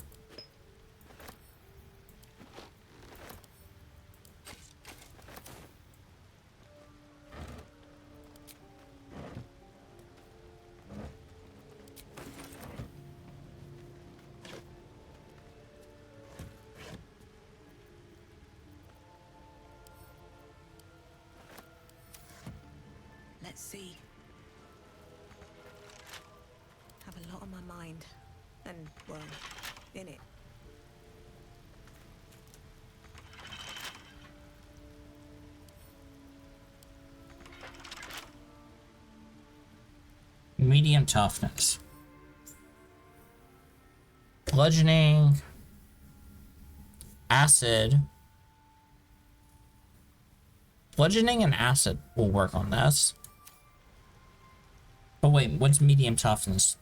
Let's see. Have a lot on my mind. And, well, in it. Medium toughness. Bludgeoning. Acid. Bludgeoning and acid will work on this. But wait, what's medium toughness?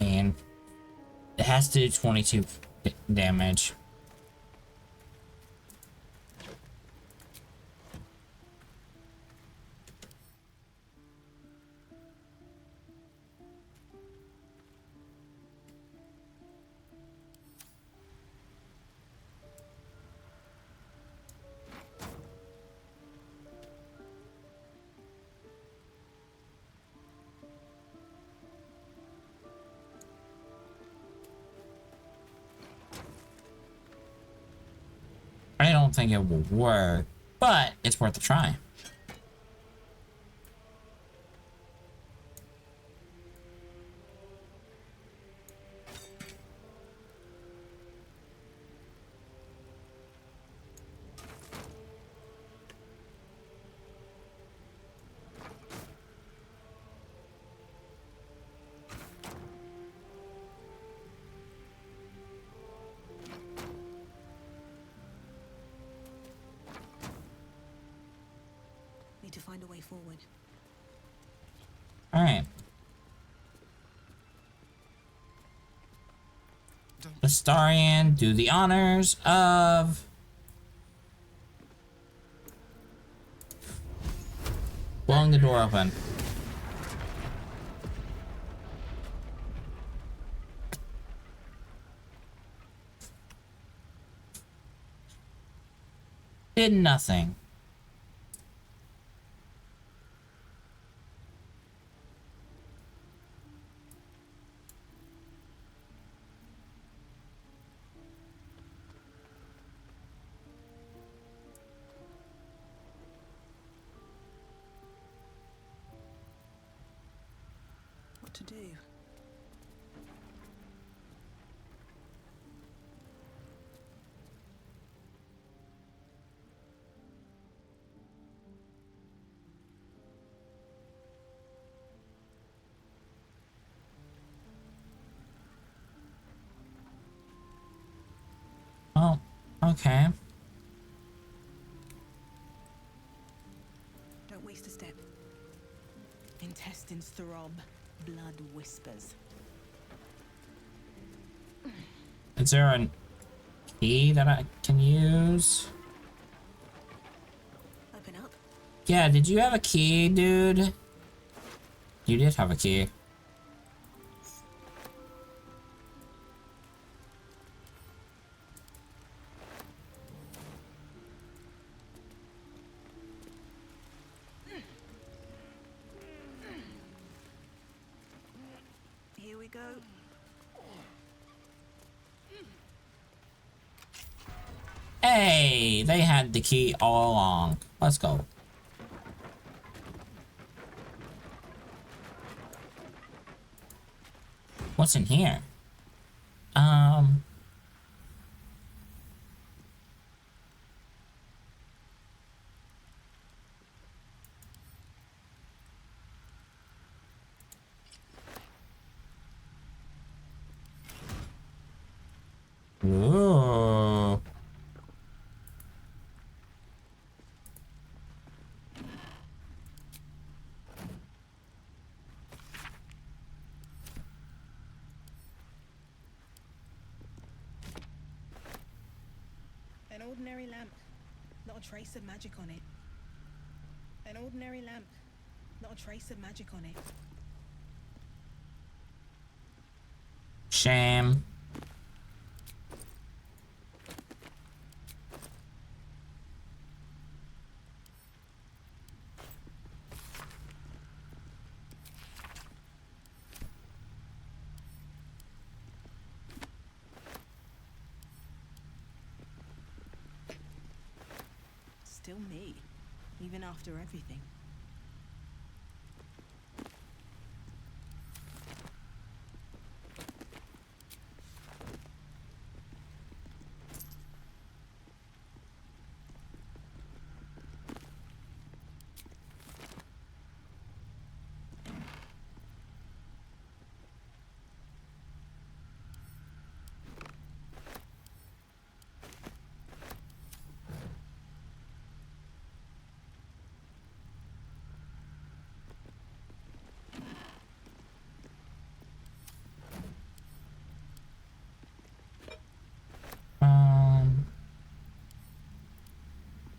And it has to do 22 damage. I don't think it will work, but it's worth a try. Need to find a way forward. Alright. Don't The Astarian, do the honors of blowing the door open. Did nothing. What to do? Oh, okay. Don't waste a step. Intestines throb, blood whispers. Is there a key that I can use? Open up. Yeah, did you have a key, dude? You did have a key. Here we go. Hey, they had the key all along. Let's go. What's in here? Ooh. An ordinary lamp, not a trace of magic on it. An ordinary lamp, not a trace of magic on it. Shame. Still me, even after everything.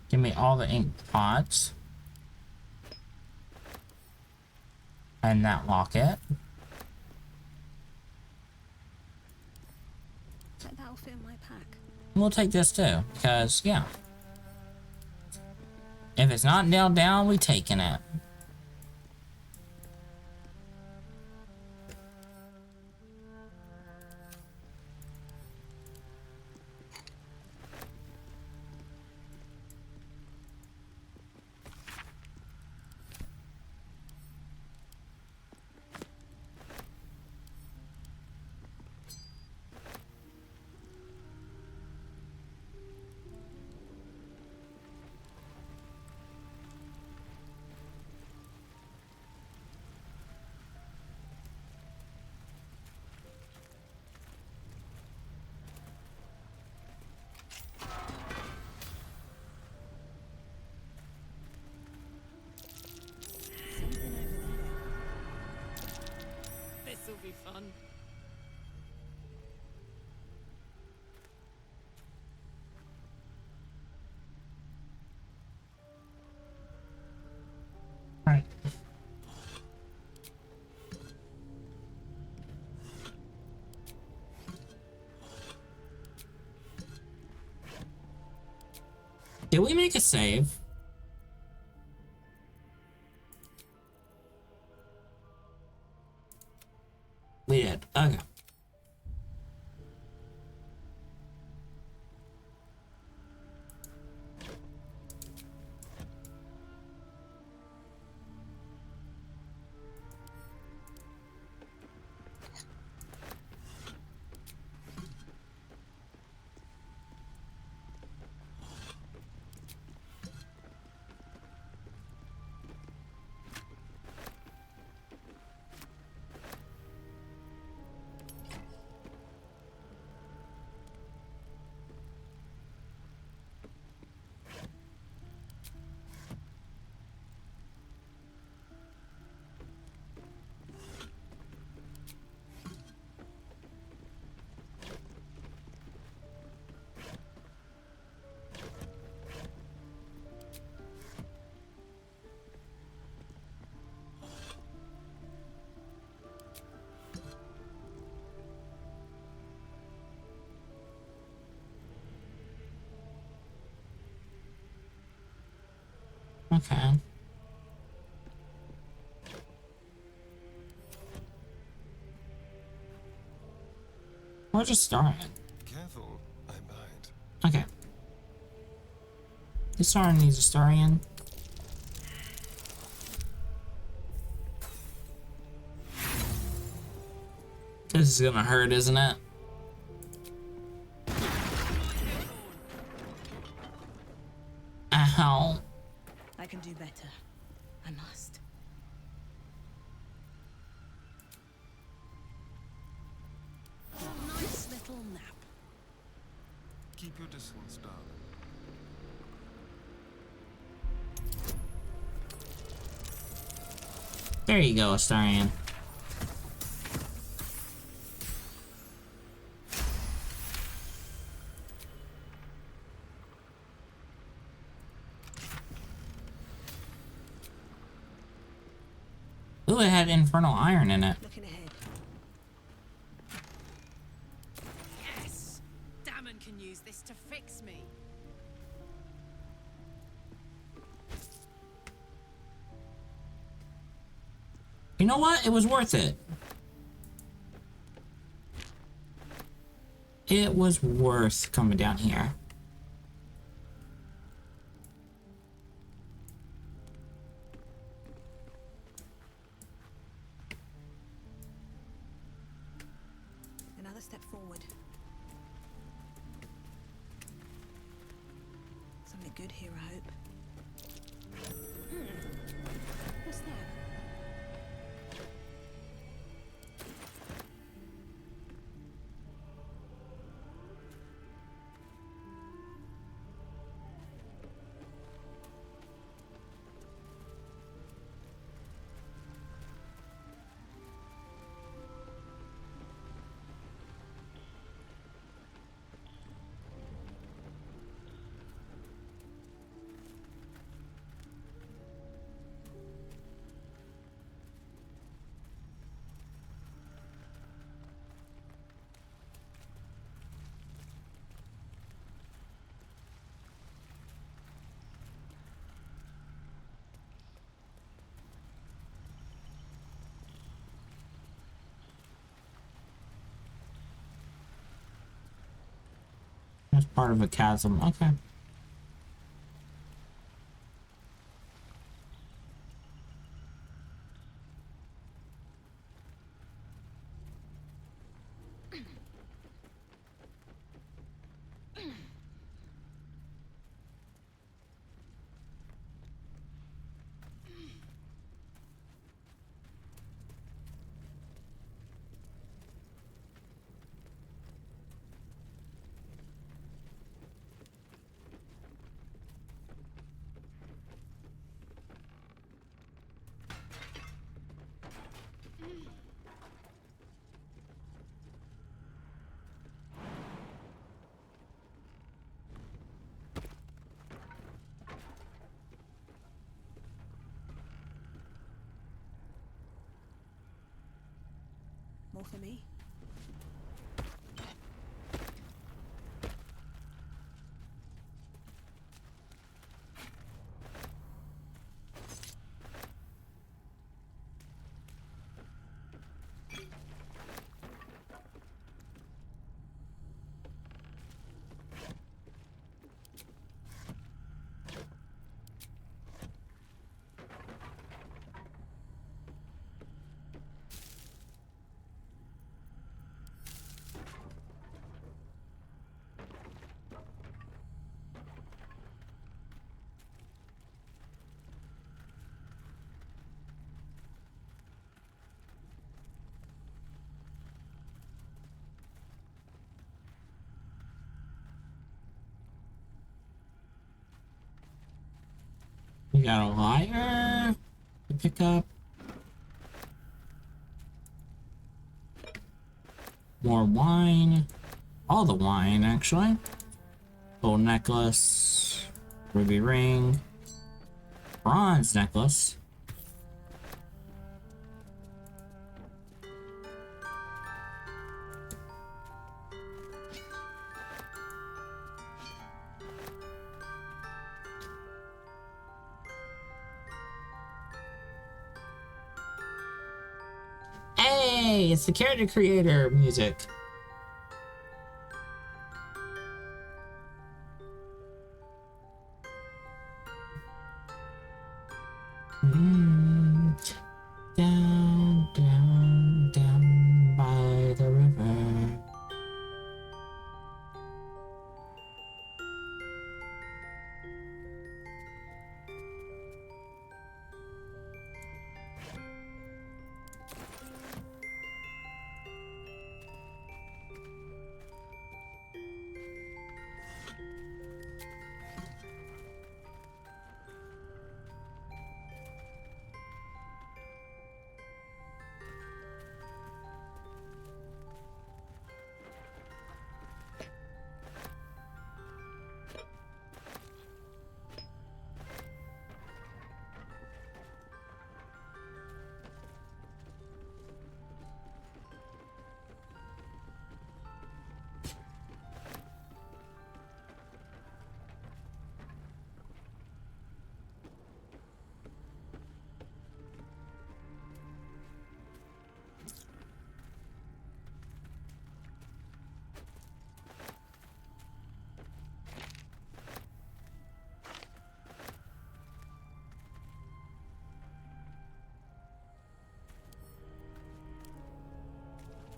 Give me all the ink pots. And that locket. That'll fit in my pack. We'll take this too, because, yeah. If it's not nailed down, we taking it. This'll be fun. Did we make a save? We did. Okay. Okay. We'll just start it. Careful, I might. Okay. This star needs a star in. This is gonna hurt, isn't it? Ow. I can do better. I must. Nice little nap. Keep your distance, darling. There you go, Astarion. Ooh, it had infernal iron in it. Looking ahead. Yes! Damon can use this to fix me. You know what? It was worth it. It was worth coming down here. Another step forward. Something good here, I hope. What's that? That's part of a chasm. Okay. More for me? We got a lyre to pick up. More wine. All the wine, actually. Gold necklace. Ruby ring. Bronze necklace. Hey, it's the character creator music. Down, down, down by the river.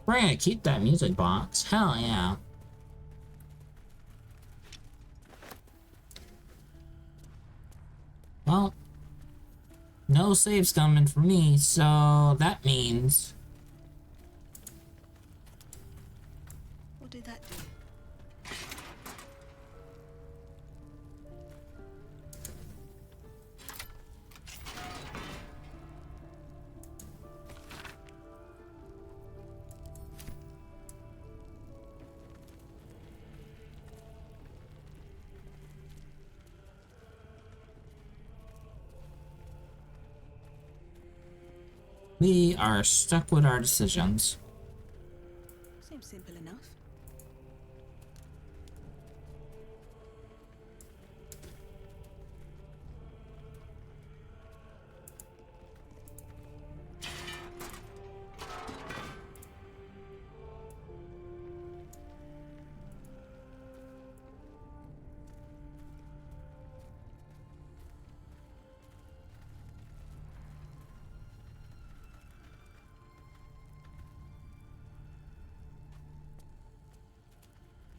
We're gonna keep that music box. Hell yeah. Well, no saves coming for me, so that means... What did that do? We are stuck with our decisions. Seems simple enough.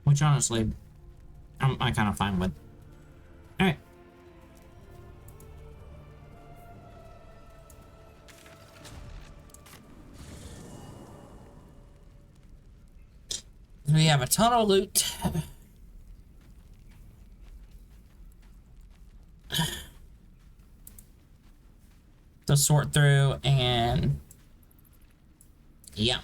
Which honestly, I'm kind of fine with. Alright. We have a ton of loot. To sort through, and yeah.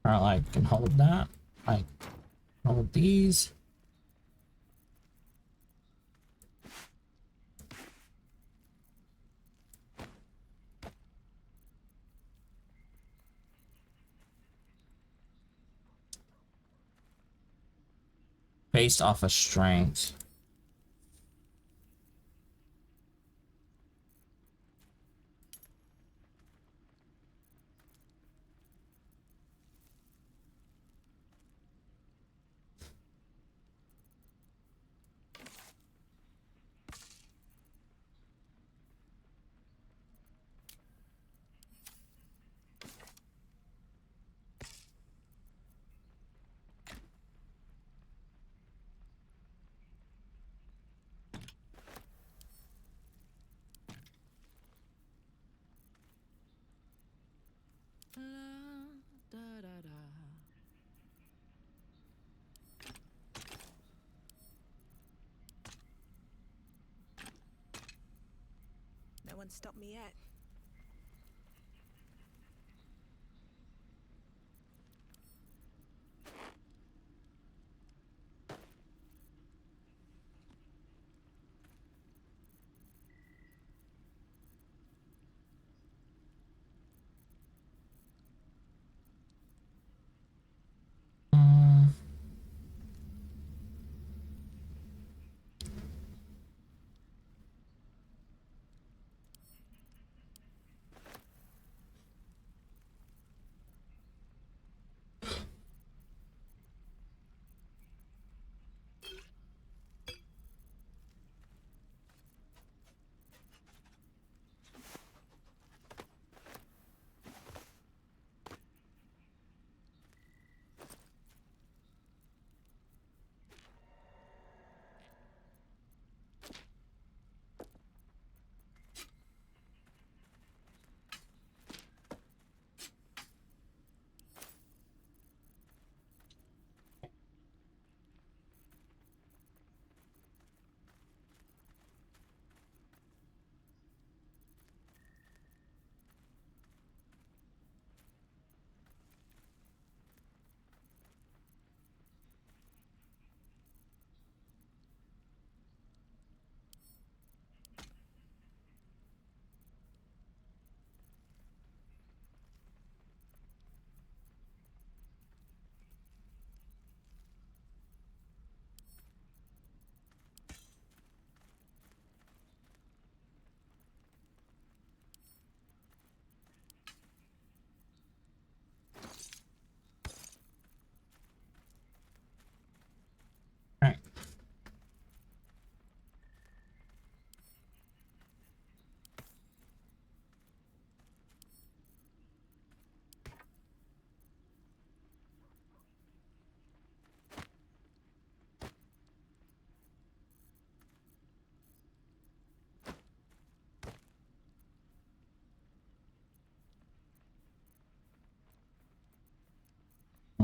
Alright, I can hold that. I hold these. based off of strength. No one stopped me yet.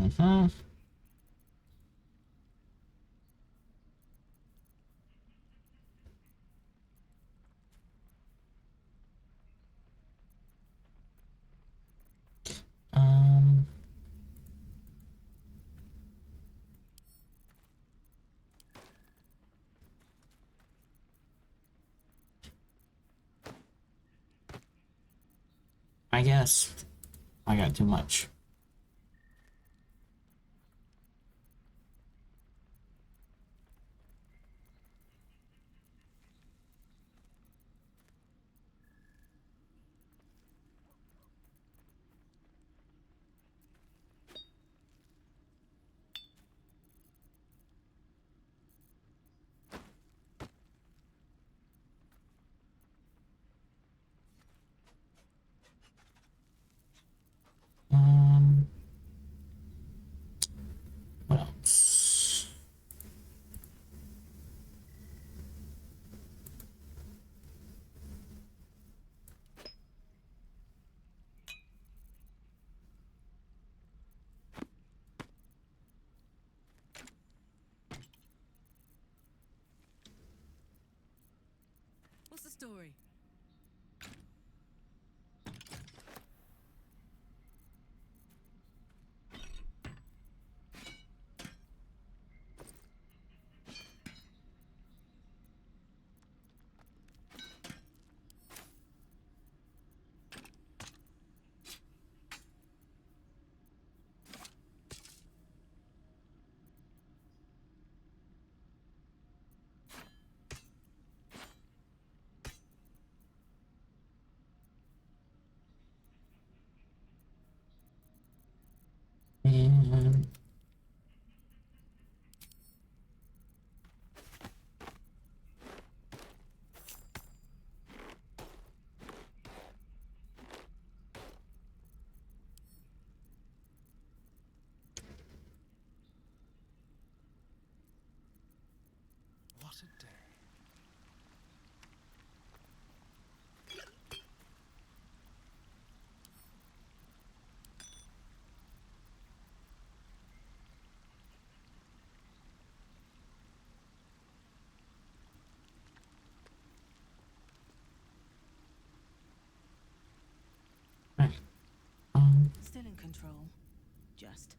Mm-hmm. Um. I guess I got too much. What else? What's the story? What a day. Still in control. Just.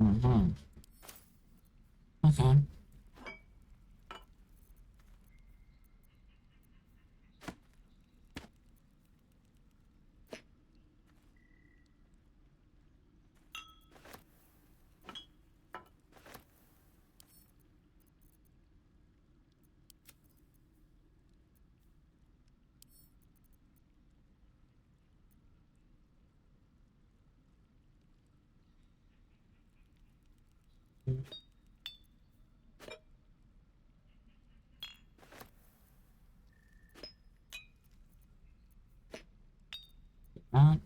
Mm-hmm. Okay. That.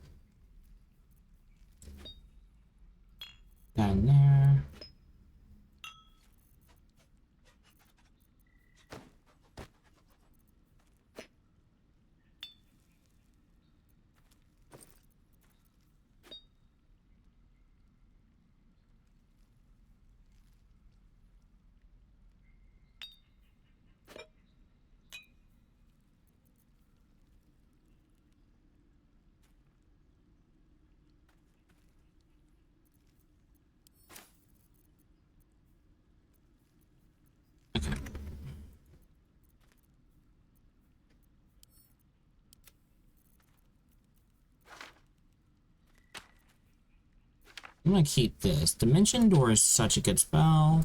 Down there. I'm gonna keep this. Dimension Door is such a good spell.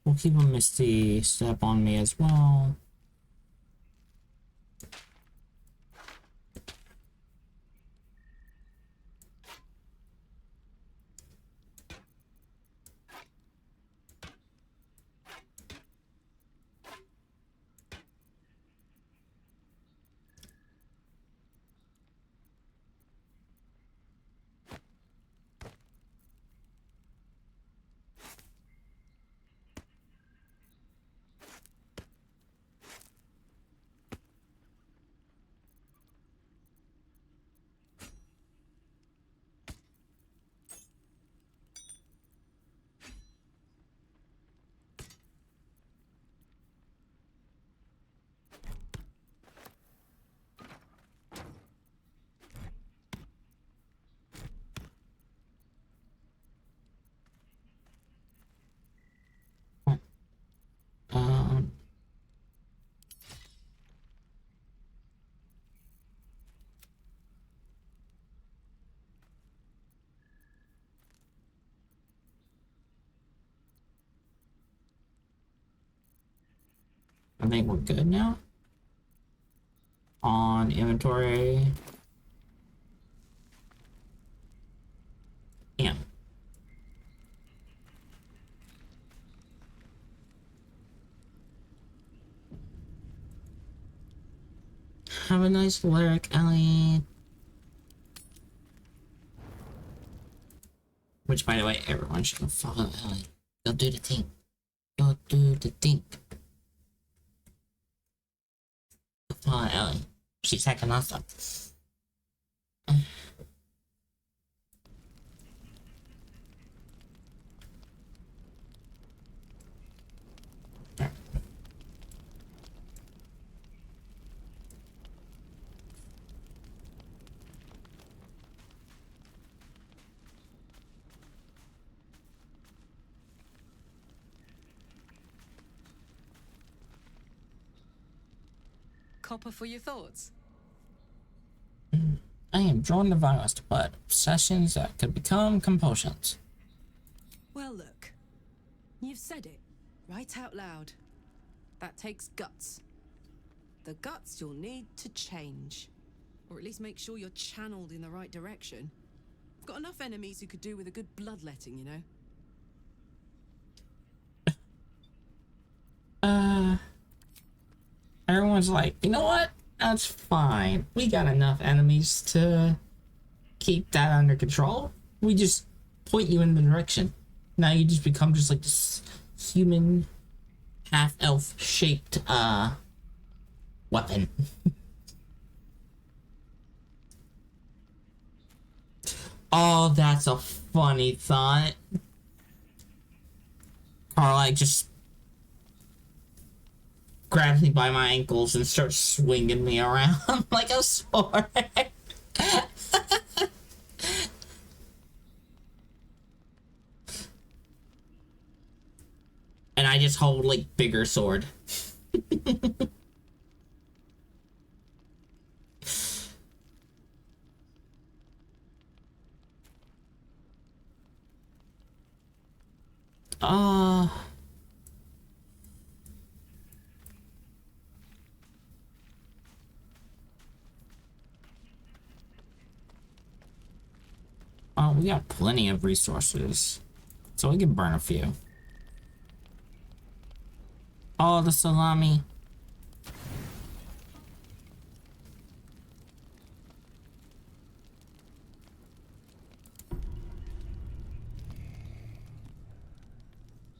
We'll keep a Misty Step on me as well. Um, I think we're good now. On inventory. Yeah. Have a nice lyric, Ellie. Which, by the way, everyone should go follow Ellie. Go do the thing. Go do the thing. Go follow Ellie. She's hacking awesome. Copper for your thoughts? I am drawn to violence, but obsessions that could become compulsions. Well, look. You've said it, right out loud. That takes guts. The guts you'll need to change. Or at least make sure you're channeled in the right direction. I've got enough enemies who could do with a good bloodletting, you know? Everyone's like, you know what? That's fine. We got enough enemies to keep that under control. We just point you in the direction. Now you just become just like this human half-elf shaped weapon. Oh, that's a funny thought. Carl like just grabs me by my ankles and starts swinging me around like a sword. And I just hold like bigger sword. Oh, we got plenty of resources, so we can burn a few. Oh, the salami.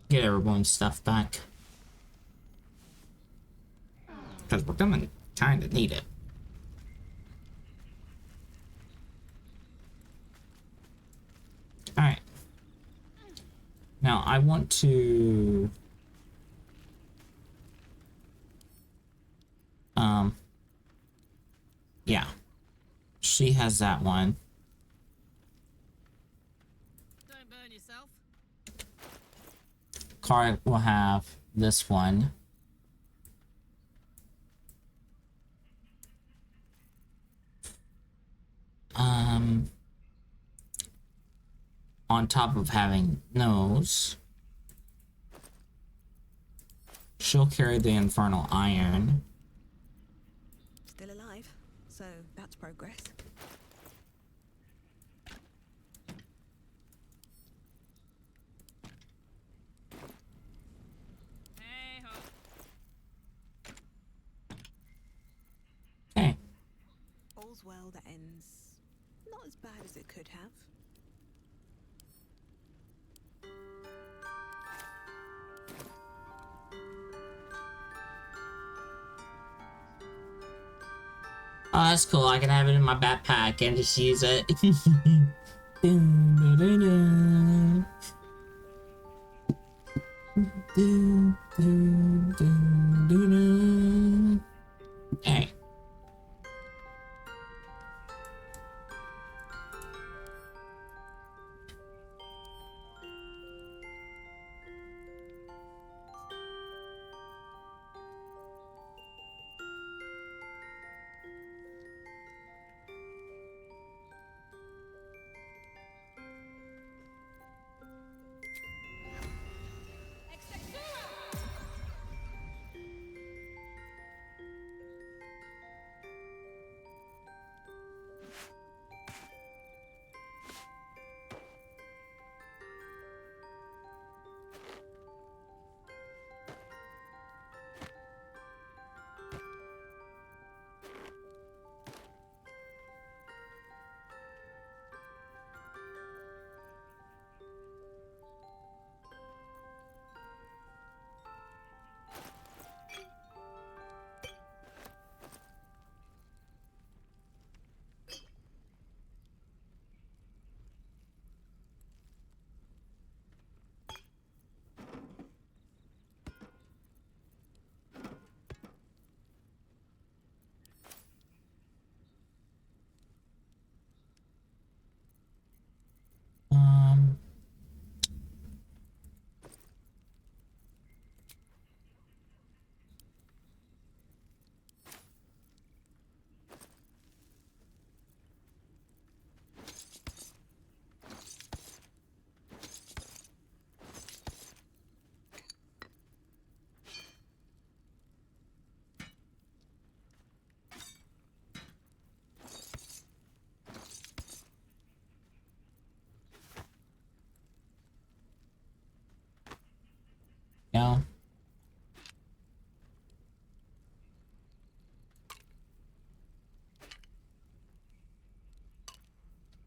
Get everyone's stuff back. Because we're gonna kinda need it. Alright. Now I want to yeah. She has that one. Don't burn yourself. Car will have this one. On top of having those, she'll carry the infernal iron. Still alive, so that's progress. Okay. All's well that ends not as bad as it could have. Oh, that's cool. I can have it in my backpack and just use it. Hey. Yeah.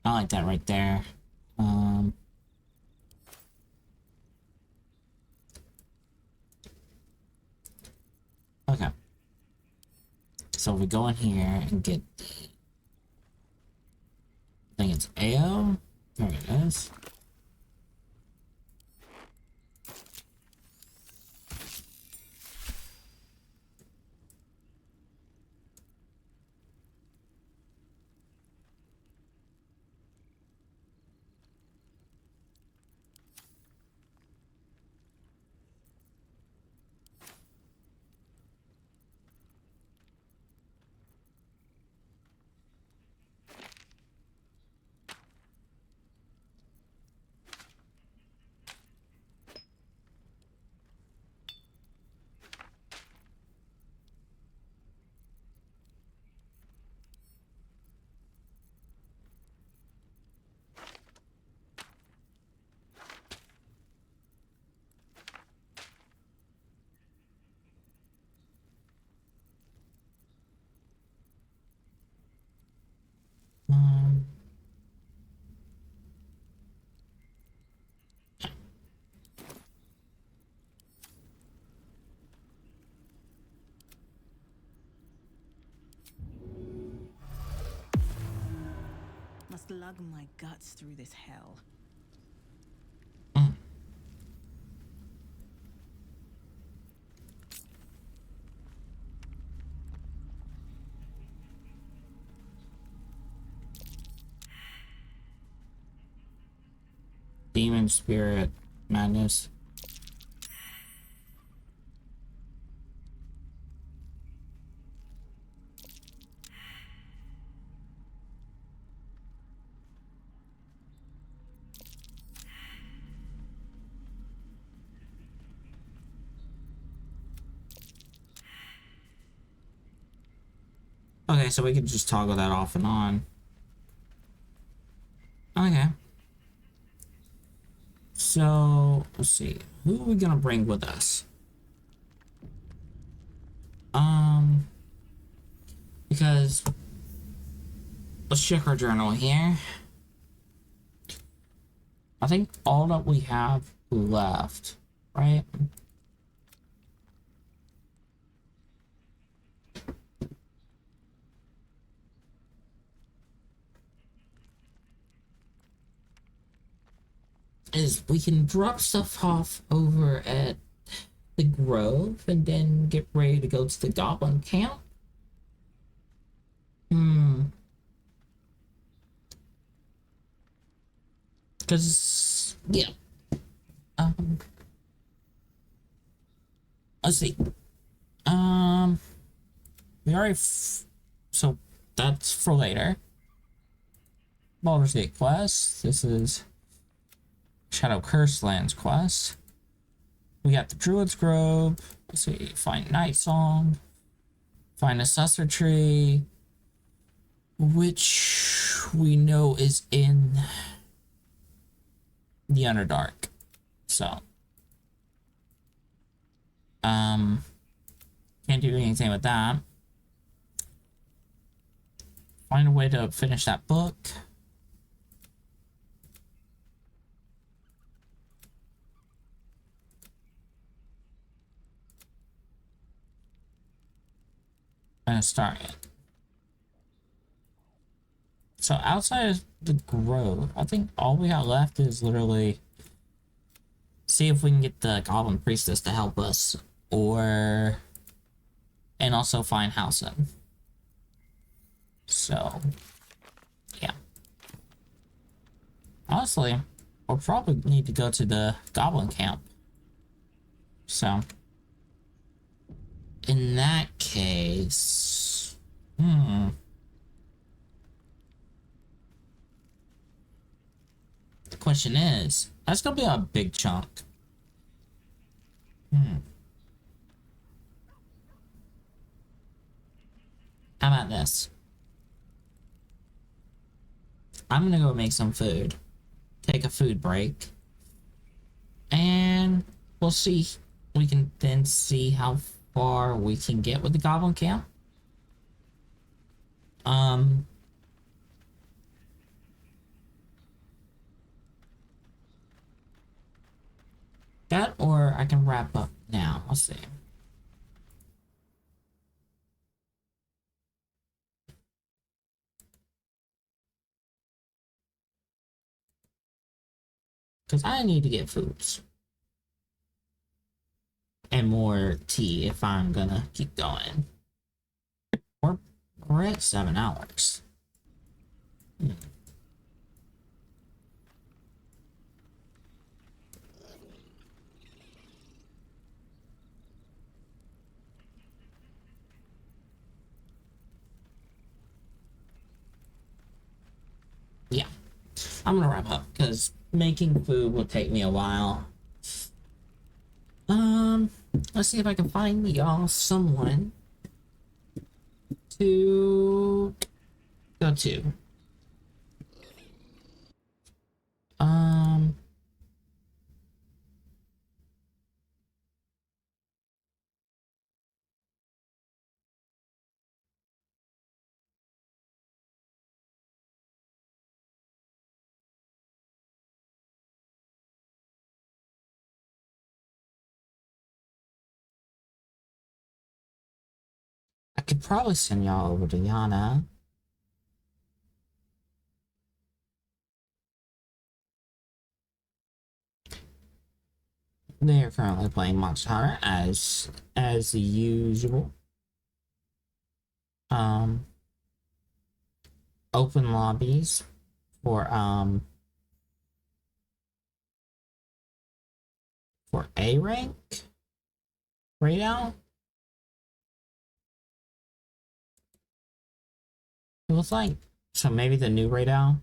I like that right there. Okay. So we go in here and get, I think it's AO. There it is. Must lug my guts through this hell. Demon spirit madness. Okay, so we can just toggle that off and on. Okay. So, let's see. Who are we gonna bring with us? Because let's check our journal here. I think all that we have left, right? Is we can drop stuff off over at the Grove and then get ready to go to the Goblin Camp. Because, yeah. Let's see. We already. So that's for later. Baldur's Gate quest. This is Shadow Curse Lands quest. We got the Druid's Grove. Let's see. Find Night Song. Find a Susser Tree, which we know is in the Underdark. So, can't do anything with that. Find a way to finish that book. And start it. So outside of the Grove, I think all we got left is literally see if we can get the Goblin Priestess to help us, and also find Halson. So, yeah. Honestly, we'll probably need to go to the Goblin Camp. So, in that case, the question is, that's gonna be a big chunk. How about this? I'm gonna go make some food. Take a food break. And we'll see we can then see how far we can get with the goblin camp. That, or I can wrap up now. Let's see. Because I need to get foods. And more tea if I'm gonna keep going. We're at 7 hours. Yeah, I'm gonna wrap up because making food will take me a while. Let's see if I can find y'all someone to go to. I could probably send y'all over to Yana. They are currently playing Monster Hunter as usual. Open lobbies for A rank right now. It looks like so maybe the new radar.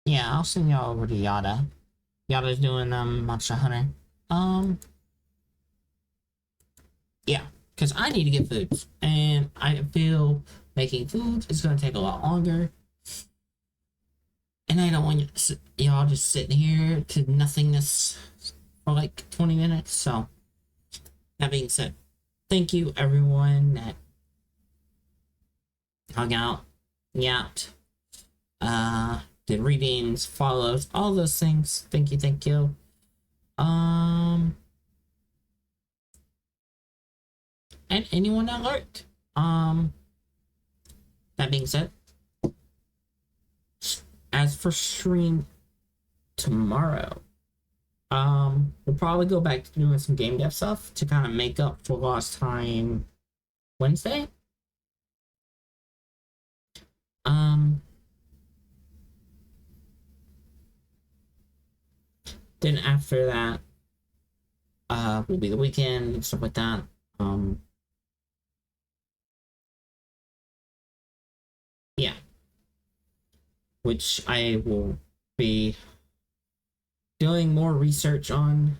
Yeah, I'll send y'all over to Yada. Yada's doing Monster Hunter. Yeah, because I need to get food, and I feel making food is gonna take a lot longer, and I don't want y'all just sitting here to nothingness for like 20 minutes. So that being said, thank you everyone that hung out, yapped, did readings, follows, all those things. Thank you, thank you. And anyone that lurked. That being said, as for stream tomorrow, we'll probably go back to doing some game dev stuff to kind of make up for lost time Wednesday. Then after that, will be the weekend and stuff like that. Yeah. Which I will be doing more research on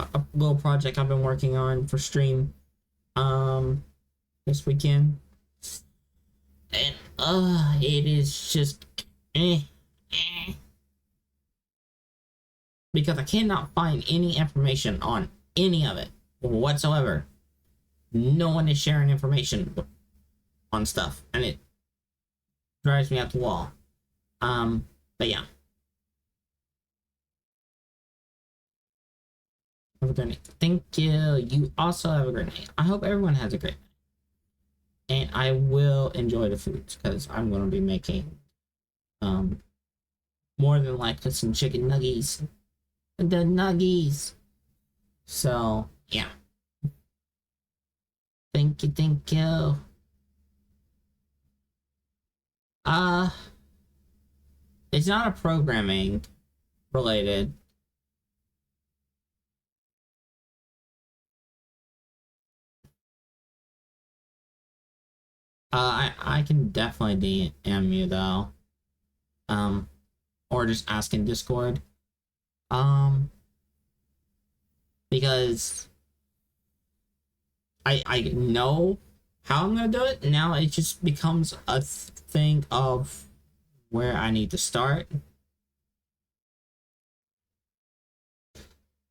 a little project I've been working on for stream this weekend. And it is just because I cannot find any information on any of it whatsoever. No one is sharing information on stuff, and it drives me up the wall. But yeah. Have a great night. Thank you. You also have a great night. I hope everyone has a great night. And I will enjoy the foods because I'm going to be making more than likely some chicken nuggies. The nuggies. So, yeah. Thank you, thank you. It's not a programming related I can definitely DM you though. Or just ask in Discord. Because I know how I'm gonna do it. Now it just becomes a thing of where I need to start.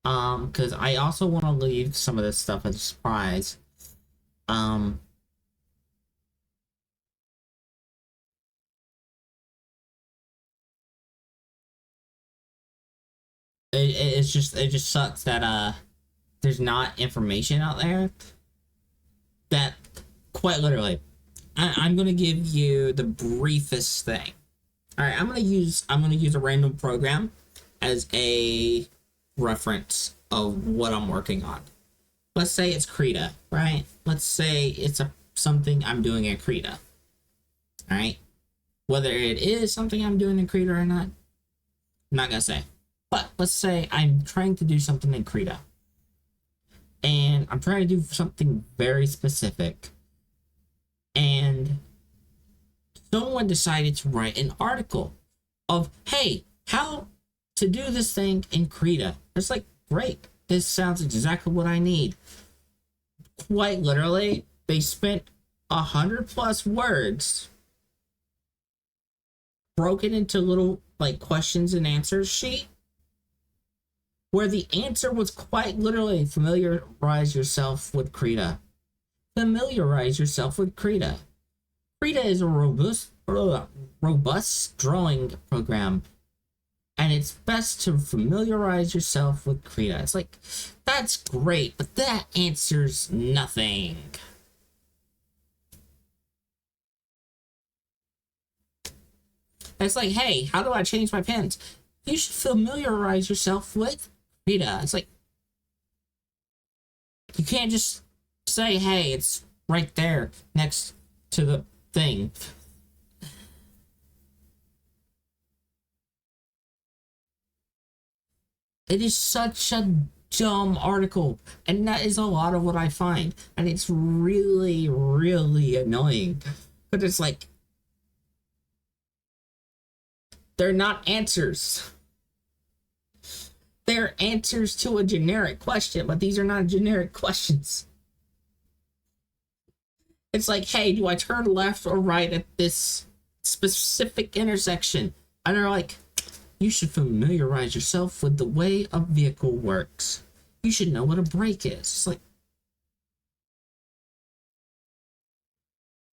Because I also want to leave some of this stuff as a surprise. It just sucks that there's not information out there that quite literally I'm gonna give you the briefest thing. All right, I'm gonna use a random program as a reference of what I'm working on. Let's say it's Krita, right? Let's say it's something I'm doing in Krita. All right, whether it is something I'm doing in Krita or not, I'm not gonna say. But let's say I'm trying to do something in Krita, and I'm trying to do something very specific, and someone decided to write an article of, hey, how to do this thing in Krita. It's like, great, this sounds exactly what I need. Quite literally, they spent 100+ words broken into little like questions and answers sheet, where the answer was quite literally familiarize yourself with Krita. Familiarize yourself with Krita. Krita is a robust drawing program, and it's best to familiarize yourself with Krita. It's like, that's great, but that answers nothing. It's like, hey, how do I change my pins? You should familiarize yourself with Krita. It's like, you can't just say, hey, it's right there next to the thing. It is such a dumb article, and that is a lot of what I find, and it's really, really annoying. But it's like, they're not answers. They're answers to a generic question, but these are not generic questions. It's like, hey, do I turn left or right at this specific intersection? And they're like, you should familiarize yourself with the way a vehicle works. You should know what a brake is. It's like,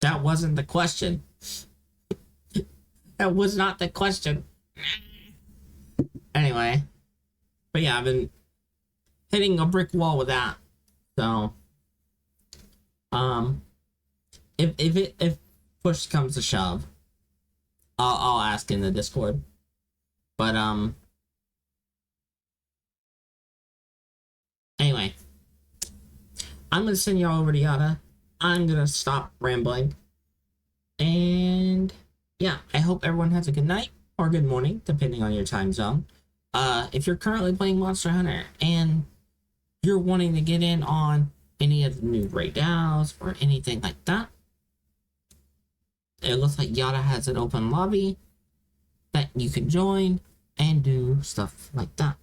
that wasn't the question. That was not the question. Anyway. But yeah, I've been hitting a brick wall with that. So, if push comes to shove, I'll ask in the Discord. But anyway, I'm gonna send y'all over to Yada. I'm gonna stop rambling, and yeah, I hope everyone has a good night or good morning, depending on your time zone. If you're currently playing Monster Hunter and you're wanting to get in on any of the new raid DAOs or anything like that, it looks like Yada has an open lobby that you can join and do stuff like that.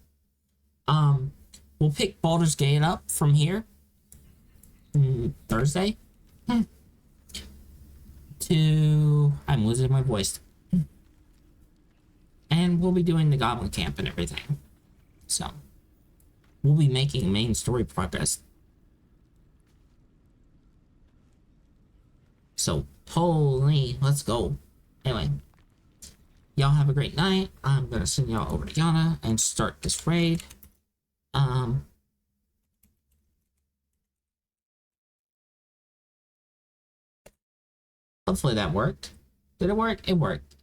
We'll pick Baldur's Gate up from here Thursday to, I'm losing my voice. And we'll be doing the Goblin Camp and everything. So, we'll be making main story progress. So, holy, let's go. Anyway, y'all have a great night. I'm gonna send y'all over to Yana and start this raid. Hopefully that worked. Did it work? It worked.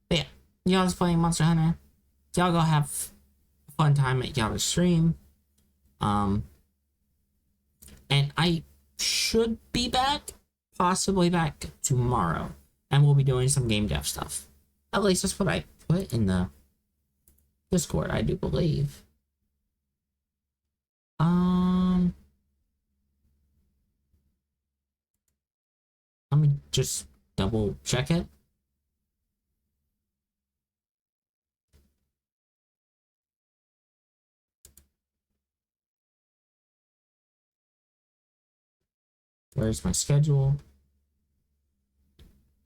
But yeah. Y'all's playing Monster Hunter. Y'all go have a fun time at Yada's stream. And I should be back, possibly back tomorrow. And we'll be doing some game dev stuff. At least that's what I put in the Discord, I do believe. Let me just double check it. Where's my schedule?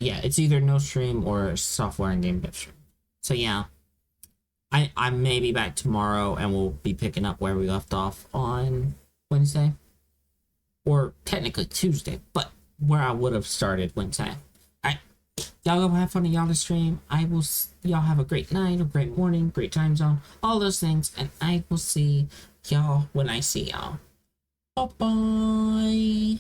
Yeah, it's either no stream or software and game dev stream. So yeah, I may be back tomorrow and we'll be picking up where we left off on Wednesday. Or technically Tuesday, but where I would have started Wednesday. Alright, y'all go have fun in y'all stream. Y'all have a great night, a great morning, great time zone, all those things, and I will see y'all when I see y'all. Bye-bye.